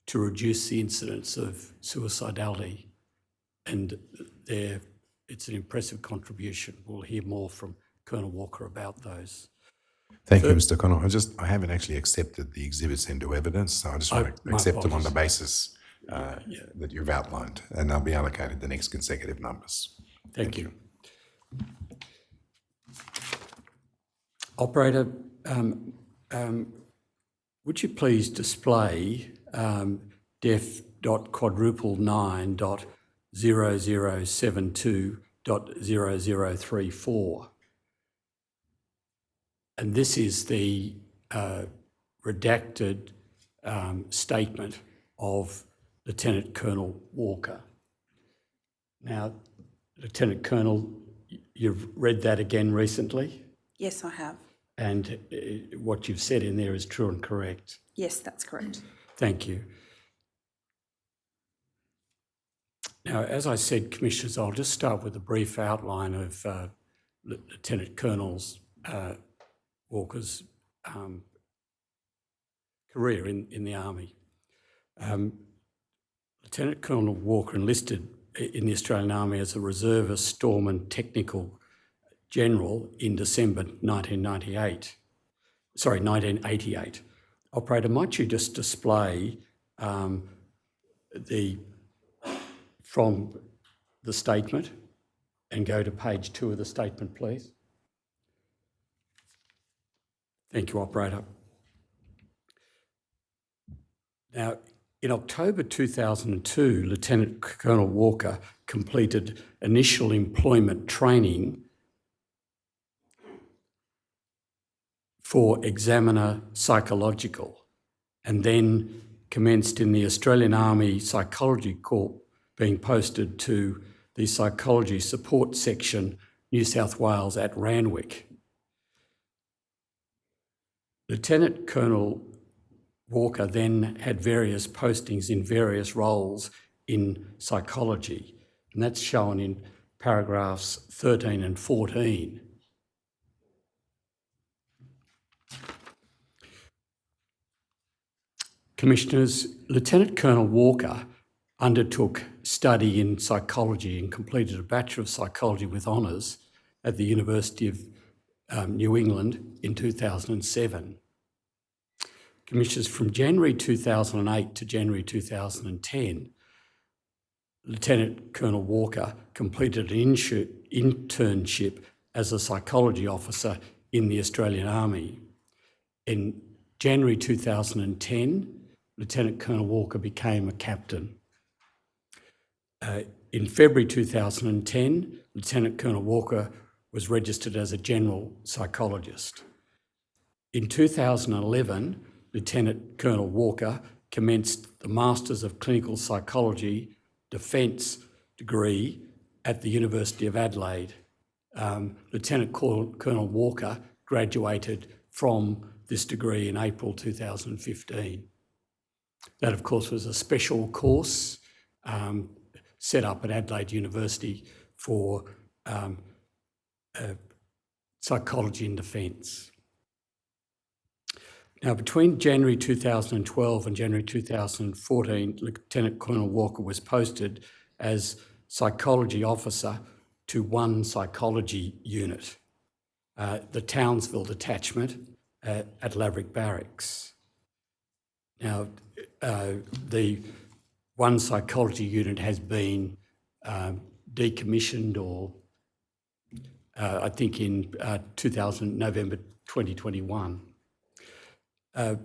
Speaker 5: to reduce the incidence of suicidality, and it's an impressive contribution. We'll hear more from Colonel Walker about those.
Speaker 2: Thank you, Mr. Connell. I haven't actually accepted the exhibits into evidence, so I just want to accept them on the basis that you've outlined, and they'll be allocated the next consecutive numbers.
Speaker 5: Thank you. Operator, would you please display def.quadruple9.0072.0034? And this is the redacted statement of Lieutenant Colonel Walker. Now, Lieutenant Colonel, you've read that again recently?
Speaker 10: Yes, I have.
Speaker 5: And what you've said in there is true and correct?
Speaker 10: Yes, that's correct.
Speaker 5: Thank you. Now, as I said, Commissioners, I'll just start with a brief outline of Lieutenant Colonel Walker's career in the Army. Lieutenant Colonel Walker enlisted in the Australian Army as a reservist, storeman, technical general in December 1988. Operator, might you just display from the statement and go to page 2 of the statement, please? Thank you, Operator. Now, in October 2002, Lieutenant Colonel Walker completed initial employment training for Examiner Psychological, and then commenced in the Australian Army Psychology Corps, being posted to the Psychology Support Section, New South Wales at Randwick. Lieutenant Colonel Walker then had various postings in various roles in psychology, and that's shown in paragraphs 13 and 14. Commissioners, Lieutenant Colonel Walker undertook study in psychology and completed a Bachelor of Psychology with honours at the University of New England in 2007. Commissioners, from January 2008 to January 2010, Lieutenant Colonel Walker completed an internship as a psychology officer in the Australian Army. In January 2010, Lieutenant Colonel Walker became a captain. In February 2010, Lieutenant Colonel Walker was registered as a general psychologist. In 2011, Lieutenant Colonel Walker commenced the Masters of Clinical Psychology Defence degree at the University of Adelaide. Lieutenant Colonel Walker graduated from this degree in April 2015. That, of course, was a special course set up at Adelaide University for psychology and defence. Now, between January 2012 and January 2014, Lieutenant Colonel Walker was posted as psychology officer to 1 psychology unit, the Townsville detachment at Laverick Barracks. Now, the 1 psychology unit has been decommissioned, or I think in November 2021. At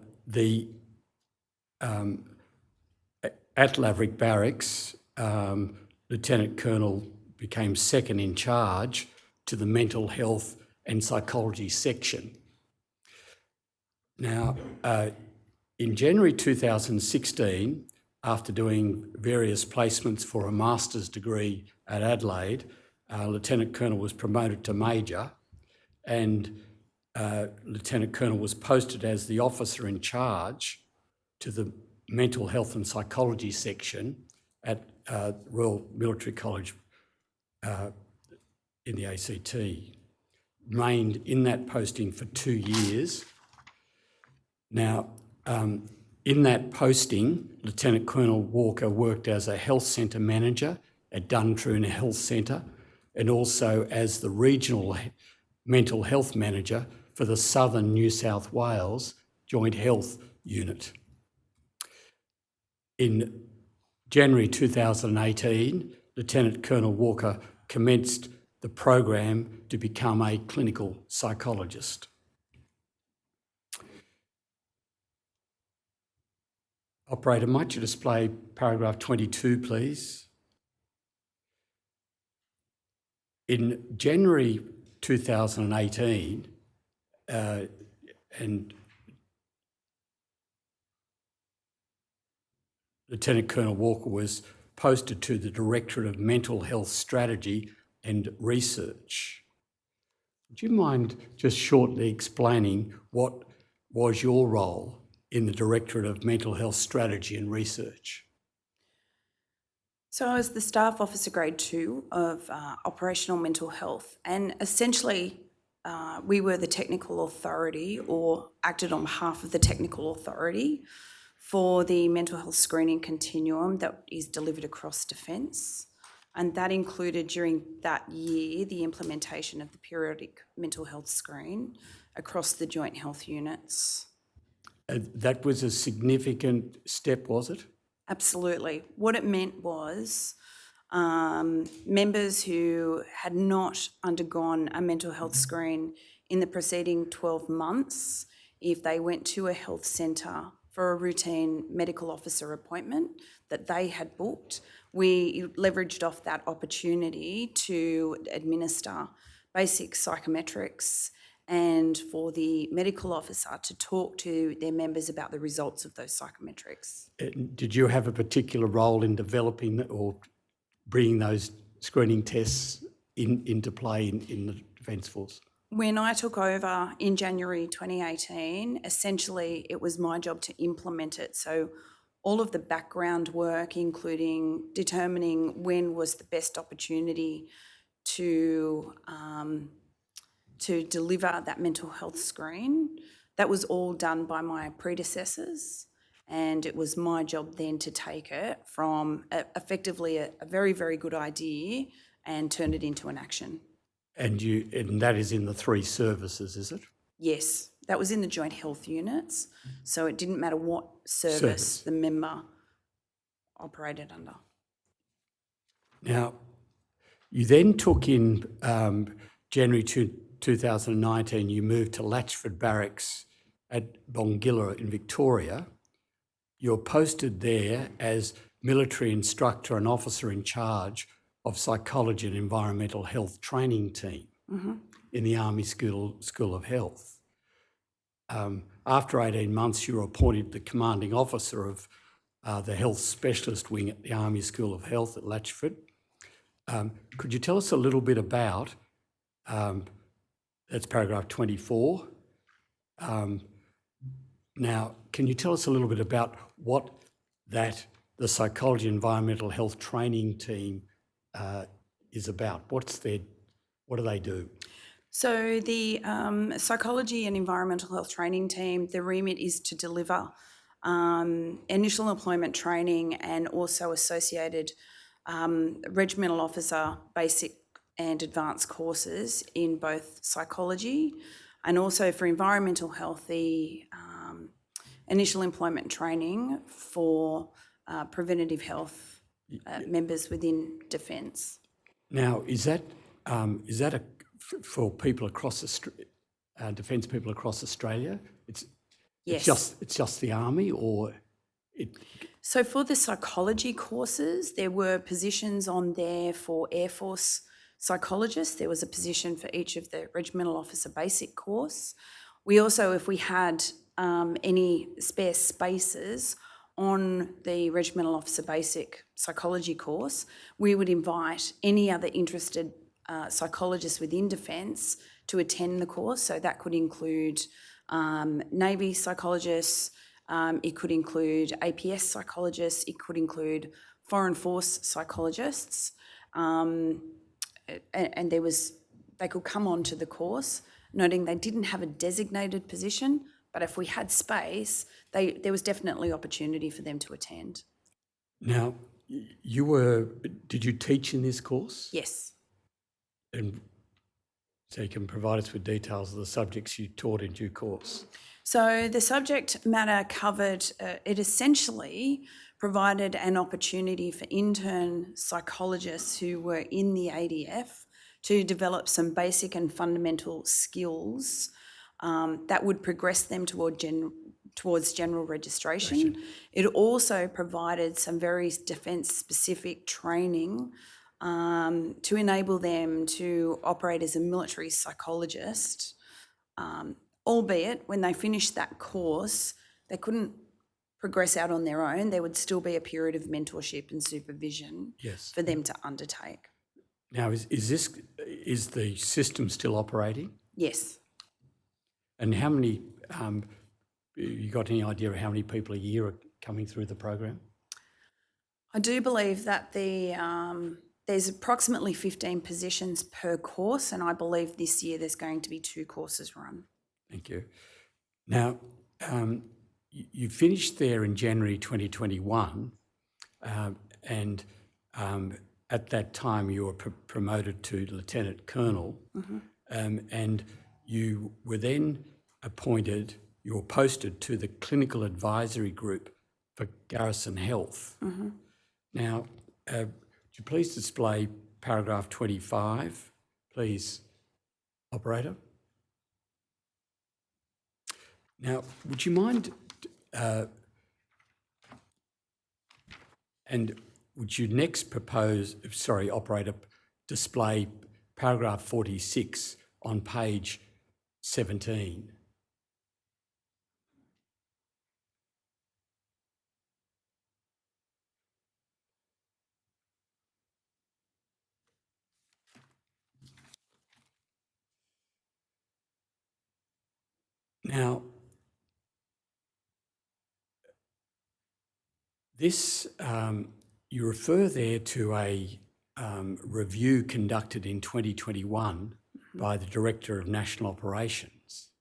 Speaker 5: Laverick Barracks, Lieutenant Colonel became second in charge to the mental health and psychology section. Now, in January 2016, after doing various placements for a master's degree at Adelaide, Lieutenant Colonel was promoted to Major, and Lieutenant Colonel was posted as the officer in charge to the mental health and psychology section at Royal Military College in the ACT. Remained in that posting for 2 years. Now, in that posting, Lieutenant Colonel Walker worked as a health centre manager at Duntroon Health Centre and also as the regional mental health manager for the Southern New South Wales Joint Health Unit. In January 2018, Lieutenant Colonel Walker commenced the program to become a clinical psychologist. Operator, might you display paragraph 22, please? In January 2018, and Lieutenant Colonel Walker was posted to the Directorate of Mental Health Strategy and Research. Would you mind just shortly explaining what was your role in the Directorate of Mental Health Strategy and Research?
Speaker 10: So I was the Staff Officer Grade 2 of Operational Mental Health, and essentially we were the technical authority, or acted on behalf of the technical authority, for the mental health screening continuum that is delivered across Defence. And that included, during that year, the implementation of the periodic mental health screen across the joint health units.
Speaker 5: That was a significant step, was it?
Speaker 10: Absolutely. What it meant was members who had not undergone a mental health screen in the preceding 12 months, if they went to a health centre for a routine medical officer appointment that they had booked, we leveraged off that opportunity to administer basic psychometrics and for the medical officer to talk to their members about the results of those psychometrics.
Speaker 5: Did you have a particular role in developing or bringing those screening tests into play in the Defence Force?
Speaker 10: When I took over in January 2018, essentially it was my job to implement it. So all of the background work, including determining when was the best opportunity to deliver that mental health screen. That was all done by my predecessors, and it was my job then to take it from effectively a very, very good idea and turn it into an action.
Speaker 11: And that is in the 3 services, is it?
Speaker 10: Yes, that was in the joint health units, so it didn't matter what service
Speaker 11: Service.
Speaker 10: the member operated under.
Speaker 11: Now, you then took in January 2019, you moved to Latchford Barracks at Bongilla in Victoria. You're posted there as military instructor and officer in charge of psychology and environmental health training team in the Army School of Health. After 18 months, you were appointed the commanding officer of the health specialist wing at the Army School of Health at Latchford. Could you tell us a little bit about, that's paragraph 24. Now, can you tell us a little bit about what the psychology environmental health training team is about? What do they do?
Speaker 10: So the psychology and environmental health training team, the remit is to deliver initial employment training and also associated regimental officer basic and advanced courses in both psychology and also for environmental health, the initial employment training for preventative health members within Defence.
Speaker 11: Now, is that for people across Defence people across Australia?
Speaker 10: Yes.
Speaker 11: It's just the Army, or it?
Speaker 10: So for the psychology courses, there were positions on there for Air Force psychologists. There was a position for each of the regimental officer basic course. We also, if we had any spare spaces on the regimental officer basic psychology course, we would invite any other interested psychologists within Defence to attend the course. So that could include Navy psychologists, it could include APS psychologists, it could include Foreign Force psychologists, and they could come on to the course, noting they didn't have a designated position, but if we had space, there was definitely opportunity for them to attend.
Speaker 11: Now, did you teach in this course?
Speaker 10: Yes.
Speaker 11: And so you can provide us with details of the subjects you taught in due course.
Speaker 10: So the subject matter covered, it essentially provided an opportunity for intern psychologists who were in the ADF to develop some basic and fundamental skills that would progress them towards general registration. It also provided some very defence-specific training to enable them to operate as a military psychologist, albeit when they finished that course, they couldn't progress out on their own. There would still be a period of mentorship and supervision for them to undertake.
Speaker 11: Now, is the system still operating?
Speaker 10: Yes.
Speaker 11: And how many, you got any idea of how many people a year are coming through the program?
Speaker 10: I do believe that there's approximately 15 positions per course, and I believe this year there's going to be 2 courses run.
Speaker 11: Thank you. Now, you finished there in January 2021, and at that time you were promoted to Lieutenant Colonel, and you were then you were posted to the Clinical Advisory Group for Garrison Health. Now, would you please display paragraph 25, please, operator? Now, would you mind, and would you next operator, display paragraph 46 on page 17? Now, This, you refer there to a review conducted in 2021 by the Director of National Operations.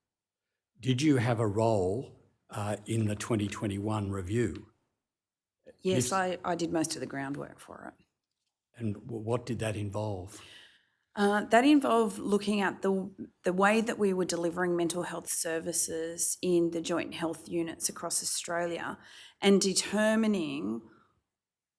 Speaker 11: Did you have a role in the 2021 review?
Speaker 10: Yes, I did most of the groundwork for it.
Speaker 11: And what did that involve?
Speaker 10: That involved looking at the way that we were delivering mental health services in the joint health units across Australia and determining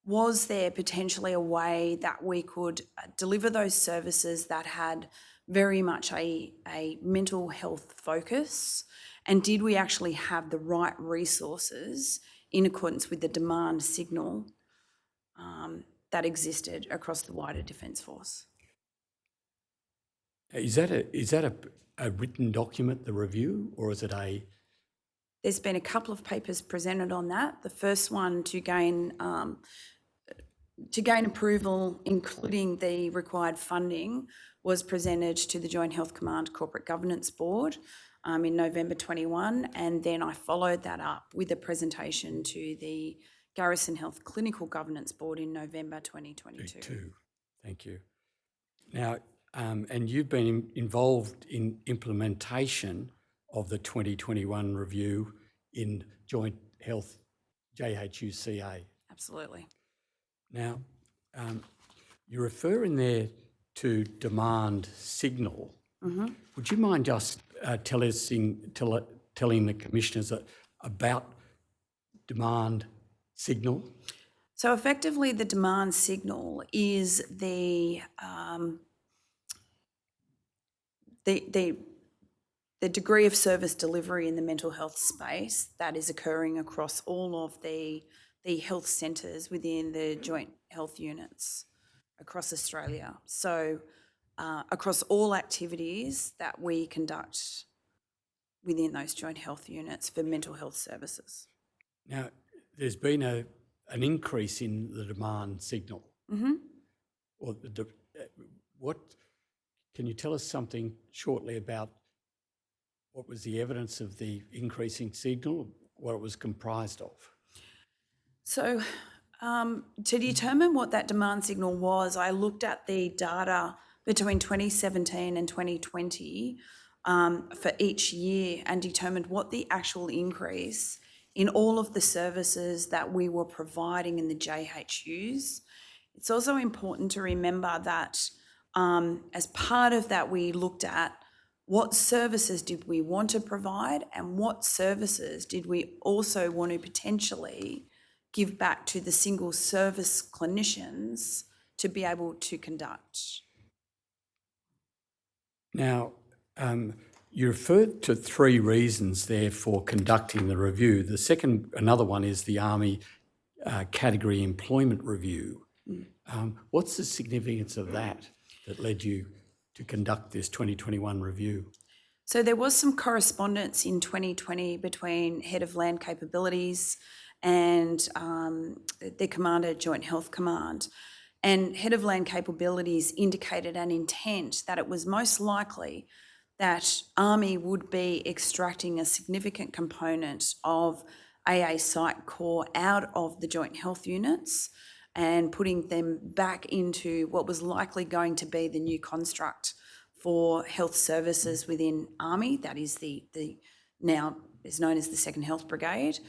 Speaker 10: was there potentially a way that we could deliver those services that had very much a mental health focus, and did we actually have the right resources in accordance with the demand signal that existed across the wider Defence Force.
Speaker 11: Is that a written document, the review, or is it a...
Speaker 10: There's been a couple of papers presented on that. The first one to gain approval, including the required funding, was presented to the Joint Health Command Corporate Governance Board in November 21, and then I followed that up with a presentation to the Garrison Health Clinical Governance Board in November 2022.
Speaker 11: Thank you. Now, and you've been involved in implementation of the 2021 review in Joint Health JHUCA.
Speaker 10: Absolutely.
Speaker 11: Now, you refer in there to demand signal. Would you mind just telling the commissioners about demand signal?
Speaker 10: So effectively, the demand signal is the degree of service delivery in the mental health space that is occurring across all of the health centres within the joint health units across Australia. So across all activities that we conduct within those joint health units for mental health services.
Speaker 11: Now, there's been an increase in the demand signal. Or what? Can you tell us something shortly about what was the evidence of the increasing signal, what it was comprised of?
Speaker 10: So to determine what that demand signal was, I looked at the data between 2017 and 2020 for each year and determined what the actual increase in all of the services that we were providing in the JHUs. It's also important to remember that as part of that, we looked at what services did we want to provide and what services did we also want to potentially give back to the single service clinicians to be able to conduct.
Speaker 11: Now, you referred to 3 reasons there for conducting the review. Another one is the Army Category Employment Review. What's the significance of that led you to conduct this 2021 review?
Speaker 10: So there was some correspondence in 2020 between Head of Land Capabilities and the Commander, Joint Health Command. And Head of Land Capabilities indicated an intent that it was most likely that Army would be extracting a significant component of AA site core out of the joint health units and putting them back into what was likely going to be the new construct for health services within Army, that is the now is known as the 2nd Health Brigade.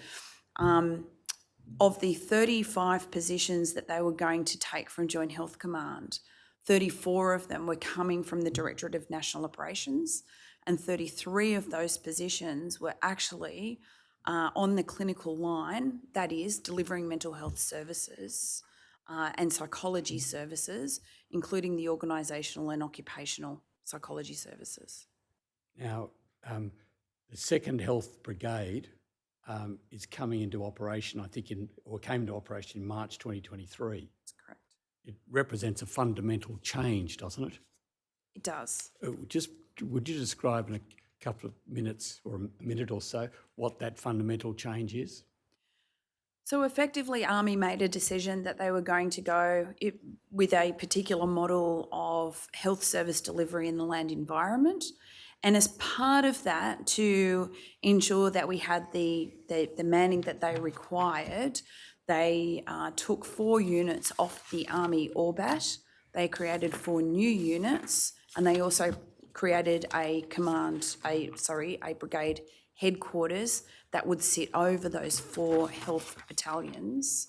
Speaker 10: Of the 35 positions that they were going to take from Joint Health Command, 34 of them were coming from the Directorate of National Operations, and 33 of those positions were actually on the clinical line, that is, delivering mental health services and psychology services, including the organisational and occupational psychology services.
Speaker 11: Now, the 2nd Health Brigade is coming into operation, I think, came into operation in March 2023.
Speaker 10: That's correct.
Speaker 11: It represents a fundamental change, doesn't it?
Speaker 10: It does.
Speaker 11: Would you describe in a couple of minutes or a minute or so what that fundamental change is?
Speaker 10: So effectively, Army made a decision that they were going to go with a particular model of health service delivery in the land environment. And as part of that, to ensure that we had the manning that they required, They took 4 units off the Army Orbat. They created 4 new units, and they also created a brigade headquarters that would sit over those 4 health battalions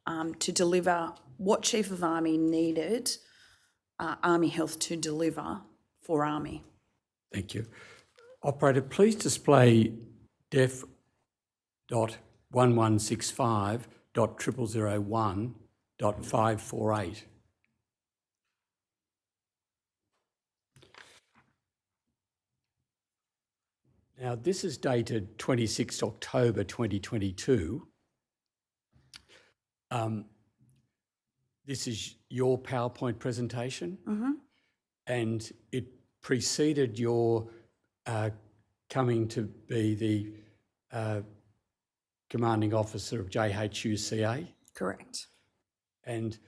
Speaker 10: to deliver what Chief of Army needed Army Health to deliver for Army.
Speaker 11: Thank you. Operator, please display def.1165.0001.548. Now, this is dated 26 October 2022. This is your PowerPoint presentation, and it preceded your coming to be the commanding officer of JHUCA.
Speaker 10: Correct.
Speaker 11: And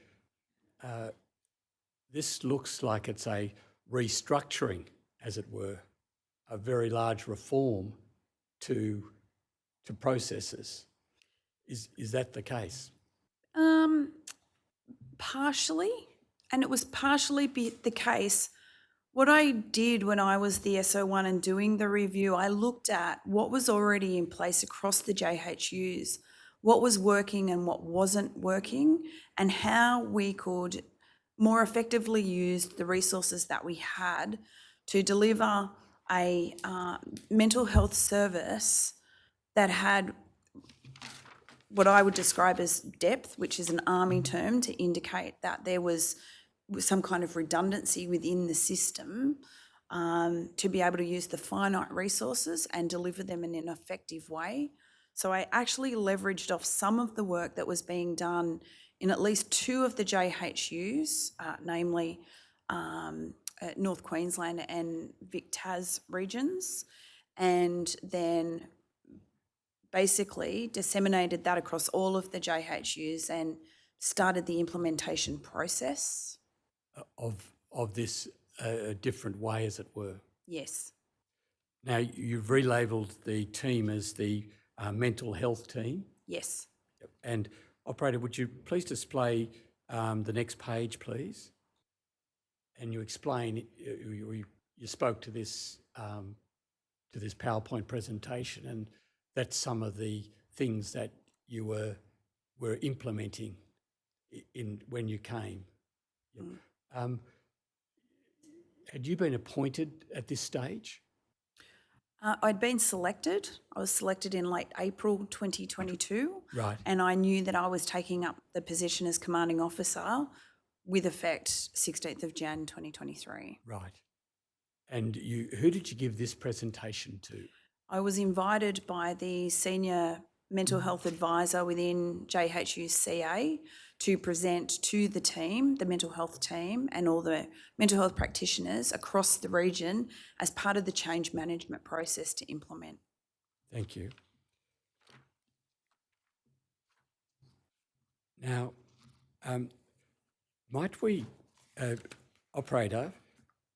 Speaker 11: this looks like it's a restructuring, as it were, a very large reform to processes. Is that the case?
Speaker 10: Partially, and it was partially the case. What I did when I was the SO1 and doing the review, I looked at what was already in place across the JHUs, what was working and what wasn't working, and how we could more effectively use the resources that we had to deliver a mental health service that had what I would describe as depth, which is an Army term to indicate that there was some kind of redundancy within the system to be able to use the finite resources and deliver them in an effective way. So I actually leveraged off some of the work that was being done in at least 2 of the JHUs, namely North Queensland and Vic-Tas regions, and then basically disseminated that across all of the JHUs and started the implementation process.
Speaker 11: Of this different way, as it were.
Speaker 10: Yes.
Speaker 11: Now, you've relabelled the team as the mental health team.
Speaker 10: Yes.
Speaker 11: And operator, would you please display the next page, please? And you explain, you spoke to this PowerPoint presentation, and that's some of the things that you were implementing in when you came. Had you been appointed at this stage?
Speaker 10: I'd been selected. I was selected in late April 2022.
Speaker 11: Right.
Speaker 10: And I knew that I was taking up the position as commanding officer with effect 16th of Jan 2023.
Speaker 11: Right. And who did you give this presentation to?
Speaker 10: I was invited by the senior mental health advisor within JHUCA to present to the team, the mental health team, and all the mental health practitioners across the region as part of the change management process to implement.
Speaker 11: Thank you. Now, might we, operator,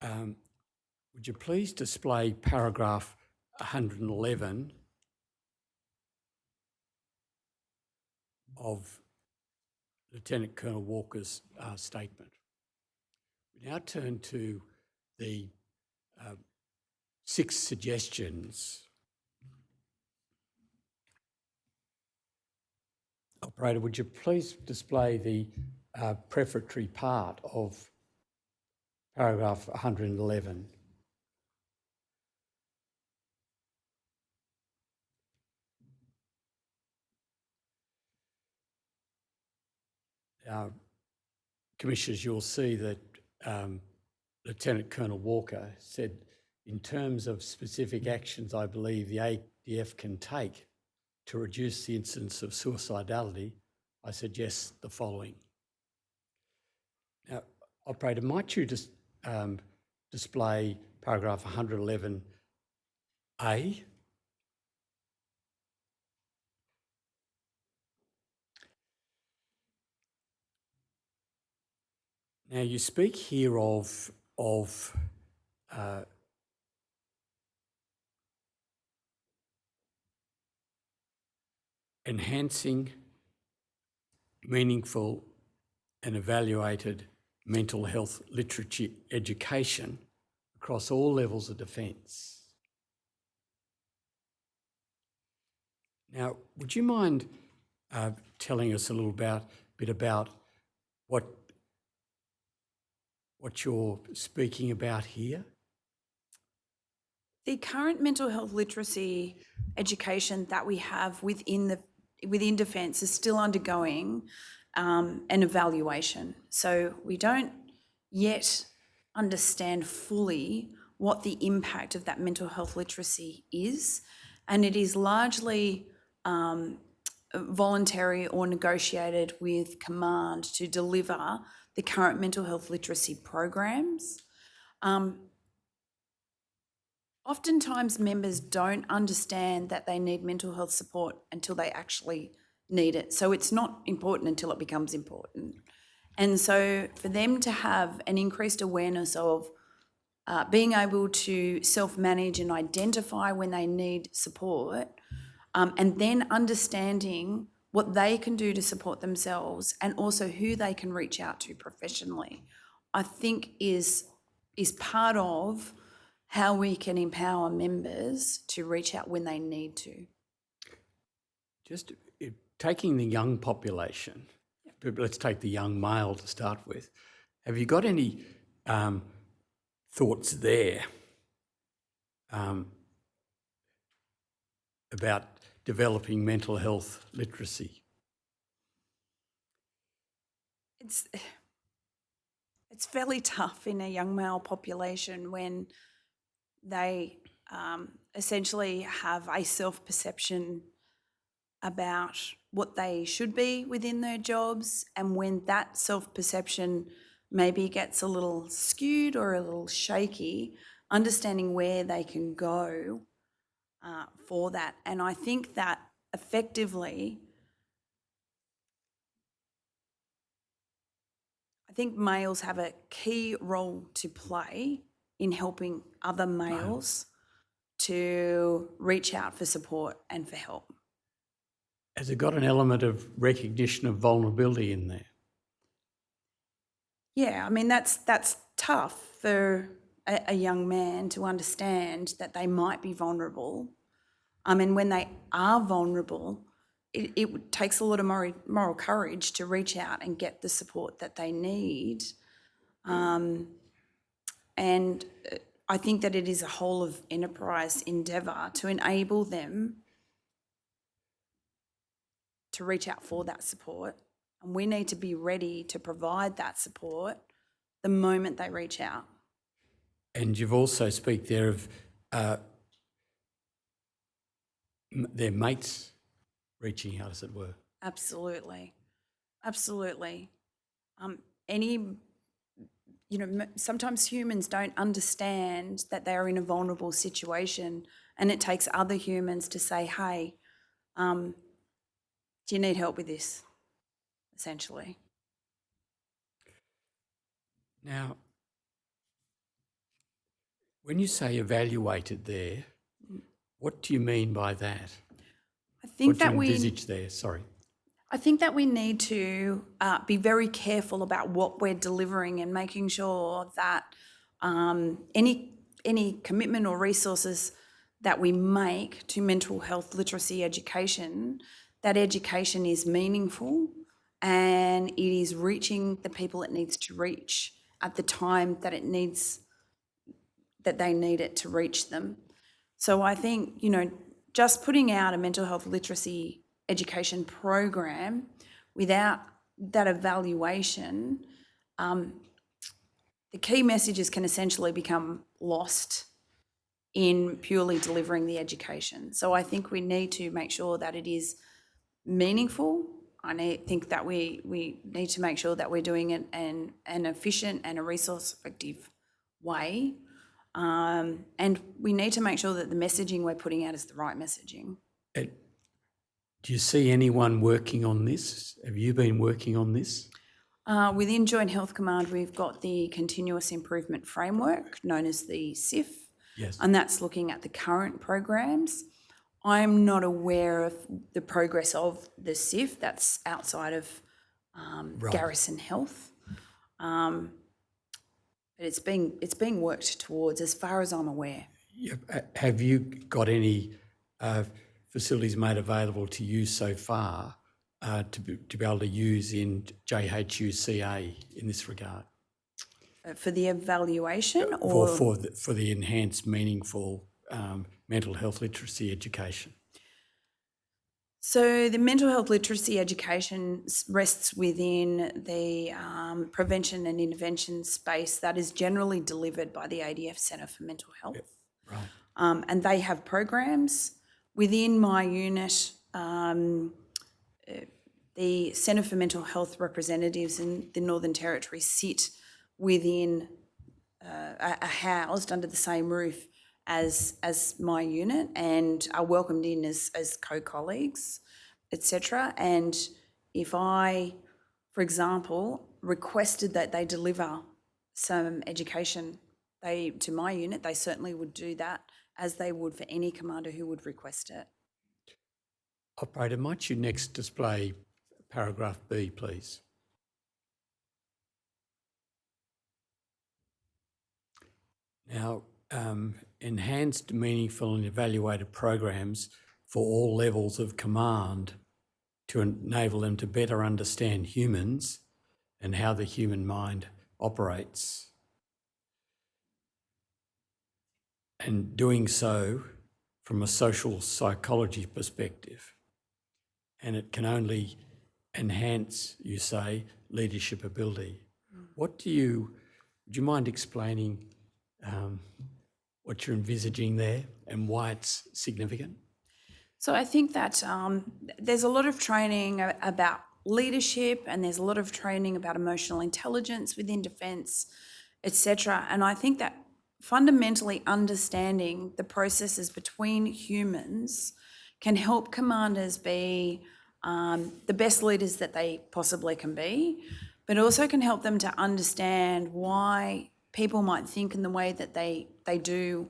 Speaker 11: would you please display paragraph 111 of Lieutenant Colonel Walker's statement? We now turn to the 6 suggestions. Operator, would you please display the prefatory part of paragraph 111? Commissioners, you'll see that Lieutenant Colonel Walker said, in terms of specific actions I believe the ADF can take to reduce the incidence of suicidality, I suggest the following. Now, operator, might you just display paragraph 111A? Now, you speak here of enhancing meaningful and evaluated mental health literacy education across all levels of defence. Now, would you mind telling us a little bit about what you're speaking about here?
Speaker 10: The current mental health literacy education that we have within Defence is still undergoing an evaluation. So we don't yet understand fully what the impact of that mental health literacy is, and it is largely voluntary or negotiated with Command to deliver the current mental health literacy programs. Oftentimes members don't understand that they need mental health support until they actually need it. So it's not important until it becomes important. And so for them to have an increased awareness of being able to self-manage and identify when they need support, and then understanding what they can do to support themselves and also who they can reach out to professionally, I think is part of how we can empower members to reach out when they need to.
Speaker 11: Just taking the young population, let's take the young male to start with. Have you got any thoughts there about developing mental health literacy?
Speaker 10: It's fairly tough in a young male population when they essentially have a self-perception about what they should be within their jobs, and when that self-perception maybe gets a little skewed or a little shaky, understanding where they can go for that. And I think that effectively, I think males have a key role to play in helping other males to reach out for support and for help.
Speaker 11: Has it got an element of recognition of vulnerability in there?
Speaker 10: Yeah, I mean, that's tough for a young man to understand that they might be vulnerable. And when they are vulnerable, it takes a lot of moral courage to reach out and get the support that they need. And I think that it is a whole of enterprise endeavour to enable them to reach out for that support. And we need to be ready to provide that support the moment they reach out.
Speaker 11: And you've also speak there of their mates reaching out, as it were.
Speaker 10: Absolutely. Absolutely. Sometimes humans don't understand that they're in a vulnerable situation, and it takes other humans to say, hey, do you need help with this, essentially?
Speaker 11: Now, when you say evaluated there, what do you mean by that?
Speaker 10: I think
Speaker 11: what do
Speaker 10: that
Speaker 11: you envisage there? Sorry.
Speaker 10: I think that we need to be very careful about what we're delivering and making sure that any commitment or resources that we make to mental health literacy education, that education is meaningful and it is reaching the people it needs to reach at the time that they need it to reach them. So I think, just putting out a mental health literacy education program without that evaluation, the key messages can essentially become lost in purely delivering the education. So I think we need to make sure that it is meaningful. I think that we need to make sure that we're doing it in an efficient and a resource effective way. And we need to make sure that the messaging we're putting out is the right messaging.
Speaker 11: Do you see anyone working on this? Have you been working on this?
Speaker 10: Within Joint Health Command, we've got the Continuous Improvement Framework, known as the CIF,
Speaker 11: Yes.
Speaker 10: and that's looking at the current programs. I'm not aware of the progress of the CIF. That's outside of Garrison Health. But it's being worked towards, as far as I'm aware.
Speaker 11: Have you got any facilities made available to you so far to be able to use in JHUCA in this regard?
Speaker 10: For the evaluation, or
Speaker 11: For the enhanced, meaningful mental health literacy education?
Speaker 10: so the mental health literacy education rests within the prevention and intervention space that is generally delivered by the ADF Centre for Mental Health.
Speaker 11: Right.
Speaker 10: And they have programs within my unit. The Centre for Mental Health representatives in the Northern Territory sit within, are housed under the same roof as my unit and are welcomed in as co-colleagues, etc. And if I, for example, requested that they deliver some education to my unit, they certainly would do that, as they would for any commander who would request it.
Speaker 11: Operator, might you next display paragraph B, please? Now, enhanced, meaningful and evaluated programs for all levels of command to enable them to better understand humans and how the human mind operates. And doing so from a social psychology perspective. And it can only enhance, you say, leadership ability. Would you mind explaining what you're envisaging there and why it's significant?
Speaker 10: So I think that there's a lot of training about leadership, and there's a lot of training about emotional intelligence within defence, etc. And I think that fundamentally understanding the processes between humans can help commanders be the best leaders that they possibly can be, but also can help them to understand why people might think in the way that they do,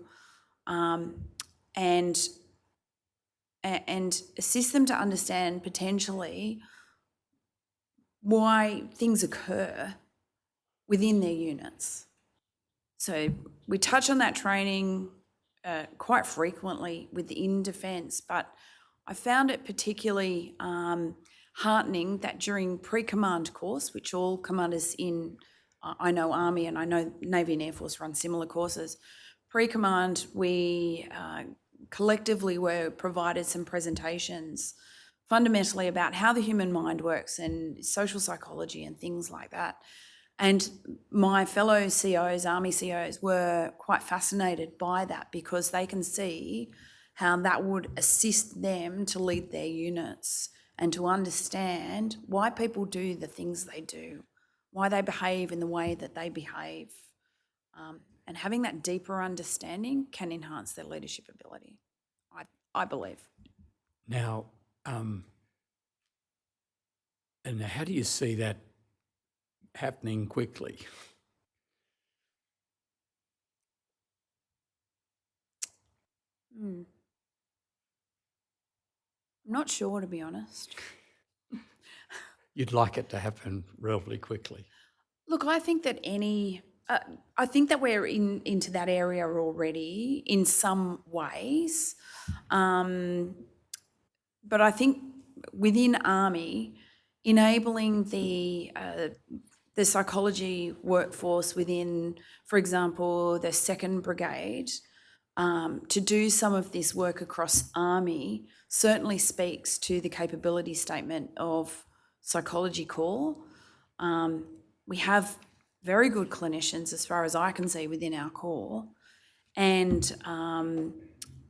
Speaker 10: and assist them to understand potentially why things occur within their units. So we touch on that training quite frequently within defence, but I found it particularly heartening that during pre-command course, which all commanders in, I know Army and I know Navy and Air Force run similar courses, pre-command we collectively were provided some presentations fundamentally about how the human mind works and social psychology and things like that. And my fellow COs, Army COs, were quite fascinated by that because they can see how that would assist them to lead their units and to understand why people do the things they do, why they behave in the way that they behave. And having that deeper understanding can enhance their leadership ability, I believe.
Speaker 11: Now, and how do you see that happening quickly?
Speaker 10: I'm not sure, to be honest.
Speaker 11: You'd like it to happen relatively quickly.
Speaker 10: Look, I think that I think that we're into that area already in some ways, but I think within Army, enabling the psychology workforce within, for example, the 2nd Brigade, to do some of this work across Army certainly speaks to the capability statement of Psychology Corps. We have very good clinicians, as far as I can see, within our Corps, and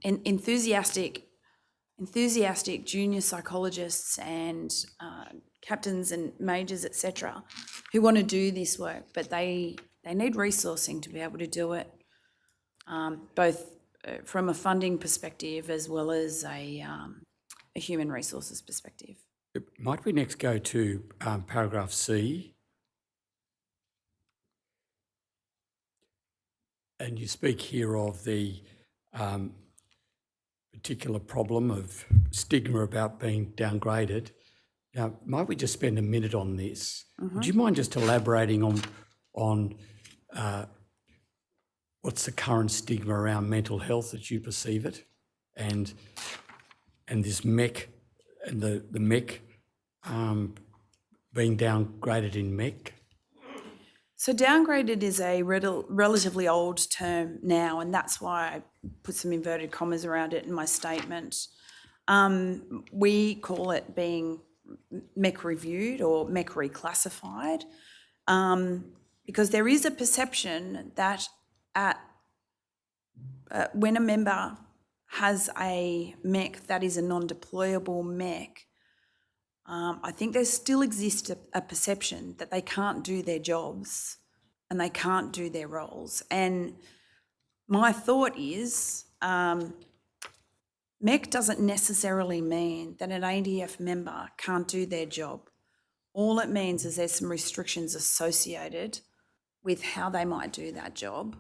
Speaker 10: enthusiastic junior psychologists and captains and majors, etc., who want to do this work, but they need resourcing to be able to do it, both from a funding perspective as well as a human resources perspective.
Speaker 11: Might we next go to paragraph C? And you speak here of the particular problem of stigma about being downgraded. Now, might we just spend a minute on this? Would you mind just elaborating on what's the current stigma around mental health as you perceive it, and this MEC and the MEC being downgraded in MEC?
Speaker 10: So downgraded is a relatively old term now, and that's why I put some inverted commas around it in my statement. We call it being MEC reviewed or MEC reclassified, because there is a perception that when a member has a MEC that is a non-deployable MEC, I think there still exists a perception that they can't do their jobs and they can't do their roles. And my thought is, MEC doesn't necessarily mean that an ADF member can't do their job. All it means is there's some restrictions associated with how they might do that job.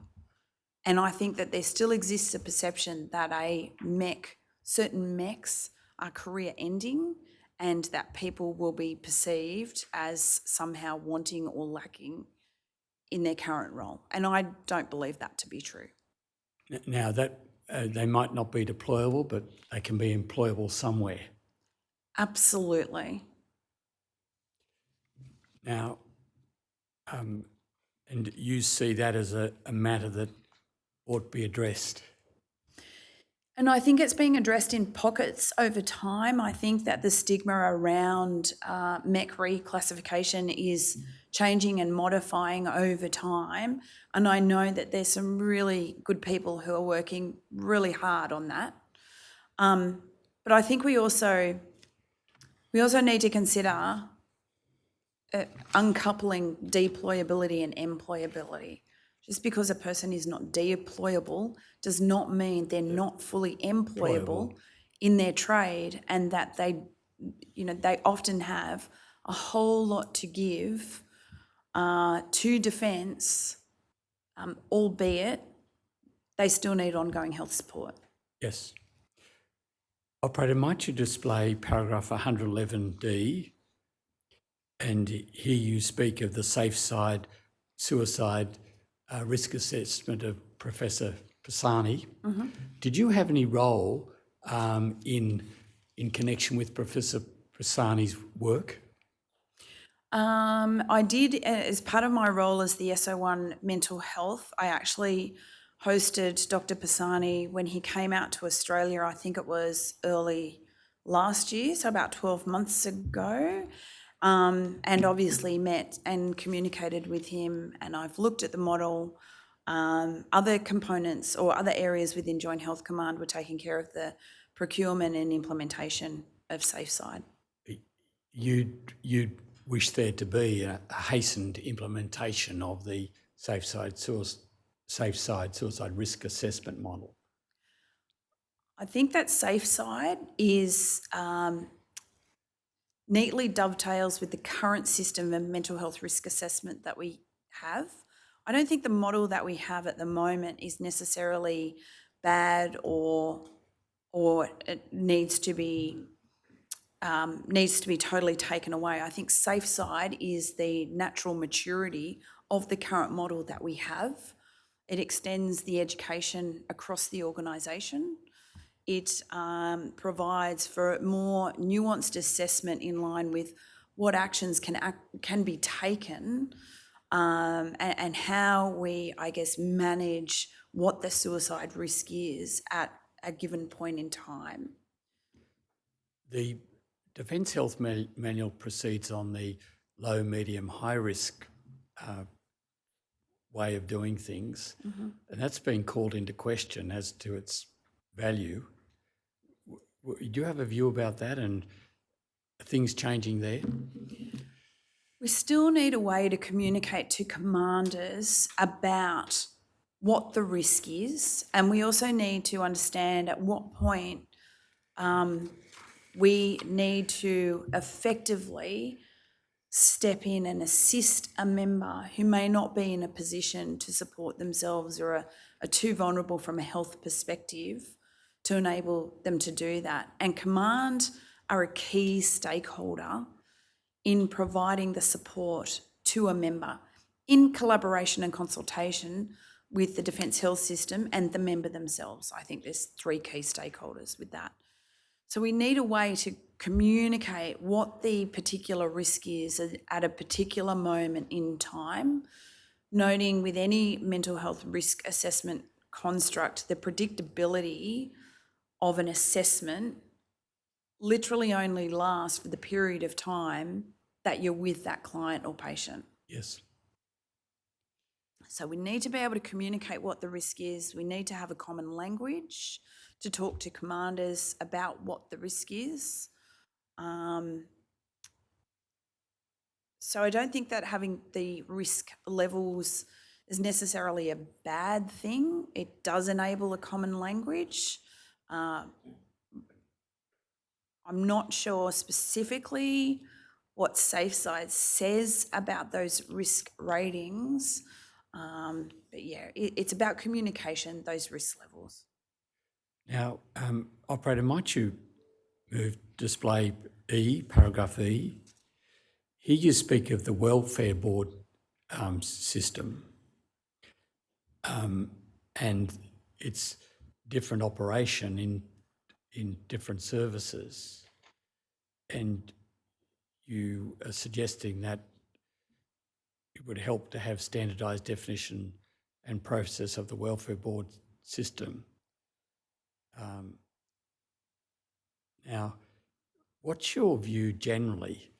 Speaker 10: And I think that there still exists a perception that certain MECs are career ending, and that people will be perceived as somehow wanting or lacking in their current role. And I don't believe that to be true.
Speaker 11: Now, that they might not be deployable, but they can be employable somewhere.
Speaker 10: Absolutely.
Speaker 11: Now, and you see that as a matter that ought to be addressed?
Speaker 10: And I think it's being addressed in pockets over time. I think that the stigma around MEC reclassification is changing and modifying over time. And I know that there's some really good people who are working really hard on that. But I think we also need to consider uncoupling deployability and employability. Just because a person is not deployable does not mean they're not fully employable in their trade, and that they often have a whole lot to give to defence, albeit they still need ongoing health support.
Speaker 11: Yes. Operator, might you display paragraph 111D, and here you speak of the safe side suicide risk assessment of Professor Pisani.
Speaker 10: Mm-hmm.
Speaker 11: Did you have any role in connection with Professor Pisani's work?
Speaker 10: I did, as part of my role as the SO1 mental health, I actually hosted Dr. Pisani when he came out to Australia. I think it was early last year, so about 12 months ago. And obviously met and communicated with him, and I've looked at the model. Other components or other areas within Joint Health Command were taking care of the procurement and implementation of SafeSide.
Speaker 11: You'd wish there to be a hastened implementation of the SafeSide suicide risk assessment model.
Speaker 10: I think that SafeSide is neatly dovetails with the current system of mental health risk assessment that we have. I don't think the model that we have at the moment is necessarily bad or it needs to be totally taken away. I think SafeSide is the natural maturity of the current model that we have. It extends the education across the organisation. It provides for more nuanced assessment in line with what actions can be taken and how we, I guess, manage what the suicide risk is at a given point in time.
Speaker 11: The Defence Health Manual proceeds on the low, medium, high risk way of doing things, and that's been called into question as to its value. Do you have a view about that, and are things changing there?
Speaker 10: We still need a way to communicate to commanders about what the risk is, and we also need to understand at what point we need to effectively step in and assist a member who may not be in a position to support themselves or are too vulnerable from a health perspective to enable them to do that. And command are a key stakeholder in providing the support to a member in collaboration and consultation with the Defence Health System and the member themselves. I think there's 3 key stakeholders with that. So we need a way to communicate what the particular risk is at a particular moment in time, noting with any mental health risk assessment construct, the predictability of an assessment literally only lasts for the period of time that you're with that client or patient.
Speaker 3: Yes.
Speaker 10: So we need to be able to communicate what the risk is. We need to have a common language to talk to commanders about what the risk is. So I don't think that having the risk levels is necessarily a bad thing. It does enable a common language. I'm not sure specifically what SafeSide says about those risk ratings, but yeah, it's about communication, those risk levels.
Speaker 11: Now, operator, might you move display E, paragraph E? Here you speak of the welfare board system and its different operation in different services. And you are suggesting that it would help to have standardised definition and process of the welfare board system. Now, what's your view generally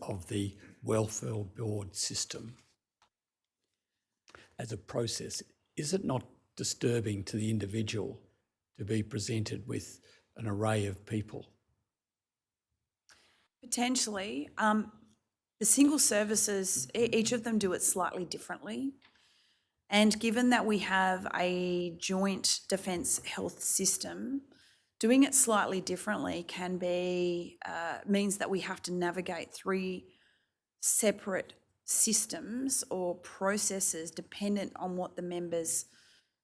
Speaker 11: of the welfare board system as a process? Is it not disturbing to the individual to be presented with an array of people?
Speaker 10: Potentially. The single services, each of them do it slightly differently. And given that we have a joint defence health system, doing it slightly differently can be, means that we have to navigate 3 separate systems or processes dependent on what the member's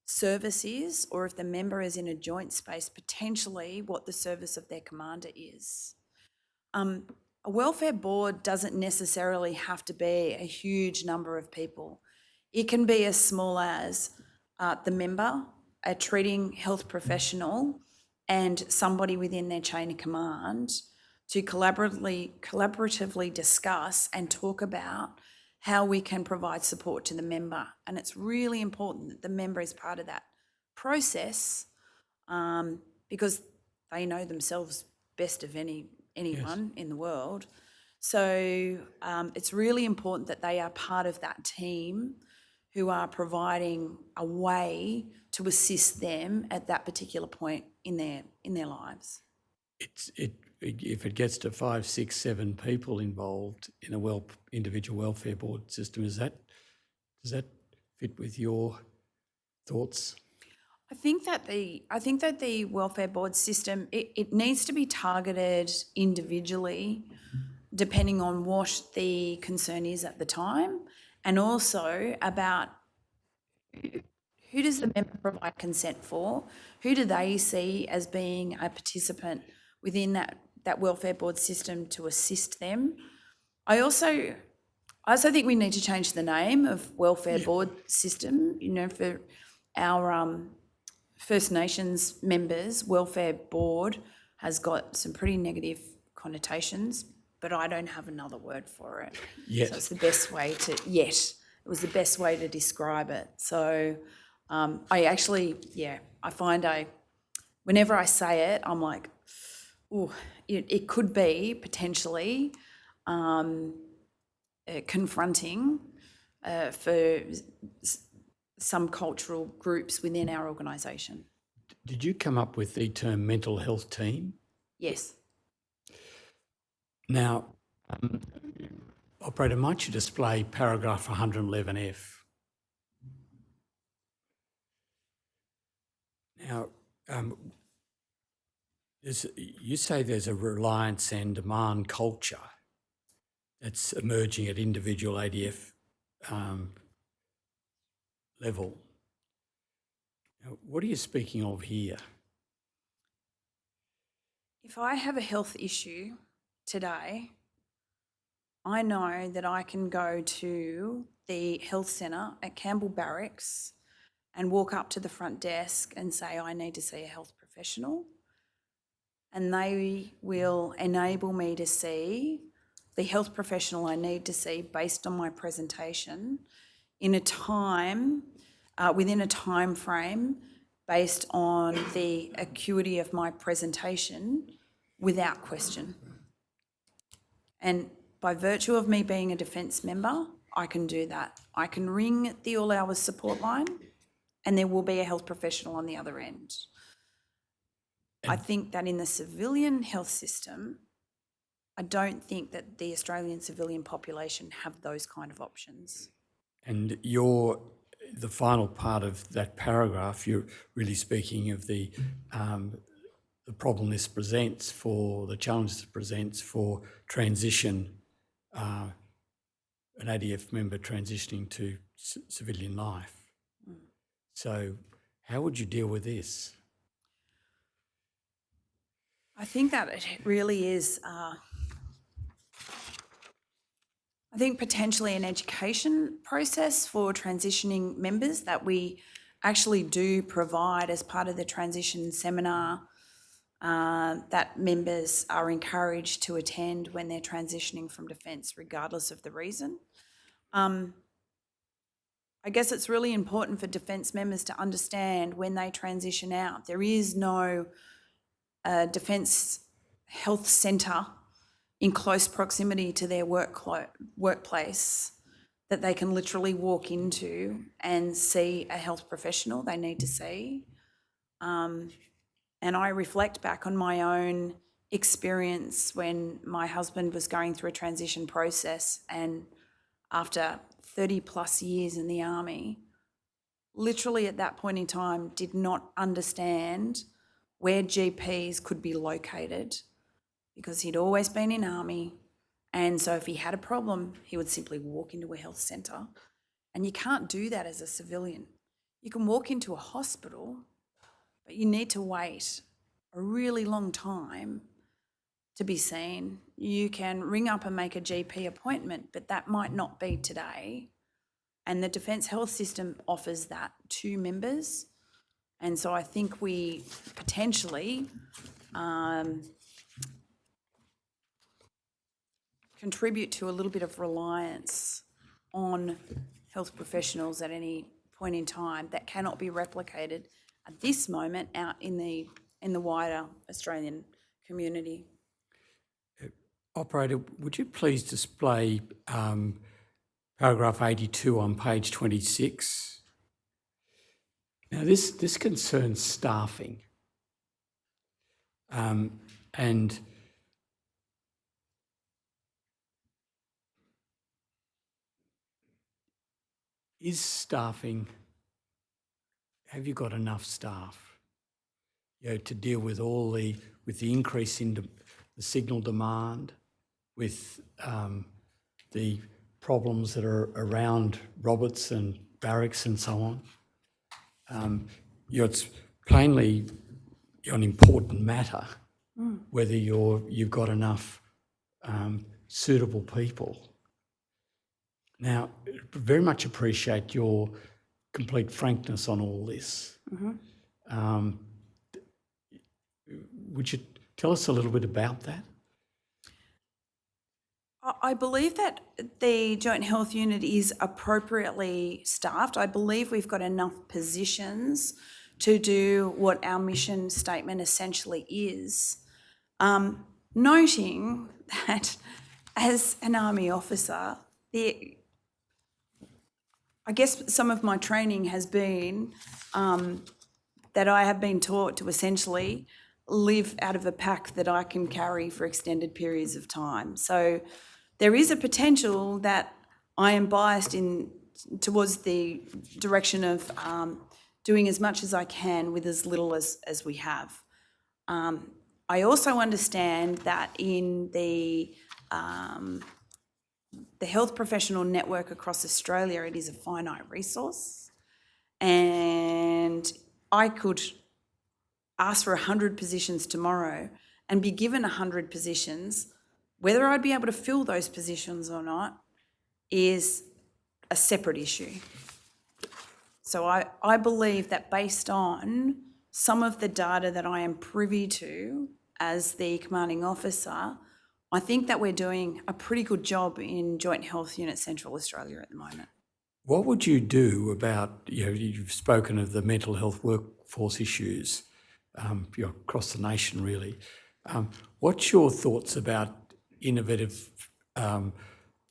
Speaker 10: service is, or if the member is in a joint space, potentially what the service of their commander is. A welfare board doesn't necessarily have to be a huge number of people. It can be as small as the member, a treating health professional, and somebody within their chain of command to collaboratively discuss and talk about how we can provide support to the member. And it's really important that the member is part of that process because they know themselves best of anyone in the world. So it's really important that they are part of that team who are providing a way to assist them at that particular point in their lives.
Speaker 11: If it gets to 5, 6, 7 people involved in a individual welfare board system, does that fit with your thoughts?
Speaker 10: I think that the welfare board system, it needs to be targeted individually depending on what the concern is at the time, and also about who does the member provide consent for, who do they see as being a participant within that welfare board system to assist them. I also think we need to change the name of welfare board system, for our First Nations members. Welfare board has got some pretty negative connotations, but I don't have another word for it.
Speaker 11: Yet.
Speaker 10: So it's the best way to, it was the best way to describe it. So I find whenever I say it, I'm like, oh, it could be potentially confronting for some cultural groups within our organisation.
Speaker 11: Did you come up with the term mental health team?
Speaker 10: Yes.
Speaker 11: Now, operator, might you display paragraph 111F? Now, you say there's a reliance and demand culture that's emerging at individual ADF level. Now, what are you speaking of here?
Speaker 10: If I have a health issue today, I know that I can go to the health centre at Campbell Barracks and walk up to the front desk and say, I need to see a health professional. And they will enable me to see the health professional I need to see based on my presentation in a time, within a time frame based on the acuity of my presentation without question. And by virtue of me being a defence member, I can do that. I can ring the all hours support line and there will be a health professional on the other end. I think that in the civilian health system, I don't think that the Australian civilian population have those kind of options.
Speaker 11: And the final part of that paragraph, you're really speaking of the problem this presents for, the challenge this presents for transition, an ADF member transitioning to civilian life. So how would you deal with this?
Speaker 10: I think that it really is, I think potentially an education process for transitioning members that we actually do provide as part of the transition seminar that members are encouraged to attend when they're transitioning from defence, regardless of the reason. I guess it's really important for defence members to understand when they transition out. There is no defence health centre in close proximity to their workplace that they can literally walk into and see a health professional they need to see. And I reflect back on my own experience when my husband was going through a transition process, and after 30 plus years in the army, literally at that point in time did not understand where GPs could be located, because he'd always been in army. And so if he had a problem, he would simply walk into a health centre. And you can't do that as a civilian. You can walk into a hospital, but you need to wait a really long time to be seen. You can ring up and make a GP appointment, but that might not be today. And the Defence Health System offers that to members. And so I think we potentially contribute to a little bit of reliance on health professionals at any point in time that cannot be replicated at this moment out in the wider Australian community.
Speaker 11: Operator, would you please display paragraph 82 on page 26? Now this concerns staffing. And is staffing, have you got enough staff, to deal with with the increase in the signal demand, with the problems that are around Roberts and Barracks and so on? It's plainly an important matter whether you've got enough suitable people. Now, very much appreciate your complete frankness on all this. Would you tell us a little bit about that?
Speaker 10: I believe that the Joint Health Unit is appropriately staffed. I believe we've got enough positions to do what our mission statement essentially is. Noting that as an Army officer, I guess some of my training has been that I have been taught to essentially live out of a pack that I can carry for extended periods of time. So there is a potential that I am biased towards the direction of doing as much as I can with as little as we have. I also understand that in the health professional network across Australia, it is a finite resource, and I could ask for 100 positions tomorrow and be given 100 positions Whether I'd be able to fill those positions or not is a separate issue. So I believe that based on some of the data that I am privy to as the commanding officer, I think that we're doing a pretty good job in Joint Health Unit Central Australia at the moment.
Speaker 11: What would you do about, you've spoken of the mental health workforce issues across the nation really. What's your thoughts about innovative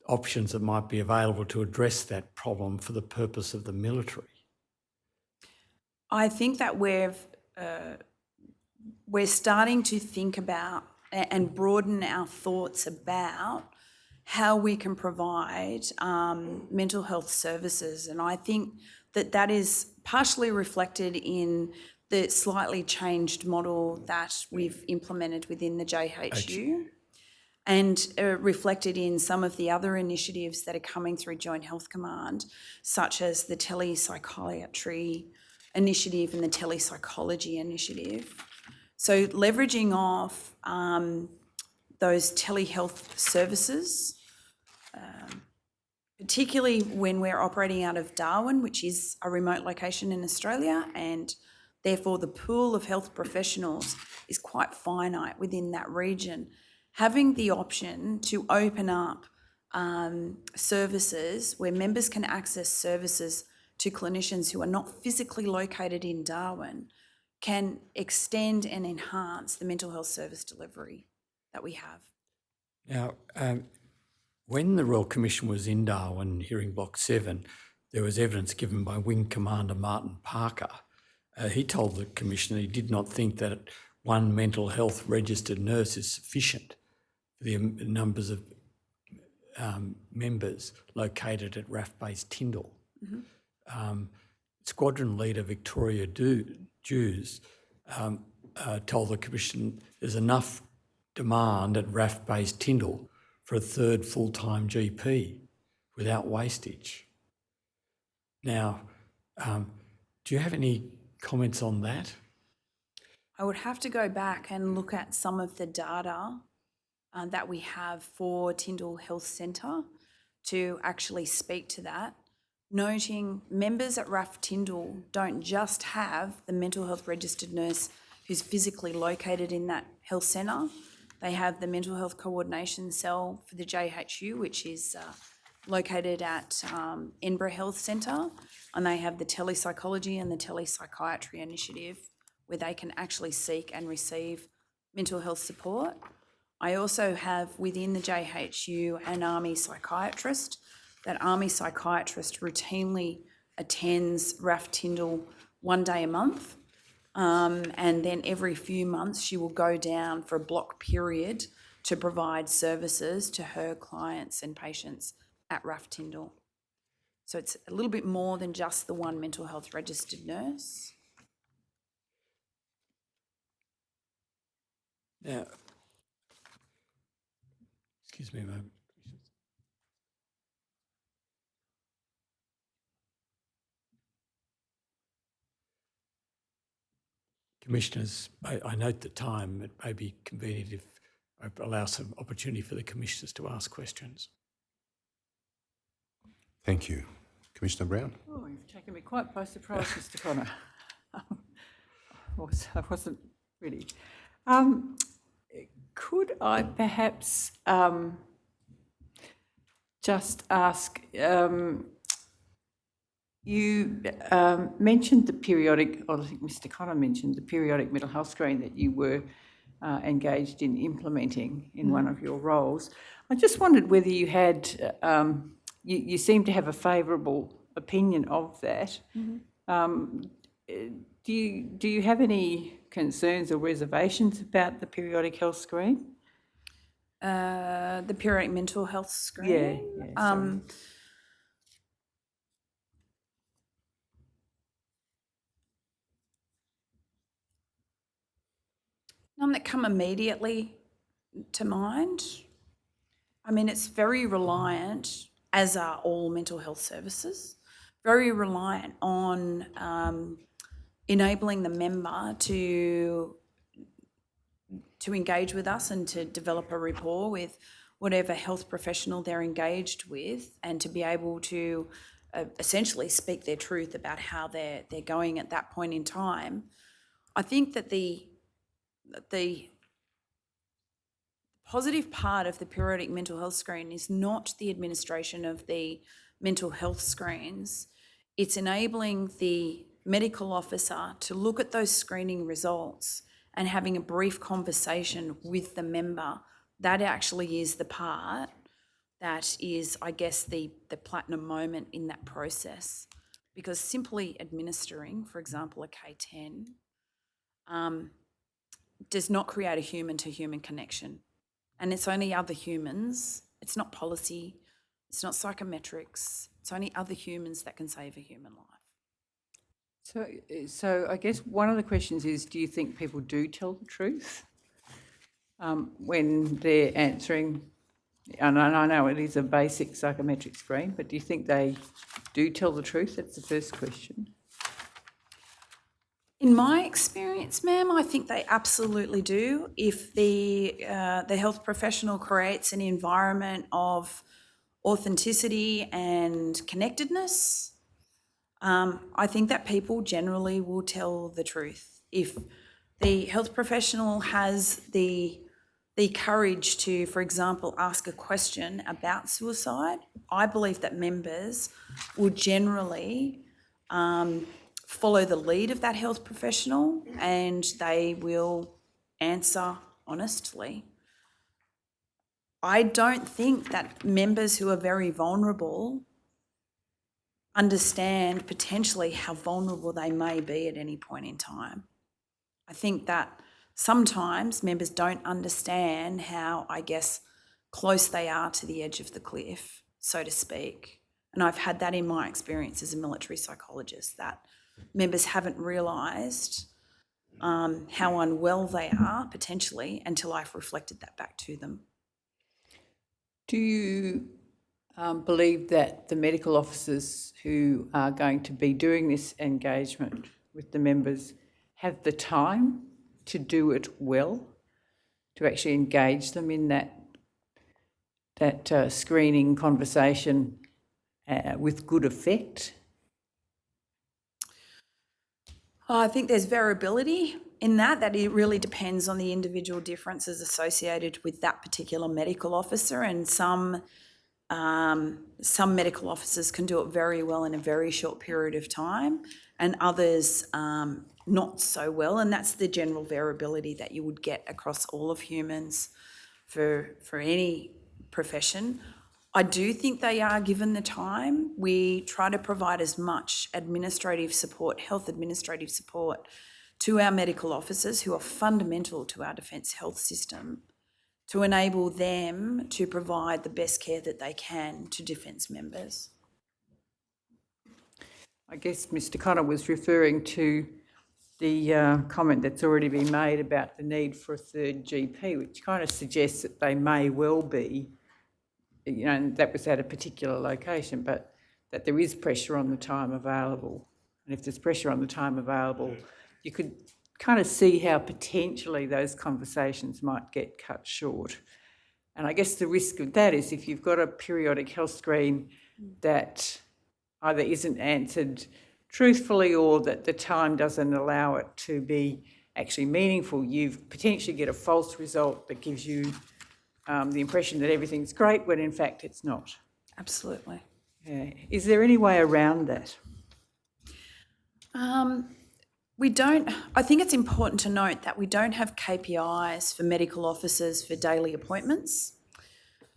Speaker 11: options that might be available to address that problem for the purpose of the military?
Speaker 10: I think that we're starting to think about and broaden our thoughts about how we can provide mental health services. And I think that that is partially reflected in the slightly changed model that we've implemented within the JHU and reflected in some of the other initiatives that are coming through Joint Health Command, such as the telepsychiatry initiative and the telepsychology initiative. So leveraging off those telehealth services, particularly when we're operating out of Darwin, which is a remote location in Australia, and therefore the pool of health professionals is quite finite within that region. Having the option to open up services where members can access services to clinicians who are not physically located in Darwin can extend and enhance the mental health service delivery that we have.
Speaker 11: Now, when the Royal Commission was in Darwin, hearing Block 7, there was evidence given by Wing Commander Martin Parker. He told the Commission he did not think that one mental health registered nurse is sufficient for the numbers of members located at RAF Base Tyndall. Squadron Leader Victoria Dews told the Commission there's enough demand at RAF Base Tyndall for a third full-time GP without wastage. Now, do you have any comments on that?
Speaker 10: I would have to go back and look at some of the data that we have for Tyndall Health Centre to actually speak to that, noting members at RAF Tyndall don't just have the mental health registered nurse who's physically located in that health centre. They have the mental health coordination cell for the JHU, which is located at Edinburgh Health Centre, and they have the telepsychology and the telepsychiatry initiative where they can actually seek and receive mental health support. I also have within the JHU an Army psychiatrist. That Army psychiatrist routinely attends RAF Tyndall 1 day a month, and then every few months she will go down for a block period to provide services to her clients and patients at RAF Tyndall. So it's a little bit more than just the one mental health registered nurse.
Speaker 11: Now, excuse me a moment. Commissioners, I note the time. It may be convenient if I allow some opportunity for the commissioners to ask questions.
Speaker 2: Thank you. Commissioner Brown?
Speaker 7: Oh, you've taken me quite by surprise, Mr. Connor. I wasn't really. Could I perhaps just ask, you mentioned the periodic, or I think Mr. Connor mentioned the periodic mental health screen that you were engaged in implementing in one of your roles. I just wondered whether you had, you seem to have a favourable opinion of that. Do you have any concerns or reservations about the periodic health screen?
Speaker 10: The periodic mental health screen?
Speaker 7: Yeah, sorry.
Speaker 10: None that come immediately to mind. I mean, it's very reliant, as are all mental health services, very reliant on enabling the member to to engage with us and to develop a rapport with whatever health professional they're engaged with, and to be able to essentially speak their truth about how they're going at that point in time. I think that the positive part of the periodic mental health screen is not the administration of the mental health screens. It's enabling the medical officer to look at those screening results and having a brief conversation with the member. That actually is the part that is, I guess, the platinum moment in that process. Because simply administering, for example, a K10, does not create a human-to-human connection. And it's only other humans, it's not policy, it's not psychometrics, it's only other humans that can save a human life.
Speaker 7: So I guess one of the questions is, do you think people do tell the truth when they're answering? And I know it is a basic psychometric screen, but do you think they do tell the truth? That's the first question.
Speaker 10: In my experience, ma'am, I think they absolutely do. If the health professional creates an environment of authenticity and connectedness, I think that people generally will tell the truth. If the health professional has the courage to, for example, ask a question about suicide, I believe that members will generally follow the lead of that health professional, and they will answer honestly. I don't think that members who are very vulnerable understand potentially how vulnerable they may be at any point in time. I think that sometimes members don't understand how, I guess, close they are to the edge of the cliff, so to speak. And I've had that in my experience as a military psychologist, that members haven't realised how unwell they are potentially until I've reflected that back to them.
Speaker 7: Do you believe that the medical officers who are going to be doing this engagement with the members have the time to do it well, to actually engage them in that screening conversation with good effect?
Speaker 10: I think there's variability in that it really depends on the individual differences associated with that particular medical officer, and some medical officers can do it very well in a very short period of time, and others not so well, and that's the general variability that you would get across all of humans for any profession. I do think they are given the time. We try to provide as much administrative support, health administrative support, to our medical officers who are fundamental to our defence health system, to enable them to provide the best care that they can to defence members.
Speaker 7: I guess Mr. Connor was referring to the comment that's already been made about the need for a third GP, which kind of suggests that they may well be, and that was at a particular location, but that there is pressure on the time available. And if there's pressure on the time available, you could kind of see how potentially those conversations might get cut short. And I guess the risk of that is if you've got a periodic health screen that either isn't answered truthfully or that the time doesn't allow it to be actually meaningful, you potentially get a false result that gives you the impression that everything's great when in fact it's not.
Speaker 10: Absolutely.
Speaker 7: Yeah. Is there any way around that?
Speaker 10: We don't, I think it's important to note that we don't have KPIs for medical officers for daily appointments,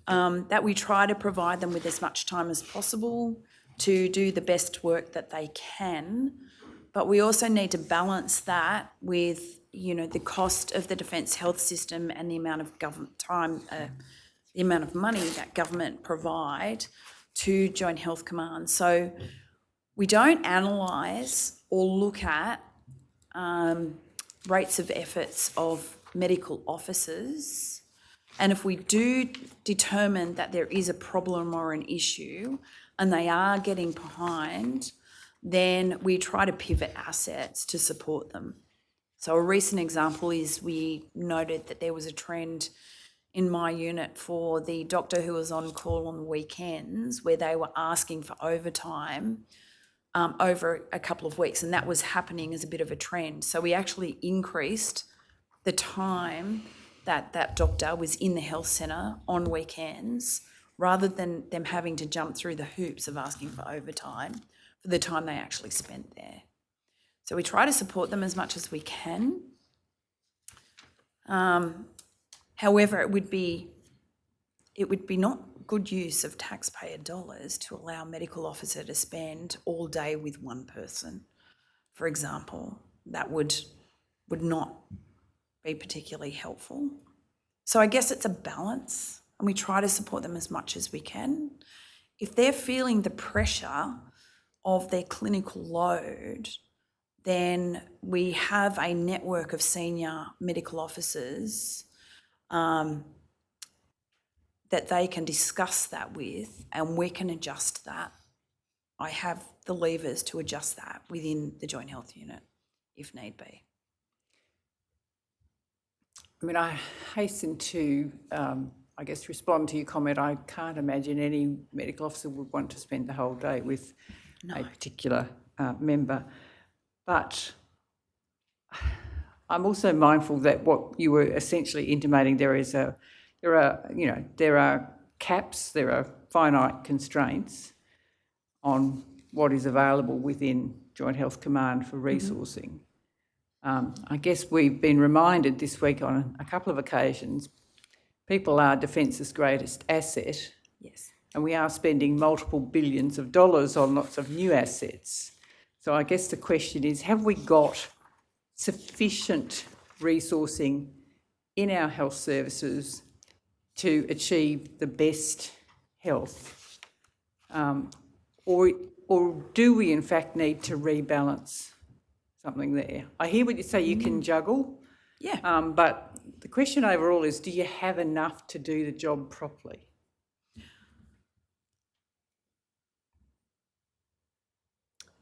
Speaker 10: that we try to provide them with as much time as possible to do the best work that they can, but we also need to balance that with, the cost of the defence health system and the amount of government time, the amount of money that government provide to Joint Health Command. So we don't analyse or look at rates of efforts of medical officers, and if we do determine that there is a problem or an issue and they are getting behind, then we try to pivot assets to support them. So a recent example is we noted that there was a trend in my unit for the doctor who was on call on the weekends where they were asking for overtime over a couple of weeks, and that was happening as a bit of a trend. So we actually increased the time that that doctor was in the health centre on weekends, rather than them having to jump through the hoops of asking for overtime for the time they actually spent there. So we try to support them as much as we can. However, it would be not good use of taxpayer dollars to allow a medical officer to spend all day with one person, for example. That would not be particularly helpful. So I guess it's a balance, and we try to support them as much as we can. If they're feeling the pressure of their clinical load, then we have a network of senior medical officers that they can discuss that with, and we can adjust that. I have the levers to adjust that within the joint health unit if need be.
Speaker 7: I mean, I hasten to, I guess, respond to your comment. I can't imagine any medical officer would want to spend the whole day with a particular member. But I'm also mindful that what you were essentially intimating, there are caps, there are finite constraints on what is available within Joint Health Command for resourcing. I guess we've been reminded this week on a couple of occasions, people are Defence's greatest asset.
Speaker 10: Yes.
Speaker 7: And we are spending multiple billions of dollars on lots of new assets. So I guess the question is, have we got sufficient resourcing in our health services to achieve the best health? Or do we in fact need to rebalance something there? I hear what you say, you can juggle.
Speaker 10: Yeah.
Speaker 7: But the question overall is, do you have enough to do the job properly?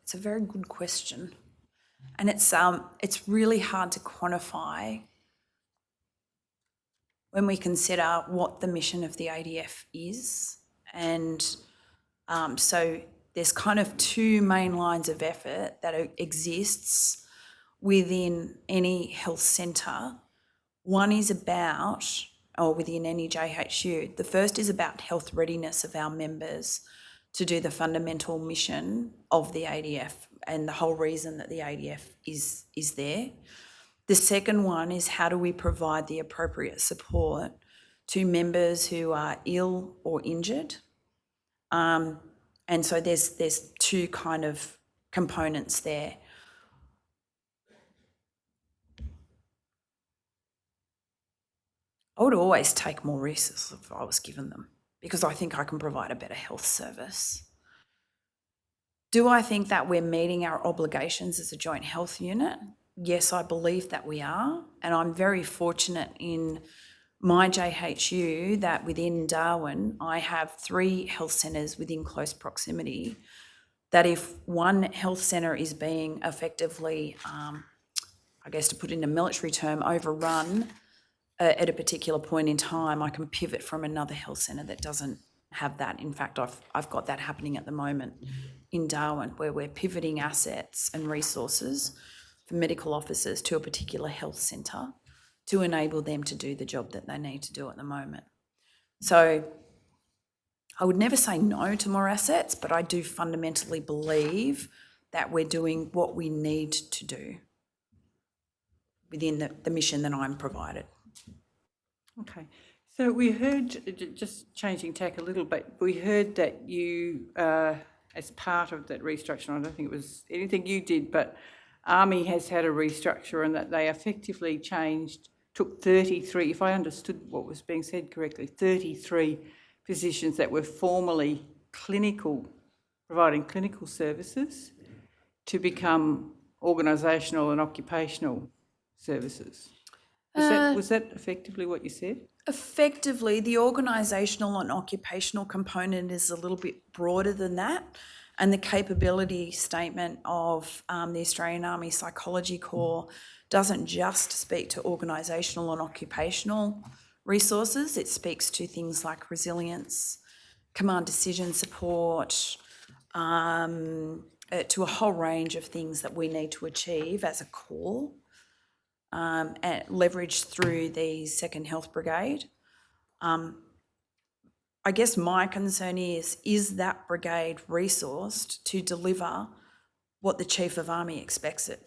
Speaker 10: It's a very good question. And it's really hard to quantify when we consider what the mission of the ADF is. And so there's kind of two main lines of effort that exists within any health centre. One is about, or within any JHU, the first is about health readiness of our members to do the fundamental mission of the ADF and the whole reason that the ADF is there. The second one is, how do we provide the appropriate support to members who are ill or injured? And so there's two kind of components there. I would always take more resources if I was given them, because I think I can provide a better health service. Do I think that we're meeting our obligations as a joint health unit? Yes, I believe that we are. And I'm very fortunate in my JHU that within Darwin, I have 3 health centres within close proximity, that if one health centre is being effectively, I guess to put in a military term, overrun at a particular point in time, I can pivot from another health centre that doesn't have that. In fact, I've got that happening at the moment in Darwin, where we're pivoting assets and resources for medical officers to a particular health centre to enable them to do the job that they need to do at the moment. So I would never say no to more assets, but I do fundamentally believe that we're doing what we need to do within the mission that I'm provided.
Speaker 7: Okay. So we heard, just changing tack a little bit, we heard that you, as part of that restructure, I don't think it was anything you did, but Army has had a restructure and that they effectively took 33, if I understood what was being said correctly, 33 positions that were formerly providing clinical services to become organisational and occupational services. Was that effectively what you said? Effectively,
Speaker 10: the organisational and occupational component is a little bit broader than that. And the capability statement of the Australian Army Psychology Corps doesn't just speak to organisational and occupational resources, it speaks to things like resilience, command decision support, to a whole range of things that we need to achieve as a corps, and leveraged through the 2nd Health Brigade. I guess my concern is that brigade resourced to deliver what the Chief of Army expects it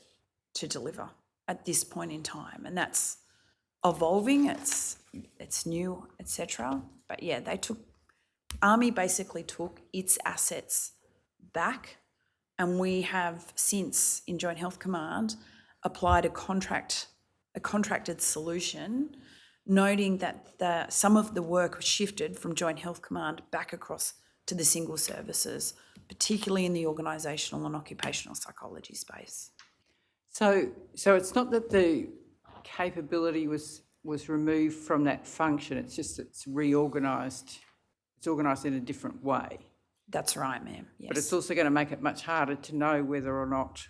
Speaker 10: to deliver at this point in time? And that's evolving, it's new, etc. But yeah, Army basically took its assets back, and we have since, in Joint Health Command, applied a contracted solution, noting that some of the work was shifted from Joint Health Command back across to the single services, particularly in the organisational and occupational psychology space.
Speaker 7: So it's not that the capability was removed from that function, it's just it's reorganised. It's organised in a different way.
Speaker 10: That's right, ma'am, yes.
Speaker 7: But it's also going to make it much harder to know whether or not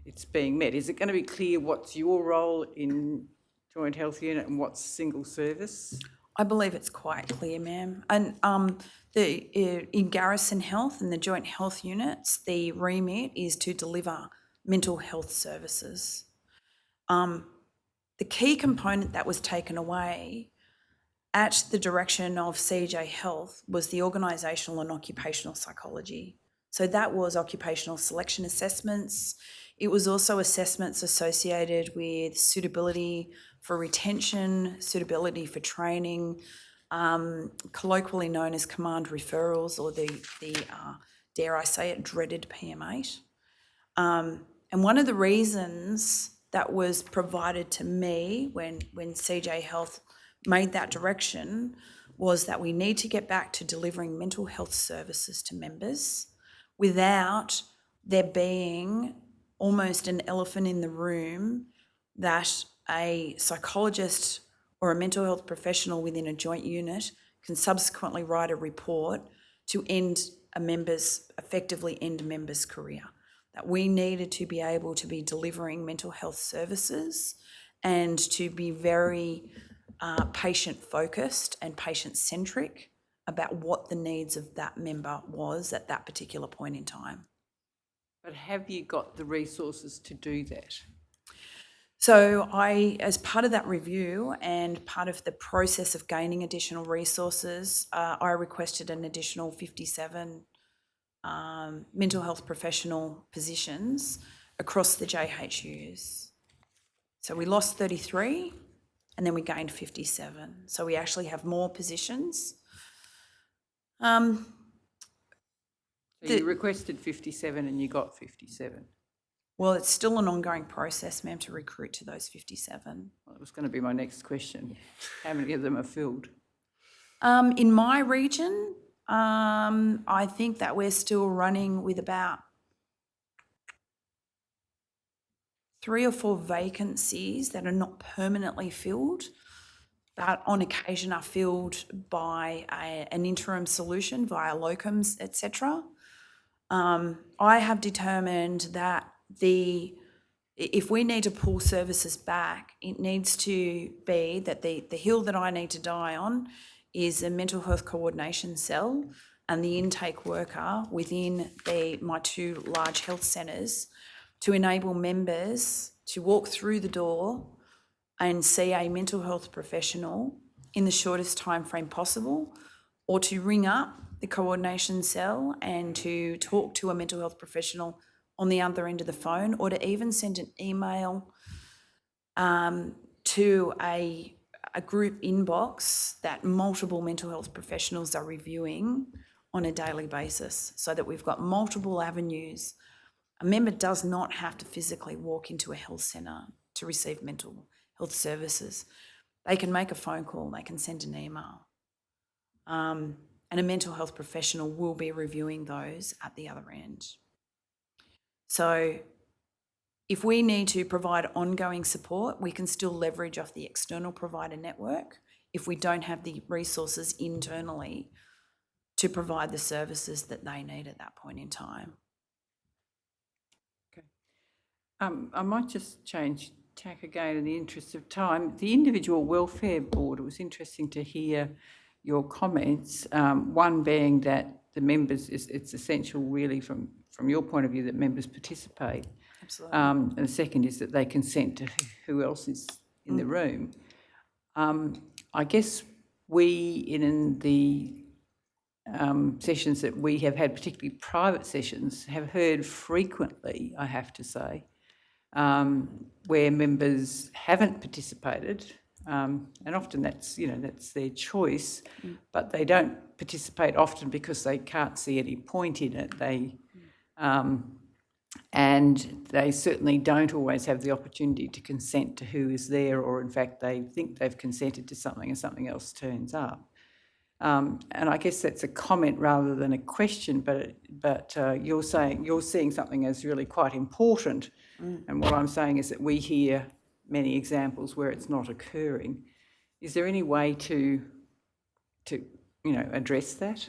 Speaker 7: it's being met. Is it going to be clear what's your role in Joint Health Unit and what's single service?
Speaker 10: I believe it's quite clear, ma'am. And in Garrison Health and the Joint Health Units, the remit is to deliver mental health services. The key component that was taken away at the direction of CJ Health was the organisational and occupational psychology. So that was occupational selection assessments. It was also assessments associated with suitability for retention, suitability for training, colloquially known as command referrals, or the dare I say it, dreaded PM8. And one of the reasons that was provided to me when CJ Health made that direction was that we need to get back to delivering mental health services to members without there being almost an elephant in the room that a psychologist or a mental health professional within a joint unit can subsequently write a report to effectively end a member's career. That we needed to be able to be delivering mental health services and to be very patient-focused and patient-centric about what the needs of that member was at that particular point in time.
Speaker 7: But have you got the resources to do that?
Speaker 10: So as part of that review and part of the process of gaining additional resources, I requested an additional 57 mental health professional positions across the JHUs. So we lost 33 and then we gained 57. So we actually have more positions.
Speaker 7: So you requested 57 and you got 57?
Speaker 10: Well, it's still an ongoing process, ma'am, to recruit to those 57.
Speaker 7: Well, that was going to be my next question. How many of them are filled?
Speaker 10: In my region, I think that we're still running with about 3 or 4 vacancies that are not permanently filled, but on occasion are filled by an interim solution via locums, etc. I have determined that if we need to pull services back, it needs to be that the hill that I need to die on is a mental health coordination cell and the intake worker within my 2 large health centres to enable members to walk through the door and see a mental health professional in the shortest time frame possible, or to ring up the coordination cell and to talk to a mental health professional on the other end of the phone, or to even send an email to a group inbox that multiple mental health professionals are reviewing on a daily basis, so that we've got multiple avenues. A member does not have to physically walk into a health centre to receive mental health services. They can make a phone call, they can send an email. And a mental health professional will be reviewing those at the other end. So if we need to provide ongoing support, we can still leverage off the external provider network if we don't have the resources internally to provide the services that they need at that point in time.
Speaker 7: I might just change tack again in the interest of time. The Individual Welfare Board, it was interesting to hear your comments, one being that the members, it's essential really from your point of view that members participate.
Speaker 10: Absolutely.
Speaker 7: And the second is that they consent to who else is in the room. I guess we, in the sessions that we have had, particularly private sessions, have heard frequently, I have to say, where members haven't participated, and often that's their choice, but they don't participate often because they can't see any point in it. And they certainly don't always have the opportunity to consent to who is there, or in fact they think they've consented to something and something else turns up. And I guess that's a comment rather than a question, but you're seeing something as really quite important. And what I'm saying is that we hear many examples where it's not occurring. Is there any way to address that?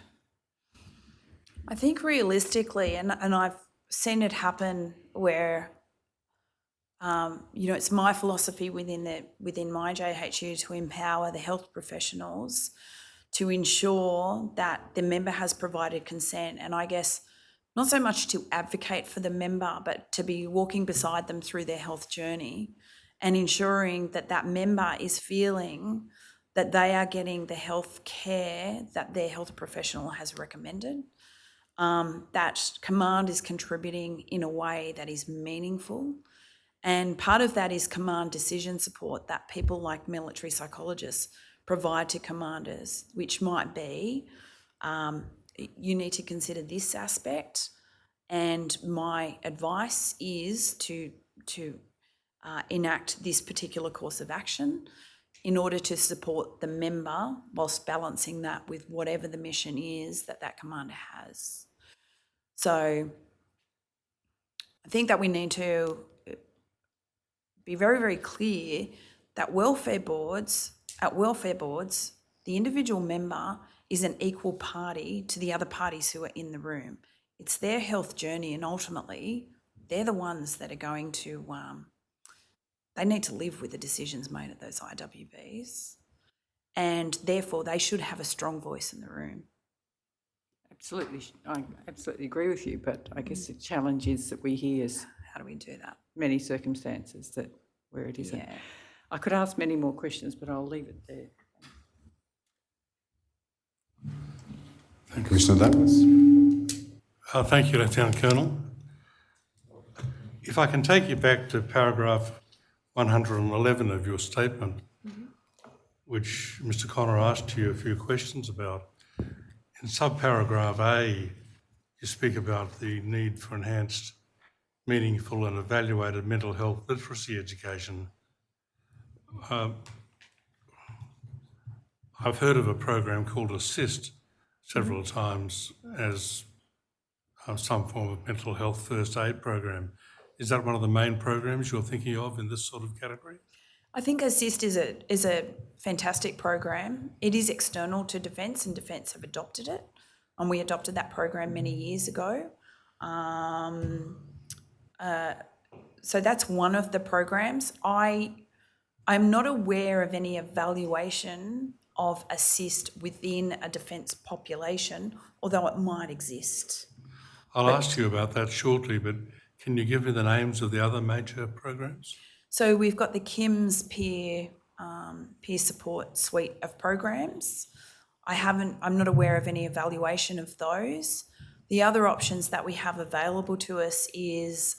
Speaker 10: I think realistically, and I've seen it happen where, it's my philosophy within my JHU to empower the health professionals to ensure that the member has provided consent, and I guess not so much to advocate for the member, but to be walking beside them through their health journey and ensuring that that member is feeling that they are getting the health care that their health professional has recommended, that Command is contributing in a way that is meaningful. And part of that is Command decision support that people like military psychologists provide to commanders, which might be, you need to consider this aspect, and my advice is to enact this particular course of action in order to support the member whilst balancing that with whatever the mission is that commander has. So I think that we need to be very, very clear that at welfare boards, the individual member is an equal party to the other parties who are in the room. It's their health journey, and ultimately they're the ones that are going to, they need to live with the decisions made at those IWBs, and therefore they should have a strong voice in the room.
Speaker 7: Absolutely, I absolutely agree with you, but I guess the challenge is that we hear
Speaker 10: How do we do that?
Speaker 7: many circumstances where it isn't.
Speaker 10: Yeah.
Speaker 7: I could ask many more questions, but I'll leave it there.
Speaker 2: Commissioner Douglas.
Speaker 6: Thank you, Lieutenant Colonel. If I can take you back to paragraph 111 of your statement, which Mr. Connor asked you a few questions about. In subparagraph A, you speak about the need for enhanced, meaningful and evaluated mental health literacy education. I've heard of a program called Assist several times as some form of mental health first aid program. Is that one of the main programs you're thinking of in this sort of category?
Speaker 10: I think Assist is a fantastic program. It is external to Defence, and Defence have adopted it, and we adopted that program many years ago. So that's one of the programs. I'm not aware of any evaluation of Assist within a Defence population, although it might exist.
Speaker 6: I'll ask you about that shortly, but can you give me the names of the other major programs?
Speaker 10: So we've got the KIMS peer support suite of programs. I'm not aware of any evaluation of those. The other options that we have available to us is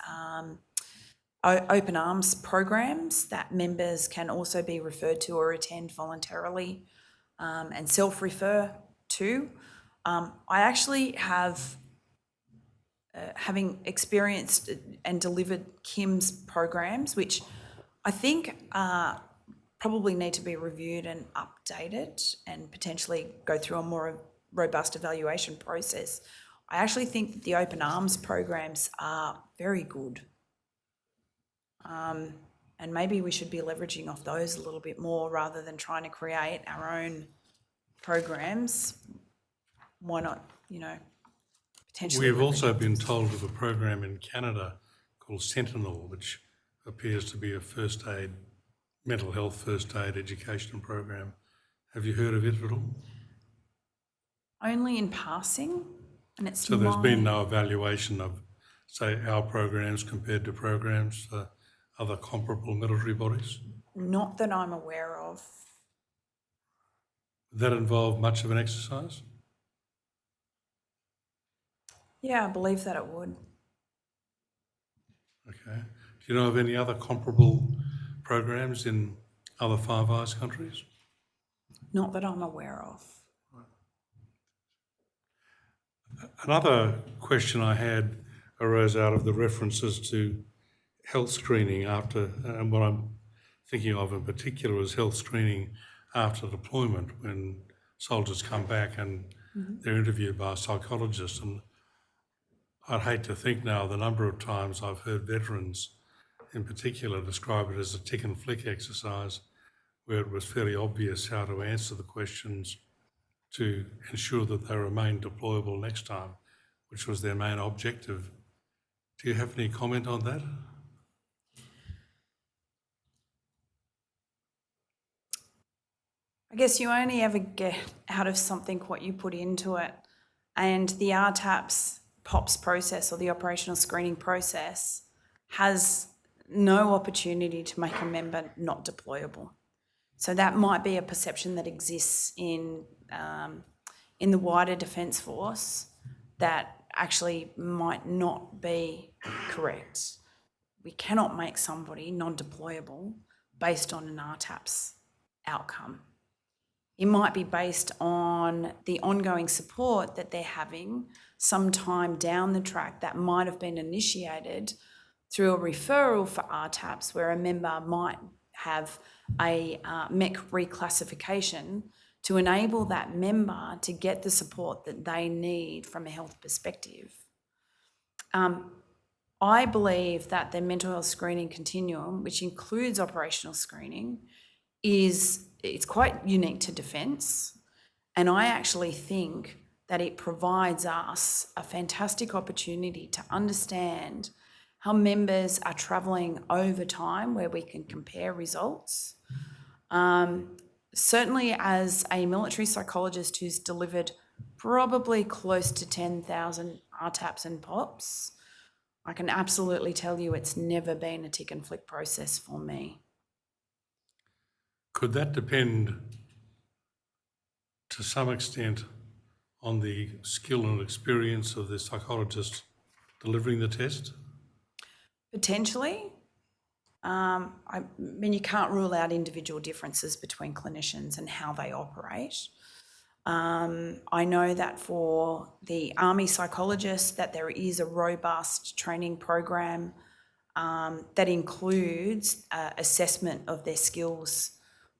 Speaker 10: open arms programs that members can also be referred to or attend voluntarily and self-refer to. I actually have, having experienced and delivered KIMS programs, which I think probably need to be reviewed and updated and potentially go through a more robust evaluation process. I actually think that the open arms programs are very good. And maybe we should be leveraging off those a little bit more rather than trying to create our own programs why not, potentially.
Speaker 6: We've
Speaker 10: leverage
Speaker 6: also
Speaker 10: it?
Speaker 6: been told of a program in Canada called Sentinel, which appears to be a mental health first aid education program. Have you heard of it at all?
Speaker 10: Only in passing, and it's
Speaker 6: So there's been no evaluation of, say, our programs compared to programs for other comparable military bodies?
Speaker 10: not that I'm aware of.
Speaker 6: Would that involve much of an exercise?
Speaker 10: Yeah, I believe that it would.
Speaker 6: Okay. Do you know of any other comparable programs in other Five Eyes countries?
Speaker 10: Not that I'm aware of.
Speaker 6: Another question I had arose out of the references to health screening after, and what I'm thinking of in particular is health screening after deployment when soldiers come back and they're interviewed by a psychologist. And I'd hate to think now the number of times I've heard veterans in particular describe it as a tick and flick exercise where it was fairly obvious how to answer the questions to ensure that they remain deployable next time, which was their main objective. Do you have any comment on that?
Speaker 10: I guess you only ever get out of something what you put into it. And the RTAPS POPs process or the operational screening process has no opportunity to make a member not deployable. So that might be a perception that exists in the wider Defence Force that actually might not be correct. We cannot make somebody non-deployable based on an RTAPS outcome. It might be based on the ongoing support that they're having sometime down the track that might have been initiated through a referral for RTAPS where a member might have a MEC reclassification to enable that member to get the support that they need from a health perspective. I believe that the mental health screening continuum, which includes operational screening, it's quite unique to Defence, and I actually think that it provides us a fantastic opportunity to understand how members are travelling over time where we can compare results. Certainly as a military psychologist who's delivered probably close to 10,000 RTAPs and POPs, I can absolutely tell you it's never been a tick and flick process for me.
Speaker 6: Could that depend to some extent on the skill and experience of the psychologist delivering the test?
Speaker 10: Potentially. I mean, you can't rule out individual differences between clinicians and how they operate. I know that for the Army psychologists that there is a robust training program that includes assessment of their skills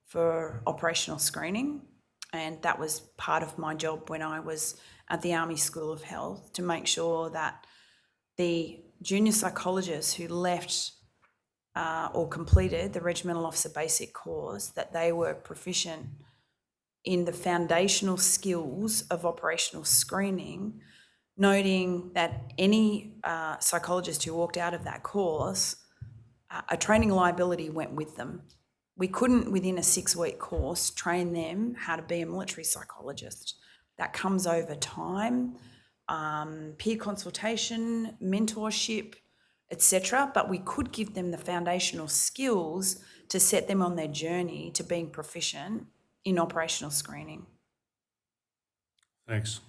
Speaker 10: for operational screening. And that was part of my job when I was at the Army School of Health, to make sure that the junior psychologists who left or completed the Regimental Officer Basic course, that they were proficient in the foundational skills of operational screening, noting that any psychologist who walked out of that course, a training liability went with them. We couldn't, within a 6-week course, train them how to be a military psychologist. That comes over time, peer consultation, mentorship, etc. But we could give them the foundational skills to set them on their journey to being proficient in operational screening.
Speaker 6: Thanks.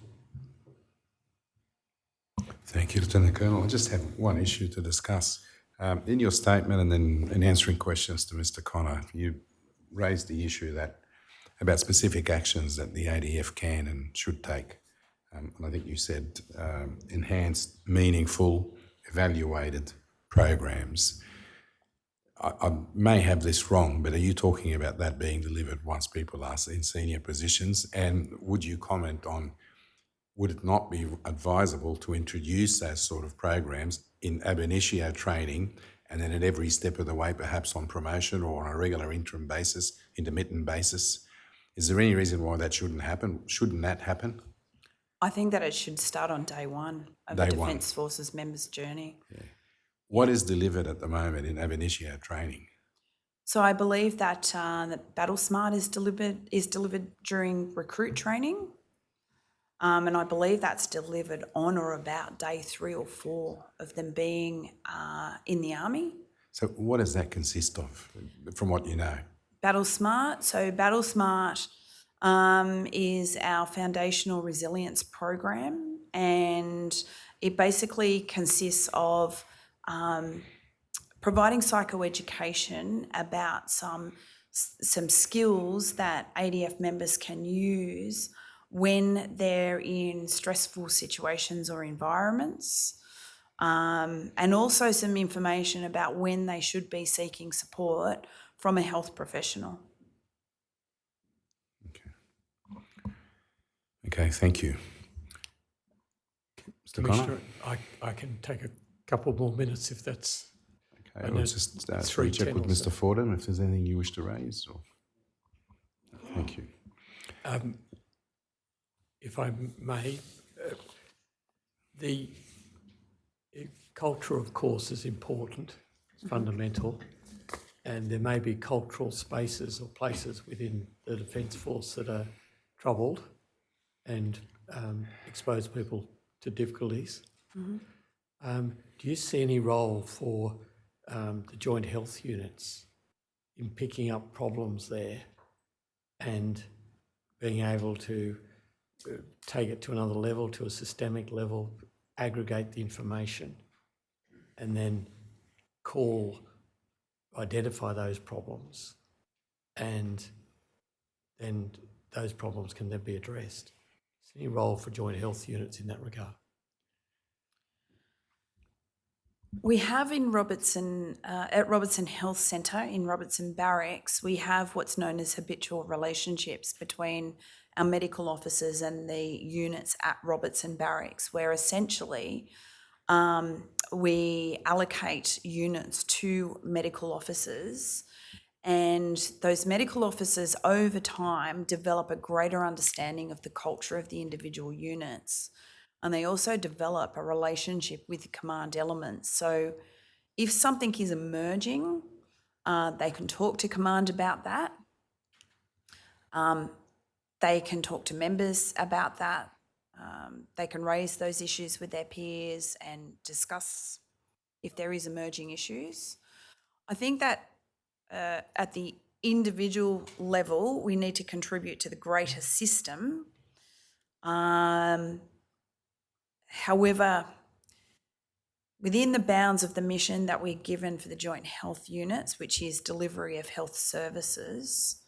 Speaker 2: Thank you, Lieutenant Colonel. I just have one issue to discuss. In your statement and then in answering questions to Mr. Connor, you raised the issue about specific actions that the ADF can and should take. And I think you said enhanced, meaningful, evaluated programs. I may have this wrong, but are you talking about that being delivered once people are in senior positions? And would you comment on, would it not be advisable to introduce those sort of programs in ab initio training and then at every step of the way, perhaps on promotion or on a regular interim basis, intermittent basis? Is there any reason why that shouldn't happen? Shouldn't that happen?
Speaker 10: I think that it should start on day one of
Speaker 2: Day
Speaker 10: a
Speaker 2: one.
Speaker 10: Defence Forces member's journey.
Speaker 2: What is delivered at the moment in ab initio training?
Speaker 10: So I believe that that Battle Smart is delivered during recruit training, and I believe that's delivered on or about day 3 or 4 of them being in the army.
Speaker 2: So what does that consist of, from what you know?
Speaker 10: Battle Smart. So Battle Smart is our foundational resilience program, and it basically consists of providing psychoeducation about some skills that ADF members can use when they're in stressful situations or environments, and also some information about when they should be seeking support from a health professional.
Speaker 2: Okay, thank you. Mr. Connor?
Speaker 11: Commissioner, I can take a couple more minutes if that's...
Speaker 2: Okay,
Speaker 11: I
Speaker 2: we'll
Speaker 11: know
Speaker 2: just
Speaker 11: it's
Speaker 2: check
Speaker 11: 3:10
Speaker 2: with
Speaker 11: or
Speaker 2: Mr.
Speaker 11: so.
Speaker 2: Fordham if there's anything you wish to raise. Or... Thank you.
Speaker 11: If I may, the culture, of course, is important, it's fundamental, and there may be cultural spaces or places within the Defence Force that are troubled and expose people to difficulties. Do you see any role for the joint health units in picking up problems there and being able to take it to another level, to a systemic level, aggregate the information, and then identify those problems, and then those problems can then be addressed? Is there any role for joint health units in that regard?
Speaker 10: We have in Robertson, at Robertson Health Centre in Robertson Barracks, we have what's known as habitual relationships between our medical officers and the units at Robertson Barracks, where essentially we allocate units to medical officers, and those medical officers over time develop a greater understanding of the culture of the individual units. And they also develop a relationship with the command elements. So if something is emerging, they can talk to command about that. They can talk to members about that. They can raise those issues with their peers and discuss if there is emerging issues. I think that at the individual level, we need to contribute to the greater system. However, within the bounds of the mission that we're given for the joint health units, which is delivery of health services,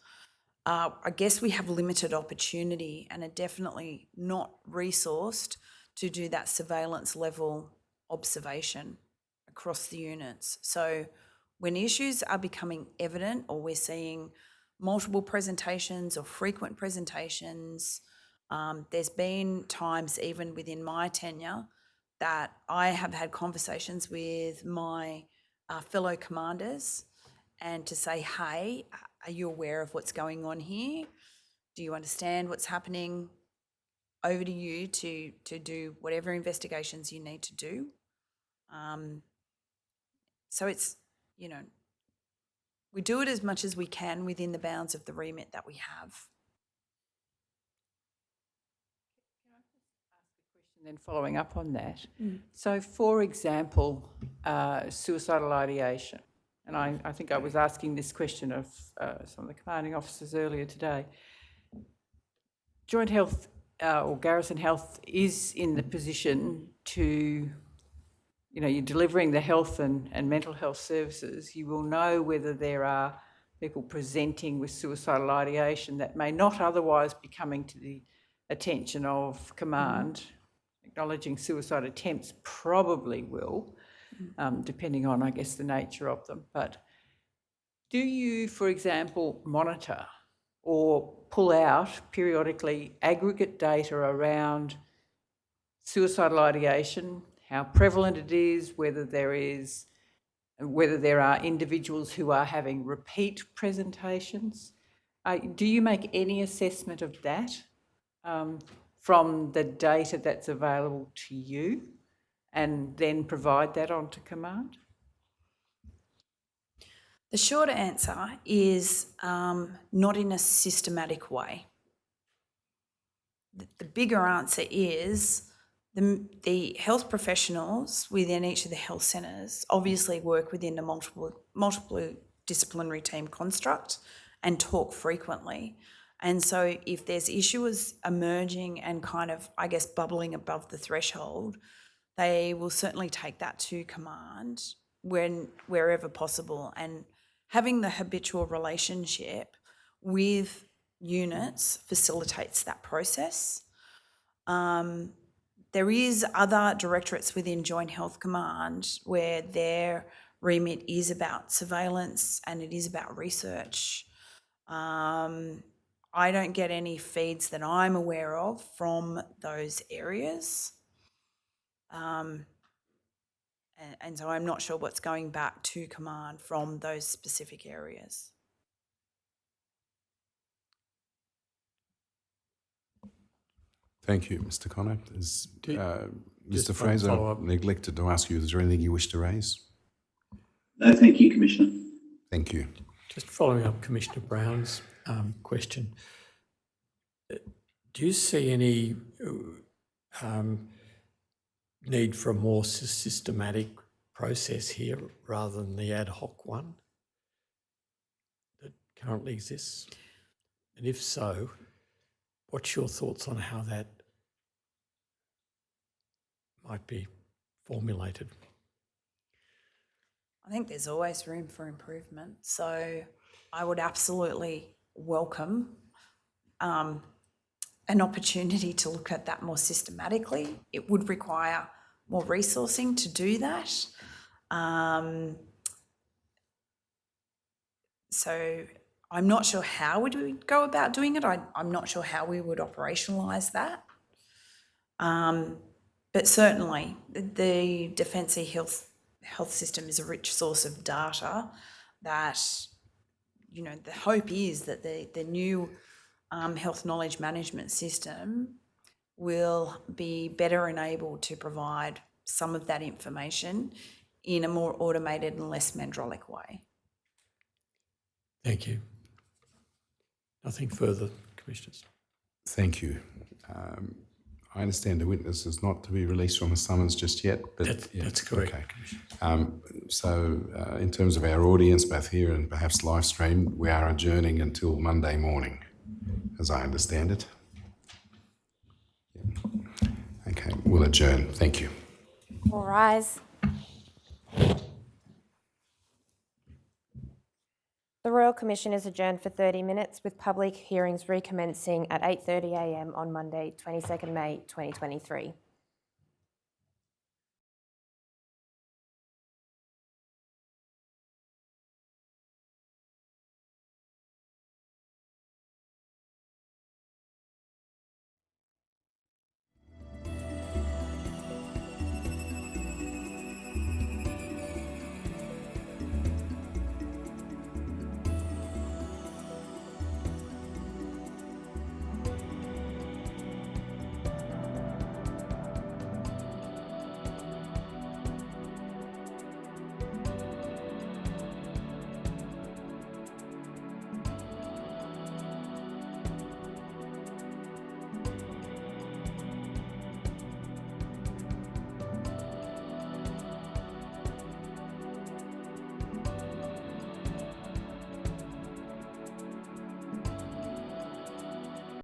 Speaker 10: I guess we have limited opportunity and are definitely not resourced to do that surveillance level observation across the units. So when issues are becoming evident, or we're seeing multiple presentations or frequent presentations, there's been times even within my tenure that I have had conversations with my fellow commanders and to say, hey, are you aware of what's going on here? Do you understand what's happening? Over to you to do whatever investigations you need to do. So it's, we do it as much as we can within the bounds of the remit that we have.
Speaker 7: And then following up on that, so for example, suicidal ideation, and I think I was asking this question of some of the commanding officers earlier today. Joint Health or Garrison Health is in the position to, you're delivering the health and mental health services. You will know whether there are people presenting with suicidal ideation that may not otherwise be coming to the attention of command. Acknowledging suicide attempts probably will, depending on, I guess, the nature of them. But do you, for example, monitor or pull out periodically aggregate data around suicidal ideation, how prevalent it is, whether there are individuals who are having repeat presentations? Do you make any assessment of that? from the data that's available to you and then provide that onto command?
Speaker 10: The short answer is not in a systematic way. The bigger answer is the health professionals within each of the health centres obviously work within a multiple disciplinary team construct and talk frequently. And so if there's issues emerging and kind of, I guess, bubbling above the threshold, they will certainly take that to command wherever possible. And having the habitual relationship with units facilitates that process. There is other directorates within Joint Health Command where their remit is about surveillance and it is about research. I don't get any feeds that I'm aware of from those areas. And so I'm not sure what's going back to command from those specific areas.
Speaker 2: Thank you, Mr. Connor. Is,
Speaker 11: just
Speaker 2: Mr.
Speaker 11: one
Speaker 2: Fraser
Speaker 11: follow-up.
Speaker 2: neglected to ask you, is there anything you wish to raise?
Speaker 9: No, thank you, Commissioner.
Speaker 2: Thank you.
Speaker 11: Just following up Commissioner Brown's question, do you see any need for a more systematic process here rather than the ad hoc one that currently exists? And if so, what's your thoughts on how that might be formulated?
Speaker 10: I think there's always room for improvement. So I would absolutely welcome an opportunity to look at that more systematically. It would require more resourcing to do that. So I'm not sure how we would go about doing it. I'm not sure how we would operationalise that. But certainly the Defence health system is a rich source of data that, you know, the hope is that the new health knowledge management system will be better enabled to provide some of that information in a more automated and less mandrolic way.
Speaker 11: Thank you. Nothing further, Commissioners.
Speaker 2: Thank you. I understand the witness is not to be released from the summons just yet, but
Speaker 11: That's correct.
Speaker 2: Okay. So in terms of our audience, both here and perhaps live stream, we are adjourning until Monday morning, as I understand it. Okay, we'll adjourn. Thank you.
Speaker 1: All rise. The Royal Commission is adjourned for 30 minutes with public hearings recommencing at 8:30 a.m. on Monday, 22nd May 2023.